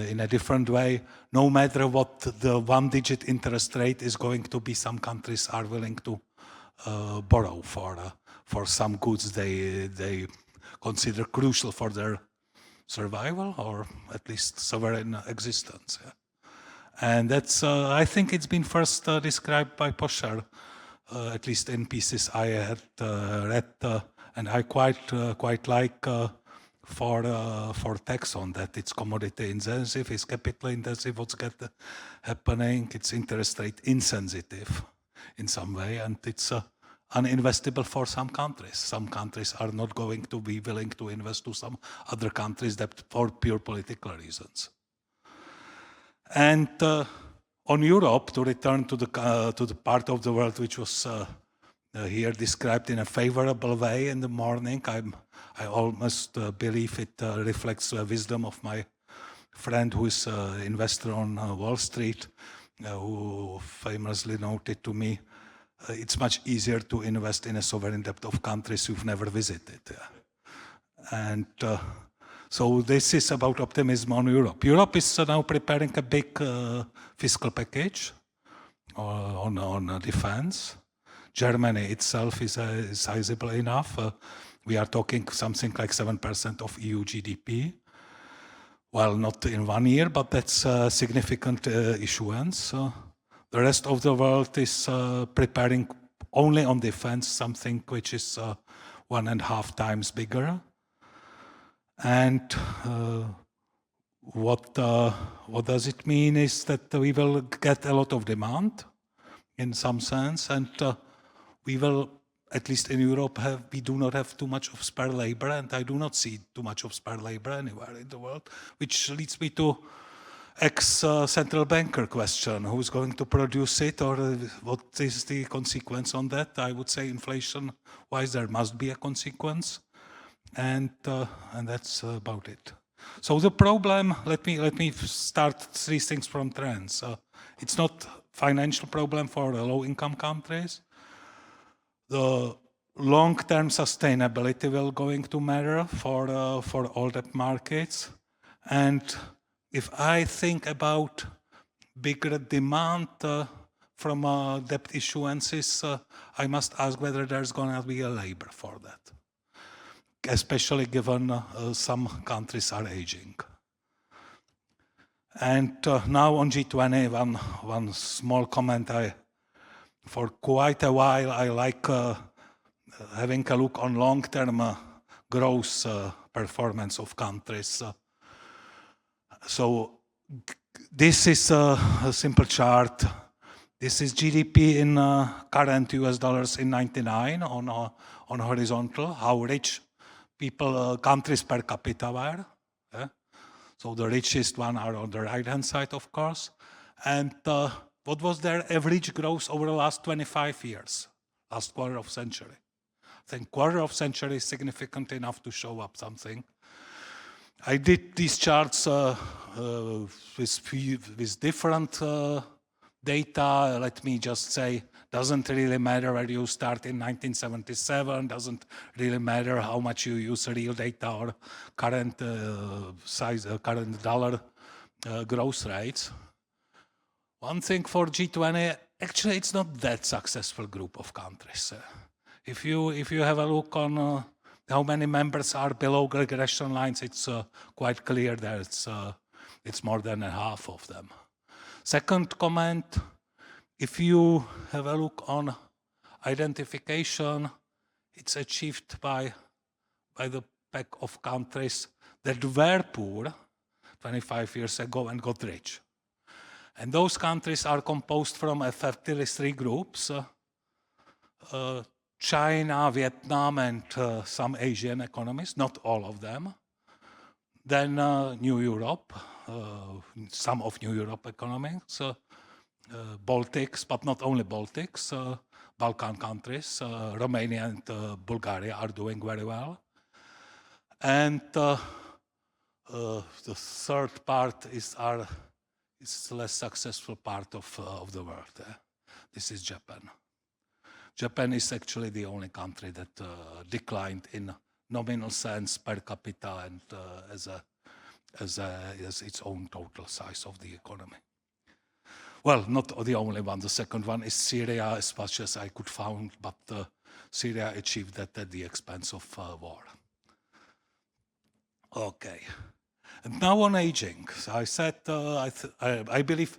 in a different way, no matter what the one-digit interest rate is going to be, some countries are willing to borrow for some goods they consider crucial for their survival or at least sovereign existence. And that's, I think it's been first described by Poshar, at least in pieces I had read, and I quite like for text on that. It's commodity intensive, it's capital intensive, what's happening, it's interest rate insensitive in some way, and it's uninvestable for some countries. Some countries are not going to be willing to invest to some other countries that for pure political reasons. And on Europe, to return to the part of the world which was here described in a favorable way in the morning, I almost believe it reflects the wisdom of my friend who is an investor on Wall Street, who famously noted to me, it's much easier to invest in a sovereign debt of countries you've never visited. And So this is about optimism on Europe. Europe is now preparing a big fiscal package on defense. Germany itself is sizable enough. We are talking something like 7% of EU GDP. Well, not in 1 year, but that's a significant issuance. The rest of the world is preparing only on defense something which is 1.5 times bigger. And what does it mean is that we will get a lot of demand in some sense, and we will, at least in Europe, we do not have too much of spare labor, and I do not see too much of spare labor anywhere in the world, which leads me to ex-central banker question: who's going to produce it, or what is the consequence on that? I would say inflation-wise, there must be a consequence, and that's about it. So the problem, let me start 3 things from trends. It's not financial problem for low-income countries. The long-term sustainability will going to matter for all debt markets. And if I think about bigger demand from debt issuances, I must ask whether there's going to be a labor for that, especially given some countries are aging. And now on G20, one small comment. For quite a while, I like having a look on long-term growth performance of countries. So this is a simple chart. This is GDP in current US dollars in 99 on horizontal, how rich people, countries per capita were. Yeah? So the richest one are on the right-hand side, of course. And what was their average growth over the last 25 years, last quarter of century? I think quarter of century is significant enough to show up something. I did these charts with different data. Let me just say, doesn't really matter whether you start in 1977, doesn't really matter how much you use real data or current current dollar growth rates. One thing for G20, actually it's not that successful group of countries. If you have a look on how many members are below regression lines, it's quite clear that it's more than a half of them. Second comment, if you have a look on identification, it's achieved by the pack of countries that were poor 25 years ago and got rich. And those countries are composed from effectively 3 groups: China, Vietnam, and some Asian economies, not all of them. Then New Europe, some of New Europe economies, Baltics, but not only Baltics, Balkan countries, Romania and Bulgaria are doing very well. And the third part is the less successful part of the world. This is Japan. Japan is actually the only country that declined in nominal sense per capita and as its own total size of the economy. Well, not the only one. The second one is Syria, as much as I could find, but Syria achieved that at the expense of war. Okay. And now on aging. So I said, I believe,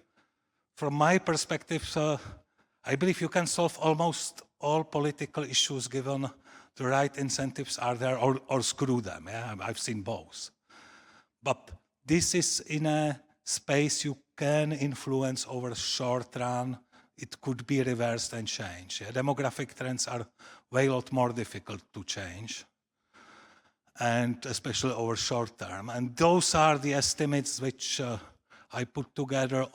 from my perspective, I believe you can solve almost all political issues given the right incentives are there, or screw them. Yeah? I've seen both. But this is in a space you can influence over short run. It could be reversed and changed. Yeah? Demographic trends are way lot more difficult to change, and especially over short term. And those are the estimates which I put together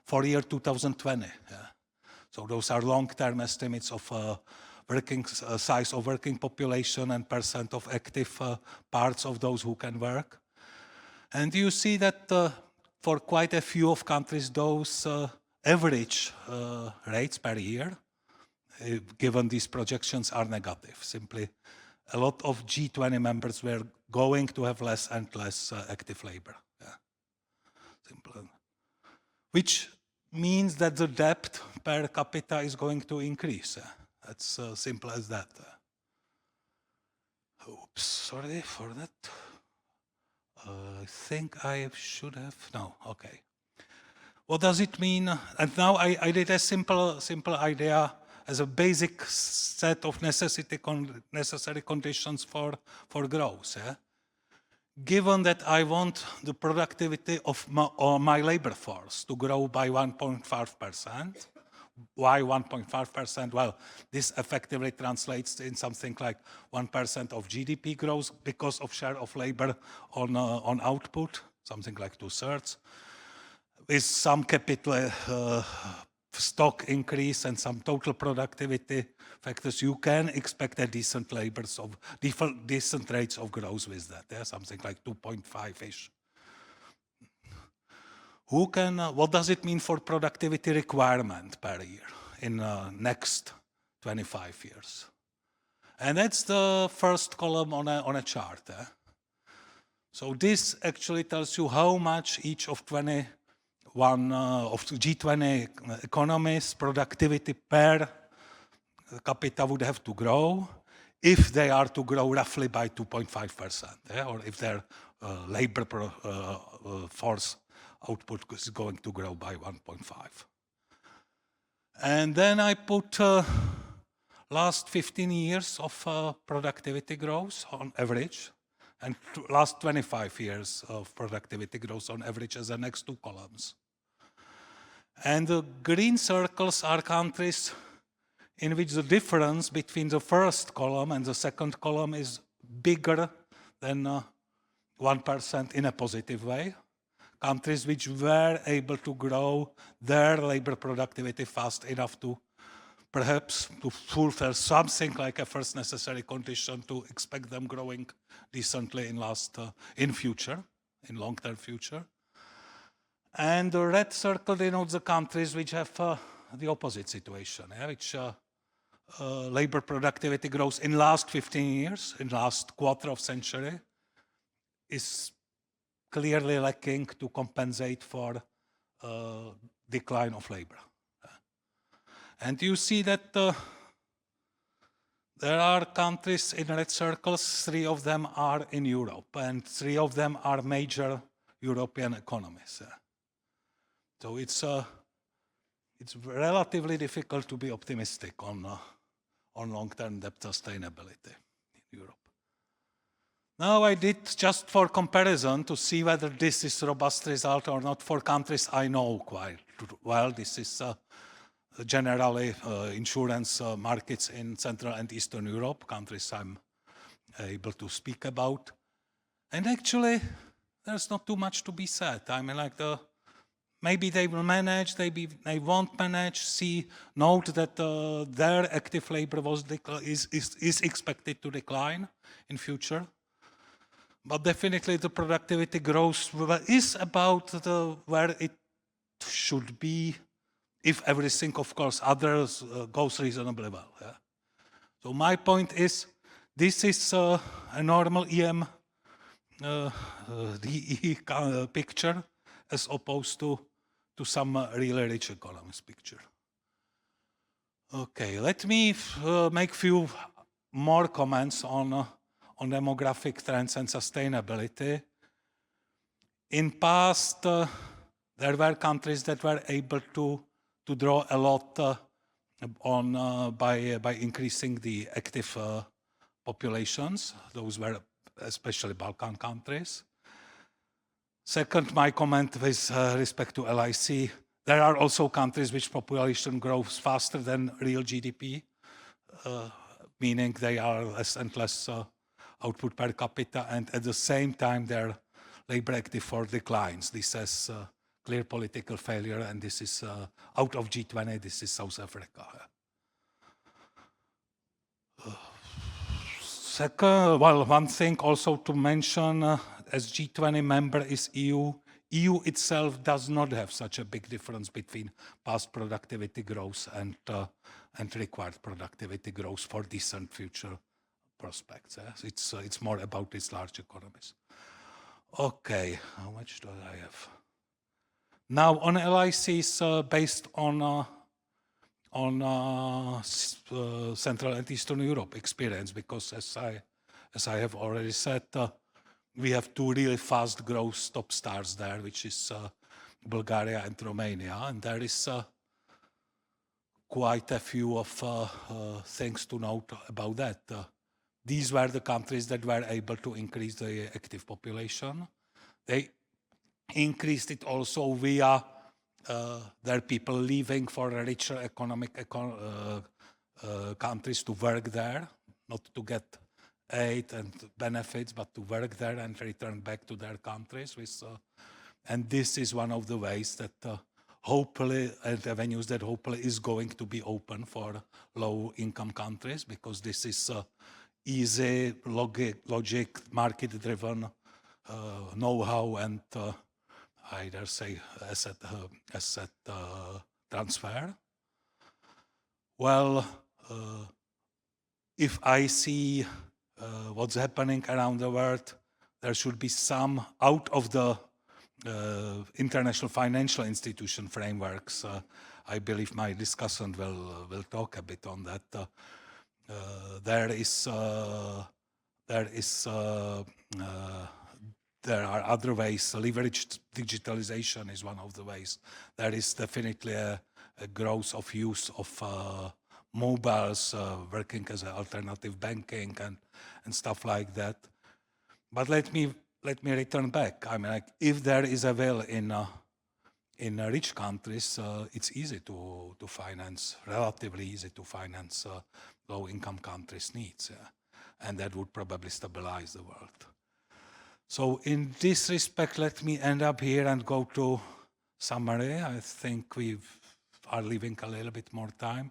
for year 2020. Yeah? So those are long-term estimates of size of working population and % of active parts of those who can work. And you see that for quite a few of countries, those average rates per year, given these projections, are negative. Simply, a lot of G20 members were going to have less and less active labor. Yeah. Simple. Which means that the debt per capita is going to increase. That's simple as that. Oops, sorry for that. I think I should have, no, okay. What does it mean? And now I did a simple idea as a basic set of necessary conditions for growth. Yeah? Given that I want the productivity of my labor force to grow by 1.5%, why 1.5%? Well, this effectively translates in something like 1% of GDP growth because of share of labor on output, something like 2/3. With some capital stock increase and some total productivity factors, you can expect a decent decent rates of growth with that. Yeah? Something like 2.5-ish. What does it mean for productivity requirement per year in next 25 years? And that's the first column on a chart. So this actually tells you how much each of 21 of G20 economies' productivity per capita would have to grow if they are to grow roughly by 2.5%, or if their labor force output is going to grow by 1.5. And then I put last 15 years of productivity growth on average, and last 25 years of productivity growth on average as the next two columns. And the green circles are countries in which the difference between the first column and the second column is bigger than 1% in a positive way. Countries which were able to grow their labor productivity fast enough to perhaps to fulfill something like a first necessary condition to expect them growing decently in long-term future. And the red circle denotes the countries which have the opposite situation, which labor productivity growth in last 15 years, in last quarter of century, is clearly lacking to compensate for decline of labor. And you see that there are countries in red circles, 3 of them are in Europe, and 3 of them are major European economies. So it's relatively difficult to be optimistic on long-term debt sustainability in Europe. Now I did just for comparison to see whether this is a robust result or not for countries I know quite well. This is generally insurance markets in Central and Eastern Europe, countries I'm able to speak about. And actually, there's not too much to be said. I mean, like maybe they will manage, maybe they won't manage. Note that their active labor is expected to decline in future. But definitely the productivity growth is about where it should be if everything, of course, others goes reasonably well. Yeah? So my point is, this is a normal EM DE picture as opposed to some really rich economies picture. Okay, let me make few more comments on demographic trends and sustainability. In past, there were countries that were able to draw a lot by increasing the active populations. Those were especially Balkan countries. Second, my comment with respect to LIC, there are also countries which population grows faster than real GDP, meaning they are less and less output per capita, and at the same time their labor active force declines. This is clear political failure, and this is out of G20, this is South Africa. Second, well, one thing also to mention, as G20 member is EU. EU itself does not have such a big difference between past productivity growth and required productivity growth for decent future prospects. It's more about these large economies. Okay, how much do I have? Now on LICs based on Central and Eastern Europe experience, because as I have already said, we have two really fast growth stop stars there, which is Bulgaria and Romania, and there is quite a few of things to note about that. These were the countries that were able to increase the active population. They increased it also via their people leaving for richer economic countries to work there, not to get aid and benefits, but to work there and return back to their countries. And this is one of the ways that hopefully, and avenues that hopefully is going to be open for low-income countries, because this is easy, logic, market-driven know-how and I dare say asset transfer. Well, if I see what's happening around the world, there should be some out of the international financial institution frameworks. I believe my discussant will talk a bit on that. There are other ways. Leveraged digitalization is one of the ways. There is definitely a growth of use of mobiles, working as an alternative banking and stuff like that. But let me return back. I mean, like, if there is a will in rich countries, it's easy to finance, relatively easy to finance low-income countries' needs, and that would probably stabilize the world. So in this respect, let me end up here and go to summary. I think we are leaving a little bit more time.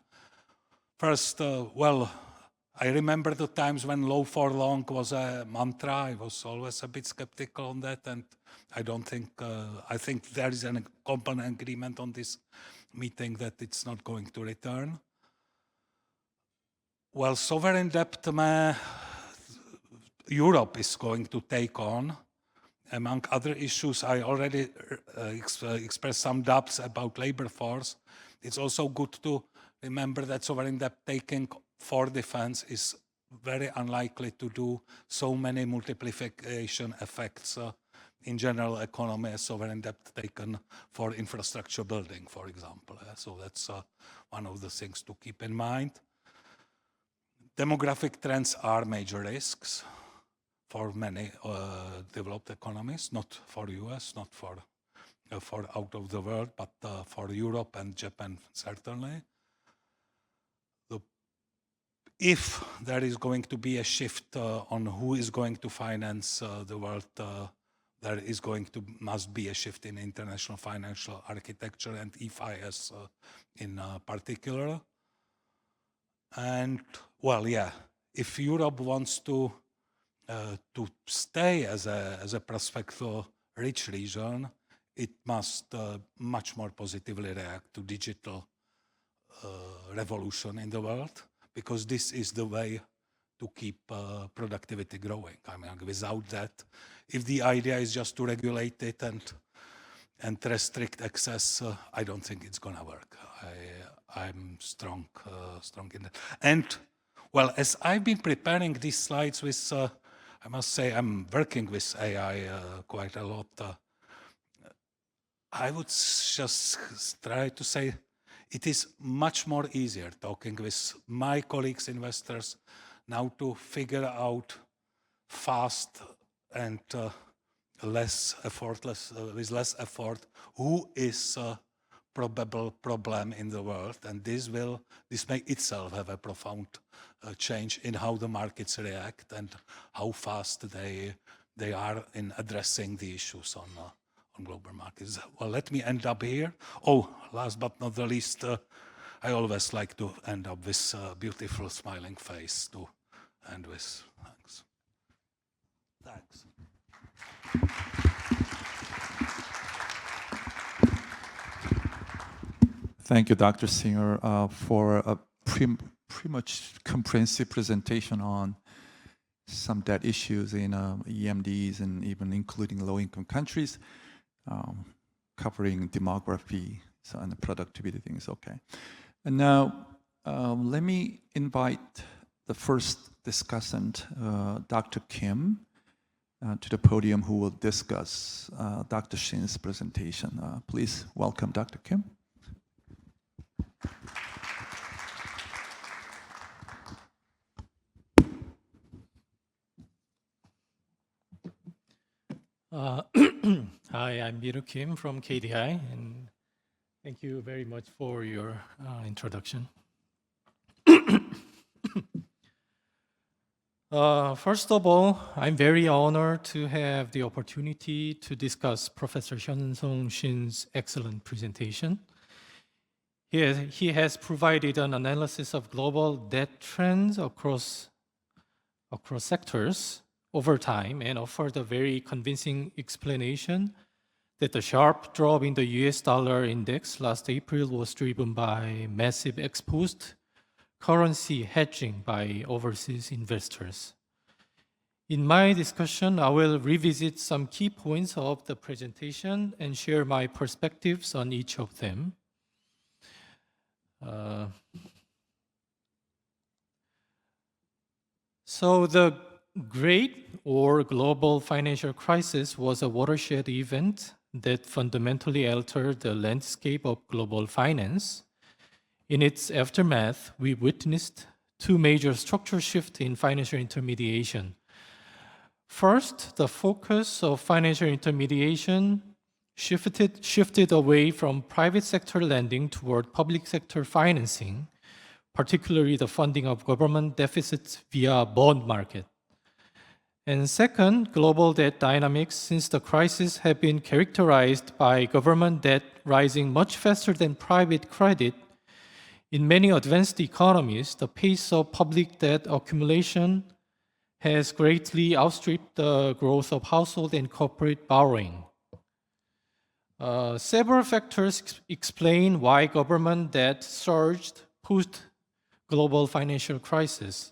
First, well, I remember the times when low for long was a mantra. I was always a bit skeptical on that, and I think there is a common agreement on this meeting that it's not going to return. Well, sovereign debt, Europe is going to take on. Among other issues, I already expressed some doubts about labor force. It's also good to remember that sovereign debt taking for defense is very unlikely to do so many multiplication effects in general economy as sovereign debt taken for infrastructure building, for example. So that's one of the things to keep in mind. Demographic trends are major risks for many developed economies, not for US, not for out of the world, but for Europe and Japan certainly. If there is going to be a shift on who is going to finance the world, there is must be a shift in international financial architecture and FIS in particular. And well, yeah, if Europe wants to stay as a prospective rich region, it must much more positively react to digital revolution in the world, because this is the way to keep productivity growing. I mean, without that, if the idea is just to regulate it and restrict access, I don't think it's gonna work. I'm strong in that. And well, as I've been preparing these slides with, I must say I'm working with AI quite a lot. I would just try to say it is much more easier talking with my colleagues, investors, now to figure out fast and with less effort, who is a probable problem in the world, and this may itself have a profound change in how the markets react and how fast they are in addressing the issues on global markets. Well, let me end up here. Oh, last but not the least, I always like to end up with a beautiful smiling face to end with. Thanks. Thanks. Thank you, Dr. Singer, for a pretty much comprehensive presentation on some debt issues in EMDs and even including low-income countries, covering demography and productivity things. Okay. And now let me invite the first discussant, Dr. Kim, to the podium, who will discuss Dr. Shin's presentation. Please welcome Dr. Kim. Hi, I'm Miru Kim from KDI, and thank you very much for your introduction. First of all, I'm very honored to have the opportunity to discuss Professor Hyun-Sung Shin's excellent presentation. He has provided an analysis of global debt trends across sectors over time and offered a very convincing explanation that the sharp drop in the US dollar index last April was driven by massive exposed currency hedging by overseas investors. In my discussion, I will revisit some key points of the presentation and share my perspectives on each of them. So the Great or global financial crisis was a watershed event that fundamentally altered the landscape of global finance. In its aftermath, we witnessed two major structural shifts in financial intermediation. First, the focus of financial intermediation shifted away from private sector lending toward public sector financing, particularly the funding of government deficits via bond market. And second, global debt dynamics since the crisis have been characterized by government debt rising much faster than private credit. In many advanced economies, the pace of public debt accumulation has greatly outstripped the growth of household and corporate borrowing. Several factors explain why government debt surged post-global financial crisis.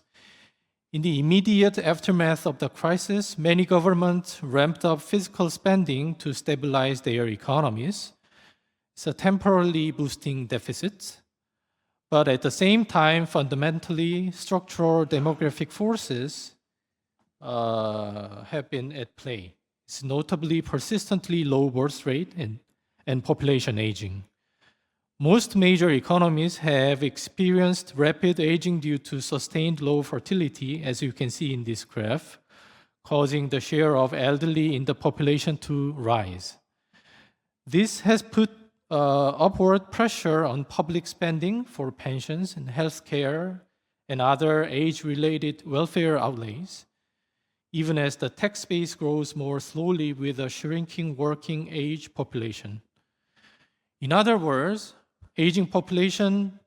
In the immediate aftermath of the crisis, many governments ramped up fiscal spending to stabilize their economies, so temporarily boosting deficits. But at the same time, fundamentally, structural demographic forces have been at play. It's notably persistently low birth rate and population aging. Most major economies have experienced rapid aging due to sustained low fertility, as you can see in this graph, causing the share of elderly in the population to rise. This has put upward pressure on public spending for pensions and healthcare and other age-related welfare outlays, even as the tax base grows more slowly with a shrinking working age population. In other words, aging population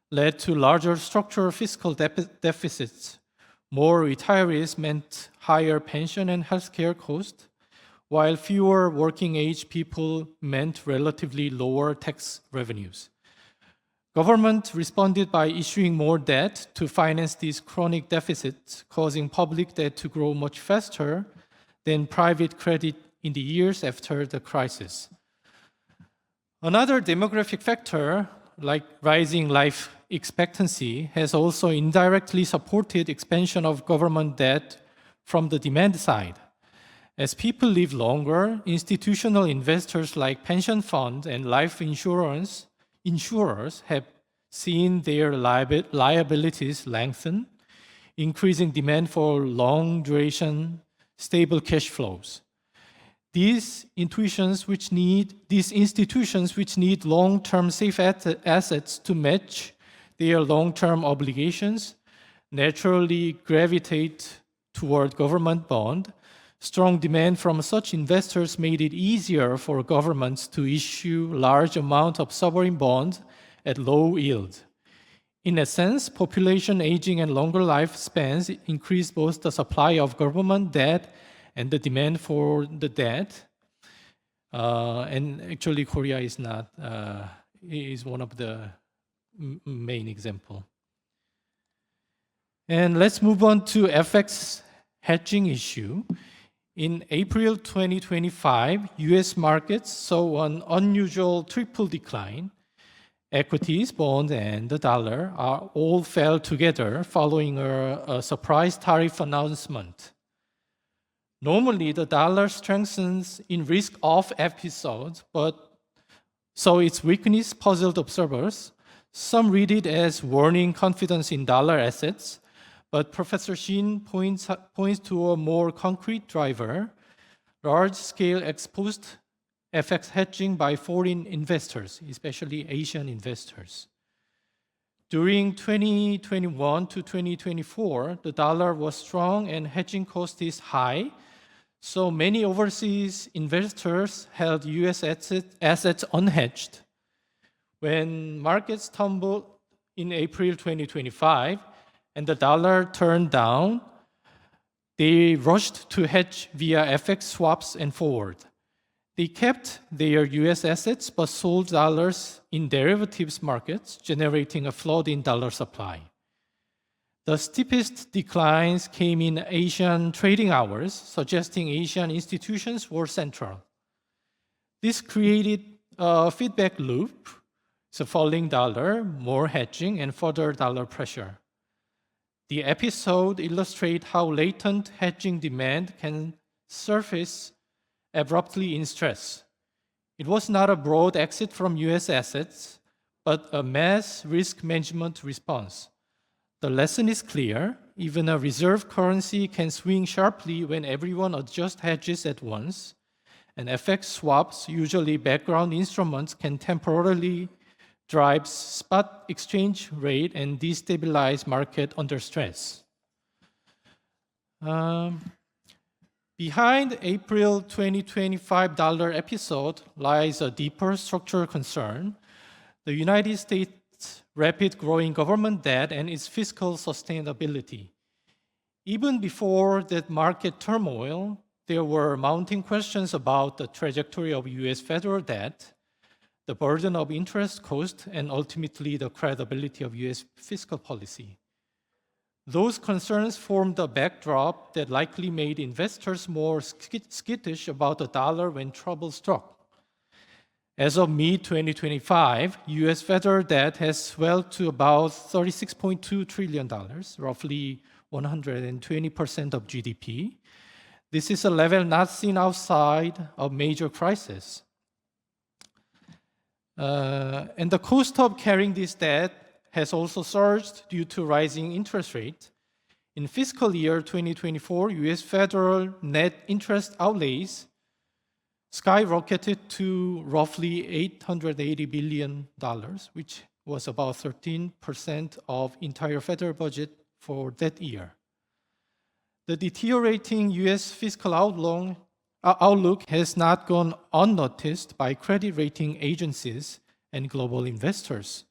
led to larger structural fiscal deficits. More retirees meant higher pension and healthcare costs, while fewer working age people meant relatively lower tax revenues. Government responded by issuing more debt to finance these chronic deficits, causing public debt to grow much faster than private credit in the years after the crisis. Another demographic factor, like rising life expectancy, has also indirectly supported expansion of government debt from the demand side. As people live longer, institutional investors like pension funds and life insurers have seen their liabilities lengthen, increasing demand for long duration, stable cash flows. These institutions which need long-term safe assets to match their long-term obligations naturally gravitate toward government bond. Strong demand from such investors made it easier for governments to issue large amounts of sovereign bonds at low yield. In a sense, population aging and longer lifespans increased both the supply of government debt and the demand for the debt. And actually, Korea is one of the main example. And let's move on to FX hedging issue, in April 2025, US markets saw an unusual triple decline. Equities, bonds, and the dollar all fell together following a surprise tariff announcement. Normally, the dollar strengthens in risk-off episodes, so its weakness puzzled observers. Some read it as warning confidence in dollar assets, but Professor Shin points to a more concrete driver, large-scale exposed FX hedging by foreign investors, especially Asian investors. During 2021 to 2024, the dollar was strong and hedging cost is high, so many overseas investors held US assets unhedged. When markets tumbled in April 2025 and the dollar turned down, they rushed to hedge via FX swaps and forward. They kept their US assets but sold dollars in derivatives markets, generating a flood in dollar supply. The steepest declines came in Asian trading hours, suggesting Asian institutions were central. This created a feedback loop, so falling dollar, more hedging, and further dollar pressure. The episode illustrates how latent hedging demand can surface abruptly in stress. It was not a broad exit from US assets, but a mass risk management response. The lesson is clear. Even a reserve currency can swing sharply when everyone adjusts hedges at once, and FX swaps, usually background instruments, can temporarily drive spot exchange rate and destabilize market under stress. Behind April 2025 dollar episode lies a deeper structural concern: the United States' rapid growing government debt and its fiscal sustainability. Even before that market turmoil, there were mounting questions about the trajectory of US federal debt, the burden of interest cost, and ultimately the credibility of US fiscal policy. Those concerns formed a backdrop that likely made investors more skittish about the dollar when trouble struck. As of mid-2025, US federal debt has swelled to about $36.2 trillion, roughly 120% of GDP. This is a level not seen outside of major crises. And the cost of carrying this debt has also surged due to rising interest rates. In fiscal year 2024, US federal net interest outlays skyrocketed to roughly $880 billion, which was about 13% of entire federal budget for that year. The deteriorating US fiscal outlook has not gone unnoticed by credit rating agencies and global investors.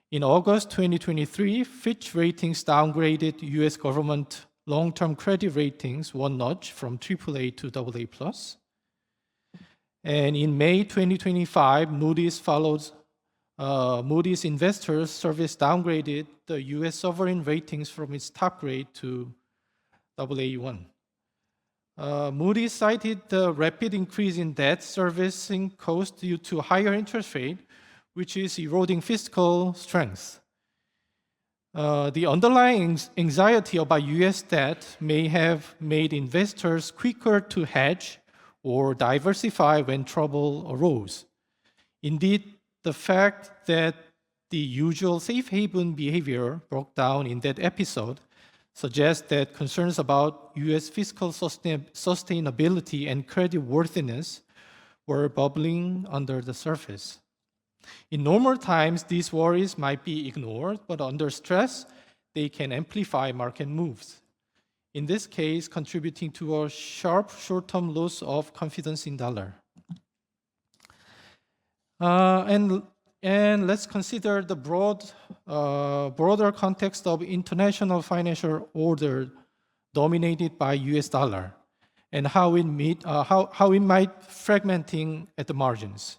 In August 2023, Fitch Ratings downgraded US government long-term credit ratings one notch from AAA to AA+. And in May 2025, Moody's Investors Service downgraded the US sovereign ratings from its top grade to AA1. Moody's cited the rapid increase in debt servicing cost due to higher interest rate, which is eroding fiscal strength. The underlying anxiety about US debt may have made investors quicker to hedge or diversify when trouble arose. Indeed, the fact that the usual safe haven behavior broke down in that episode suggests that concerns about US fiscal sustainability and creditworthiness were bubbling under the surface. In normal times, these worries might be ignored, but under stress, they can amplify market moves. In this case, contributing to a sharp short-term loss of confidence in dollar. And let's consider the broader context of international financial order dominated by US dollar and how it might fragmenting at the margins.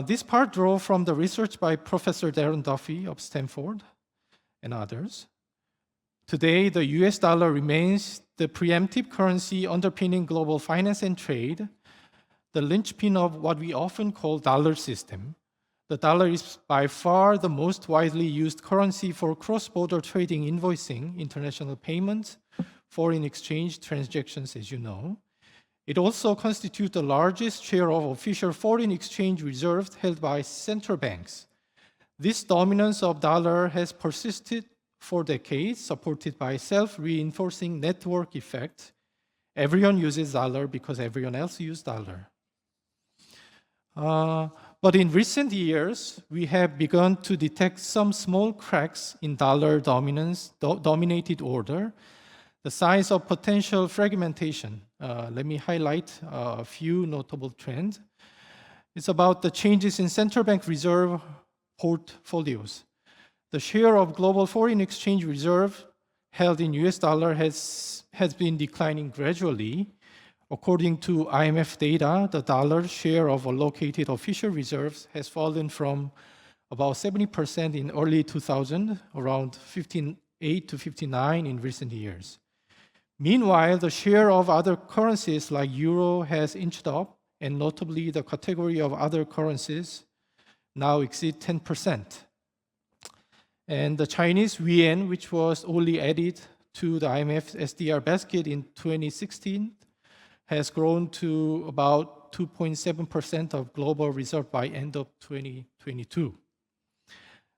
This part draw from the research by Professor Darren Duffy of Stanford and others. Today, the US dollar remains the preemptive currency underpinning global finance and trade, the linchpin of what we often call dollar system. The dollar is by far the most widely used currency for cross-border trading, invoicing, international payments, foreign exchange transactions, as you know. It also constitutes the largest share of official foreign exchange reserves held by central banks. This dominance of dollar has persisted for decades, supported by self-reinforcing network effect. Everyone uses dollar because everyone else uses dollar. But in recent years, we have begun to detect some small cracks in dollar dominated order, the signs of potential fragmentation. Let me highlight a few notable trends. It's about the changes in central bank reserve portfolios. The share of global foreign exchange reserve held in US dollar has been declining gradually. According to IMF data, the dollar share of allocated official reserves has fallen from about 70% in early 2000, around 58 to 59 in recent years. Meanwhile, the share of other currencies like euro has inched up, and notably the category of other currencies now exceed 10%. And the Chinese yuan, which was only added to the IMF SDR basket in 2016, has grown to about 2.7% of global reserve by end of 2022.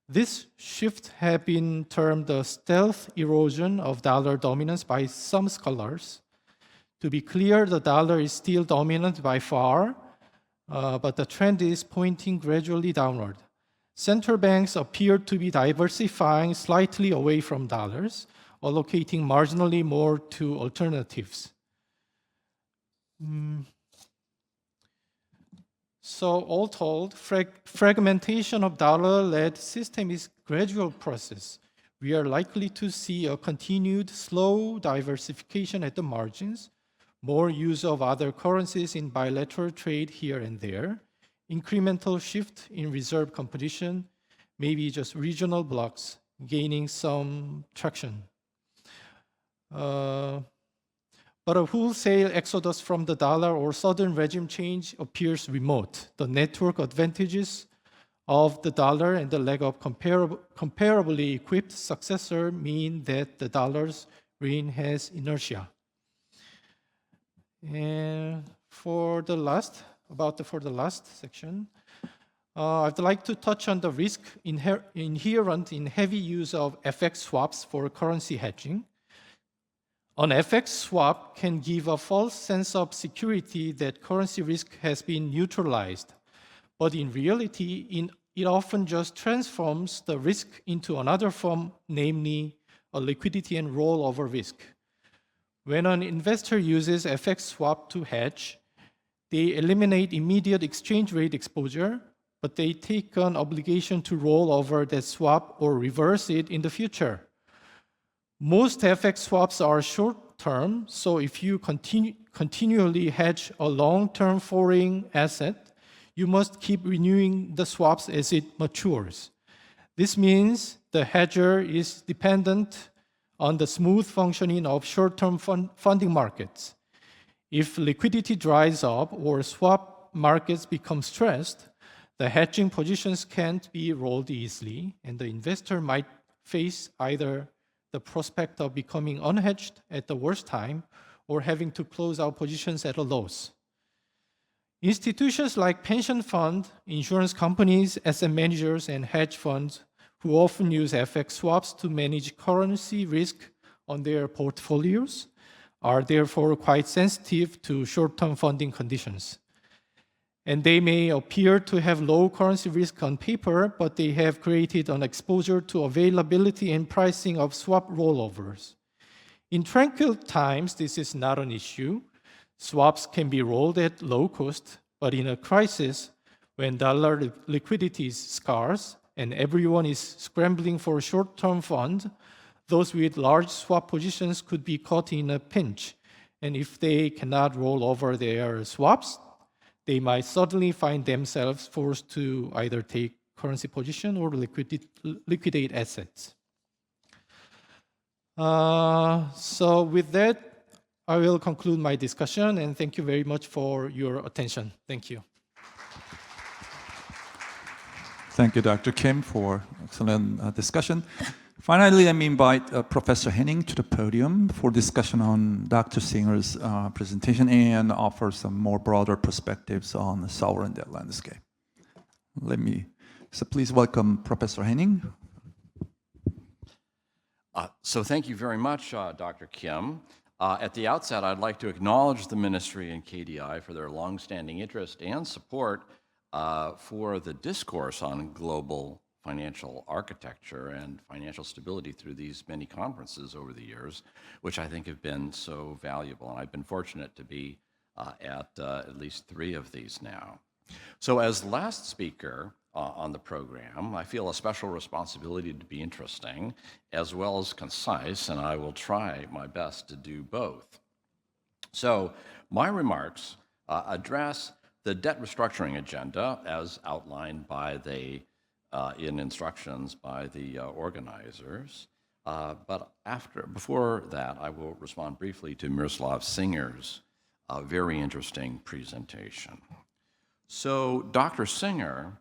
This shift has been termed the stealth erosion of dollar dominance by some scholars. To be clear, the dollar is still dominant by far, but the trend is pointing gradually downward. Central banks appear to be diversifying slightly away from dollars, allocating marginally more to alternatives. So all told, fragmentation of dollar-led system is a gradual process. We are likely to see a continued slow diversification at the margins, more use of other currencies in bilateral trade here and there, incremental shift in reserve composition, maybe just regional blocks gaining some traction. But a wholesale exodus from the dollar or sudden regime change appears remote. The network advantages of the dollar and the lack of comparably equipped successor mean that the dollar's reign has inertia. And for the last section, I'd like to touch on the risk inherent in heavy use of FX swaps for currency hedging. An FX swap can give a false sense of security that currency risk has been neutralized. But in reality, it often just transforms the risk into another form, namely a liquidity and rollover risk. When an investor uses FX swap to hedge, they eliminate immediate exchange rate exposure, but they take an obligation to roll over that swap or reverse it in the future. Most FX swaps are short-term, so if you continually hedge a long-term foreign asset, you must keep renewing the swaps as it matures. This means the hedger is dependent on the smooth functioning of short-term funding markets. If liquidity dries up or swap markets become stressed, the hedging positions can't be rolled easily, and the investor might face either the prospect of becoming unhedged at the worst time or having to close out positions at a loss. Institutions like pension funds, insurance companies, asset managers, and hedge funds who often use FX swaps to manage currency risk on their portfolios are therefore quite sensitive to short-term funding conditions. And they may appear to have low currency risk on paper, but they have created an exposure to availability and pricing of swap rollovers. In tranquil times, this is not an issue. Swaps can be rolled at low cost, but in a crisis, when dollar liquidity is scarce and everyone is scrambling for a short-term fund, those with large swap positions could be caught in a pinch. And if they cannot roll over their swaps, they might suddenly find themselves forced to either take currency position or liquidate assets. So with that, I will conclude my discussion, and thank you very much for your attention. Thank you. Thank you, Dr. Kim, for excellent discussion. Finally, let me invite Professor Henning to the podium for discussion on Dr. Singer's presentation and offer some more broader perspectives on the sovereign debt landscape. So please welcome Professor Henning. So thank you very much, Dr. Kim. At the outset, I'd like to acknowledge the Ministry and KDI for their longstanding interest and support for the discourse on global financial architecture and financial stability through these many conferences over the years, which I think have been so valuable. And I've been fortunate to be at least 3 of these now. So as last speaker on the program, I feel a special responsibility to be interesting as well as concise, and I will try my best to do both. So my remarks address the debt restructuring agenda as outlined by in instructions by the organizers. But before that, I will respond briefly to Miroslav Singer's very interesting presentation. So Dr. Singer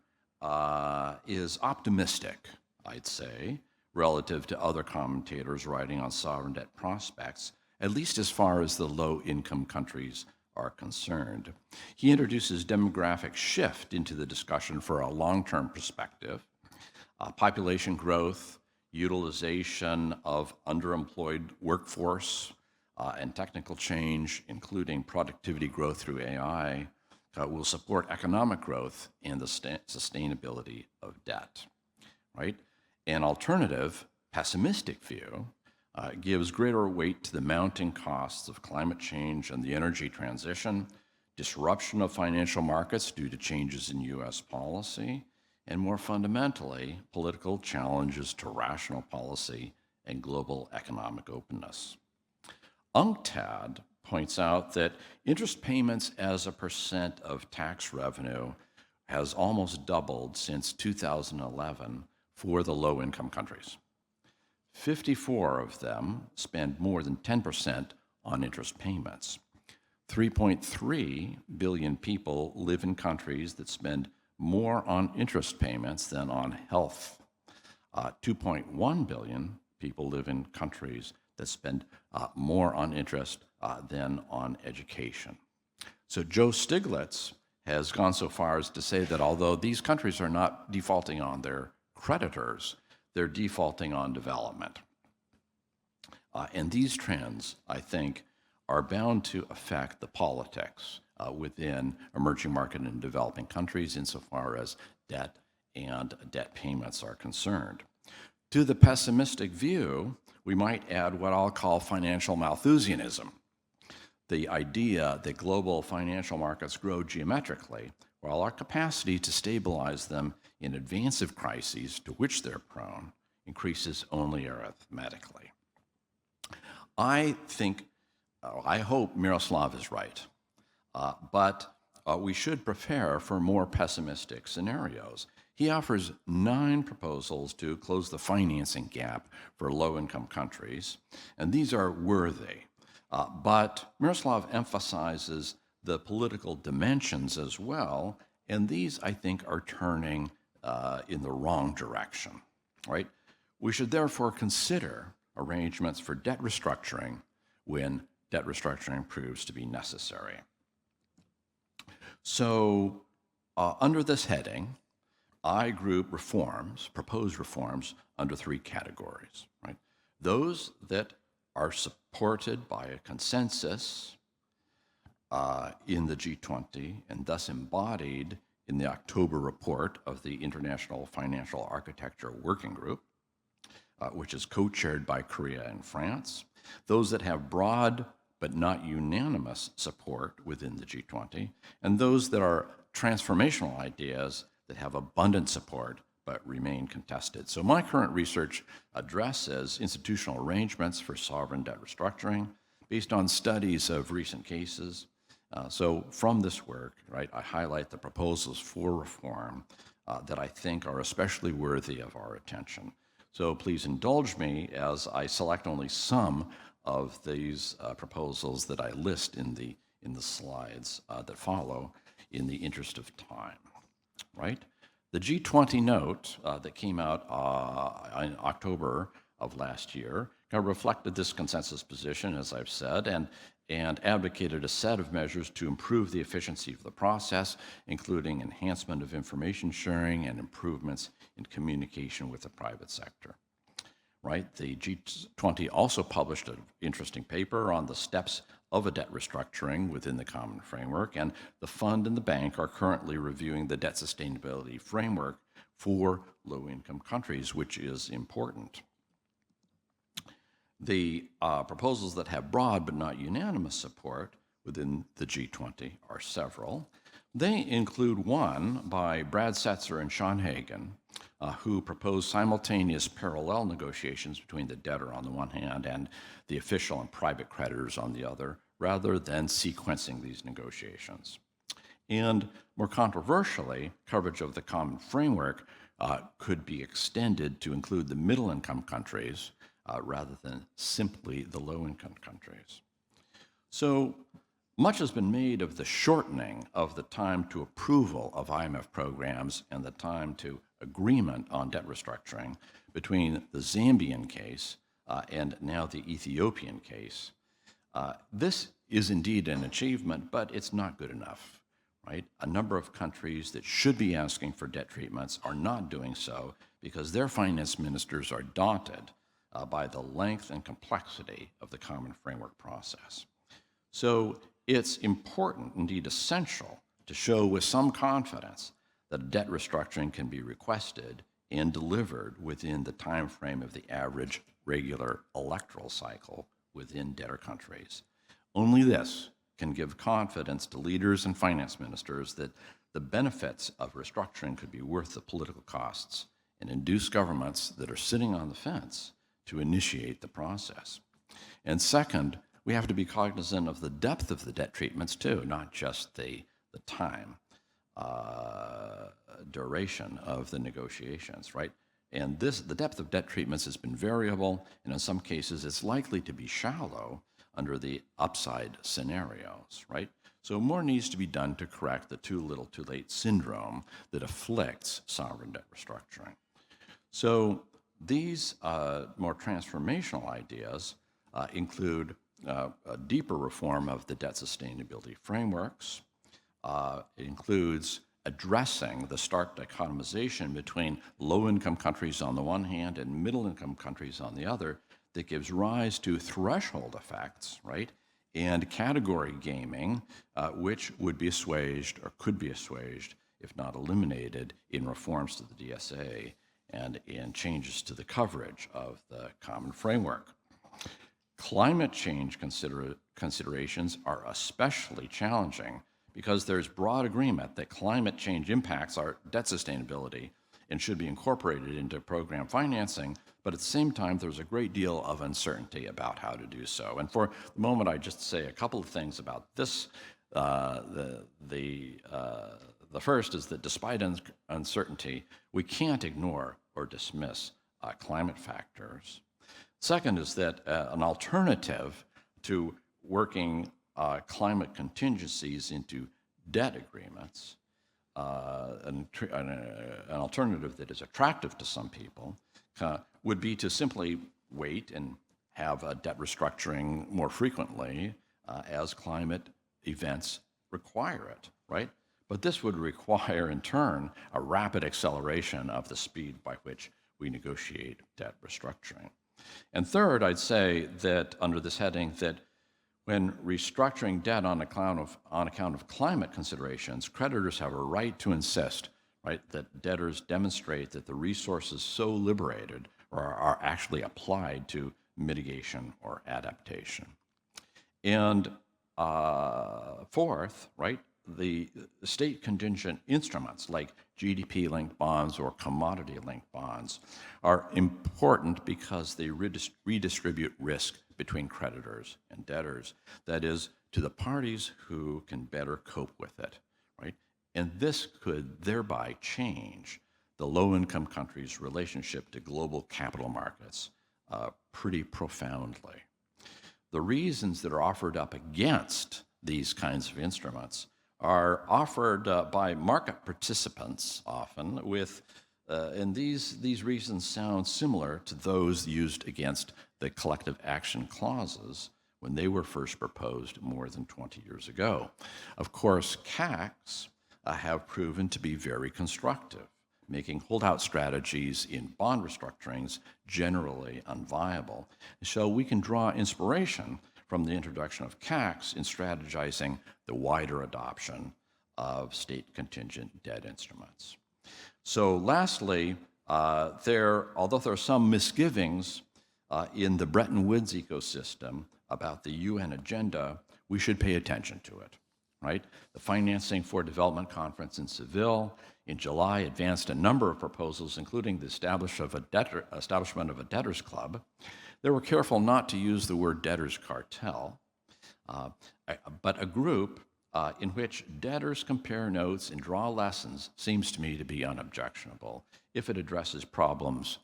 is optimistic, I'd say, relative to other commentators writing on sovereign debt prospects, at least as far as the low-income countries are concerned. He introduces demographic shift into the discussion for a long-term perspective, population growth, utilization of underemployed workforce, and technical change, including productivity growth through AI, will support economic growth and the sustainability of debt, right? An alternative, pessimistic view gives greater weight to the mounting costs of climate change and the energy transition, disruption of financial markets due to changes in U.S. policy, and more fundamentally, political challenges to rational policy and global economic openness. UNCTAD points out that interest payments as a percent of tax revenue has almost doubled since 2011 for the low-income countries. 54 of them spend more than 10% on interest payments. 3.3 billion people live in countries that spend more on interest payments than on health. 2.1 billion people live in countries that spend more on interest than on education. So Joe Stiglitz has gone so far as to say that although these countries are not defaulting on their creditors, they're defaulting on development. And these trends, I think, are bound to affect the politics within emerging market and developing countries insofar as debt and debt payments are concerned. To the pessimistic view, we might add what I'll call financial Malthusianism, the idea that global financial markets grow geometrically while our capacity to stabilize them in advance of crises to which they're prone increases only arithmetically. I hope Miroslav is right, but we should prepare for more pessimistic scenarios. He offers 9 proposals to close the financing gap for low-income countries, and these are worthy. But Miroslav emphasizes the political dimensions as well, and these, I think, are turning in the wrong direction, right? We should therefore consider arrangements for debt restructuring when debt restructuring proves to be necessary. So under this heading, I group proposed reforms, under 3 categories, right? Those that are supported by a consensus in the G20 and thus embodied in the October report of the International Financial Architecture Working Group, which is co-chaired by Korea and France. Those that have broad but not unanimous support within the G20, and those that are transformational ideas that have abundant support but remain contested. So my current research addresses institutional arrangements for sovereign debt restructuring based on studies of recent cases. So from this work, right, I highlight the proposals for reform that I think are especially worthy of our attention. So please indulge me as I select only some of these proposals that I list in the slides that follow in the interest of time, right? The G20 note that came out in October of last year kind of reflected this consensus position, as I've said, and advocated a set of measures to improve the efficiency of the process, including enhancement of information sharing and improvements in communication with the private sector. Right? The G20 also published an interesting paper on the steps of a debt restructuring within the common framework, and the fund and the bank are currently reviewing the debt sustainability framework for low-income countries, which is important. The proposals that have broad but not unanimous support within the G20 are several. They include one by Brad Setzer and Sean Hagan, who proposed simultaneous parallel negotiations between the debtor on the one hand and the official and private creditors on the other, rather than sequencing these negotiations. And more controversially, coverage of the common framework could be extended to include the middle-income countries rather than simply the low-income countries. So much has been made of the shortening of the time to approval of IMF programs and the time to agreement on debt restructuring between the Zambian case and now the Ethiopian case. This is indeed an achievement, but it's not good enough, right? A number of countries that should be asking for debt treatments are not doing so because their finance ministers are daunted by the length and complexity of the common framework process. So it's important, indeed essential, to show with some confidence that debt restructuring can be requested and delivered within the time frame of the average regular electoral cycle within debtor countries. Only this can give confidence to leaders and finance ministers that the benefits of restructuring could be worth the political costs and induce governments that are sitting on the fence to initiate the process. And second, we have to be cognizant of the depth of the debt treatments too, not just the time duration of the negotiations, right? And the depth of debt treatments has been variable, and in some cases it's likely to be shallow under the upside scenarios, right? So more needs to be done to correct the too little too late syndrome that afflicts sovereign debt restructuring. So these more transformational ideas include a deeper reform of the debt sustainability frameworks. It includes addressing the stark dichotomization between low-income countries on the one hand and middle-income countries on the other that gives rise to threshold effects, right? And category gaming, which would be assuaged or could be assuaged, if not eliminated, in reforms to the DSA and in changes to the coverage of the common framework. Climate change considerations are especially challenging because there's broad agreement that climate change impacts our debt sustainability and should be incorporated into program financing, but at the same time, there's a great deal of uncertainty about how to do so. And for the moment, I just say a couple of things about this. The first is that despite uncertainty, we can't ignore or dismiss climate factors. Second is that an alternative to working climate contingencies into debt agreements, an alternative that is attractive to some people, would be to simply wait and have a debt restructuring more frequently as climate events require it, right? But this would require, in turn, a rapid acceleration of the speed by which we negotiate debt restructuring. And third, I'd say that under this heading that when restructuring debt on account of climate considerations, creditors have a right to insist, right, that debtors demonstrate that the resources so liberated are actually applied to mitigation or adaptation. And fourth, right, the state contingent instruments like GDP-linked bonds or commodity-linked bonds are important because they redistribute risk between creditors and debtors, that is, to the parties who can better cope with it, right? And this could thereby change the low-income countries' relationship to global capital markets pretty profoundly. the reasons that are offered up against these kinds of instruments are offered by market participants often with, and these reasons sound similar to those used against the collective action clauses when they were first proposed more than 20 years ago. Of course, CACs have proven to be very constructive, making holdout strategies in bond restructurings generally unviable. So we can draw inspiration from the introduction of CACs in strategizing the wider adoption of state contingent debt instruments. So lastly, although there are some misgivings in the Bretton Woods ecosystem about the UN agenda, we should pay attention to it, right? The Financing for Development Conference in Seville in July advanced a number of proposals, including the establishment of a debtors club. They were careful not to use the word debtors cartel, but a group in which debtors compare notes and draw lessons seems to me to be unobjectionable if it addresses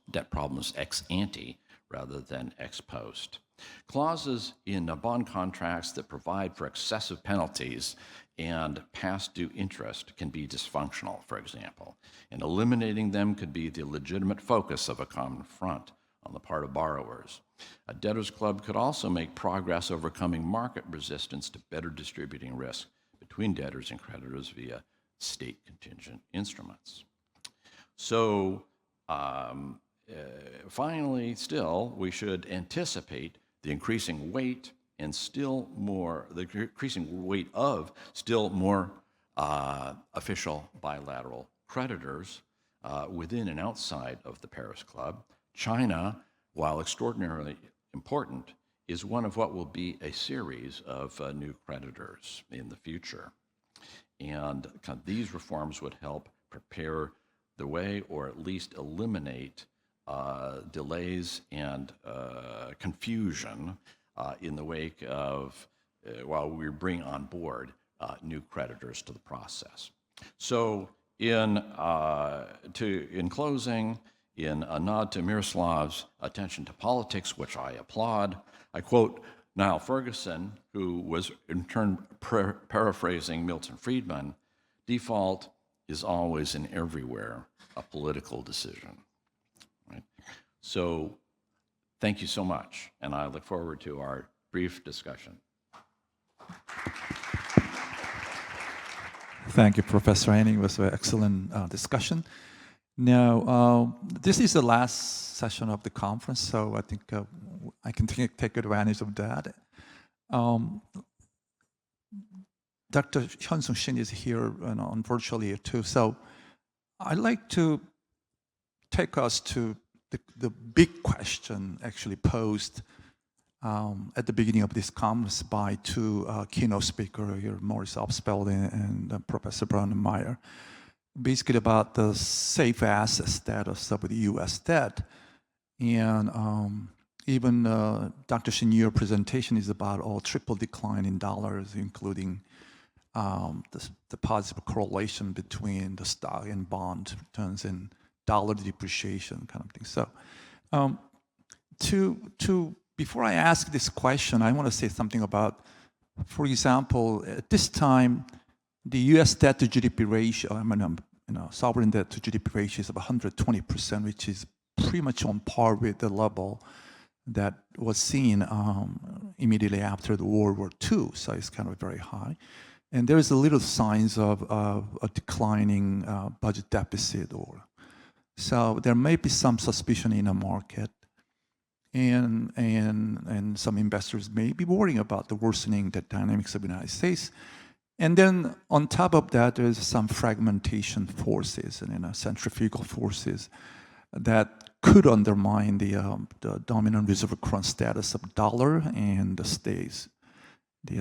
debt problems ex ante rather than ex post. Clauses in bond contracts that provide for excessive penalties and past due interest can be dysfunctional, for example, and eliminating them could be the legitimate focus of a common front on the part of borrowers. A debtors club could also make progress overcoming market resistance to better distributing risk between debtors and creditors via state contingent instruments. So finally, still, we should anticipate the increasing weight of still more official bilateral creditors within and outside of the Paris Club. China, while extraordinarily important, is one of what will be a series of new creditors in the future. And these reforms would help prepare the way, or at least eliminate delays and confusion in the wake of, while we bring on board new creditors to the process. So in closing, in a nod to Miroslav's attention to politics, which I applaud, I quote Niall Ferguson, who was in turn paraphrasing Milton Friedman, default is always and everywhere a political decision. Right? So thank you so much, and I look forward to our brief discussion. Thank you, Professor Henning. It was an excellent discussion. Now, this is the last session of the conference, so I think I can take advantage of that. Dr. Hyun-Sung Shin is here virtually too, so I'd like to take us to the big question actually posed at the beginning of this conference by two keynote speakers here, Maurice Obstfeld and Professor Brandmeier, basically about the safe asset status of the U.S. debt. And even Dr. Shin, your presentation is about all triple decline in dollars, including the positive correlation between the stock and bond returns and dollar depreciation kind of thing. So before I ask this question, I want to say something about, for example, at this time, the U.S. debt to GDP ratio, sovereign debt to GDP ratio is about 120%, which is pretty much on par with the level that was seen immediately after the World War II. So it's kind of very high. And there is a little signs of a declining budget deficit. So there may be some suspicion in the market. And some investors may be worrying about the worsening the dynamics of the United States. And then on top of that, there's some fragmentation forces and centrifugal forces that could undermine the dominant reserve current status of dollar and the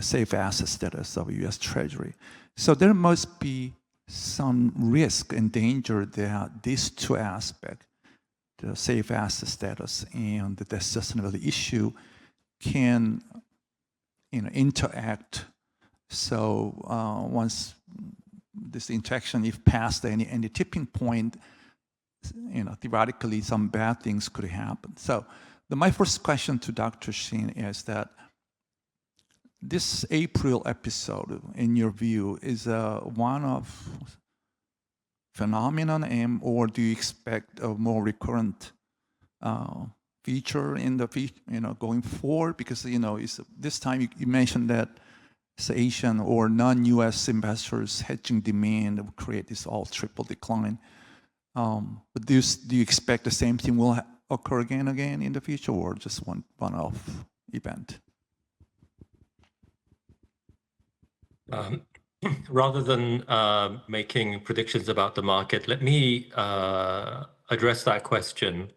safe asset status of U.S. Treasury. So there must be some risk and danger that these two aspects, the safe asset status and the debt sustainability issue, can interact. So once this interaction, if past any tipping point, theoretically some bad things could happen. So my first question to Dr. Shin is that this April episode, in your view, is one of phenomenon, or do you expect a more recurrent feature in the going forward? Because it's, this time you mentioned that it's Asian or non-U.S. investors hedging demand that will create this all triple decline. But do you expect the same thing will occur again in the future, or just one-off event? Rather than making predictions about the market, let me address that question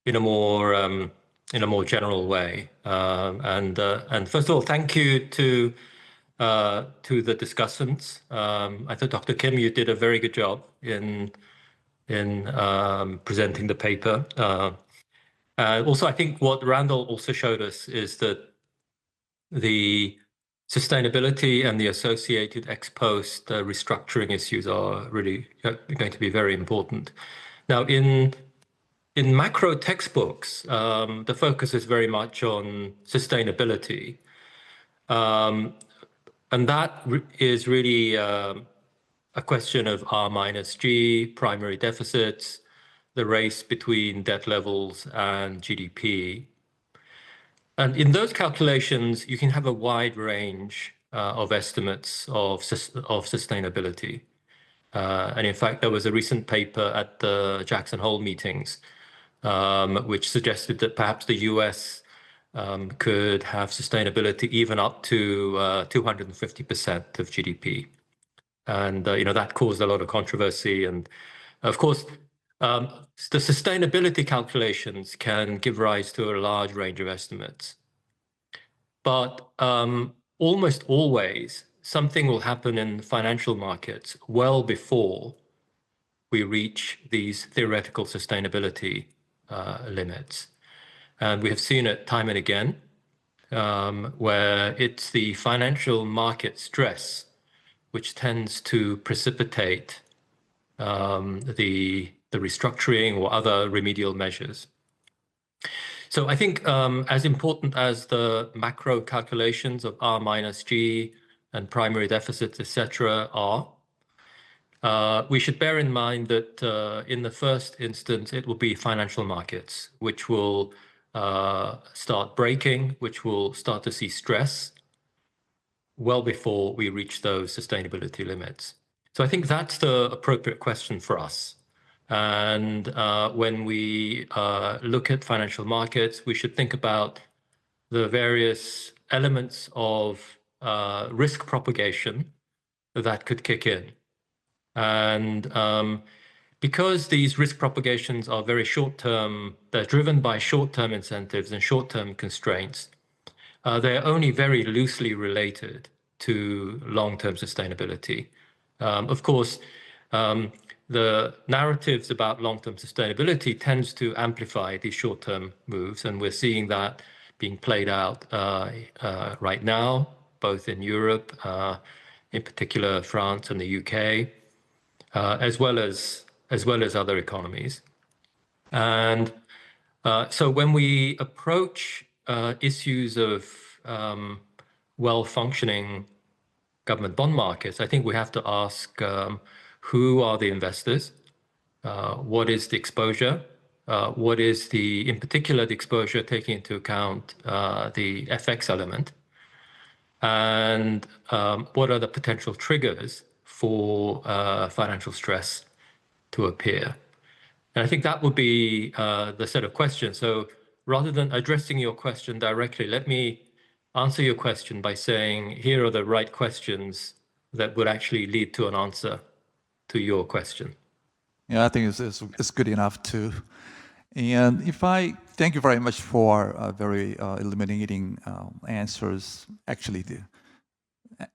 in a more general way. And first of all, thank you to the discussants. I thought, Dr. Kim, you did a very good job in presenting the paper. Also, I think what Randall also showed us is that the sustainability and the associated ex-post restructuring issues are really going to be very important. Now, in macro textbooks, the focus is very much on sustainability. And that is really a question of R-G, primary deficits, the race between debt levels and GDP. And in those calculations, you can have a wide range of estimates of sustainability. And in fact, there was a recent paper at the Jackson Hole meetings, which suggested that perhaps the US could have sustainability even up to 250% of GDP. And that caused a lot of controversy. And of course, the sustainability calculations can give rise to a large range of estimates. But almost always, something will happen in financial markets well before we reach these theoretical sustainability limits. And we have seen it time and again, where it's the financial market stress which tends to precipitate the restructuring or other remedial measures. So I think as important as the macro calculations of R-G and primary deficits, etc., are, we should bear in mind that in the first instance, it will be financial markets, which will start breaking, which will start to see stress well before we reach those sustainability limits. So I think that's the appropriate question for us. And when we look at financial markets, we should think about the various elements of risk propagation that could kick in. And because these risk propagations are very short-term, they're driven by short-term incentives and short-term constraints, they're only very loosely related to long-term sustainability. Of course, the narratives about long-term sustainability tends to amplify these short-term moves, and we're seeing that being played out right now, both in Europe, in particular France and the UK, as well as other economies. And so when we approach issues of well-functioning government bond markets, I think we have to ask who are the investors, what is the exposure, what is in particular the exposure taking into account the FX element, and what are the potential triggers for financial stress to appear. And I think that would be the set of questions. So rather than addressing your question directly, let me answer your question by saying, here are the right questions that would actually lead to an answer to your question. Yeah, I think it's good enough too. And thank you very much for very illuminating answers. Actually,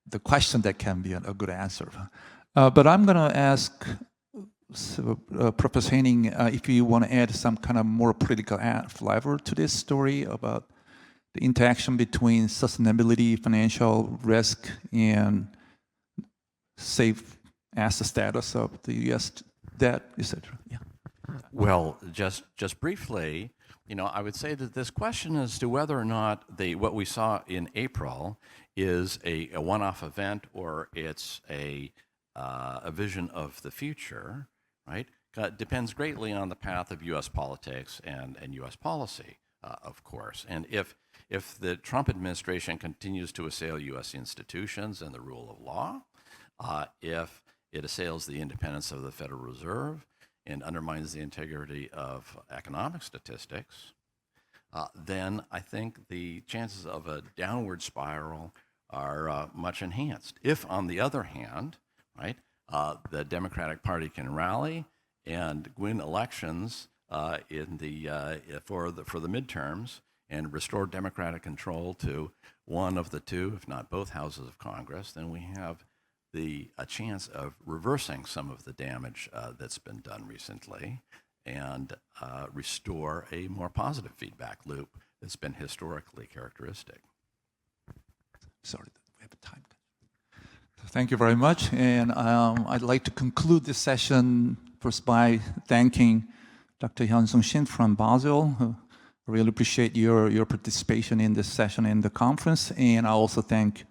the question that can be a good answer. But I'm going to ask Professor Henning if you want to add some kind of more political flavor to this story about the interaction between sustainability, financial risk, and safe asset status of the U.S. debt, etc. Yeah. Well, just briefly, I would say that this question as to whether or not what we saw in April is a one-off event or it's a vision of the future, right? Depends greatly on the path of U.S. politics and U.S. policy, of course. And if the Trump administration continues to assail U.S. institutions and the rule of law, if it assails the independence of the Federal Reserve and undermines the integrity of economic statistics, then I think the chances of a downward spiral are much enhanced. If, on the other hand, right, the Democratic Party can rally and win elections for the midterms and restore Democratic control to one of the two, if not both houses of Congress, then we have a chance of reversing some of the damage that's been done recently and restore a more positive feedback loop that's been historically characteristic. Sorry, we have time. Thank you very much. And I'd like to conclude this session first by thanking Dr. Hyun-Sung Shin from Basel. I really appreciate your participation in this session in the conference. And I also thank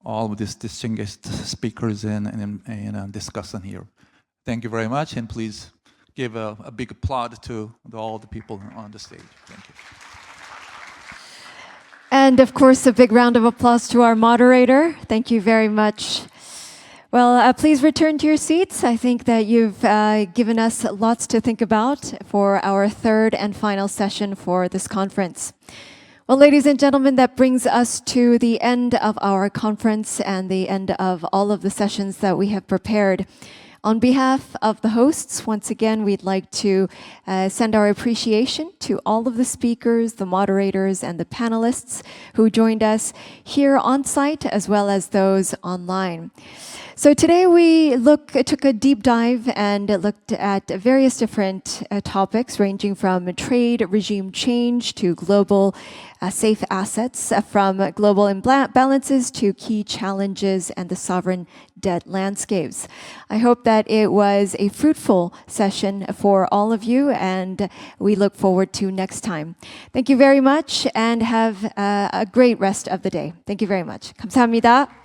all of these distinguished speakers and discussants here. Thank you very much. And please give a big applause to all the people on the stage. Thank you. And of course, a big round of applause to our moderator. Thank you very much. Well, please return to your seats. I think that you've given us lots to think about for our third and final session for this conference. Well, ladies and gentlemen, that brings us to the end of our conference and the end of all of the sessions that we have prepared. On behalf of the hosts, once again, we'd like to send our appreciation to all of the speakers, the moderators, and the panelists who joined us here on site, as well as those online. So today we took a deep dive and looked at various different topics ranging from trade regime change to global safe assets, from global imbalances to key challenges and the sovereign debt landscapes. I hope that it was a fruitful session for all of you, and we look forward to next time. Thank you very much and have a great rest of the day. Thank you very much. 감사합니다.